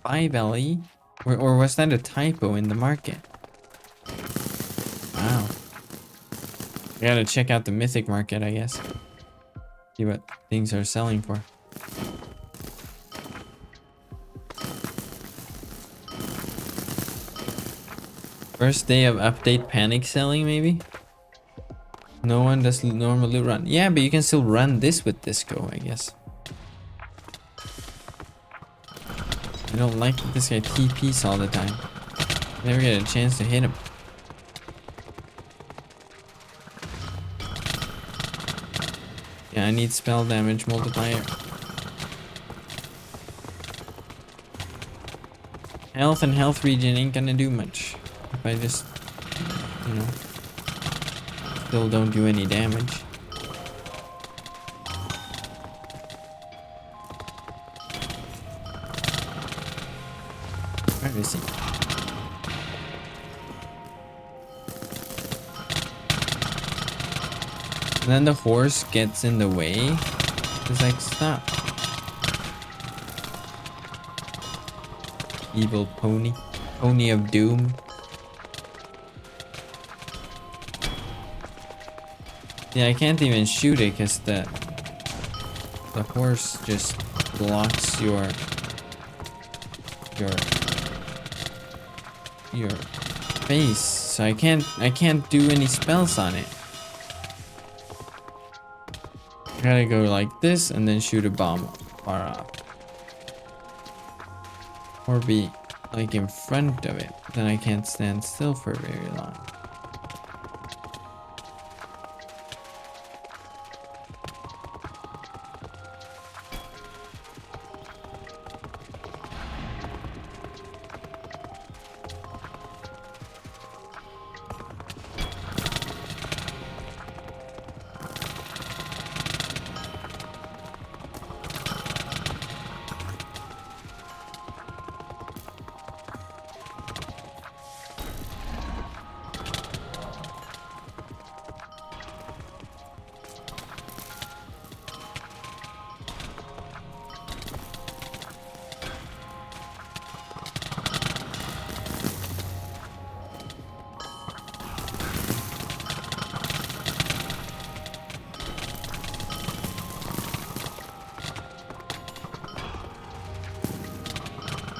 5 LE? Or was that a typo in the market? Wow. I gotta check out the mythic market, I guess. See what things are selling for. First day of update panic selling, maybe? No one does normal loot run. Yeah, but you can still run this with disco, I guess. I don't like that this guy TPs all the time. Never get a chance to hit him. Yeah, I need spell damage multiplier. Health and health regen ain't gonna do much if I just, you know, still don't do any damage. Where is he? And then the horse gets in the way. It's like, stop. Evil pony. Pony of doom. Yeah, I can't even shoot it because the horse just blocks your face. So I can't do any spells on it. I gotta go like this and then shoot a bomb far off. Or be like in front of it. Then I can't stand still for very long.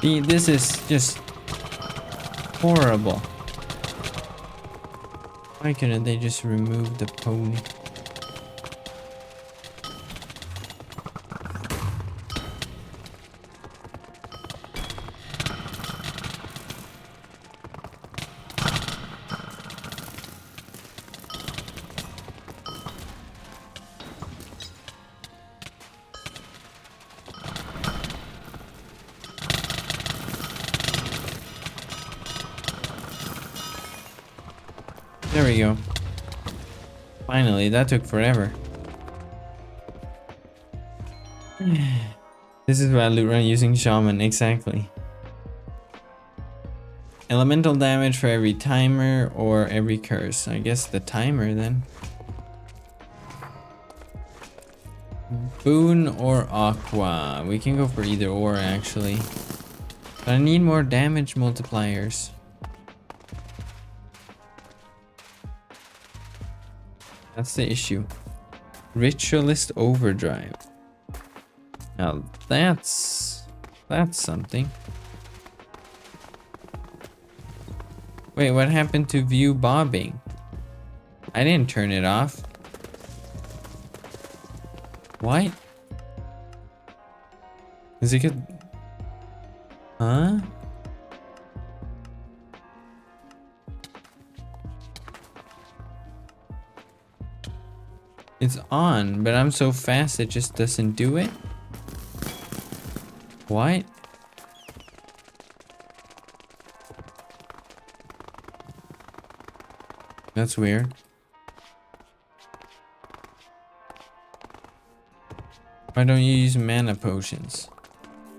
This is just horrible. Why couldn't they just remove the pony? There we go. Finally, that took forever. This is why Lootrun using Shaman, exactly. Elemental damage for every timer or every curse. I guess the timer then. Boon or Aqua. We can go for either or actually. But I need more damage multipliers. That's the issue. Ritualist Overdrive. Now that's something. Wait, what happened to view bobbing? I didn't turn it off. What? Is it good? Huh? It's on, but I'm so fast it just doesn't do it. What? That's weird. Why don't you use mana potions?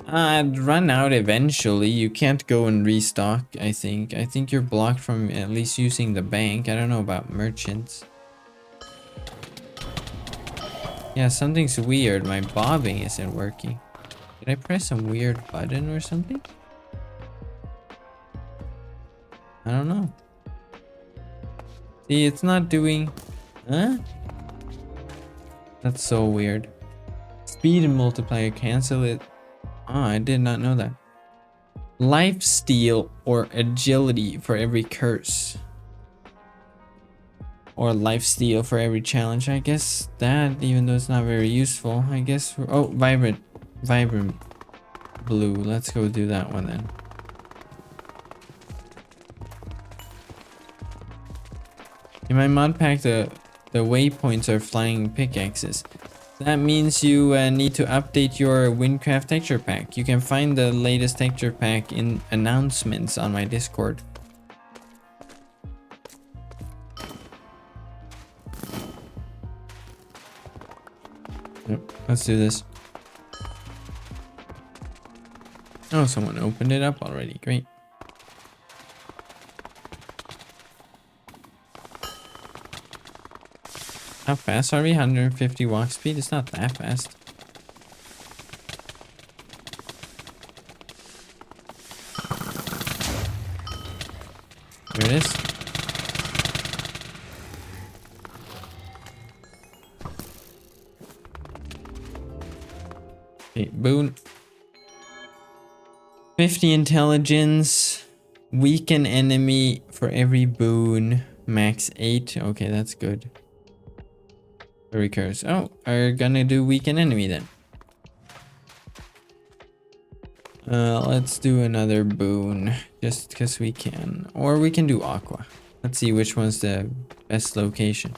I'd run out eventually. You can't go and restock, I think. I think you're blocked from at least using the bank. I don't know about merchants. Yeah, something's weird. My bobbing isn't working. Did I press some weird button or something? I don't know. See, it's not doing... Huh? That's so weird. Speed and multiplier, cancel it. Oh, I did not know that. Lifesteal or agility for every curse. Or lifesteal for every challenge. I guess that, even though it's not very useful, I guess... Oh, vibrant blue. Let's go do that one then. In my mod pack, the waypoints are flying pickaxes. That means you need to update your wynncraft texture pack. You can find the latest texture pack in announcements on my Discord. Yep, let's do this. Oh, someone opened it up already. Great. How fast are we? 150 walk speed? It's not that fast. There it is. Okay, boon. 50 intelligence. Weaken enemy for every boon. Max 8. Okay, that's good. Recurs. Oh, are gonna do weaken enemy then. Let's do another boon just because we can, or we can do aqua. Let's see which one's the best location.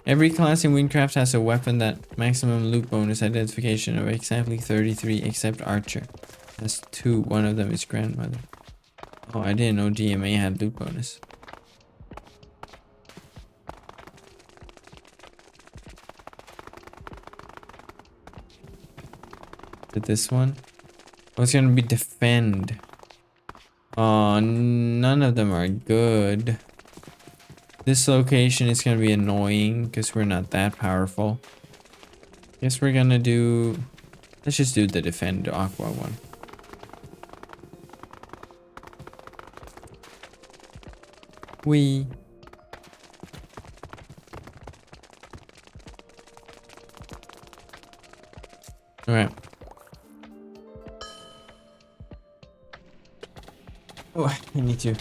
Every class in wynncraft has a weapon that maximum loot bonus identification of exactly 33 except archer. That's 2. One of them is grandmother. Oh, I didn't know GMA had loot bonus. This one. Oh, it's gonna be defend. Oh, none of them are good. This location is gonna be annoying because we're not that powerful. Guess we're gonna do... Let's just do the defend aqua one. We... Alright. Oh, I need to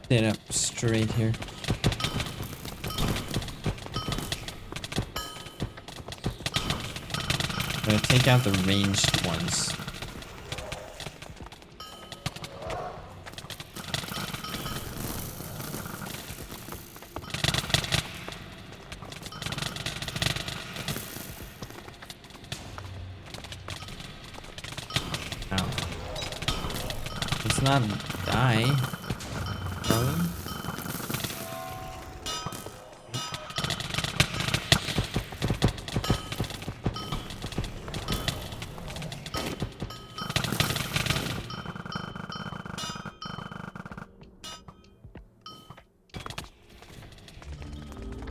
sit up straight here. I'm gonna take out the ranged ones. not die. Probably.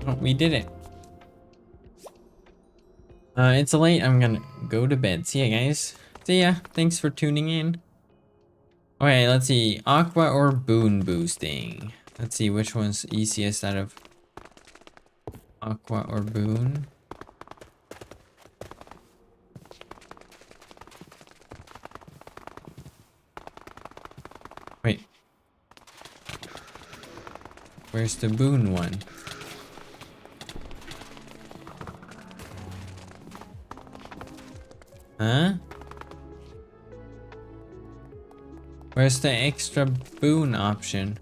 Oh, we did it. It's late. I'm gonna go to bed. See ya, guys. See ya. Thanks for tuning in. Okay, let's see. Aqua or boon boosting? Let's see which one's easiest out of aqua or boon. Wait. Where's the boon one? Huh? Where's the extra boon option?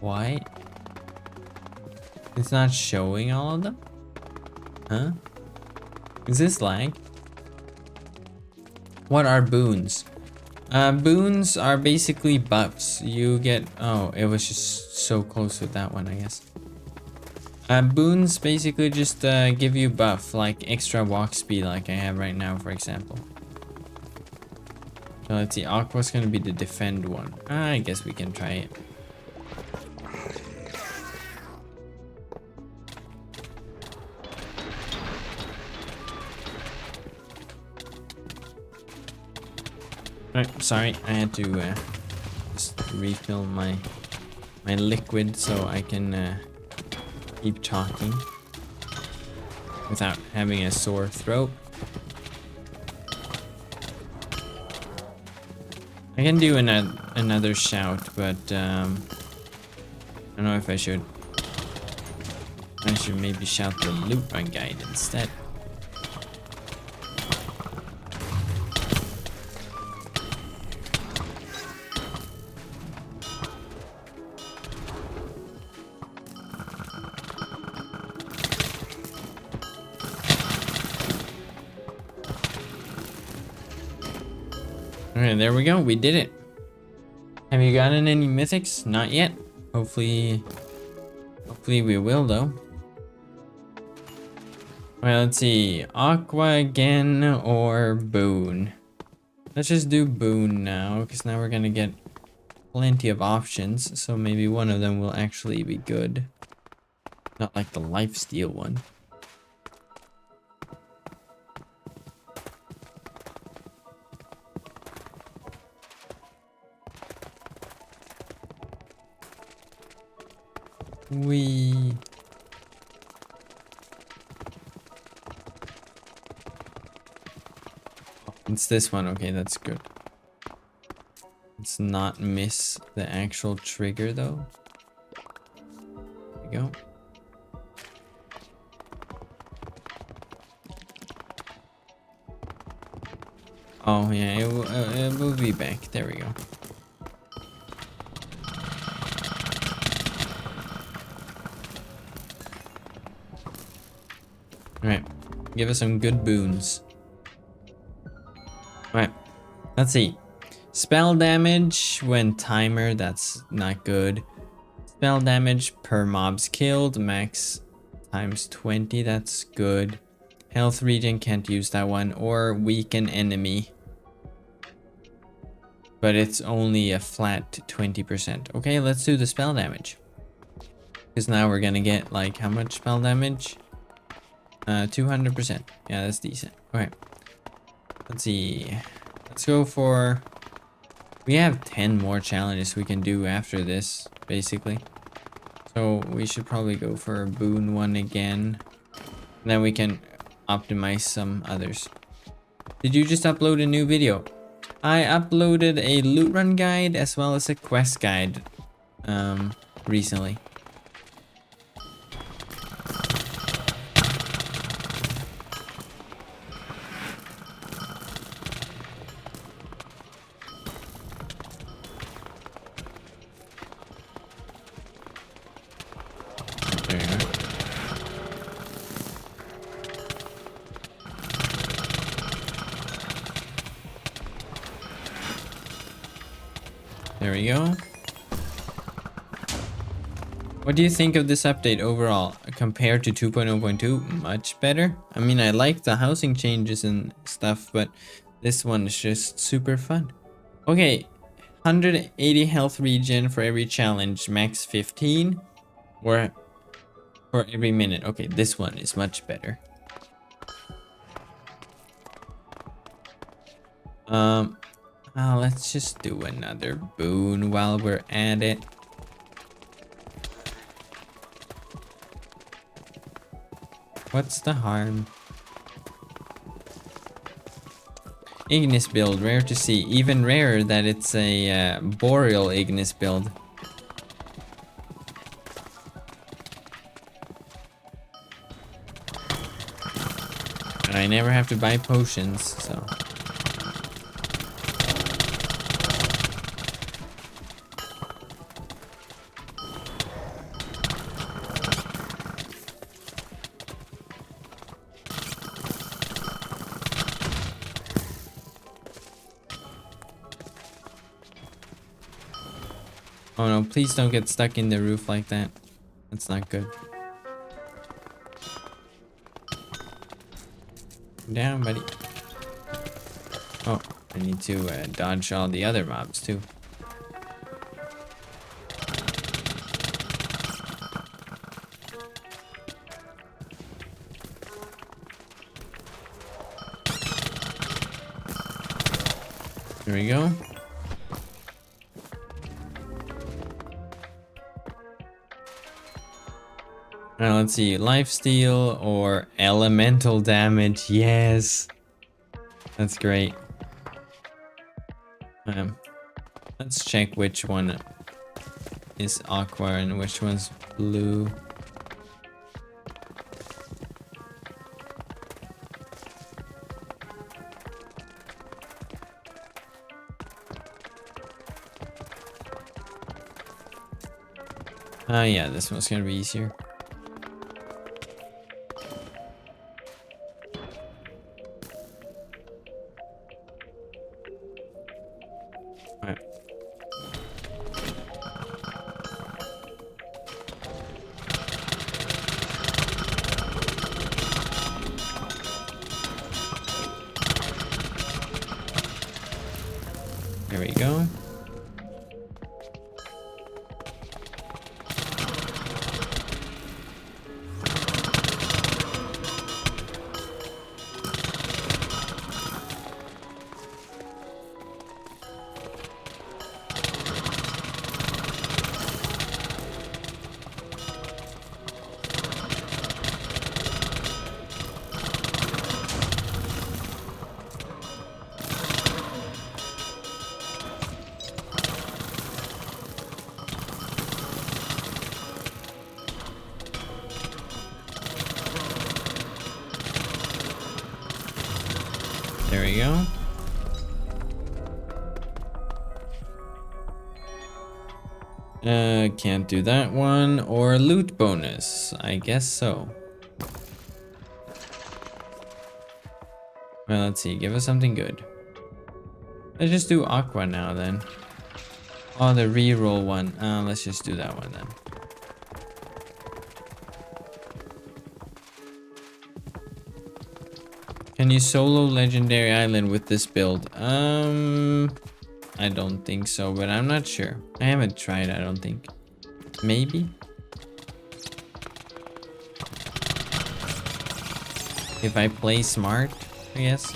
Why? It's not showing all of them? Huh? Is this lag? What are boons? Boons are basically buffs. You get... Oh, it was just so close with that one, I guess. Boons basically just give you buff, like extra walk speed like I have right now, for example. So let's see, Aqua's gonna be the defend one. I guess we can try it. Right, sorry, I had to just refill my liquid so I can keep talking without having a sore throat. I can do another shout, but I don't know if I should. I should maybe shout the Lootruns guide instead. Okay, there we go. We did it. Have you gotten any mythics? Not yet. Hopefully we will though. Alright, let's see. Aqua again or boon? Let's just do boon now, because now we're gonna get plenty of options. So maybe one of them will actually be good. Not like the lifesteal one. It's this one. Okay, that's good. Let's not miss the actual trigger though. There we go. Oh yeah, it will be back. There we go. Alright, give us some good boons. Alright, let's see. Spell damage when timer, that's not good. Spell damage per mobs killed, max times 20, that's good. Health regen, can't use that one. Or weaken enemy. But it's only a flat 20%. Okay, let's do the spell damage. Because now we're gonna get like how much spell damage? 200%. Yeah, that's decent. Okay. Let's see. Let's go for... We have 10 more challenges we can do after this, basically. So we should probably go for a boon one again. Then we can optimize some others. Did you just upload a new video? I uploaded a loot run guide as well as a quest guide recently. There we go. What do you think of this update overall compared to 2.0.2? Much better. I mean, I like the housing changes and stuff, but this one is just super fun. Okay, 180 health regen for every challenge, max 15, or for every minute. Okay, this one is much better. Let's just do another boon while we're at it. What's the harm? Ignis build, rare to see. Even rarer that it's a boreal Ignis build. And I never have to buy potions, so. Oh no, please don't get stuck in the roof like that. That's not good. Down, buddy. Oh, I need to dodge all the other mobs too. There we go. Now let's see, lifesteal or elemental damage. Yes, that's great. Let's check which one is aqua and which one's blue. Yeah, this one's gonna be easier. Alright. There we go. There we go. Can't do that one. Or loot bonus. I guess so. Well, let's see. Give us something good. Let's just do aqua now then. Oh, the reroll one. Let's just do that one then. Can you solo Legendary Island with this build? I don't think so, but I'm not sure. I haven't tried, I don't think. Maybe? If I play smart, I guess.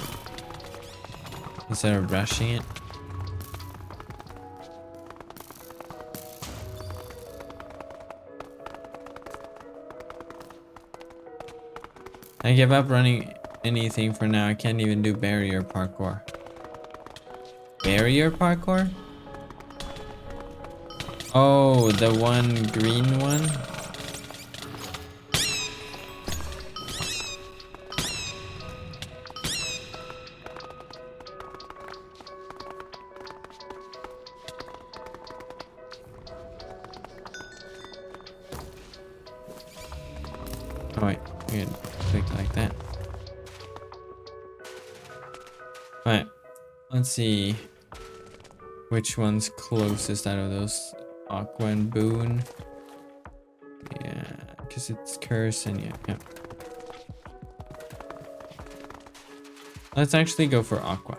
Instead of rushing it. I give up running anything for now. I can't even do barrier parkour. Barrier parkour? Oh, the one green one? Oh wait, we can click like that. Alright, let's see. Which one's closest out of those? Aqua and Boon. Yeah, because it's curse and yeah. Let's actually go for Aqua.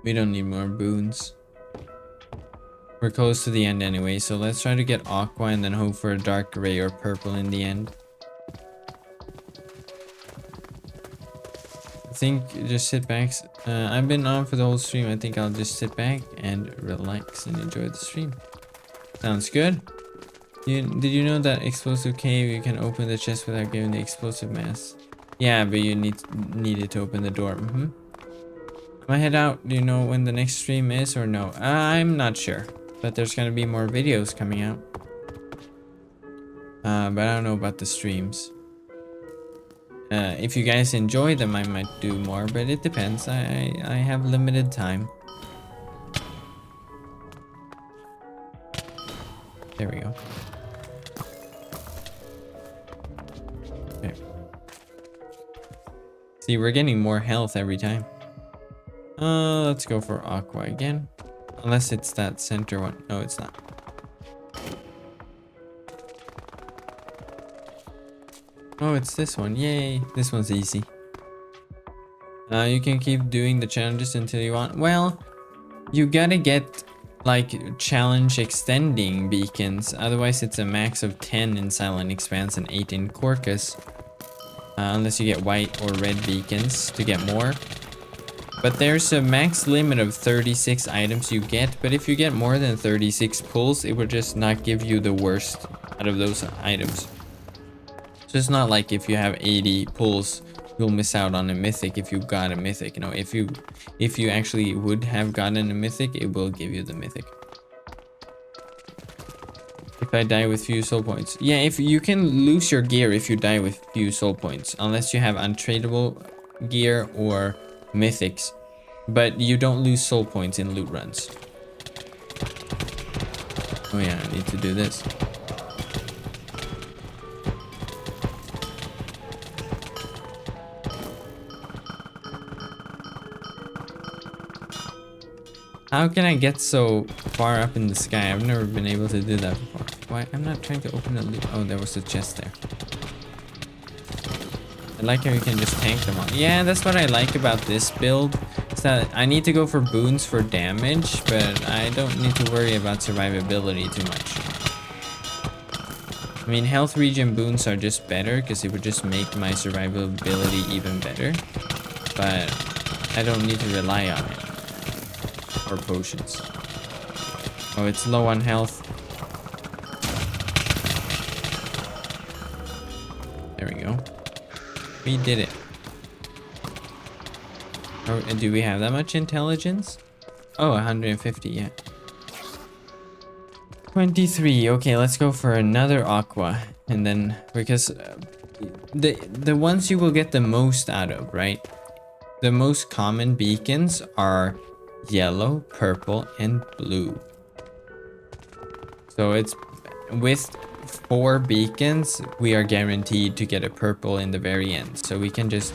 We don't need more boons. We're close to the end anyway, so let's try to get Aqua and then hope for a dark gray or purple in the end. I think just sit back. I've been on for the whole stream. I think I'll just sit back and relax and enjoy the stream. Sounds good. Did you know that explosive cave, you can open the chest without giving the explosive mass? Yeah, but you needed to open the door. Am I head out? Do you know when the next stream is or no? I'm not sure, but there's gonna be more videos coming out. But I don't know about the streams. If you guys enjoy them, I might do more, but it depends. I have limited time. There we go. Okay. See, we're getting more health every time. Let's go for Aqua again. Unless it's that center one. No, it's not. Oh, it's this one. Yay. This one's easy. You can keep doing the challenges until you want. Well, you gotta get like challenge extending beacons. Otherwise, it's a max of 10 in Silent Expanse and 8 in Corcus. Unless you get white or red beacons to get more. But there's a max limit of 36 items you get. But if you get more than 36 pulls, it will just not give you the worst out of those items. So it's not like if you have 80 pulls, you'll miss out on a mythic if you got a mythic. You know, if you actually would have gotten a mythic, it will give you the mythic. If I die with few soul points. Yeah, if you can lose your gear if you die with few soul points. Unless you have untradeable gear or mythics. But you don't lose soul points in loot runs. Oh yeah, I need to do this. How can I get so far up in the sky? I've never been able to do that before. Why? I'm not trying to open a loot. Oh, there was a chest there. I like how you can just tank them all. Yeah, that's what I like about this build. Is that I need to go for boons for damage, but I don't need to worry about survivability too much. I mean, health regen boons are just better because it would just make my survivability even better. But I don't need to rely on it. Or potions. Oh, it's low on health. There we go. We did it. Oh, and do we have that much intelligence? Oh, 150, yeah. 23. Okay, let's go for another Aqua. And then, because the ones you will get the most out of, right? The most common beacons are yellow, purple, and blue. So it's with 4 beacons, we are guaranteed to get a purple in the very end. So we can just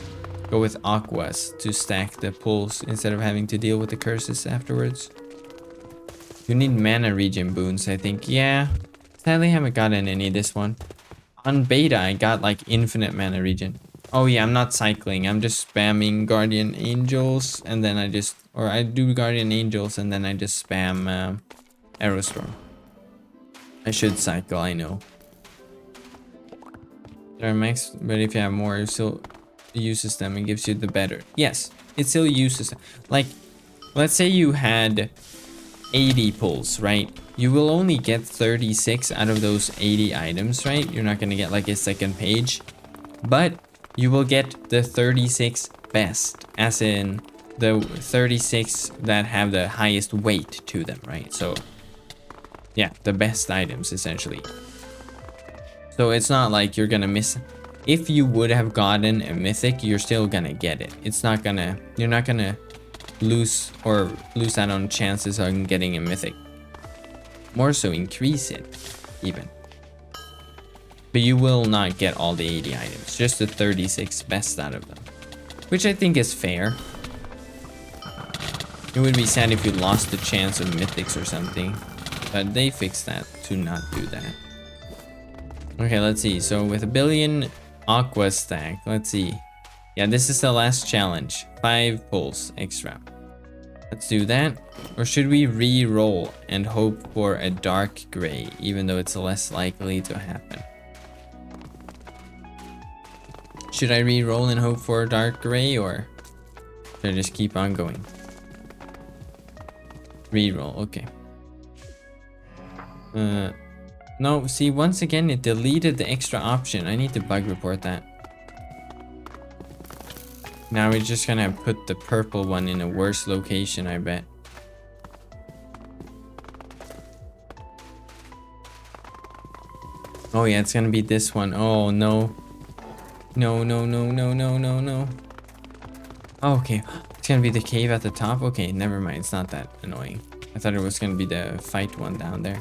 go with aquas to stack the pulls instead of having to deal with the curses afterwards. You need mana regen boons, I think. Yeah, sadly haven't gotten any this one. On beta, I got like infinite mana regen. Oh yeah, I'm not cycling. I'm just spamming Guardian Angels and then I do Guardian Angels and then I just spam Aerostorm. I should cycle, I know. There are max, but if you have more, it still uses them and gives you the better. Yes, it still uses them. Like, let's say you had 80 pulls, right? You will only get 36 out of those 80 items, right? You're not gonna get like a second page, but you will get the 36 best, as in the 36 that have the highest weight to them, right? So yeah, the best items essentially. So it's not like you're gonna miss. If you would have gotten a mythic, you're still gonna get it. You're not gonna lose out on chances on getting a mythic. More so increase it even. But you will not get all the 80 items, just the 36 best out of them, which I think is fair. It would be sad if you lost the chance of mythics or something. But they fixed that to not do that. Okay, let's see. So with a billion aqua stack, let's see. Yeah, this is the last challenge. 5 pulls extra. Let's do that. Or should we re-roll and hope for a dark gray, even though it's less likely to happen? Should I re-roll and hope for a dark gray, or should I just keep on going? Re-roll, okay. No, see, once again, it deleted the extra option. I need to bug report that. Now we're just gonna put the purple one in a worse location, I bet. Oh yeah, it's gonna be this one. Oh no. No, no, no, no, no, no, no. Oh, okay, it's gonna be the cave at the top. Okay, never mind, it's not that annoying. I thought it was gonna be the fight one down there.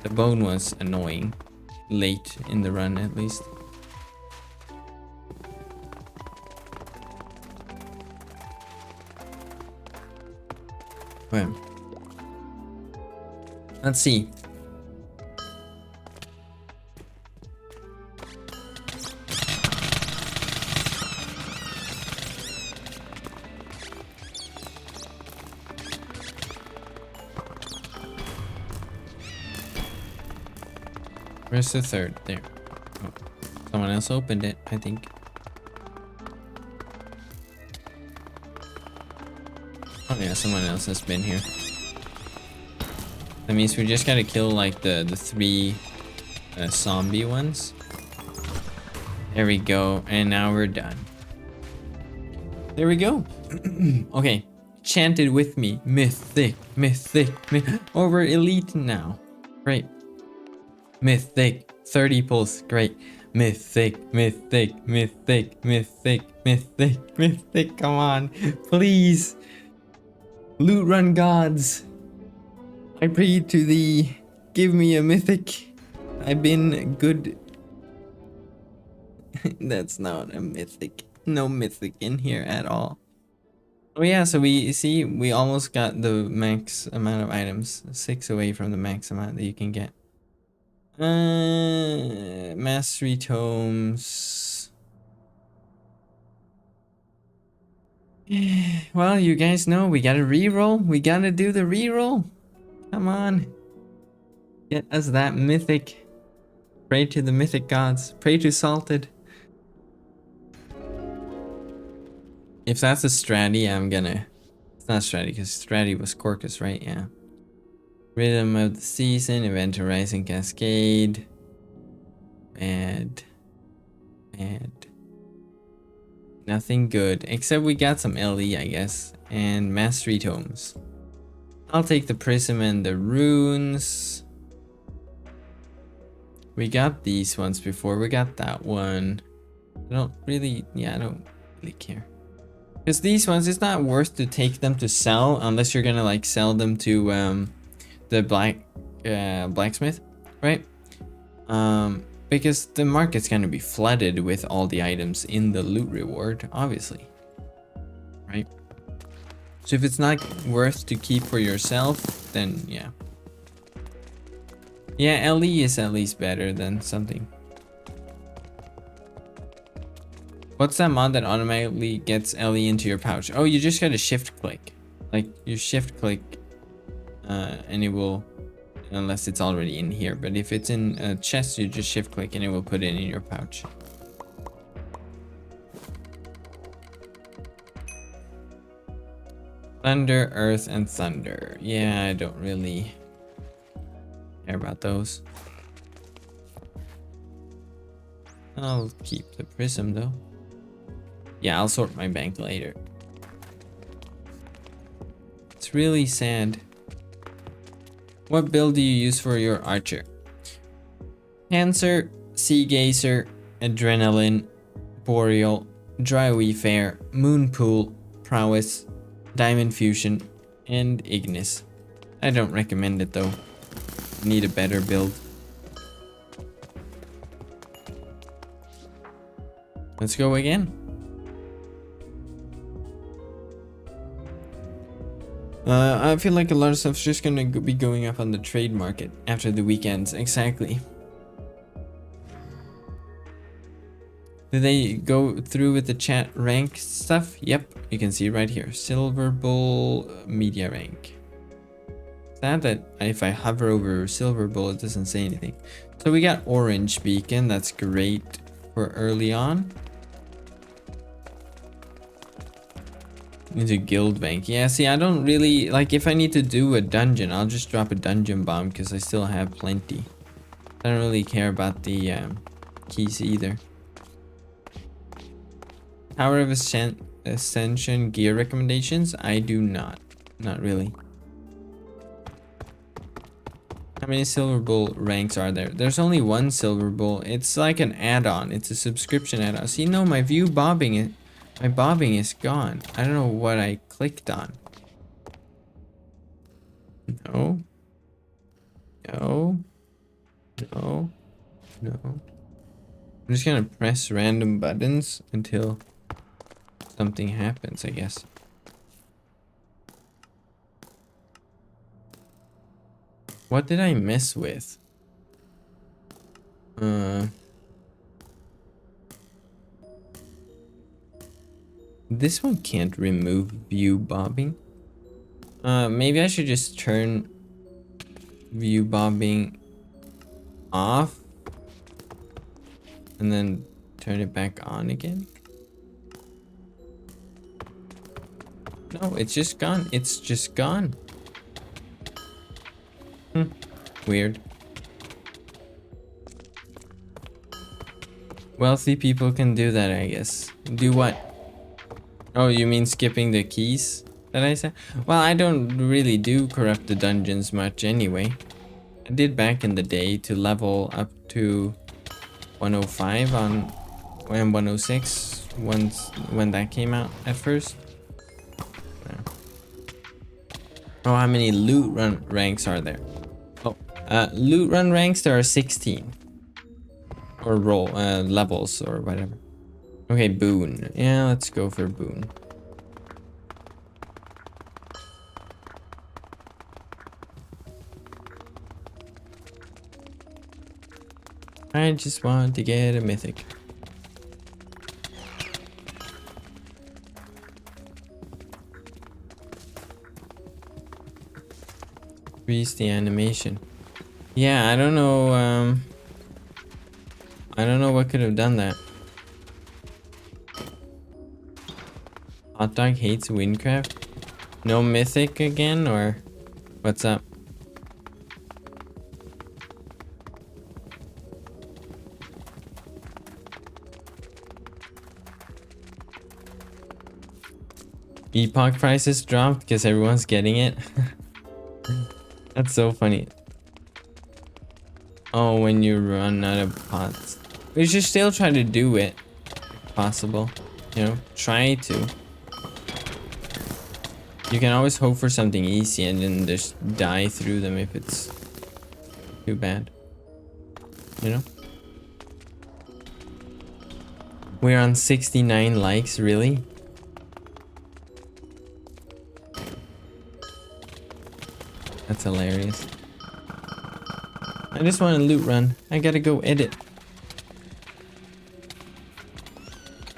The bone was annoying. Late in the run, at least. Well, let's see. Where's the third? There. Oh, someone else opened it, I think. Oh yeah, someone else has been here. That means we just gotta kill like the 3 zombie ones. There we go, and now we're done. There we go. Okay, chant it with me. Mythic, mythic, mythic. Oh, we're elite now. Great. Mythic, 30 pulls, great. Mythic, mythic, mythic, mythic, mythic, mythic, come on, please. Loot run gods, I pray to thee, give me a mythic. I've been good. That's not a mythic. No mythic in here at all. Oh yeah, so we see we almost got the max amount of items. 6 away from the max amount that you can get. Mastery tomes. Well, you guys know we gotta reroll. We gotta do the reroll. Come on. Get us that mythic. Pray to the mythic gods. Pray to Salted. If that's a stratty, I'm gonna... It's not stratty, because stratty was Corcus, right? Yeah. Rhythm of the Season, Event Horizon Cascade. Bad. Bad. Nothing good. Except we got some LE, I guess. And Mastery Tomes. I'll take the Prism and the Runes. We got these ones before. We got that one. I don't really... Yeah, I don't really care. Because these ones, it's not worth to take them to sell. Unless you're gonna like sell them to the blacksmith, right? Because the market's gonna be flooded with all the items in the loot reward, obviously, right? So if it's not worth to keep for yourself, then yeah. Yeah, LE is at least better than something. What's that mod that automatically gets LE into your pouch? Oh, you just gotta shift click. Like, you shift click and it will, unless it's already in here, but if it's in a chest, you just shift click and it will put it in your pouch. Thunder, Earth, and Thunder. Yeah, I don't really care about those. I'll keep the Prism though. Yeah, I'll sort my bank later. It's really sad. What build do you use for your archer? Cancer, Sea Gazer, Adrenaline, Boreal, Dry Wayfarer, Moonpool, Prowess, Diamond Fusion, and Ignis. I don't recommend it though. Need a better build. Let's go again. I feel like a lot of stuff's just gonna be going up on the trade market after the weekends. Exactly. Did they go through with the chat rank stuff? Yep, you can see right here. Silver Bull media rank. Sad that if I hover over Silver Bull, it doesn't say anything. So we got Orange Beacon. That's great for early on. Into Guild Bank. Yeah, see, I don't really like if I need to do a dungeon, I'll just drop a dungeon bomb because I still have plenty. I don't really care about the keys either. Power of Ascension gear recommendations? I do not. Not really. How many Silver Bull ranks are there? There's only one Silver Bull. It's like an add-on. It's a subscription add-on. See, no, my view bobbing, my bobbing is gone. I don't know what I clicked on. No. No. No. No. I'm just gonna press random buttons until something happens, I guess. What did I mess with? This one can't remove view bobbing. Maybe I should just turn view bobbing off and then turn it back on again. No, it's just gone. It's just gone. Weird. Wealthy people can do that, I guess. Do what? Oh, you mean skipping the keys that I said? Well, I don't really do corrupted dungeons much anyway. I did back in the day to level up to 105 on and 106 when that came out at first. Oh, how many loot run ranks are there? Oh, loot run ranks, there are 16. Or roll, levels or whatever. Okay, boon. Yeah, let's go for boon. I just want to get a mythic. Increase the animation. Yeah, I don't know, I don't know what could have done that. Hot dog hates wynncraft. No mythic again, or what's up? Epoch prices dropped because everyone's getting it. That's so funny. Oh, when you run out of pots. We should still try to do it. If possible. You know, try to. You can always hope for something easy and then just die through them if it's too bad. You know? We're on 69 likes, really? That's hilarious. I just want a loot run. I gotta go edit.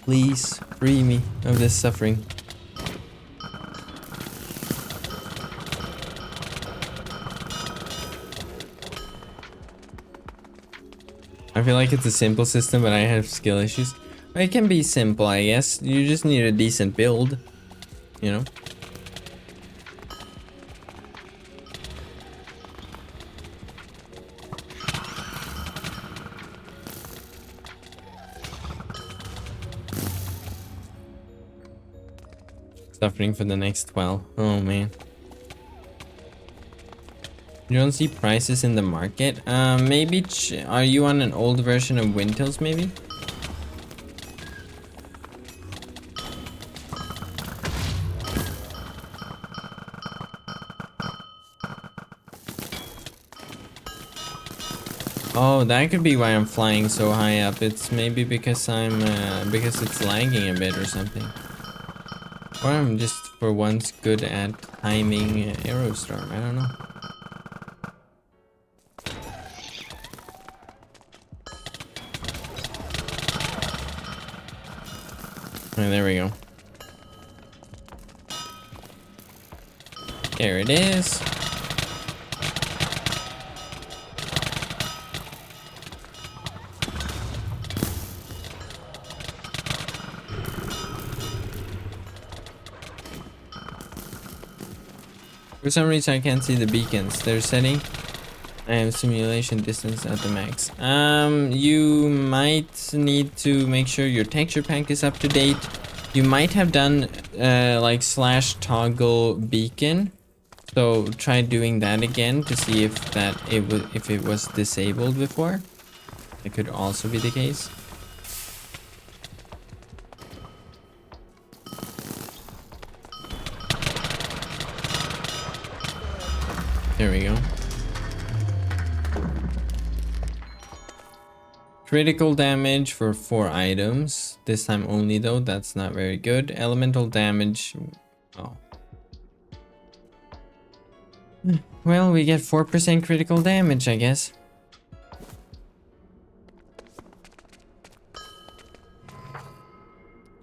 Please free me of this suffering. I feel like it's a simple system, but I have skill issues. It can be simple, I guess. You just need a decent build, you know? Suffering for the next 12. Oh man. You don't see prices in the market? Maybe are you on an old version of Wintils maybe? Oh, that could be why I'm flying so high up. It's maybe because I'm because it's lagging a bit or something. Or I'm just for once good at timing arrow storm. I don't know. And there we go. There it is. For some reason I can't see the beacons. They're setting. I have simulation distance at the max. You might need to make sure your texture pack is up to date. You might have done like /toggle beacon. So try doing that again to see if it was disabled before. It could also be the case. There we go. Critical damage for 4 items. This time only though, that's not very good. Elemental damage. Oh. Well, we get 4% critical damage, I guess.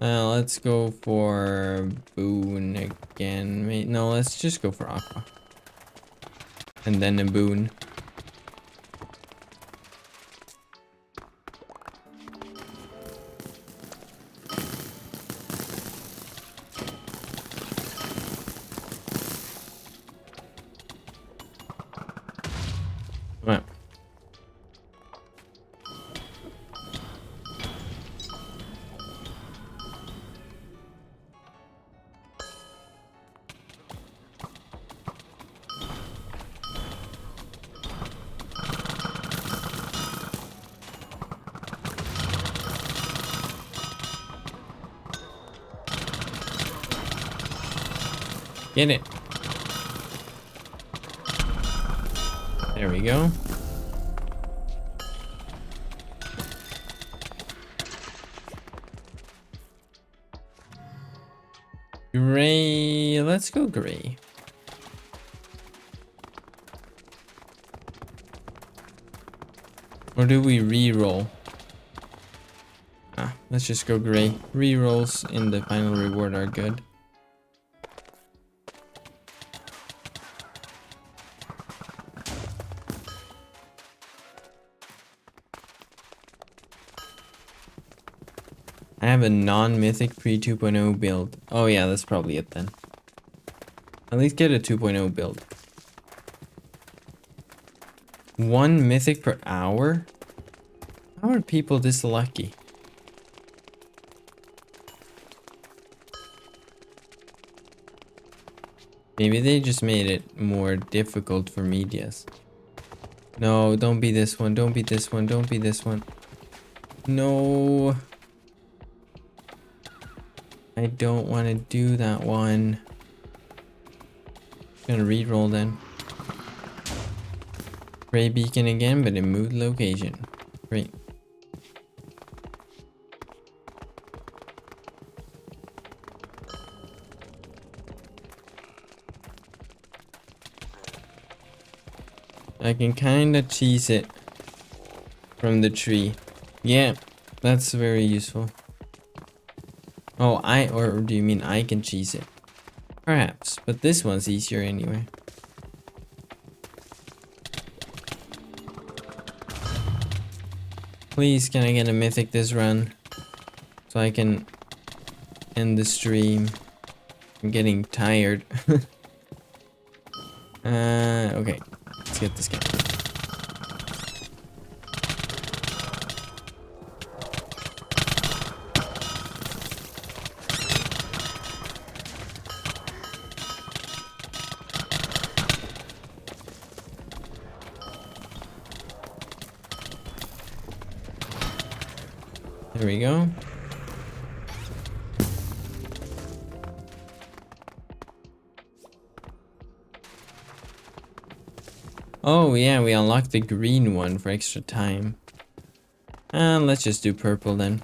Let's go for boon again. Wait, no, let's just go for aqua. And then a boon. Well. Get it. There we go. Gray. Let's go gray. Or do we re-roll? Let's just go gray. Re-rolls in the final reward are good. I have a non-mythic pre 2.0 build. Oh yeah, that's probably it then. At least get a 2.0 build. 1 mythic per hour? How are people this lucky? Maybe they just made it more difficult for medias. No, don't be this one. Don't be this one. Don't be this one. No. I don't want to do that one. I'm gonna re-roll then. Gray beacon again, but in moved location. Great. I can kinda cheese it from the tree. Yeah, that's very useful. Oh, or do you mean I can cheese it? Perhaps, but this one's easier anyway. Please, can I get a mythic this run? So I can end the stream. I'm getting tired. Okay. Let's get this guy. There we go. Oh yeah, we unlocked the green one for extra time. And let's just do purple then.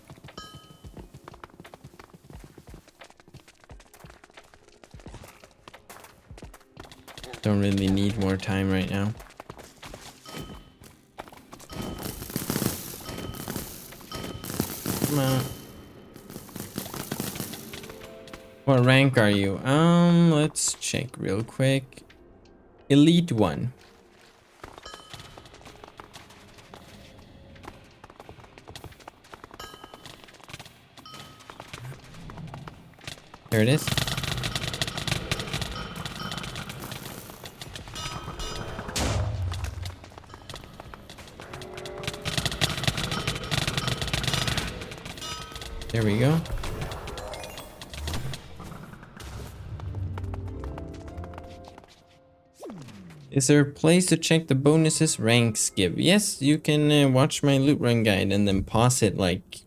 Don't really need more time right now. Come on. What rank are you? Let's check real quick. Elite 1. There it is. There we go. Is there a place to check the bonuses ranks give? Yes, you can watch my loot run guide and then pause it like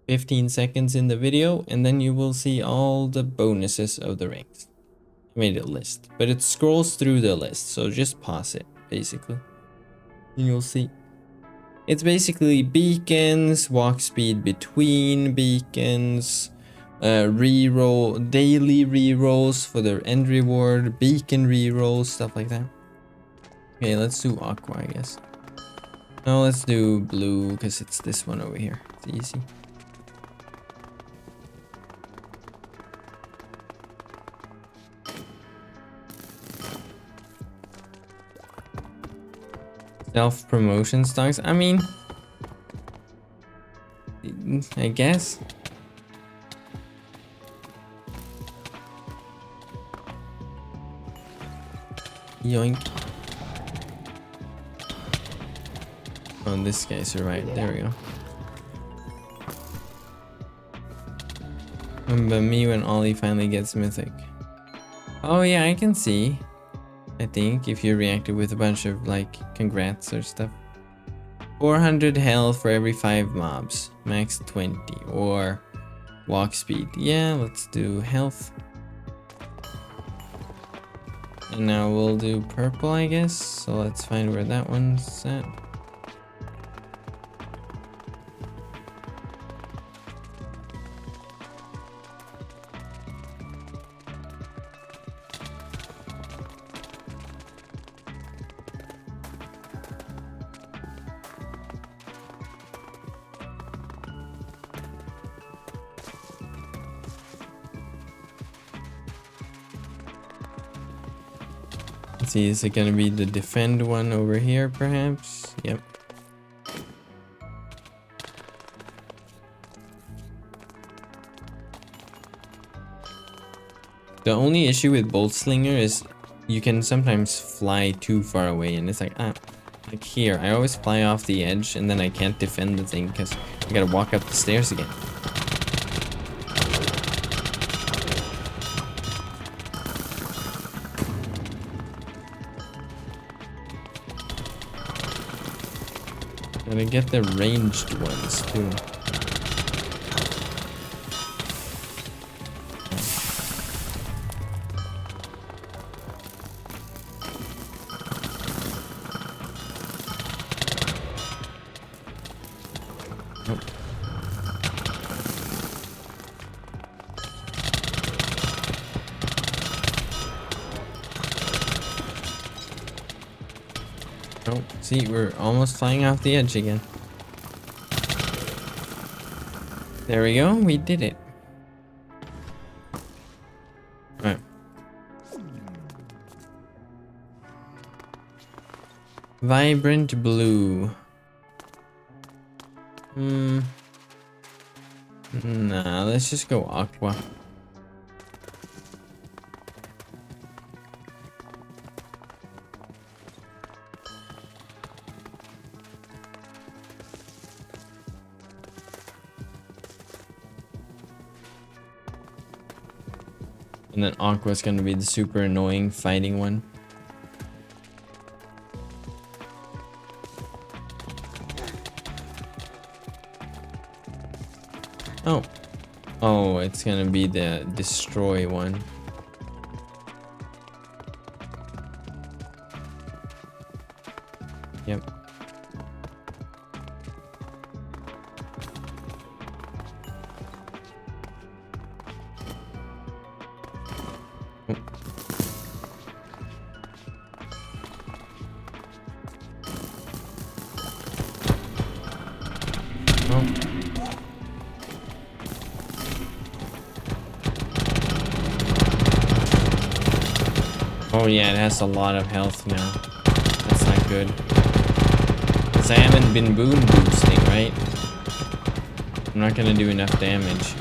15 seconds in the video, and then you will see all the bonuses of the ranks. I made a list, but it scrolls through the list, so just pause it basically and you'll see. It's basically beacons, walk speed between beacons, reroll, daily rerolls for the end reward, beacon rerolls, stuff like that. Okay, let's do aqua, I guess. No, let's do blue because it's this one over here. It's easy. Self-promotion stocks. I mean, I guess. Yoink. Oh, this guy survived. There we go. But me when Ollie finally gets mythic. Oh yeah, I can see. I think if you reacted with a bunch of like congrats or stuff. 400 health for every 5 mobs, max 20, or walk speed. Yeah, let's do health. And now we'll do purple, I guess. So let's find where that one's at. Let's see, is it gonna be the defend one over here perhaps? Yep. The only issue with Bolt Slinger is you can sometimes fly too far away, and it's like here I always fly off the edge and then I can't defend the thing because I gotta walk up the stairs again. Gotta get the ranged ones too. Nope. Oh, see, we're almost flying off the edge again. There we go, we did it. Alright. Vibrant blue. Nah, let's just go aqua. And then aqua's gonna be the super annoying fighting one. Oh. Oh, it's gonna be the destroy one. Yep. Oh. Oh yeah, it has a lot of health now. That's not good. Because I haven't been boon boosting, right? I'm not gonna do enough damage.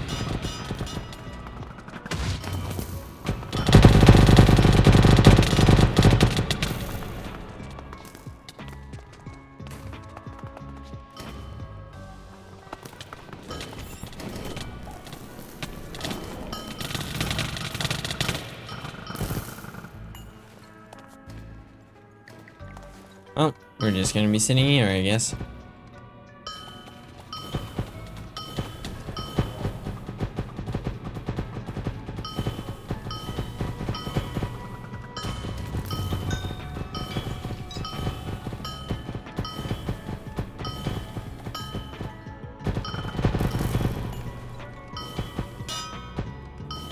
Oh, we're just gonna be sitting here, I guess.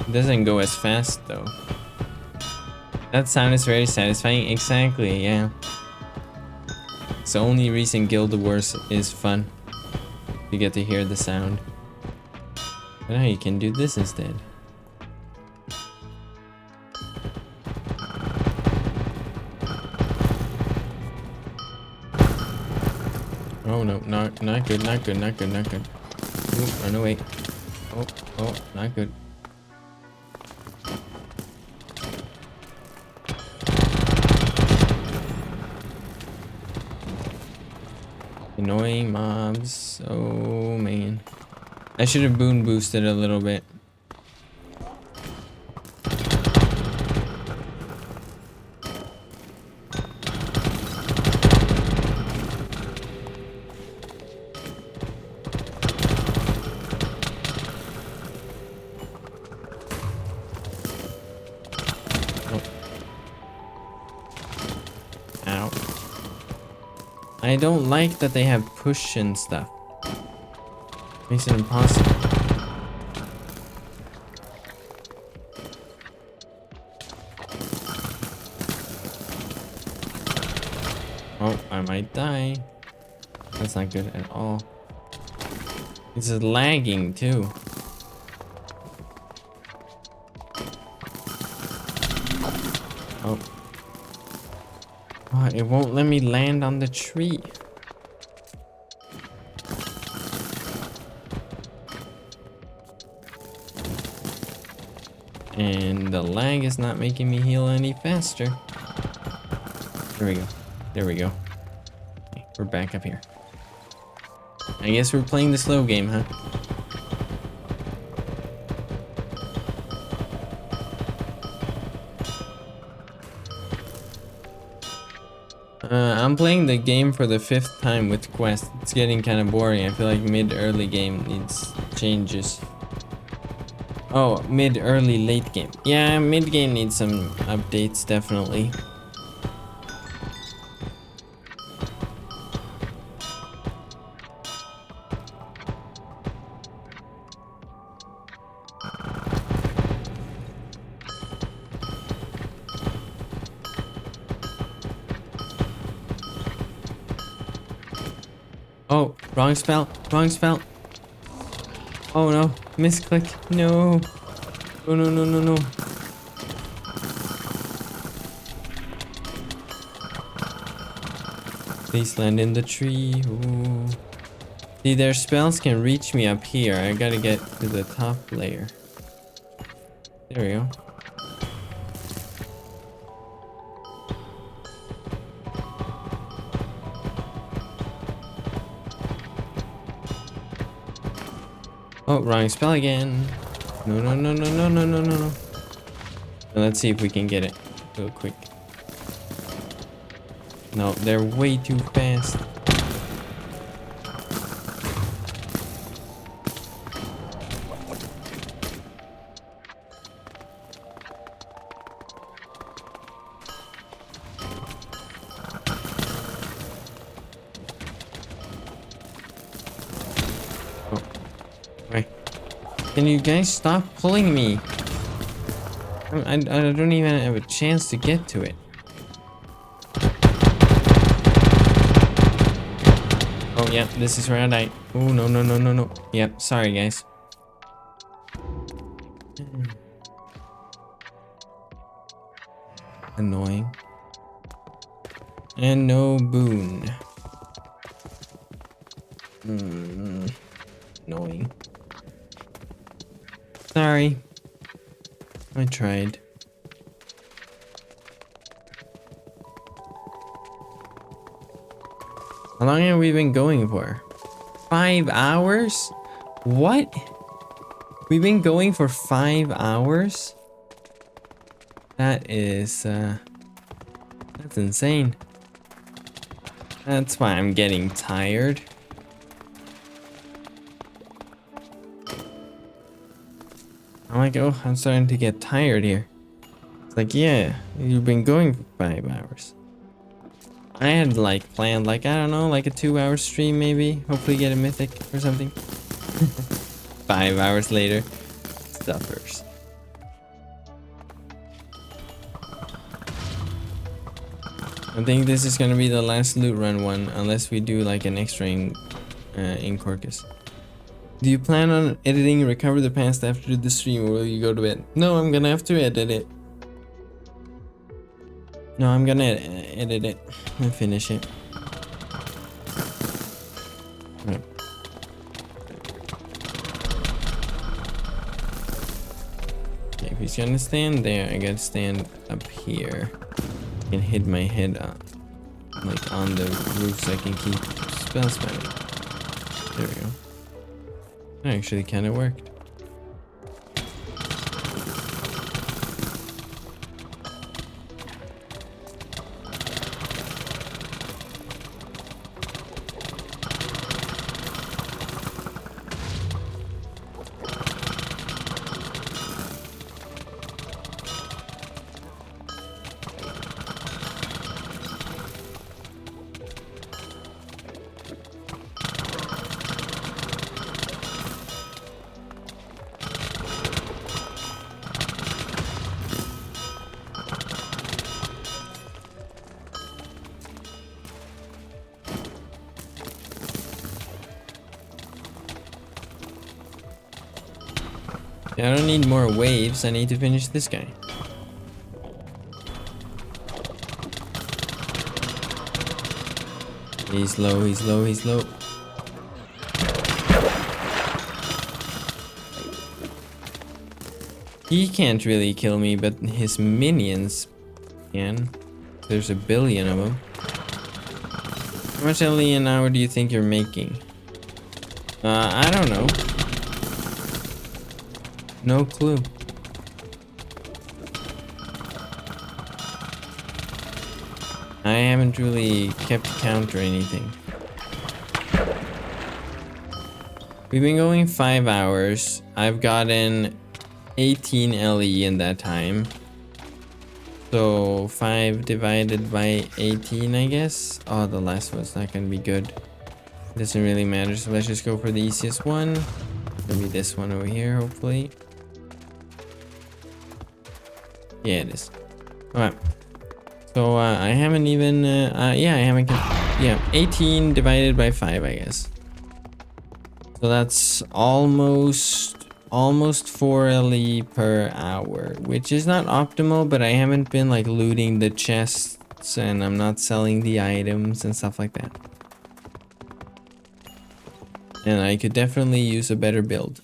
It doesn't go as fast though. That sound is very satisfying. Exactly, yeah. It's the only reason Guild Wars is fun. You get to hear the sound. But now you can do this instead. Oh no, not good, not good, not good, not good. Ooh, run away. Oh, not good. Annoying mobs. Oh man. I should have boon boosted a little bit. Ow. I don't like that they have push and stuff. Makes it impossible. Oh, I might die. That's not good at all. It's lagging too. Oh. Oh, it won't let me land on the tree. And the lag is not making me heal any faster. There we go. There we go. Okay, we're back up here. I guess we're playing the slow game, huh? I'm playing the game for the 5th time with Quest. It's getting kind of boring. I feel like mid-early game needs changes. Oh, mid-early late game. Yeah, mid-game needs some updates, definitely. Oh, wrong spell, wrong spell. Oh no, misclick, no. Oh no, no, no, no. Please land in the tree. Ooh. See, their spells can reach me up here. I gotta get to the top layer. There we go. Oh, wrong spell again. No, no, no, no, no, no, no, no, no. Let's see if we can get it real quick. No, they're way too fast. Oh, right. Can you guys stop pulling me? I don't even have a chance to get to it. Oh, yeah, this is where I died. Oh, no, no, no, no, no. Yep, sorry, guys. Annoying. And no boon. Annoying. Sorry. I tried. How long have we been going for? 5 hours? What? We've been going for 5 hours? That is, that's insane. That's why I'm getting tired. I'm like, oh, I'm starting to get tired here. It's like, yeah, you've been going for 5 hours. I had like planned, like, I don't know, like a 2-hour stream maybe. Hopefully get a mythic or something. 5 hours later, suffers. I think this is gonna be the last loot run one, unless we do like an extra in Corcus. Do you plan on editing Recover the Past after the stream, or will you go to bed? No, I'm gonna have to edit it. No, I'm gonna edit it and finish it. Right. Okay, if he's gonna stand there, I gotta stand up here and hit my head up, like on the roof, so I can keep spell spamming. There we go. That actually kind of worked. I don't need more waves, I need to finish this guy. He's low, he's low, he's low. He can't really kill me, but his minions can. There's a billion of them. How much LE an hour do you think you're making? I don't know. No clue. I haven't really kept count or anything. We've been going 5 hours. I've gotten 18 LE in that time. So 5 divided by 18, I guess. Oh, the last one's not gonna be good. Doesn't really matter, so let's just go for the easiest one. Gonna be this one over here, hopefully. Yeah, it is. Alright. So, I haven't even, yeah, I haven't, yeah, 18 divided by 5, I guess. So that's almost 4 LE per hour, which is not optimal, but I haven't been, like, looting the chests, and I'm not selling the items and stuff like that. And I could definitely use a better build.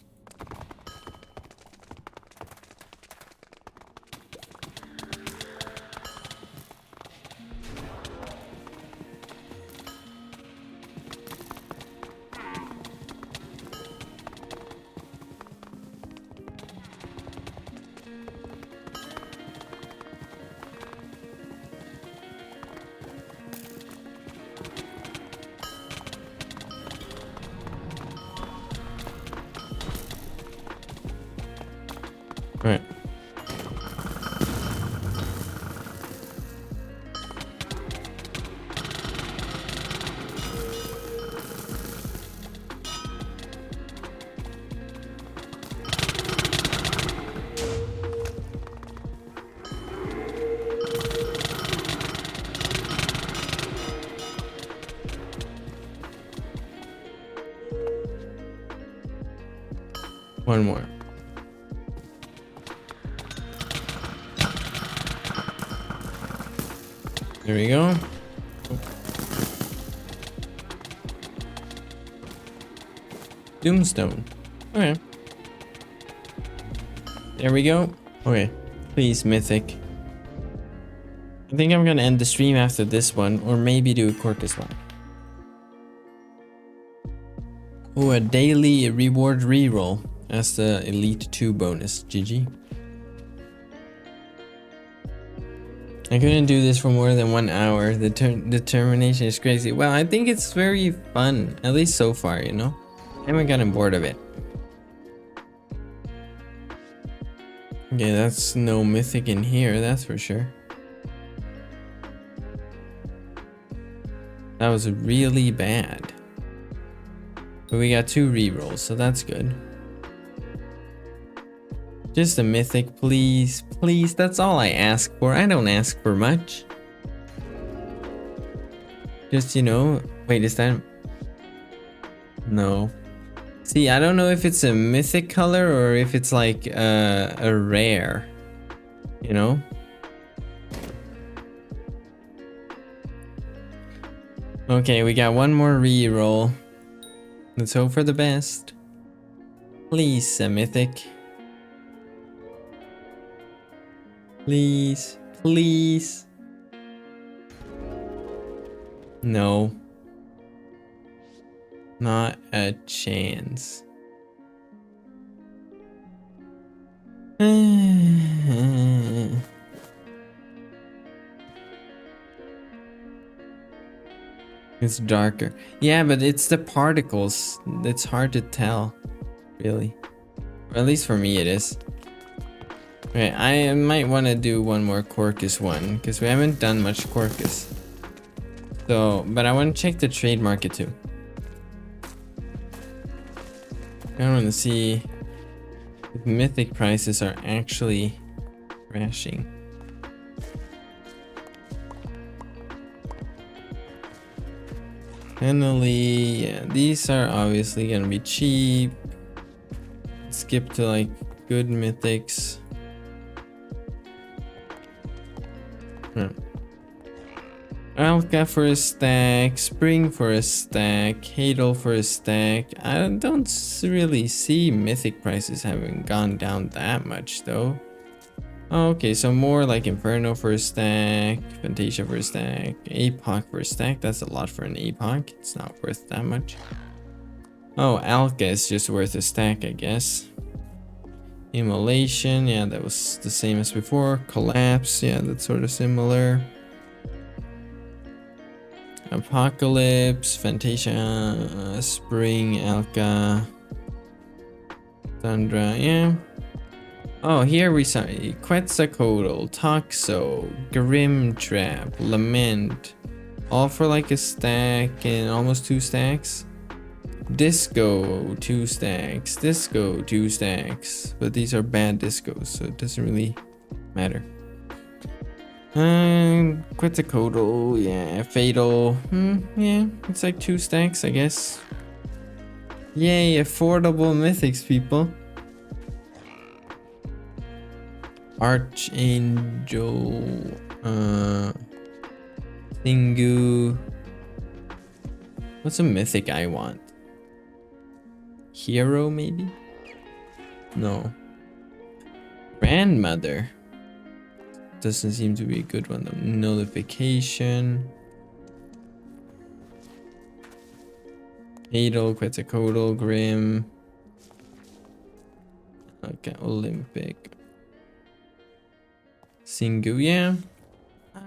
One more. There we go. Doomstone. Okay. There we go. Okay. Please, Mythic. I think I'm gonna end the stream after this one, or maybe do a Corcus one. Oh, a daily reward reroll as the Elite 2 bonus. GG. I couldn't do this for more than 1 hour. The determination is crazy. Well, I think it's very fun, at least so far, you know? I haven't gotten bored of it. Okay, that's no mythic in here, that's for sure. That was really bad. But we got 2 rerolls, so that's good. Just a mythic, please. Please, that's all I ask for. I don't ask for much. Just, you know... Wait, is that... No. See, I don't know if it's a mythic color or if it's like a rare. You know? Okay, we got 1 more reroll. Let's hope for the best. Please, a mythic. Please, please. No. Not a chance. It's darker. Yeah, but it's the particles. It's hard to tell, really. Or at least for me it is. Okay, I might want to do 1 more Corcus one, because we haven't done much Corcus. So, but I want to check the trade market too. I want to see if mythic prices are actually crashing. Finally, yeah, these are obviously gonna be cheap. Skip to like good mythics. Alka for a stack, Spring for a stack, Hadal for a stack. I don't really see mythic prices having gone down that much though. Oh, okay, so more like Inferno for a stack, Fantasia for a stack, Apoc for a stack. That's a lot for an Apoc. It's not worth that much. Oh, Alka is just worth a stack, I guess. Immolation, yeah, that was the same as before. Collapse, yeah, that's sort of similar. Apocalypse, Fantasia, Spring, Alka, Thundra, yeah. Oh, here we saw Quetzalcoatl, Toxo, Grim Trap, Lament. All for like a stack and almost 2 stacks. Disco, 2 stacks. Disco, 2 stacks. But these are bad discos, so it doesn't really matter. Quetzalcoatl, yeah, Fatal, yeah, it's like 2 stacks, I guess. Yay, affordable mythics, people. Archangel, Thingu. What's a mythic I want? Hero, maybe? No. Grandmother. Doesn't seem to be a good one though. Nullification. Hadal, Quetzalcoatl, Grim. Okay, Olympic. Singu, yeah.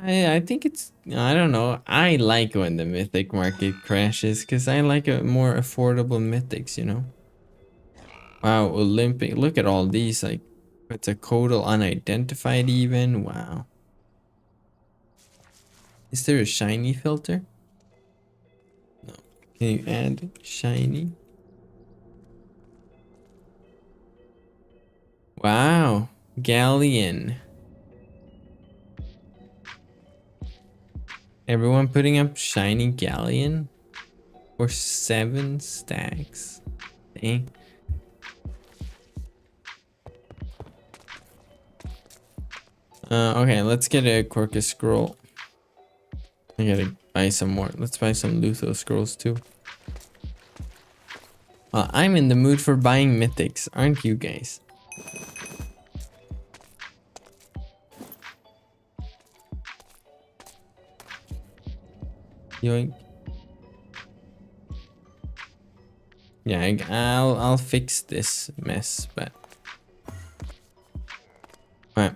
I think it's, I don't know. I like when the mythic market crashes because I like a more affordable mythics, you know. Wow, Olympic. Look at all these, like Quetzalcoatl unidentified even. Wow. Is there a shiny filter? No. Can you add shiny? Wow. Galleon. Everyone putting up shiny galleon for 7 stacks. Dang. Okay, let's get a Corcus scroll. I gotta buy some more. Let's buy some Lutho scrolls too. I'm in the mood for buying mythics, aren't you guys? Yoink. Yeah, I'll fix this mess, but alright.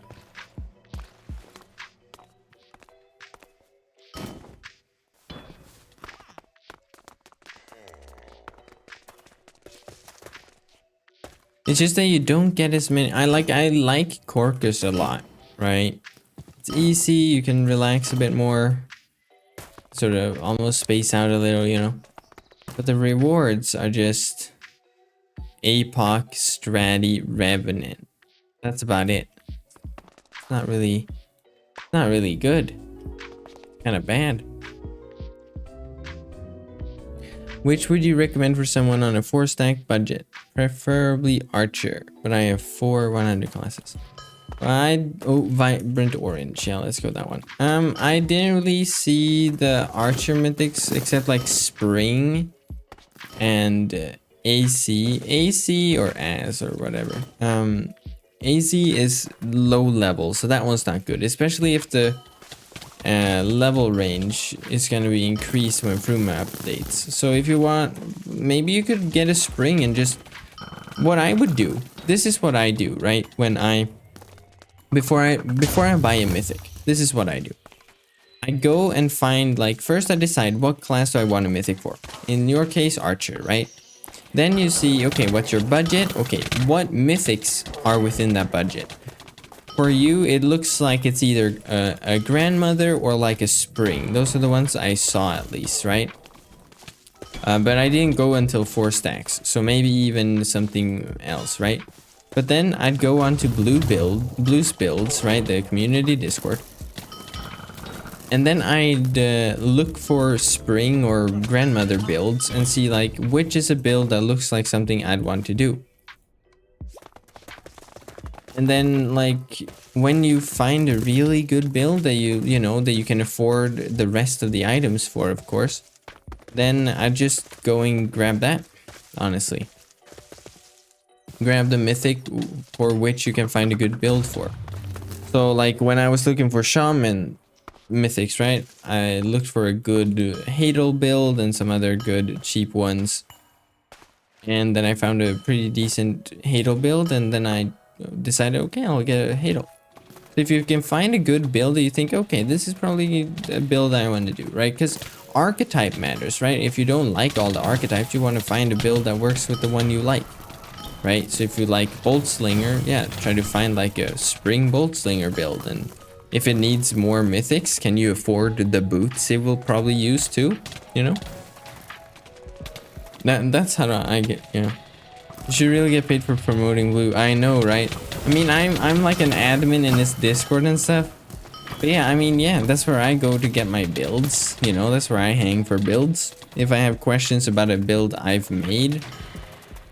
It's just that you don't get as many. I like Corcus a lot, right? It's easy, you can relax a bit more. Sort of almost space out a little, you know. But the rewards are just Apoc, Stratty, Revenant. That's about it. It's not really good. Kind of bad. Which would you recommend for someone on a 4-stack budget? Preferably Archer, but I have 4 100 classes. Vibrant Orange. Yeah, let's go with that one. I didn't really see the Archer mythics except like Spring and AC or As or whatever. AZ is low level, so that one's not good, especially if the level range is going to be increased when Fruma updates. So if you want, maybe you could get a Spring and just what I would do. This is what I do, right? When before I buy a mythic, this is what I do. I go and find, like, first I decide what class do I want a mythic for. In your case, Archer, right? Then you see, okay, what's your budget? Okay, what mythics are within that budget? For you, it looks like it's either a grandmother or like a Spring. Those are the ones I saw at least, right? But I didn't go until 4 stacks, so maybe even something else, right? But then I'd go on to Blue's builds, right? The community Discord. And then I'd look for Spring or grandmother builds and see like which is a build that looks like something I'd want to do. And then like when you find a really good build that you know that you can afford the rest of the items for, of course, then I'd just go and grab that, honestly. Grab the mythic for which you can find a good build for. So like when I was looking for shaman mythics, right, I looked for a good Hadal build and some other good cheap ones, and then I found a pretty decent Hadal build, and then I decided, okay, I'll get a Hadal. So if you can find a good build that you think, okay, this is probably a build I want to do, right? Because archetype matters, right? If you don't like all the archetypes, you want to find a build that works with the one you like. Right, so if you like Bolt Slinger, yeah, try to find like a Spring Bolt Slinger build. And if it needs more mythics, can you afford the boots it will probably use too? You know, that's how I get. Yeah, you should really get paid for promoting Blue. I know, right? I mean, I'm like an admin in this Discord and stuff. But yeah, I mean, yeah, that's where I go to get my builds. You know, that's where I hang for builds. If I have questions about a build I've made,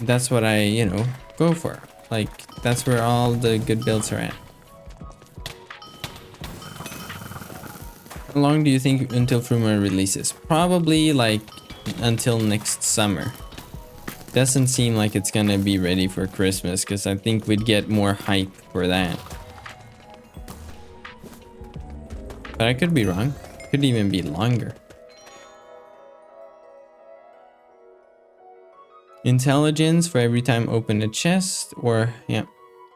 that's what I, you know, go for. Like, that's where all the good builds are at. How long do you think until Fruma releases? Probably like until next summer. Doesn't seem like it's gonna be ready for Christmas, because I think we'd get more hype for that. But I could be wrong. Could even be longer. Intelligence for every time open a chest, or yeah,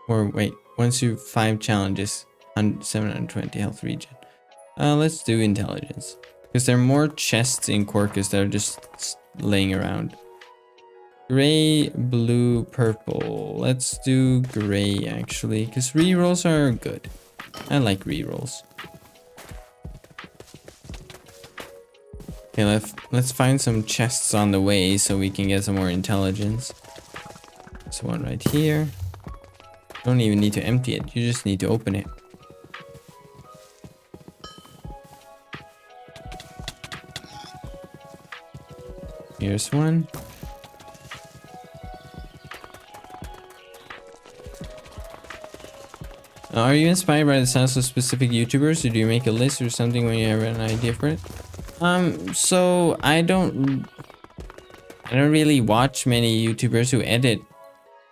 or wait, once you 5 challenges on 720 health regen. Let's do intelligence, because there are more chests in Corcus that are just laying around. Gray, blue, purple. Let's do gray actually, because rerolls are good. I like rerolls. Okay, let's find some chests on the way so we can get some more intelligence. There's one right here. Don't even need to empty it, you just need to open it. Here's one. Are you inspired by the sounds of specific YouTubers, or do you make a list or something when you have an idea for it? So I don't really watch many YouTubers who edit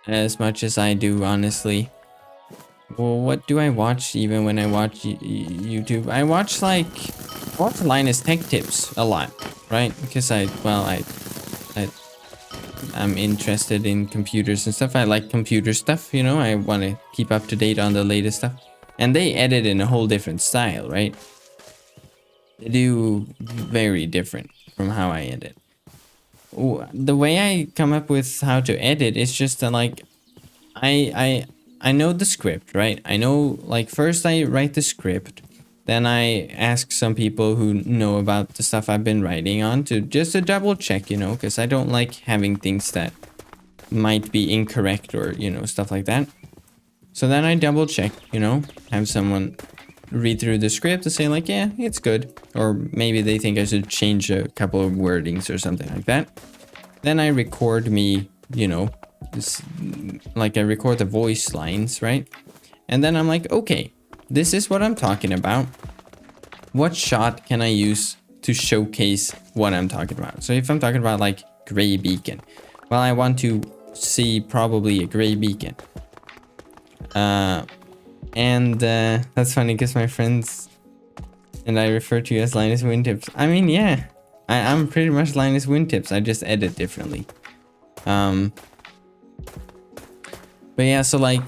as much as I do, honestly. Well, what do I watch even when I watch YouTube? I watch Linus Tech Tips a lot, right? Because I'm interested in computers and stuff. I like computer stuff, you know. I want to keep up to date on the latest stuff. And they edit in a whole different style, right? They do very different from how I edit. The way I come up with how to edit is just like I know the script, right? I know, like, first I write the script, then I ask some people who know about the stuff I've been writing on to double check, you know, because I don't like having things that might be incorrect or, you know, stuff like that. So then I double check, you know, have someone read through the script and say like, yeah, it's good. Or maybe they think I should change a couple of wordings or something like that. Then I record me, you know, I record the voice lines, right? And then I'm like, okay, this is what I'm talking about. What shot can I use to showcase what I'm talking about? So if I'm talking about like gray beacon, well, I want to see probably a gray beacon. That's funny because my friends and I refer to you as Linus Wyntips. I mean, yeah, I'm pretty much Linus Wyntips. I just edit differently. But yeah, so like,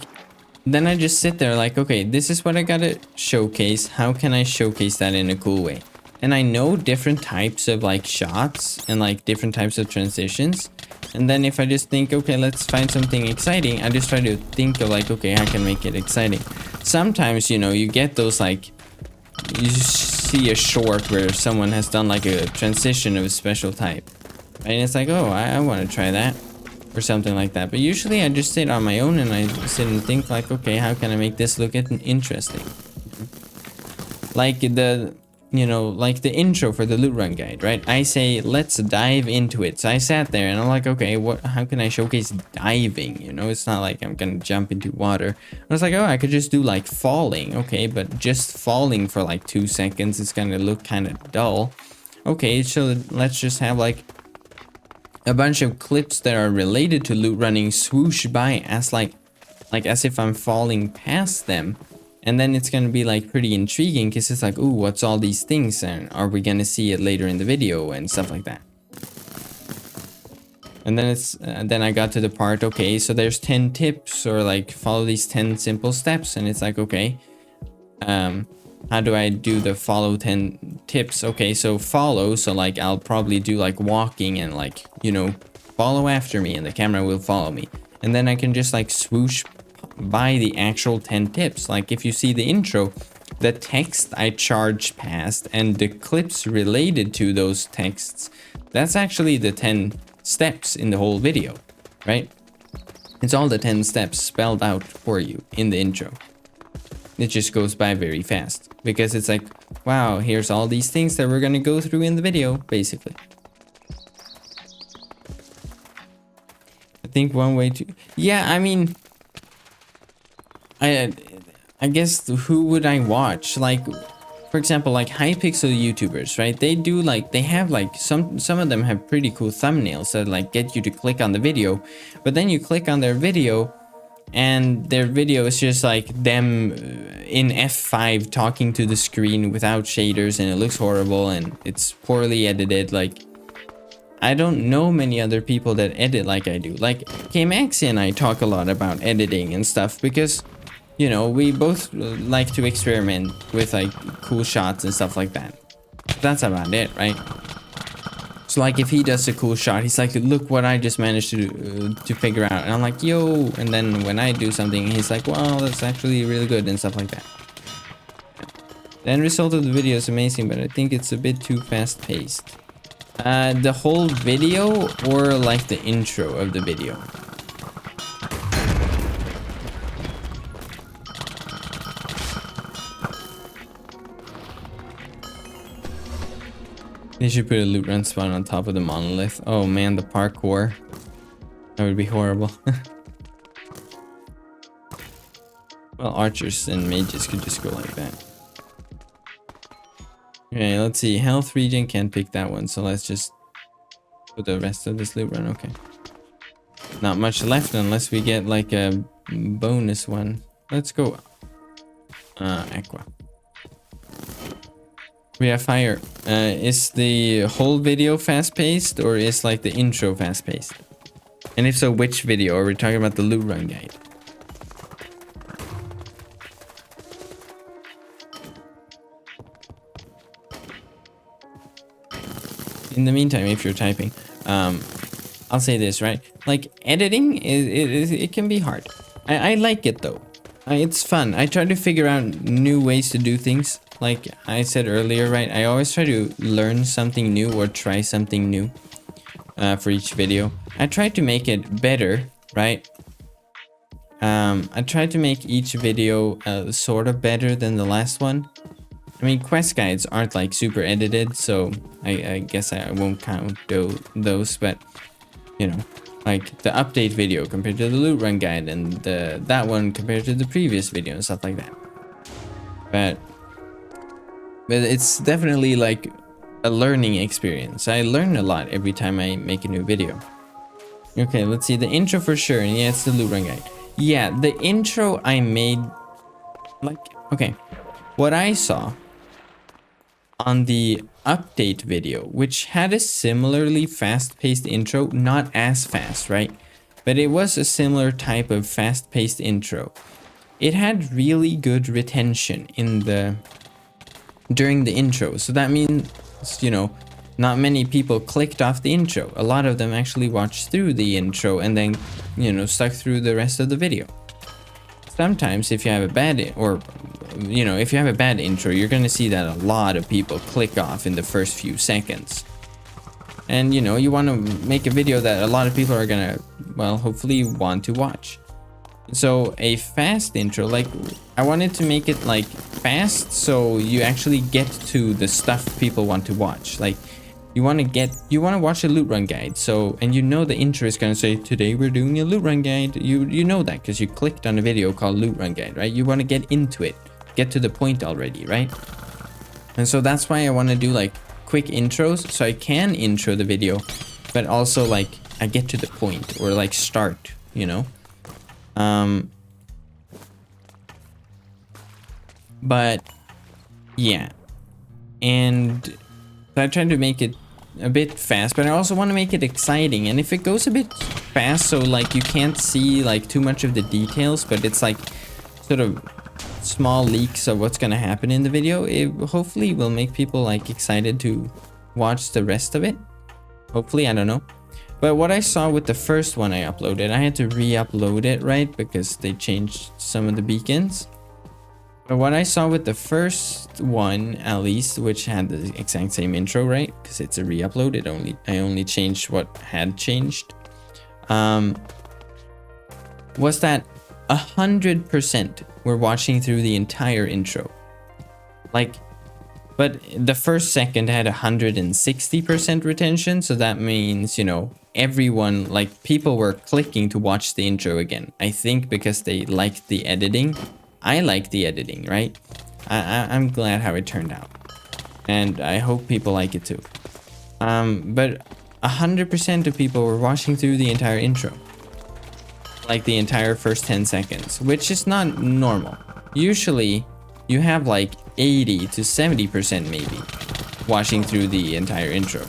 then I just sit there like, okay, this is what I gotta showcase. How can I showcase that in a cool way? And I know different types of like shots and like different types of transitions. And then if I just think, okay, let's find something exciting, I just try to think of like, okay, I can make it exciting. Sometimes, you know, you get those like, you see a short where someone has done like a transition of a special type. Right? And it's like, oh, I want to try that. Or something like that. But usually I just sit on my own and I sit and think like, okay, how can I make this look interesting? Like like the intro for the Lootrun guide, right? I say, let's dive into it. So I sat there and I'm like, okay, how can I showcase diving? You know, it's not like I'm gonna jump into water. I was like, oh, I could just do like falling. Okay, but just falling for like 2 seconds, it's gonna look kind of dull. Okay, so let's just have like a bunch of clips that are related to loot running swoosh by as as if I'm falling past them. And then it's gonna be like pretty intriguing because it's like, ooh, what's all these things, and are we gonna see it later in the video and stuff like that. And then then I got to the part, okay, so there's 10 tips, or like follow these 10 simple steps, and it's like, okay, how do I do the follow 10 tips? Okay, so follow, so like I'll probably do like walking and like, you know, follow after me and the camera will follow me. And then I can just like swoosh by the actual 10 tips. Like if you see the intro, the text I charge past and the clips related to those texts, that's actually the 10 steps in the whole video, right? It's all the 10 steps spelled out for you in the intro. It just goes by very fast because it's like, wow, here's all these things that we're gonna go through in the video, basically. I think one way to, yeah, I mean, I guess who would I watch? Like, for example, like Hypixel YouTubers, right? They do like, they have like some of them have pretty cool thumbnails that like get you to click on the video, but then you click on their video and their video is just like them in F5 talking to the screen without shaders, and it looks horrible and it's poorly edited. Like, I don't know many other people that edit like I do. Like K-Maxi and I talk a lot about editing and stuff because, you know, we both like to experiment with like cool shots and stuff like that. That's about it, right? So like if he does a cool shot, he's like, look what I just managed to figure out. And I'm like, yo. And then when I do something, he's like, wow, that's actually really good and stuff like that. The end result of the video is amazing, but I think it's a bit too fast paced. The whole video or like the intro of the video? They should put a loot run spot on top of the monolith. Oh man, the parkour. That would be horrible. Well, archers and mages could just go like that. Okay, let's see. Health region, can't pick that one, so let's just put the rest of this loot run. Okay. Not much left unless we get like a bonus one. Let's go. Aqua. We have fire. Is the whole video fast-paced or is like the intro fast-paced? And if so, which video? Are we talking about the loot run guide? In the meantime, if you're typing, I'll say this, right? Like editing, it can be hard. I like it though. It's fun. I try to figure out new ways to do things. Like I said earlier, right? I always try to learn something new or try something new for each video. I try to make it better, right? I try to make each video sort of better than the last one. I mean, quest guides aren't like super edited, so I guess I won't count those, but you know, like the update video compared to the loot run guide and that one compared to the previous video and stuff like that. But it's definitely like a learning experience. I learn a lot every time I make a new video. Okay, let's see the intro for sure. And yeah, it's the loot run guide. Yeah, the intro I made, like, okay, what I saw on the update video, which had a similarly fast-paced intro, not as fast, right? But it was a similar type of fast-paced intro. It had really good retention during the intro. So that means, you know, not many people clicked off the intro. A lot of them actually watched through the intro and then, you know, stuck through the rest of the video. Sometimes if you have a bad intro, you're gonna see that a lot of people click off in the first few seconds. And you know, you want to make a video that a lot of people are gonna, well, hopefully want to watch. So a fast intro, like I wanted to make it like fast so you actually get to the stuff people want to watch. Like you want to watch a loot run guide. So, and you know the intro is going to say, today we're doing a loot run guide. You know that because you clicked on a video called loot run guide, right? You want to get into it, get to the point already, right? And so that's why I want to do like quick intros so I can intro the video, but also like I get to the point or like start, you know? But yeah, and so I tried to make it a bit fast, but I also want to make it exciting. And if it goes a bit fast, so like you can't see like too much of the details, but it's like sort of small leaks of what's gonna happen in the video, it hopefully will make people like excited to watch the rest of it. Hopefully, I don't know. But what I saw with the first one I uploaded, I had to re-upload it, right? Because they changed some of the beacons. But what I saw with the first one, at least, which had the exact same intro, right? Because it's a re-upload. I only changed what had changed. Was that 100% were watching through the entire intro. Like, but the first second had 160% retention. So that means, you know, everyone, like people were clicking to watch the intro again. I think because they liked the editing. I like the editing, right? I'm glad how it turned out. And I hope people like it too. But 100% of people were watching through the entire intro. Like the entire first 10 seconds, which is not normal. Usually you have like 80 to 70% maybe watching through the entire intro.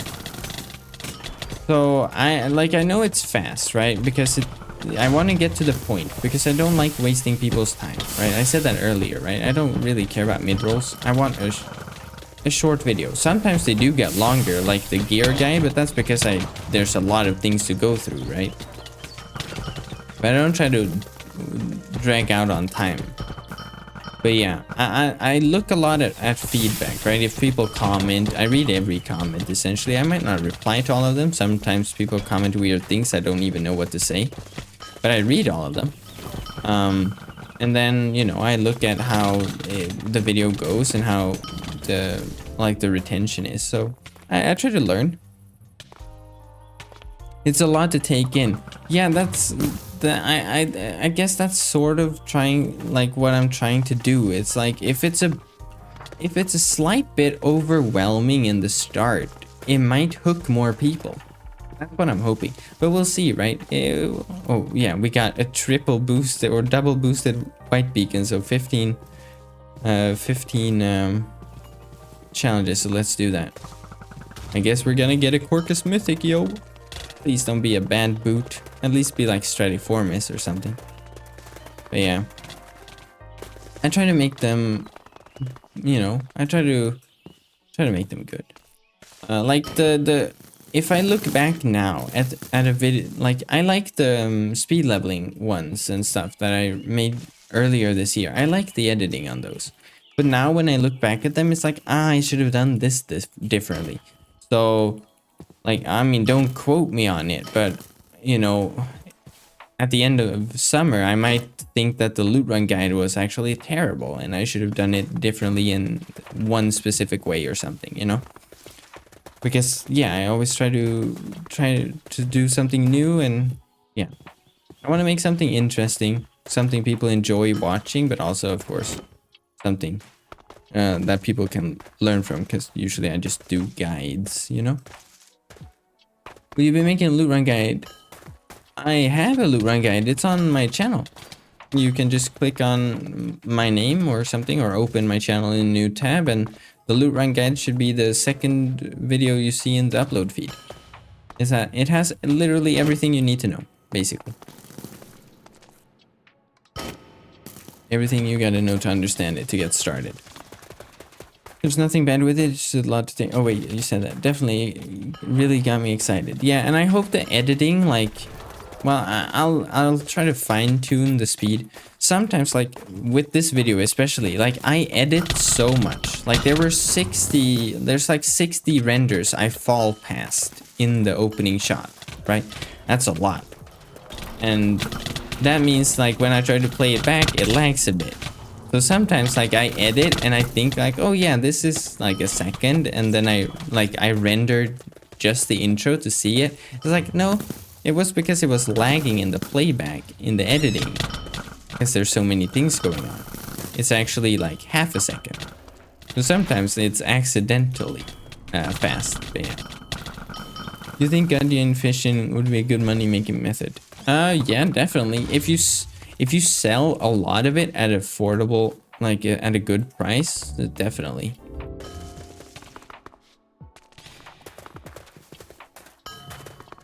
So I know it's fast, right? Because I want to get to the point because I don't like wasting people's time, right? I said that earlier, right? I don't really care about mid-rolls. I want a short video. Sometimes they do get longer, like the gear guide, but that's because there's a lot of things to go through, right? But I don't try to drag out on time. But yeah, I look a lot at feedback, right? If people comment, I read every comment essentially. I might not reply to all of them. Sometimes people comment weird things I don't even know what to say. But I read all of them. And then, you know, I look at how the video goes and how the retention is. So I try to learn. It's a lot to take in. Yeah, I guess that's sort of trying, like, what I'm trying to do. It's like if it's a slight bit overwhelming in the start, it might hook more people. That's what I'm hoping, but we'll see, right? Oh yeah, we got a triple boosted or double boosted white beacon, so 15 challenges. So let's do that. I guess we're gonna get a Corcus Mythic, yo. Please don't be a bad boot. At least be like Stratiformis or something. But yeah, I try to make them, you know, I try to make them good. Like the if I look back now at a video, like I like the speed leveling ones and stuff that I made earlier this year. I like the editing on those. But now when I look back at them, it's like, I should have done this differently. So, like, I mean, don't quote me on it, but, you know, at the end of summer, I might think that the loot run guide was actually terrible and I should have done it differently in one specific way or something, you know? Because yeah, I always try to do something new, and yeah, I want to make something interesting, something people enjoy watching, but also of course something that people can learn from, because usually I just do guides, you know. Will you be making a loot run guide? I have a loot run guide. It's on my channel. You can just click on my name or something, or open my channel in a new tab, and the loot run guide should be the second video you see in the upload feed. Is that it has literally everything you need to know, basically. Everything you gotta know to understand it to get started. There's nothing bad with it, it's just a lot to think. Oh wait, you said that. Definitely really got me excited. Yeah, and I hope the editing, like, well, I'll try to fine tune the speed. Sometimes, like with this video especially, like I edit so much. Like there's like 60 renders I fall past in the opening shot, right? That's a lot. And that means like when I try to play it back, it lags a bit. So sometimes like I edit and I think like, oh yeah, this is like a second, and then I rendered just the intro to see it. It's like, no, it was because it was lagging in the playback, in the editing, because there's so many things going on. It's actually like half a second. So sometimes it's accidentally fast. But yeah. You think Guardian fishing would be a good money making method? Yeah, definitely. If you sell a lot of it at affordable, like at a good price, definitely.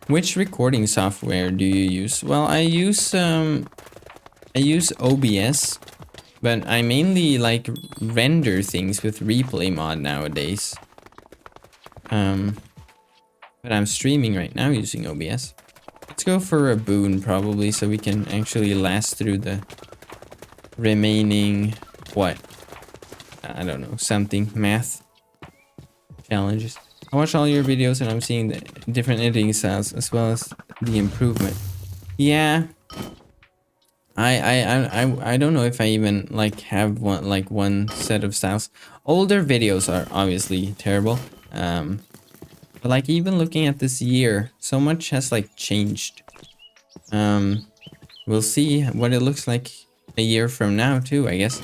Which recording software do you use? Well, I use OBS, but I mainly like render things with replay mod nowadays. But I'm streaming right now using OBS. Let's go for a boon probably, so we can actually last through the remaining, what? I don't know, something, math challenges. I watch all your videos and I'm seeing the different editing styles as well as the improvement. Yeah. I don't know if I even like have one set of styles. Older videos are obviously terrible. But like even looking at this year, so much has like changed. We'll see what it looks like a year from now too, I guess.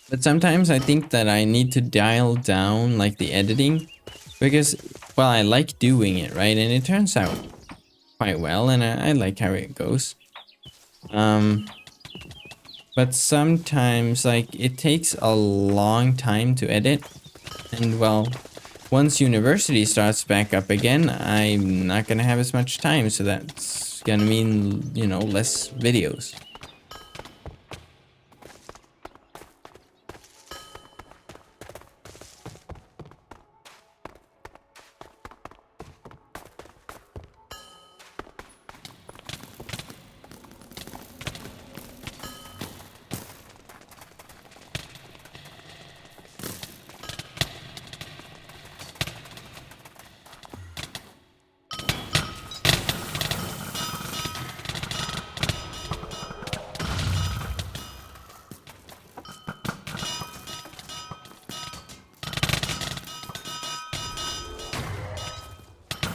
But sometimes I think that I need to dial down like the editing, because, well, I like doing it, right? And it turns out quite well, and I like how it goes. But sometimes like it takes a long time to edit. And well, once university starts back up again, I'm not gonna have as much time, so that's gonna mean, you know, less videos.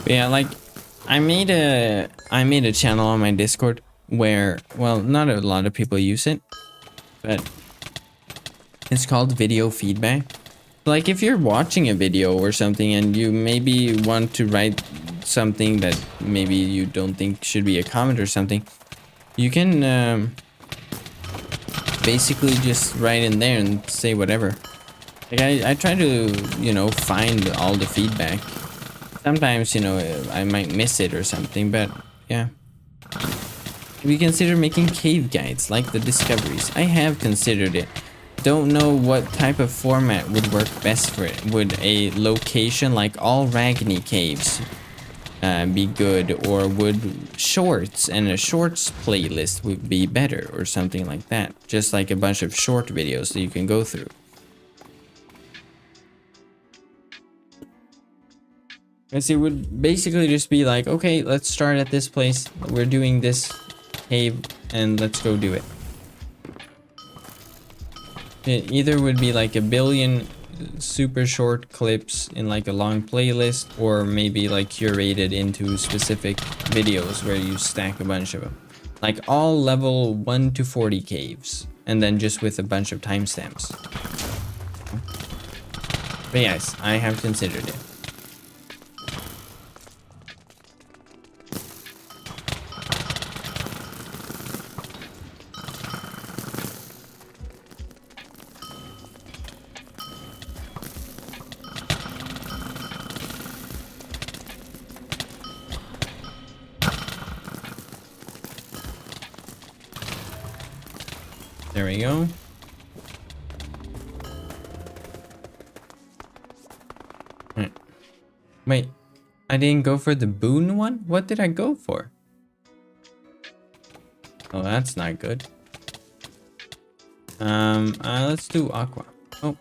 Yeah, like I made a channel on my Discord where, well, not a lot of people use it, but it's called video feedback. Like if you're watching a video or something and you maybe want to write something that maybe you don't think should be a comment or something, you can basically just write in there and say whatever. Like I try to, you know, find all the feedback. Sometimes, you know, I might miss it or something, but yeah. We consider making cave guides like the discoveries. I have considered it. Don't know what type of format would work best for it. Would a location like all Ragni caves be good, or would shorts and a shorts playlist would be better, or something like that? Just like a bunch of short videos that you can go through. Because it would basically just be like, okay, let's start at this place. We're doing this cave and let's go do it. It either would be like a billion super short clips in like a long playlist, or maybe like curated into specific videos where you stack a bunch of them. Like all level 1 to 40 caves, and then just with a bunch of timestamps. But yes, I have considered it. There we go. Right. Wait, I didn't go for the boon one? What did I go for? Oh, that's not good. Let's do aqua. Oh,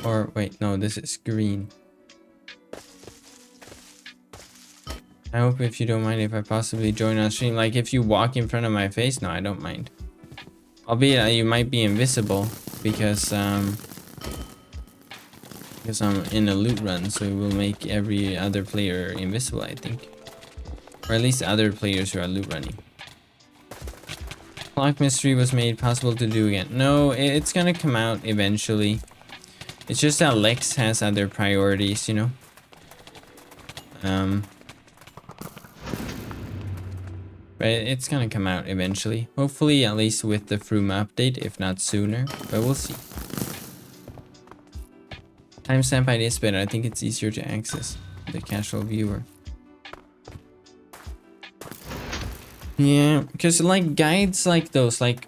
or wait, no, this is green. I hope if you don't mind if I possibly join on stream. Like if you walk in front of my face, no, I don't mind. Albeit you might be invisible because I'm in a loot run, so it will make every other player invisible, I think. Or at least other players who are loot running. Clock mystery was made possible to do again. No, it's gonna come out eventually. It's just that Lex has other priorities, you know. But it's gonna come out eventually. Hopefully at least with the Froome update, if not sooner. But we'll see. Timestamp ID is better. I think it's easier to access the casual viewer. Yeah, because like guides like those, like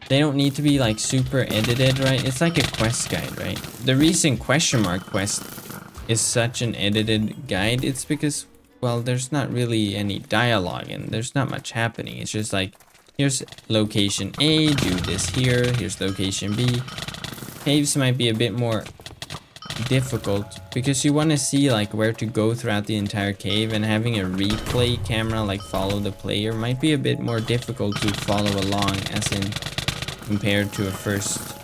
they don't need to be like super edited, right? It's like a quest guide, right? The reason question mark quest is such an edited guide, it's because, well, there's not really any dialogue and there's not much happening. It's just like, here's location A, do this here, here's location B. Caves might be a bit more difficult because you want to see like where to go throughout the entire cave, and having a replay camera like follow the player might be a bit more difficult to follow along, as in compared to a first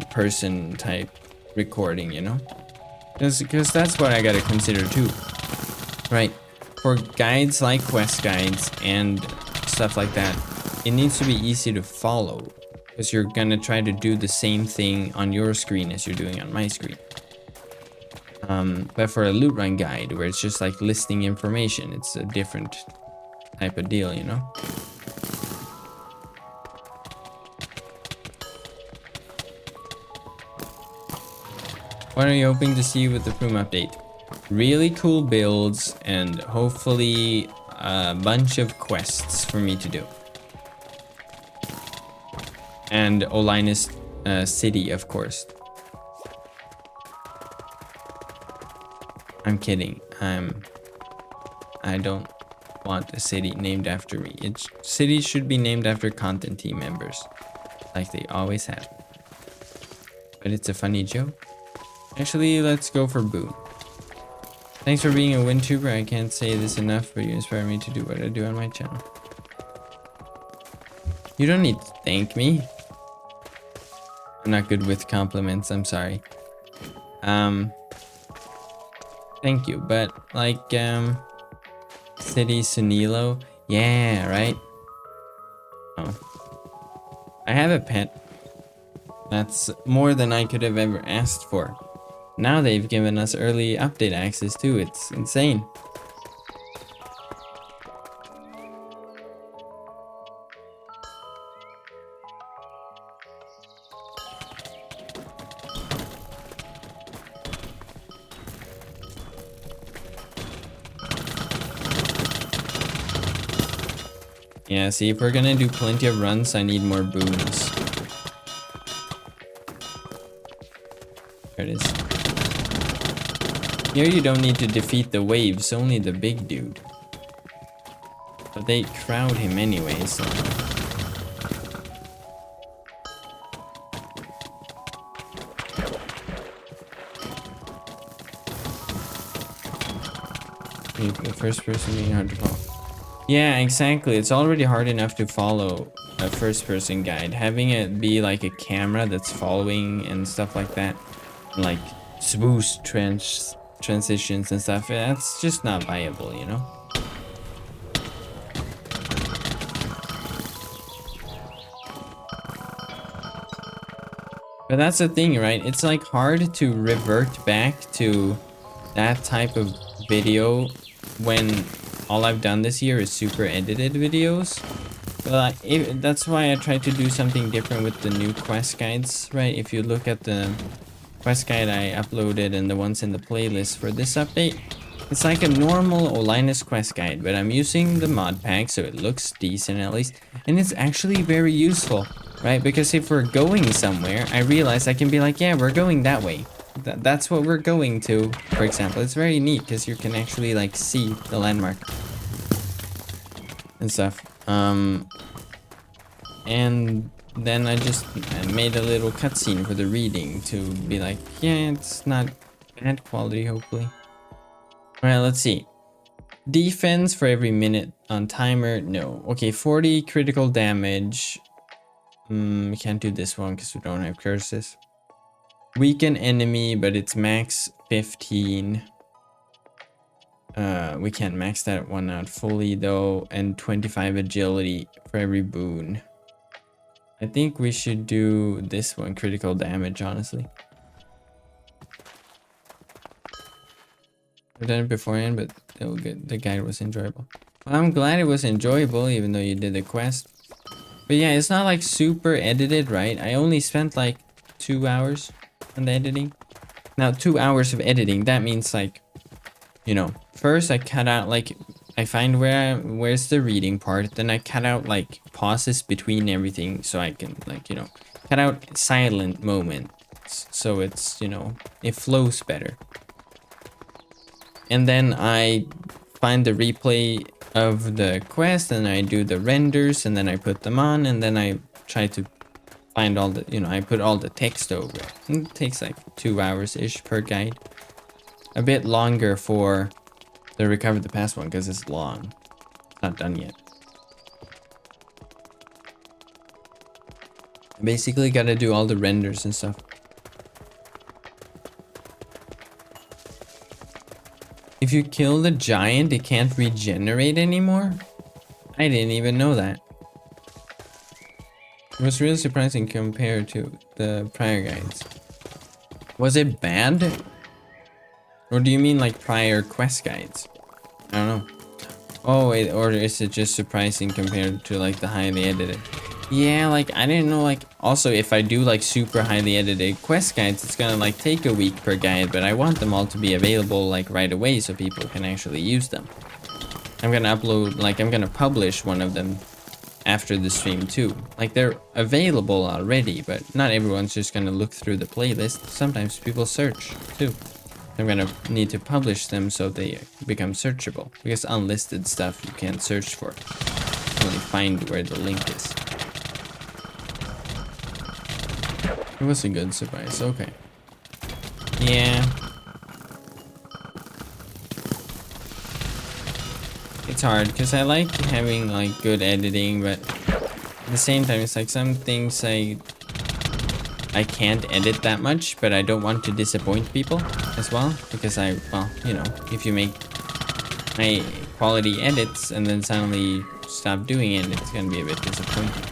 person type recording, you know? Because that's what I gotta consider too. Right, for guides like quest guides and stuff like that, it needs to be easy to follow, because you're gonna try to do the same thing on your screen as you're doing on my screen. But for a loot run guide, where it's just like listing information, it's a different type of deal, you know? What are you hoping to see with the Froome update? Really cool builds and hopefully a bunch of quests for me to do. And Olinus City, of course. I'm kidding. I don't want a city named after me. Cities should be named after content team members, like they always have. But it's a funny joke. Actually, let's go for Boon. Thanks for being a WinTuber. I can't say this enough, but you inspire me to do what I do on my channel. You don't need to thank me. I'm not good with compliments, I'm sorry. Thank you, but like City Sunilo, yeah, right. Oh, I have a pet. That's more than I could have ever asked for. Now they've given us early update access too. It's insane. Yeah, see, if we're gonna do plenty of runs, I need more boons. There it is. Here you don't need to defeat the waves, only the big dude. But they crowd him anyway, so... The first person being hard to follow. Yeah, exactly. It's already hard enough to follow a first person guide. Having it be like a camera that's following and stuff like that. Like swoosh transitions and stuff. That's just not viable, you know? But that's the thing, right? It's like hard to revert back to that type of video when all I've done this year is super edited videos. But that's why I tried to do something different with the new quest guides, right? If you look at the quest guide I uploaded and the ones in the playlist for this update, it's like a normal Olinus quest guide, but I'm using the mod pack so it looks decent at least, and it's actually very useful, right? Because if we're going somewhere, I realize I can be like, yeah, we're going that way. That's what we're going to, for example. It's very neat because you can actually like see the landmark and stuff. And then I made a little cutscene for the reading to be like, yeah, it's not bad quality, hopefully. Alright, let's see. Defense for every minute on timer, no. Okay, 40 critical damage. We can't do this one because we don't have curses. Weaken enemy, but it's max 15. We can't max that one out fully though, and 25 agility for every boon. I think we should do this one, critical damage, honestly. I've done it beforehand, but the guide was enjoyable. Well, I'm glad it was enjoyable, even though you did the quest. But yeah, it's not like super edited, right? I only spent like 2 hours on the editing. Now, 2 hours of editing, that means like, you know, first I cut out like, I find where's the reading part, then I cut out like pauses between everything so I can like, you know, cut out silent moments so it's, you know, it flows better. And then I find the replay of the quest and I do the renders and then I put them on and then I try to find all the, you know, I put all the text over it. And it takes like 2 hours-ish per guide. A bit longer for the Recover the Past one because it's long. It's not done yet. Basically gotta do all the renders and stuff. If you kill the giant, it can't regenerate anymore? I didn't even know that. It was really surprising compared to the prior guides. Was it bad? Or do you mean like prior quest guides? I don't know. Oh, wait, or is it just surprising compared to like the highly edited? Yeah, like I didn't know, like also if I do like super highly edited quest guides, it's gonna like take a week per guide, but I want them all to be available like right away so people can actually use them. I'm gonna upload, like I'm gonna publish one of them after the stream too. Like they're available already, but not everyone's just gonna look through the playlist. Sometimes people search too. I'm gonna need to publish them so they become searchable, because unlisted stuff you can't search for. You only find where the link is. It was a good surprise, okay. Yeah. It's hard, because I like having like good editing, but at the same time it's like some things I I can't edit that much, but I don't want to disappoint people as well, because well, you know, if you make high quality edits and then suddenly stop doing it, it's gonna be a bit disappointing.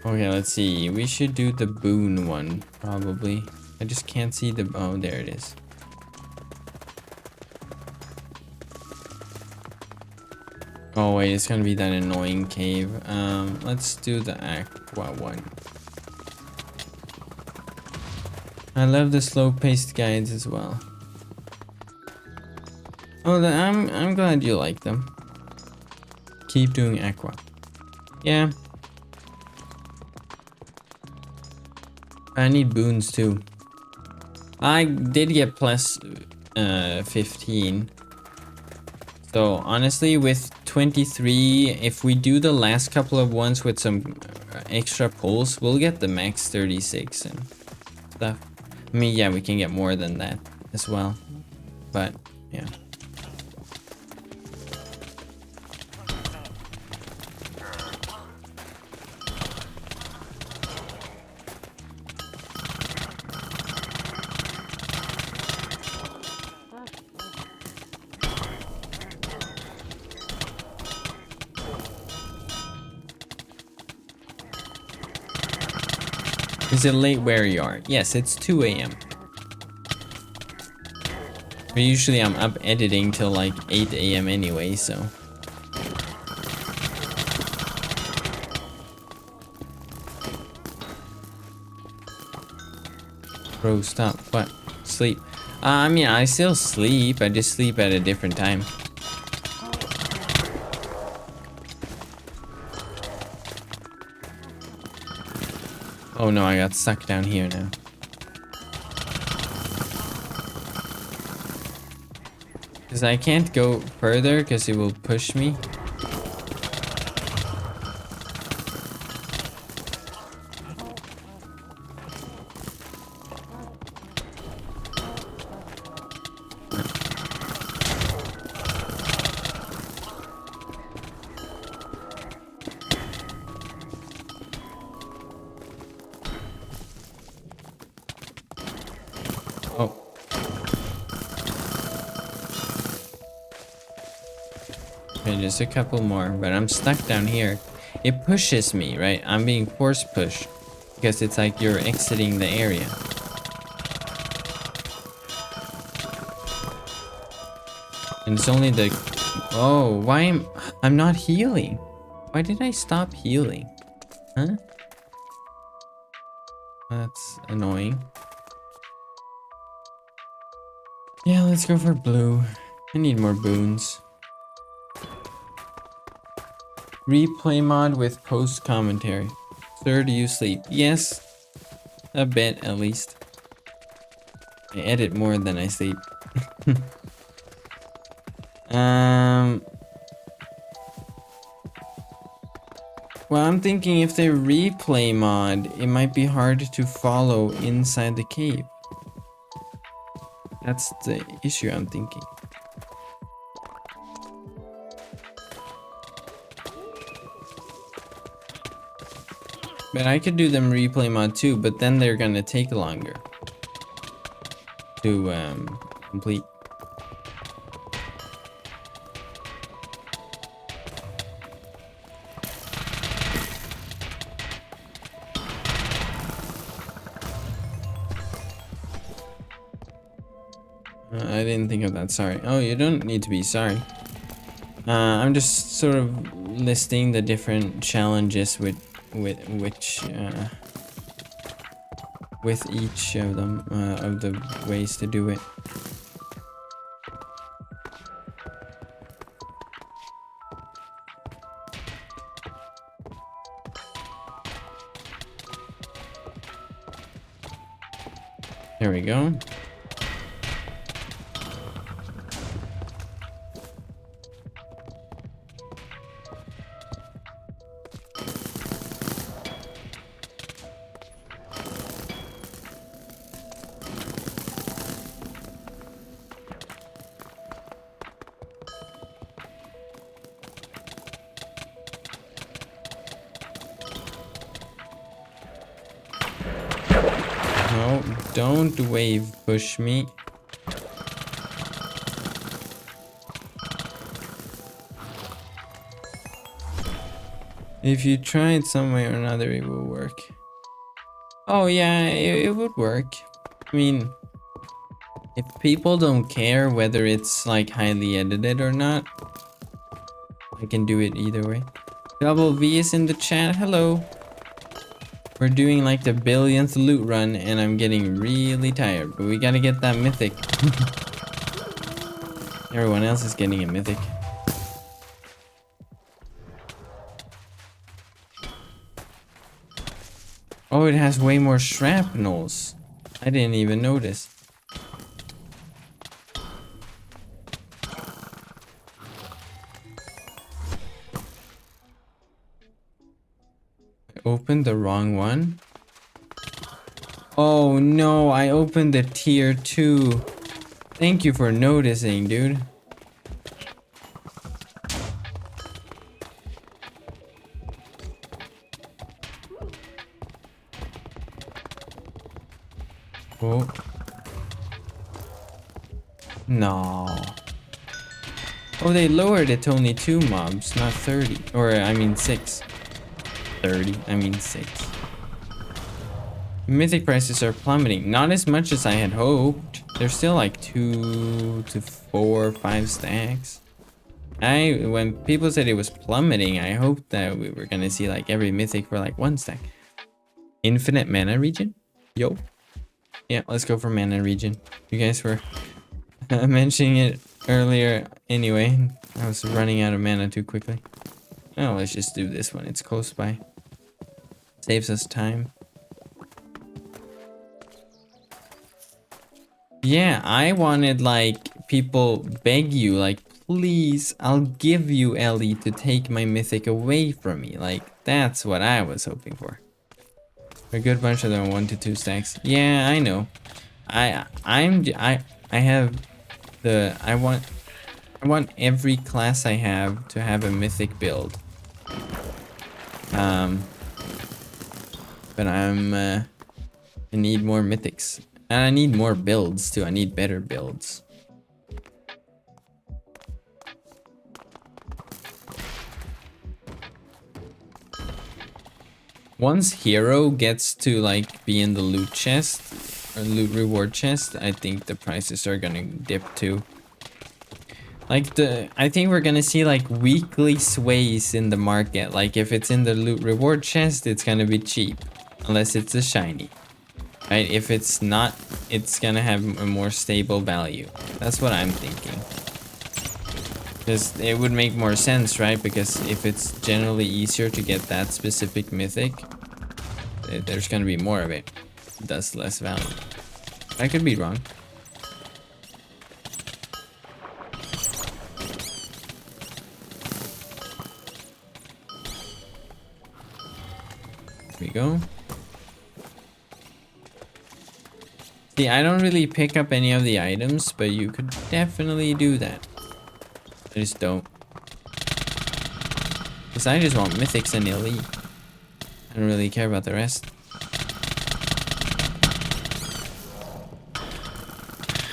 Okay, let's see. We should do the boon one, probably. I just can't see the... Oh, there it is. Oh wait, it's gonna be that annoying cave. Let's do the aqua one. I love the slow-paced guides as well. Oh, I'm glad you like them. Keep doing aqua. Yeah. I need boons too. I did get plus 15. So honestly, with 23, if we do the last couple of ones with some extra pulls, we'll get the max 36 and stuff. I mean, yeah, we can get more than that as well. But yeah. Is it late where you are? Yes, it's 2 AM. But usually I'm up editing till like 8 AM anyway, so. Bro, stop. What? Sleep. I mean, I still sleep. I just sleep at a different time. Oh no, I got stuck down here now. Because I can't go further because it will push me. Oh. Okay, just a couple more, but I'm stuck down here. It pushes me, right? I'm being force pushed because it's like you're exiting the area. And it's only the... Oh, why am... I'm not healing. Why did I stop healing? Huh? That's annoying. Yeah, let's go for blue. I need more boons. Replay mod with post commentary. Sir, do you sleep? Yes. A bit, at least. I edit more than I sleep. Well, I'm thinking if they replay mod, it might be hard to follow inside the cave. That's the issue I'm thinking. But I could do them replay mod too, but then they're gonna take longer to complete. I didn't think of that, sorry. Oh, you don't need to be sorry. I'm just sort of listing the different challenges with each of them, of the ways to do it. There we go. No, don't wave push me. If you try it some way or another, it will work. Oh yeah, it would work. I mean, if people don't care whether it's like highly edited or not, I can do it either way. Double V is in the chat. Hello. We're doing like the billionth loot run and I'm getting really tired, but we gotta get that mythic. Everyone else is getting a mythic. Oh, it has way more shrapnels. I didn't even notice. I opened the wrong one. Oh no, I opened the tier 2. Thank you for noticing, dude. Oh. No. Oh, they lowered it to only 2 mobs, not 30. Or, I mean 6. 30, I mean 6. Mythic prices are plummeting. Not as much as I had hoped. They're still like 2 to 4, 5 stacks. When people said it was plummeting, I hoped that we were gonna see like every mythic for like 1 stack. Infinite mana region? Yo. Yeah, let's go for mana region. You guys were mentioning it earlier anyway. I was running out of mana too quickly. Oh, let's just do this one. It's close by. Saves us time. Yeah, I wanted like people beg you like, please, I'll give you Ellie to take my mythic away from me. Like, that's what I was hoping for. A good bunch of them 1 to 2 stacks. Yeah, I know. I want every class I have to have a mythic build. But I need more mythics. And I need more builds too. I need better builds. Once hero gets to like be in the loot chest or loot reward chest, I think the prices are gonna dip too. Like I think we're gonna see like weekly sways in the market. Like if it's in the loot reward chest, it's gonna be cheap, unless it's a shiny. Right? If it's not, it's gonna have a more stable value. That's what I'm thinking. Because it would make more sense, right? Because if it's generally easier to get that specific mythic, there's gonna be more of it. Thus less value. I could be wrong. Here we go. See, I don't really pick up any of the items, but you could definitely do that. I just don't. Because I just want mythics and elite. I don't really care about the rest.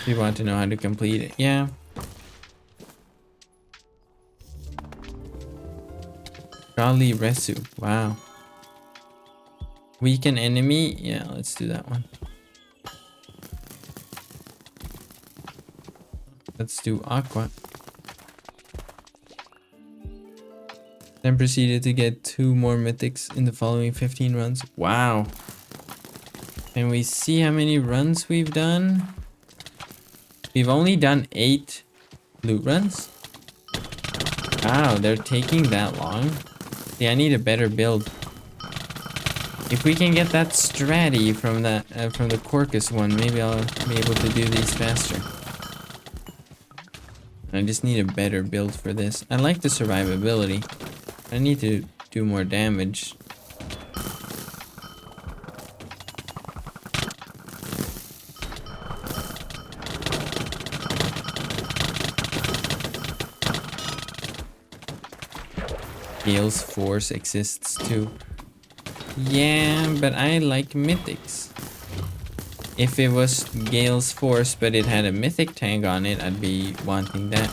You want to know how to complete it? Yeah. Golly Resu. Wow. Weaken enemy? Yeah, let's do that one. Let's do Aqua. Then proceeded to get 2 more mythics in the following 15 runs. Wow. Can we see how many runs we've done? We've only done 8 loot runs. Wow, they're taking that long. Yeah, I need a better build. If we can get that stratty from the Corcus one, maybe I'll be able to do these faster. I just need a better build for this. I like the survivability. I need to do more damage. Gale's Force exists too. Yeah, but I like mythics. If it was Gale's Force, but it had a mythic tag on it, I'd be wanting that.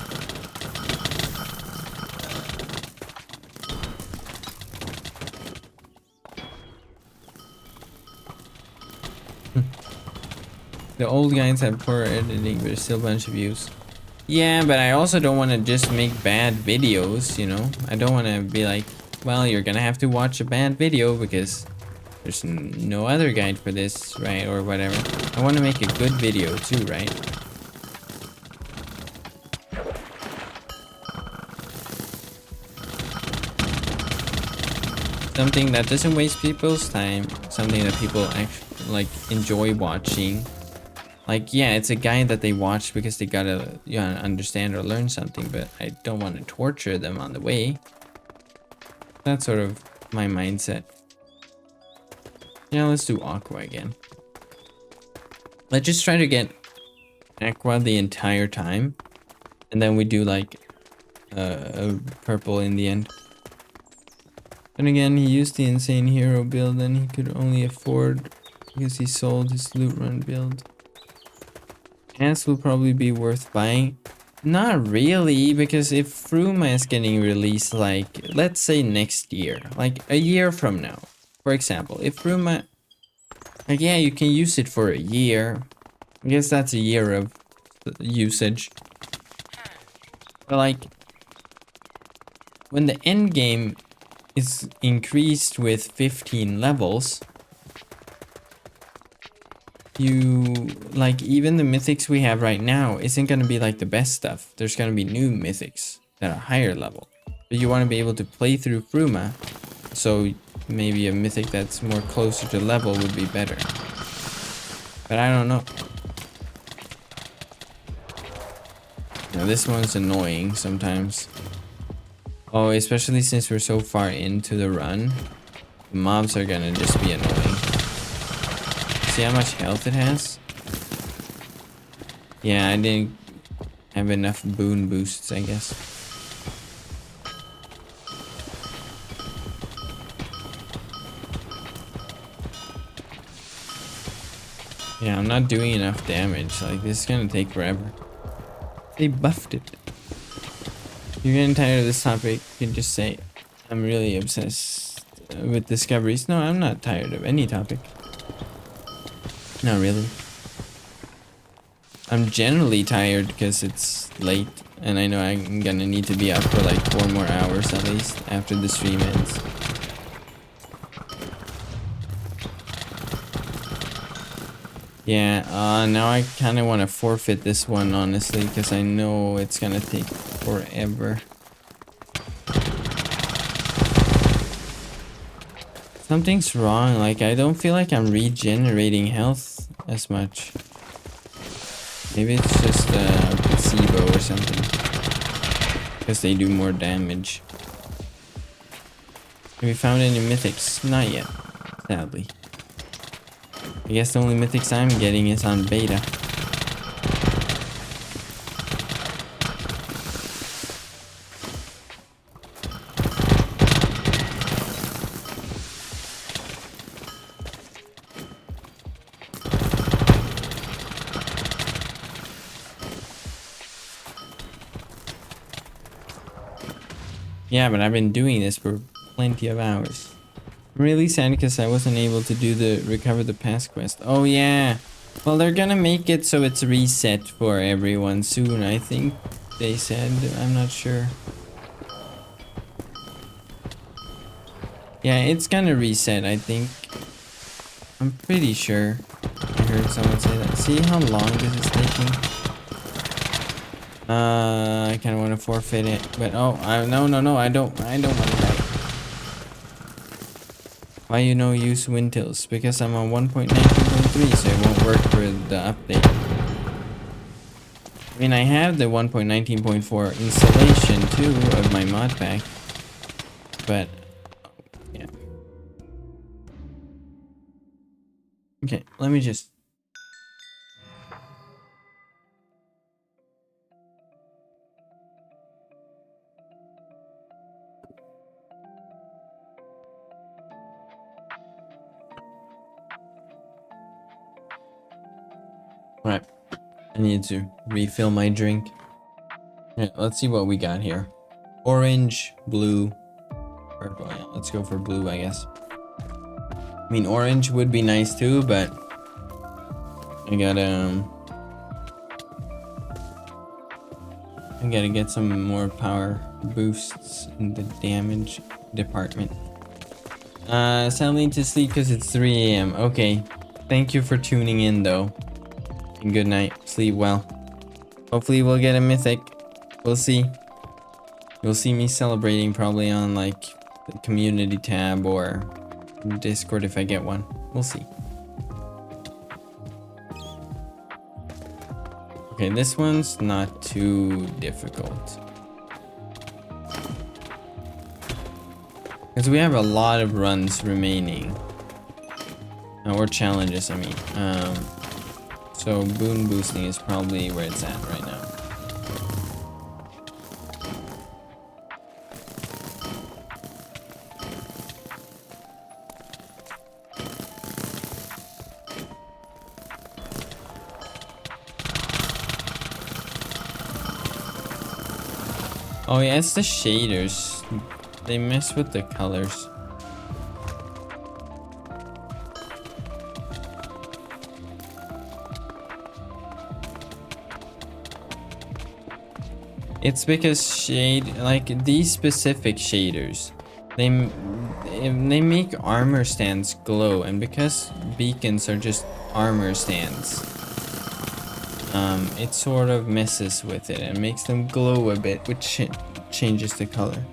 The old guys have poor editing, but there's still a bunch of views. Yeah, but I also don't want to just make bad videos, you know? I don't want to be like, well, you're gonna have to watch a bad video because there's no other guide for this, right? Or whatever. I want to make a good video too, right? Something that doesn't waste people's time. Something that people actually like enjoy watching. Like, yeah, it's a guide that they watch because they gotta, you know, understand or learn something, but I don't want to torture them on the way. That's sort of my mindset. Yeah, let's do Aqua again. Let's just try to get Aqua the entire time. And then we do like a purple in the end. And again, he used the insane hero build and he could only afford because he sold his Lootruns build. Ants will probably be worth buying. Not really, because if Fruma is getting released, like, let's say next year, like a year from now, for example, if Fruma, like, yeah, you can use it for a year. I guess that's a year of usage. But like, when the end game is increased with 15 levels, you, like, even the mythics we have right now isn't going to be like the best stuff. There's going to be new mythics that are higher level. But you want to be able to play through Fruma, so maybe a mythic that's more closer to level would be better. But I don't know. Now this one's annoying sometimes. Oh, especially since we're so far into the run. The mobs are gonna just be annoying. See how much health it has? Yeah, I didn't have enough boon boosts, I guess. Yeah, I'm not doing enough damage. Like, this is gonna take forever. They buffed it. If you're getting tired of this topic, you can just say, I'm really obsessed with discoveries. No, I'm not tired of any topic. Not really. I'm generally tired because it's late and I know I'm gonna need to be up for like 4 more hours at least after the stream ends. Yeah, now I kind of want to forfeit this one honestly because I know it's gonna take forever. Something's wrong, like I don't feel like I'm regenerating health as much. Maybe it's just a placebo or something. Because they do more damage. Have we found any mythics? Not yet, sadly. I guess the only mythics I'm getting is on beta. Yeah, but I've been doing this for plenty of hours. I'm really sad because I wasn't able to do the recover the past quest. Oh yeah. Well, they're gonna make it so it's reset for everyone soon, I think they said. I'm not sure. Yeah, it's gonna reset, I think. I'm pretty sure. I heard someone say that. See how long this is taking? I kind of want to forfeit it, but no, I don't want to die. Why you no use Wintils? Because I'm on 1.19.3, so it won't work for the update. I mean, I have the 1.19.4 installation too of my mod pack, but yeah. Okay, let me just. I need to refill my drink. Yeah, let's see what we got here. Orange, blue, purple. Yeah, let's go for blue, I guess. I mean, orange would be nice too, but I gotta get some more power boosts in the damage department. Settling to sleep because it's 3 a.m. Okay. Thank you for tuning in though. And good night. Sleep well. Hopefully we'll get a mythic. We'll see. You'll see me celebrating probably on like the community tab or Discord if I get one. We'll see. Okay, this one's not too difficult. Because we have a lot of runs remaining. Or challenges, I mean. So boon boosting is probably where it's at right now. Oh yeah, it's the shaders. They mess with the colors. It's because like these specific shaders, they make armor stands glow, and because beacons are just armor stands, it sort of messes with it and makes them glow a bit, which changes the color.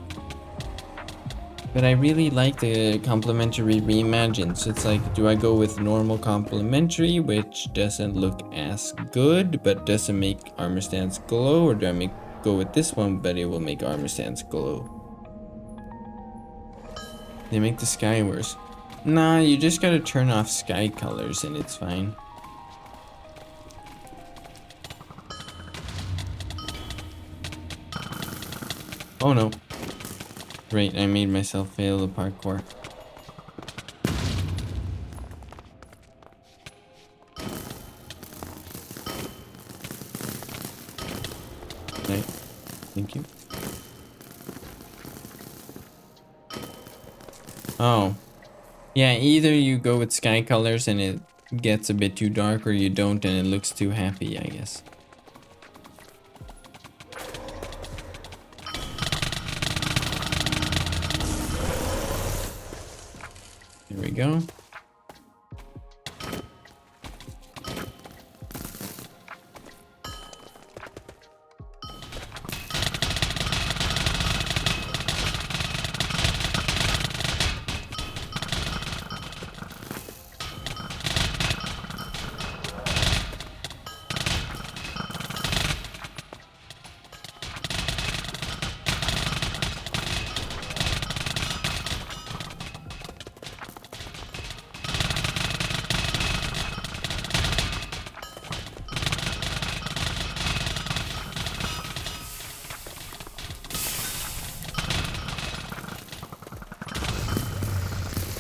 But I really like the complementary reimagine. So it's like, do I go with normal complementary, which doesn't look as good but doesn't make armor stands glow, or do I go with this one but it will make armor stands glow? They make the sky worse. Nah, you just gotta turn off sky colors and it's fine. Oh no. Great, I made myself fail the parkour. Okay, thank you. Oh. Yeah, either you go with sky colors and it gets a bit too dark, or you don't and it looks too happy, I guess. Here we go.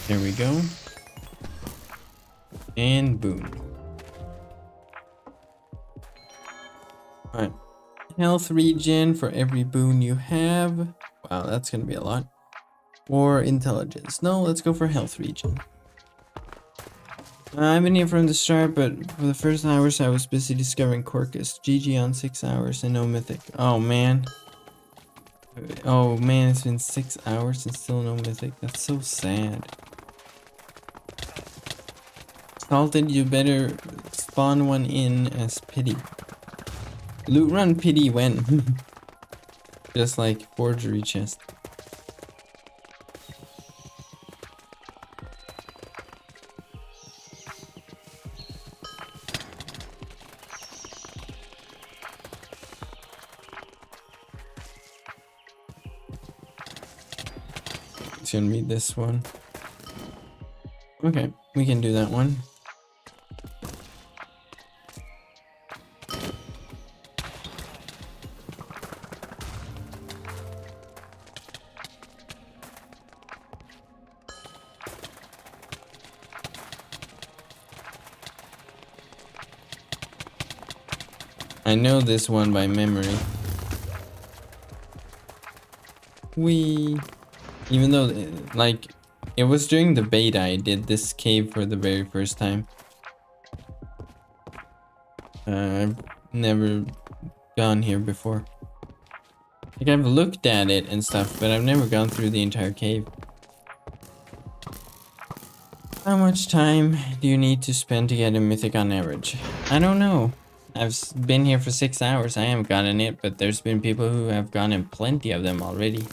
There we go. And boom. Alright. Health regen for every boon you have. Wow, that's gonna be a lot. Or intelligence. No, let's go for health regen. I've been here from the start, but for the first hours I was busy discovering Corcus. GG on 6 hours and no mythic. Oh man. Oh man, it's been 6 hours and still no mythic. That's so sad. Salted, you better spawn one in as pity. Loot run pity when. Just like forgery chest. It's gonna be this one. Okay, we can do that one. I know this one by memory. Even though, like, it was during the beta I did this cave for the very first time. I've never gone here before. Like, I've looked at it and stuff, but I've never gone through the entire cave. How much time do you need to spend to get a mythic on average? I don't know. I've been here for 6 hours. I haven't gotten it, but there's been people who have gotten plenty of them already.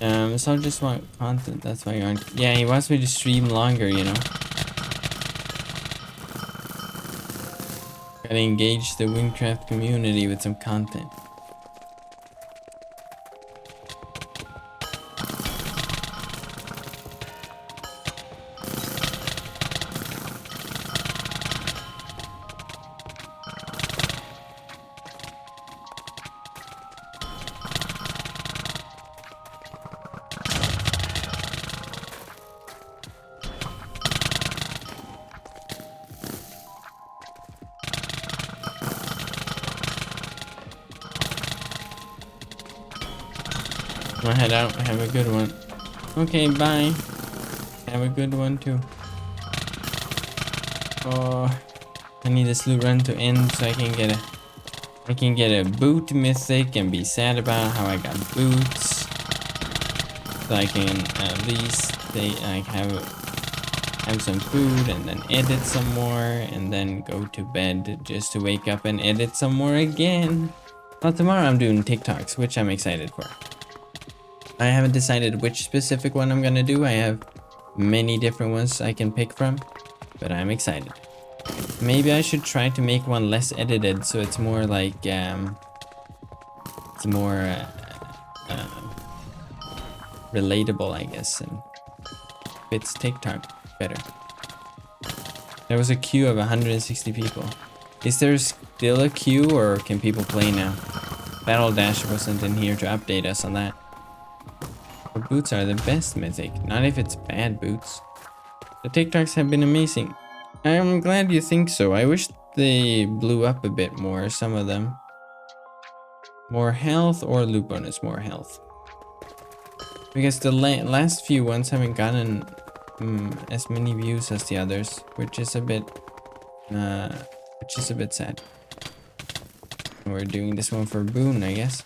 So I just want content. That's why you aren't. Yeah, he wants me to stream longer, you know. Gotta engage the wynncraft community with some content. I'll head out. Have a good one. Okay, bye. Have a good one too. Oh, I need this loot run to end so I can get a boot mythic and be sad about how I got boots. So I can at least have some food and then edit some more and then go to bed just to wake up and edit some more again. Well, tomorrow I'm doing TikToks, which I'm excited for. I haven't decided which specific one I'm gonna do. I have many different ones I can pick from, but I'm excited. Maybe I should try to make one less edited so it's more like it's more relatable, I guess, and fits TikTok better. There was a queue of 160 people. Is there still a queue, or can people play now? Battle Dash wasn't in here to update us on that. The boots are the best mythic, not if it's bad boots. The TikToks have been amazing. I'm glad you think so. I wish they blew up a bit more, some of them. More health or loot bonus, more health. Because the last few ones haven't gotten as many views as the others, which is a bit sad. We're doing this one for Boon, I guess.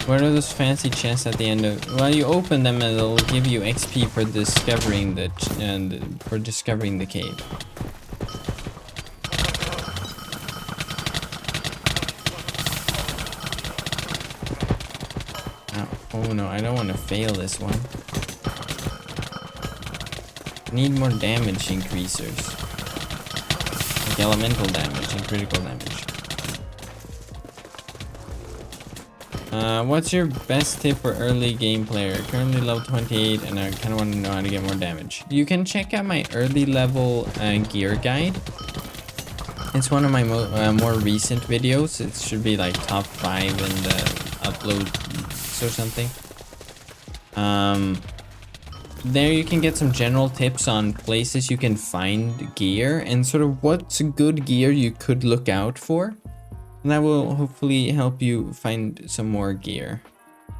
What are those fancy chests at the end of? Well, you open them and it'll give you XP for discovering the cave. Oh no, I don't want to fail this one. I need more damage increasers. Like elemental damage and critical damage. What's your best tip for early game player? Currently level 28 and I kind of want to know how to get more damage. You can check out my early level gear guide. It's one of my more recent videos. It should be like top 5 in the uploads or something. There you can get some general tips on places you can find gear and sort of what's good gear you could look out for. And that will hopefully help you find some more gear.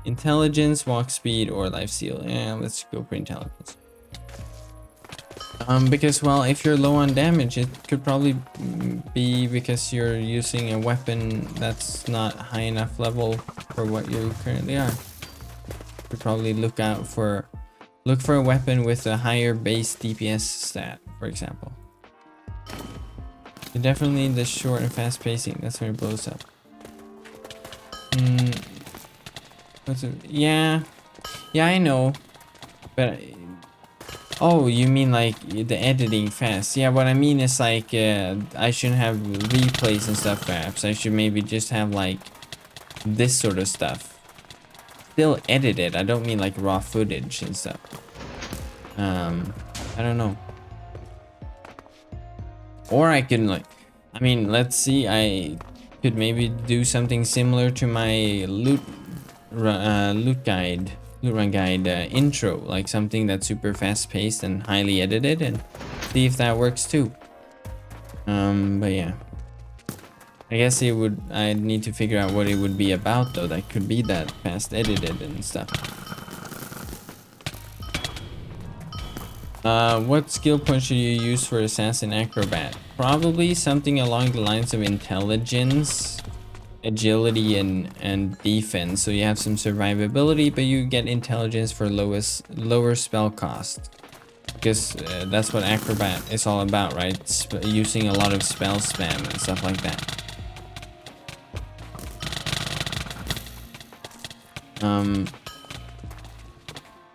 Intelligence, walk speed, or life steal. Yeah, let's go for intelligence. Because, well, if you're low on damage, it could probably be because you're using a weapon that's not high enough level for what you currently are. You could probably look for a weapon with a higher base DPS stat, for example. You definitely need the short and fast pacing. That's where it blows up. Yeah, I know, but oh, you mean like the editing fast? Yeah, what I mean is like I shouldn't have replays and stuff. Perhaps I should maybe just have like this sort of stuff. Still edited. I don't mean like raw footage and stuff. I don't know. Or I can like, I mean, let's see, I could maybe do something similar to my loot LOOTRUN guide intro, like something that's super fast paced and highly edited, and see if that works too. But yeah, I guess I'd need to figure out what it would be about though that could be that fast edited and stuff. What skill point should you use for Assassin Acrobat? Probably something along the lines of intelligence, agility, and defense. So you have some survivability, but you get intelligence for lower spell cost. Because that's what Acrobat is all about, right? Using a lot of spell spam and stuff like that.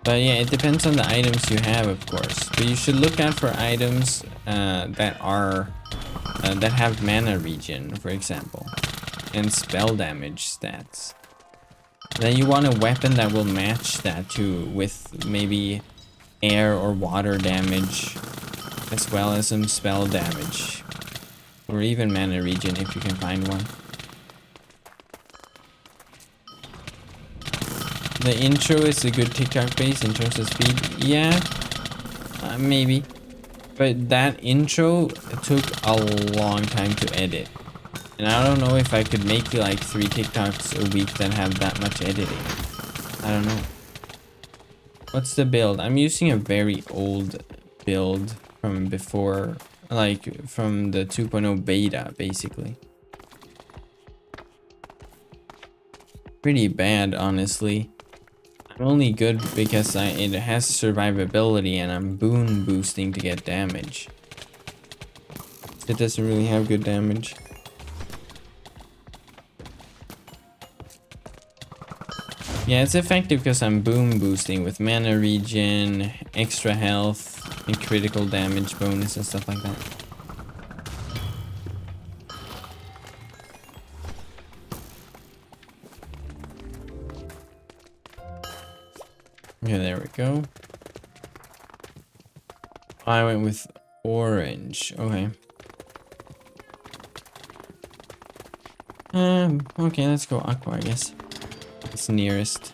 But yeah, it depends on the items you have, of course. But you should look out for items that have mana regen, for example, and spell damage stats. Then you want a weapon that will match that too, with maybe air or water damage, as well as some spell damage, or even mana regen if you can find one. The intro is a good TikTok base in terms of speed. Yeah, maybe. But that intro took a long time to edit. And I don't know if I could make like 3 TikToks a week that have that much editing. I don't know. What's the build? I'm using a very old build from before, like from the 2.0 beta, basically. Pretty bad, honestly. Only good because it has survivability and I'm boon boosting to get damage. It doesn't really have good damage. Yeah, it's effective because I'm boon boosting with mana regen, extra health, and critical damage bonus and stuff like that. Okay, there we go. I went with orange. Okay. Okay, let's go aqua, I guess. It's nearest.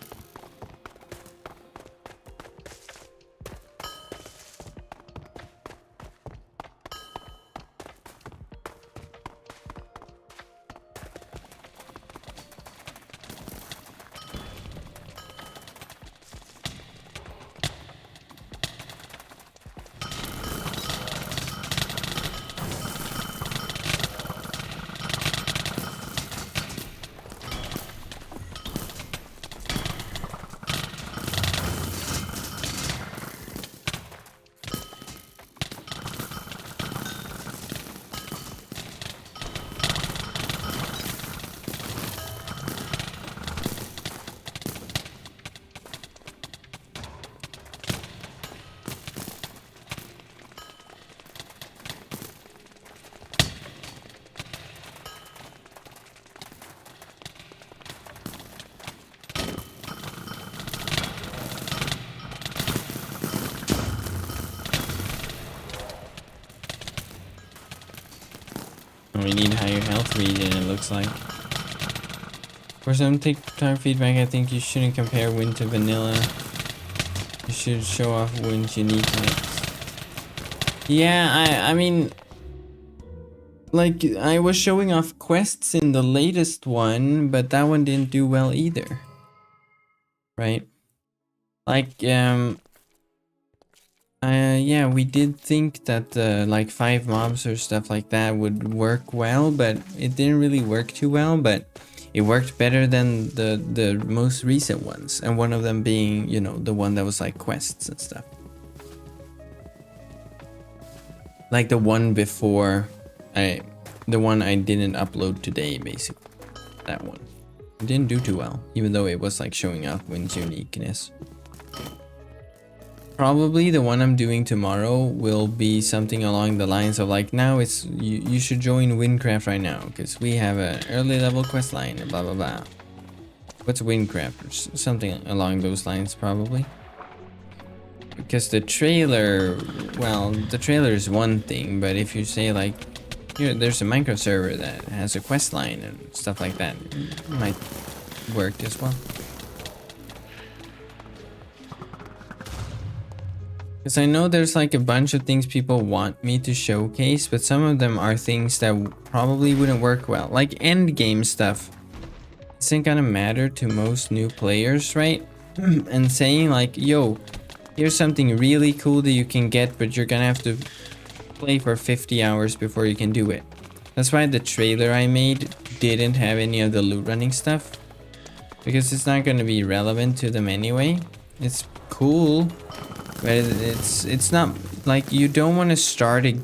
We need higher health regen, it looks like. For some TikTok feedback, I think you shouldn't compare Wynn to vanilla. You should show off Wynn's uniqueness. Yeah, I mean, like, I was showing off quests in the latest one, but that one didn't do well either. Right? Like, yeah, we did think that like 5 mobs or stuff like that would work well, but it didn't really work too well, but it worked better than the most recent ones, and one of them being, you know, the one that was like quests and stuff. Like the one before, the one I didn't upload today, basically. That one. It didn't do too well, even though it was like showing off Wynn's uniqueness. Probably the one I'm doing tomorrow will be something along the lines of like, now it's you should join wynncraft right now because we have an early level quest line and blah blah blah. What's wynncraft? Something along those lines probably. Because the trailer, well, the trailer is one thing, but if you say like, you know, there's a Minecraft server that has a quest line and stuff like that, it might work as well. Because I know there's like a bunch of things people want me to showcase, but some of them are things that probably wouldn't work well. Like end game stuff. Isn't gonna matter to most new players, right? And saying like, yo, here's something really cool that you can get, but you're gonna have to play for 50 hours before you can do it. That's why the trailer I made didn't have any of the loot running stuff. Because it's not gonna be relevant to them anyway. It's cool. But it's not like you don't want to start a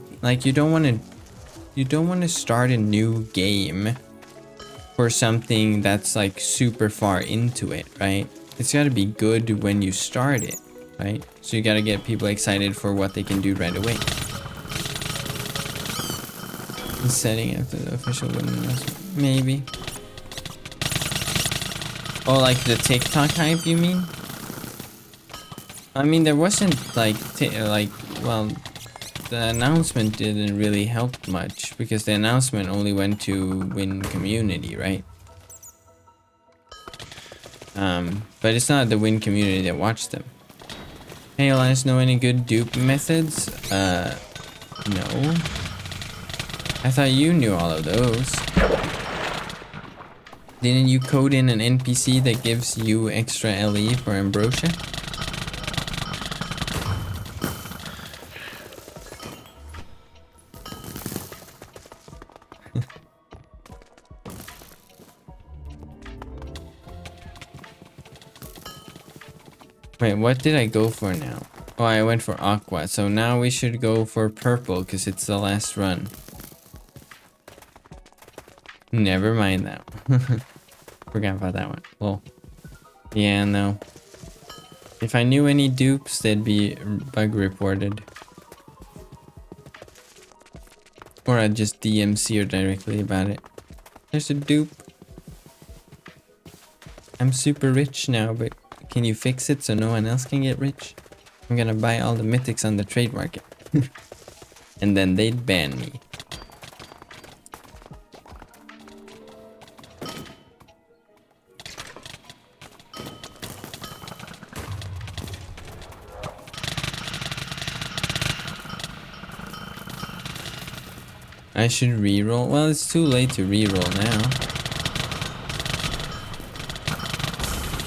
you don't want to start a new game for something that's like super far into it, right? It's got to be good when you start it, right? So you got to get people excited for what they can do right away. Setting after the official winning, maybe. Oh, like the TikTok hype, you mean? I mean, there wasn't well, the announcement didn't really help much because the announcement only went to Win community, right? But it's not the Win community that watched them. Hey, let us know any good dupe methods? No. I thought you knew all of those. Didn't you code in an NPC that gives you extra LE for Ambrosia? Wait, what did I go for now? Oh, I went for aqua. So now we should go for purple because it's the last run. Never mind that. Forgot about that one. Well, yeah, no. If I knew any dupes, they'd be bug reported. Or I'd just DM Seer directly about it. There's a dupe. I'm super rich now, but can you fix it so no one else can get rich? I'm gonna buy all the mythics on the trade market. And then they'd ban me. I should reroll. Well, it's too late to reroll now.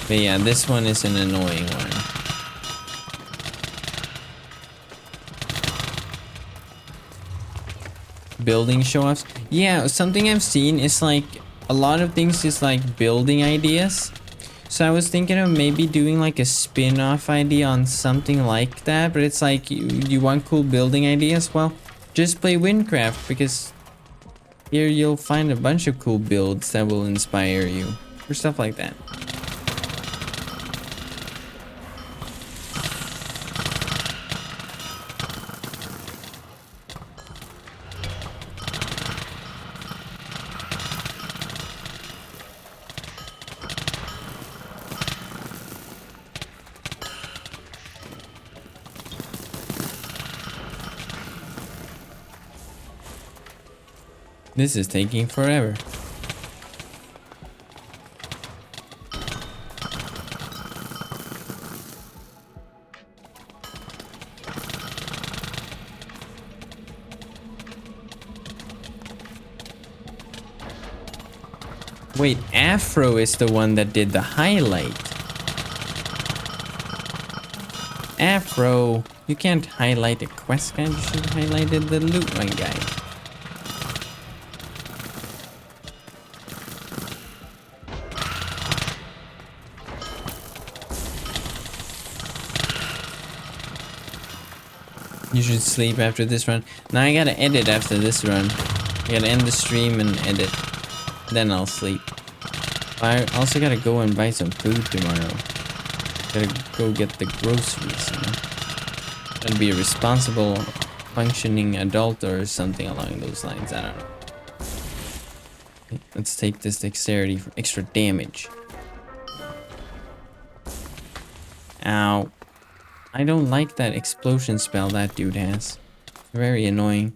But yeah, this one is an annoying one. Building show-offs. Yeah, something I've seen is like a lot of things is like building ideas. So I was thinking of maybe doing like a spin-off idea on something like that. But it's like, you want cool building ideas? Well, just play wynncraft, because here you'll find a bunch of cool builds that will inspire you. Or stuff like that. This is taking forever. Wait, Afro is the one that did the highlight. Afro, you can't highlight a quest guide, you should have highlighted the Lootruns guide. You should sleep after this run. Now I gotta edit after this run. I gotta end the stream and edit. Then I'll sleep. I also gotta go and buy some food tomorrow. Gotta go get the groceries, you know? Gotta be a responsible, functioning adult or something along those lines. I don't know. Okay, let's take this dexterity for extra damage. Ow. I don't like that explosion spell that dude has. Very annoying.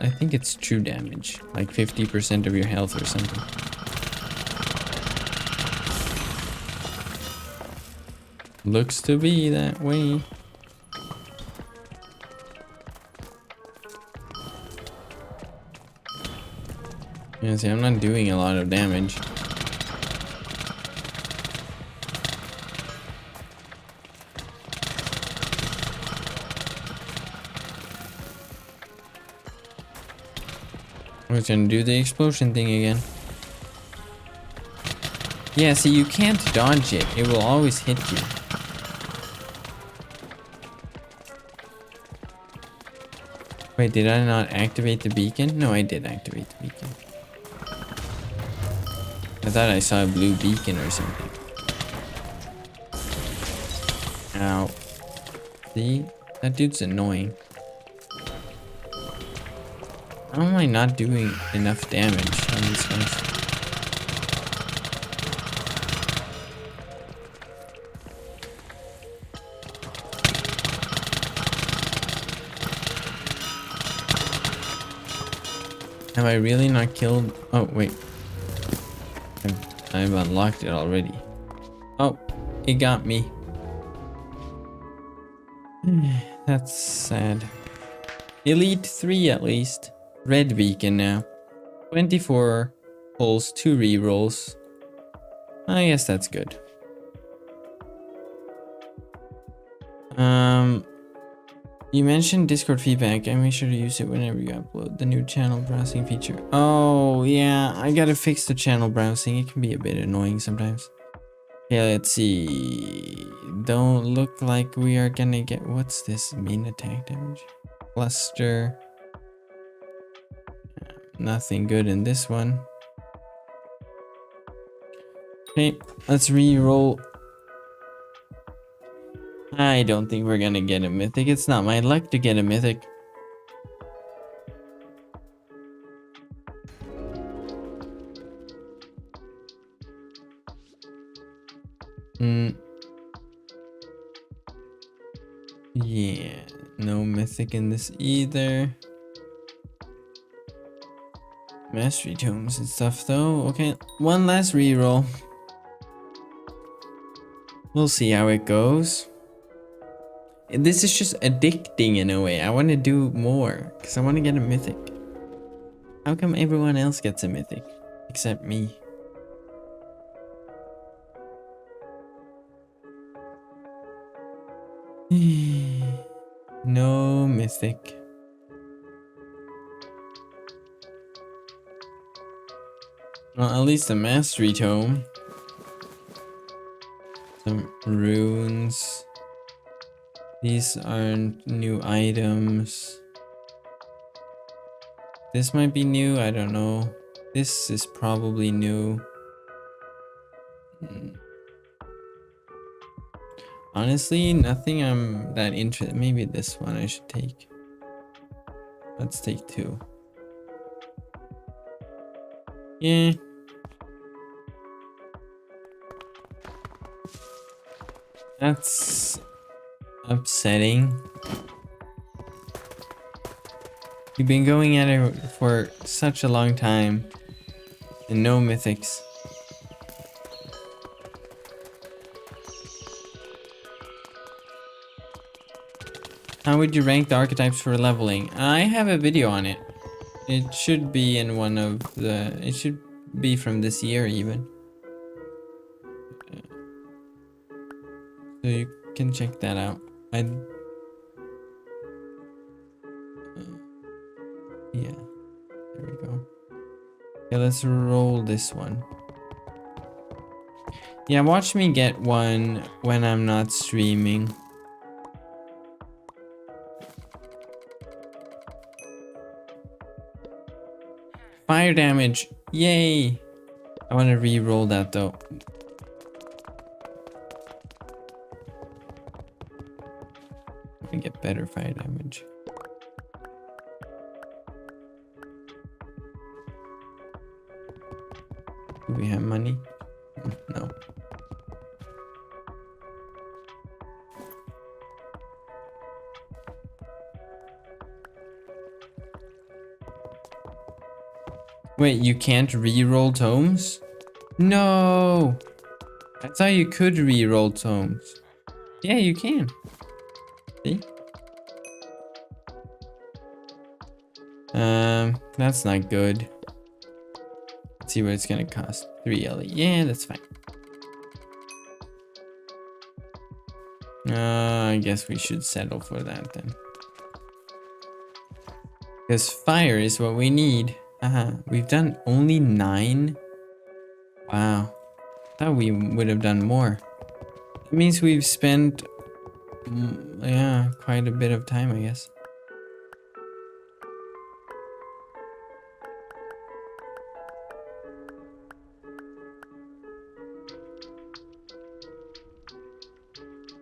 I think it's true damage. Like 50% of your health or something. Looks to be that way. Yeah, see, I'm not doing a lot of damage. I was gonna do the explosion thing again. Yeah, see, you can't dodge it. It will always hit you. Wait, did I not activate the beacon? No, I did activate the beacon. I thought I saw a blue beacon or something. Ow. See? That dude's annoying. How am I not doing enough damage on these guys? Have I really not killed? Oh, wait. I've unlocked it already. Oh, it got me. That's sad. Elite 3 at least. Red beacon now. 24 pulls, 2 rerolls. I guess that's good. You mentioned Discord feedback. I make sure to use it whenever you upload the new channel browsing feature. Oh, yeah. I gotta fix the channel browsing. It can be a bit annoying sometimes. Okay, let's see. Don't look like we are gonna get... What's this? Main attack damage? Cluster. Nothing good in this one. Okay, let's re-roll. I don't think we're gonna get a mythic. It's not my luck to get a mythic. Yeah, no mythic in this either. Mastery tomes and stuff though. Okay, one last reroll. We'll see how it goes. This is just addicting in a way. I want to do more because I want to get a mythic. How come everyone else gets a mythic except me? No mythic. Well, at least a mastery tome. Some runes. These aren't new items. This might be new, I don't know. This is probably new. Honestly, nothing I'm that interested. Maybe this one I should take. Let's take 2. Yeah. That's upsetting. You've been going at it for such a long time and no mythics. How would you rank the archetypes for leveling? I have a video on it. It should be in one of the... It should be from this year even. So you can check that out. Yeah, there we go. Okay, let's roll this one. Yeah, watch me get one when I'm not streaming. Fire damage, yay! I want to re-roll that though. I can get better fire damage. Do we have money? No. Wait, you can't re-roll tomes? No! I thought you could re-roll tomes. Yeah, you can. See? That's not good. Let's see what it's gonna cost. 3 LE. Yeah, that's fine. I guess we should settle for that then. Because fire is what we need. We've done only 9. Wow. Thought we would have done more. That means we've spent, yeah, quite a bit of time, I guess.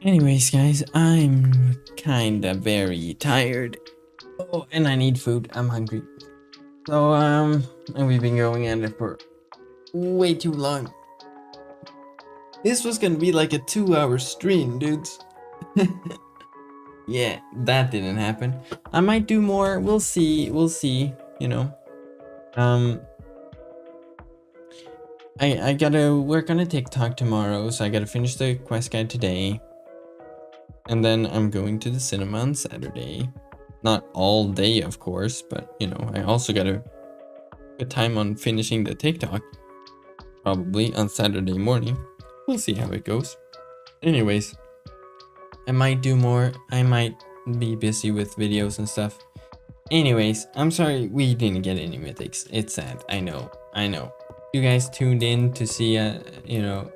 Anyways, guys, I'm kinda very tired. Oh, and I need food. I'm hungry. So, and we've been going at it for way too long. This was gonna be like a 2-hour stream, dudes. Yeah, that didn't happen. I might do more. We'll see. We'll see, you know. I gotta work on a TikTok tomorrow, so I gotta finish the quest guide today. And then I'm going to the cinema on Saturday. Not all day, of course, but you know, I also gotta put time on finishing the TikTok. Probably on Saturday morning. We'll see how it goes. Anyways, I might do more. I might be busy with videos and stuff. Anyways, I'm sorry we didn't get any mythics. It's sad. I know. You guys tuned in to see, you know,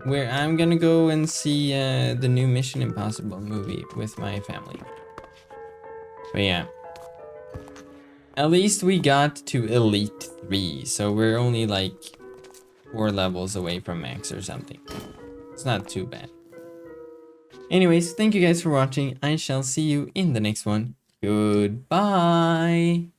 where I'm gonna go and see the new Mission Impossible movie with my family. But yeah. At least we got to Elite 3, so we're only like 4 levels away from max or something. It's not too bad. Anyways, thank you guys for watching. I shall see you in the next one. Goodbye!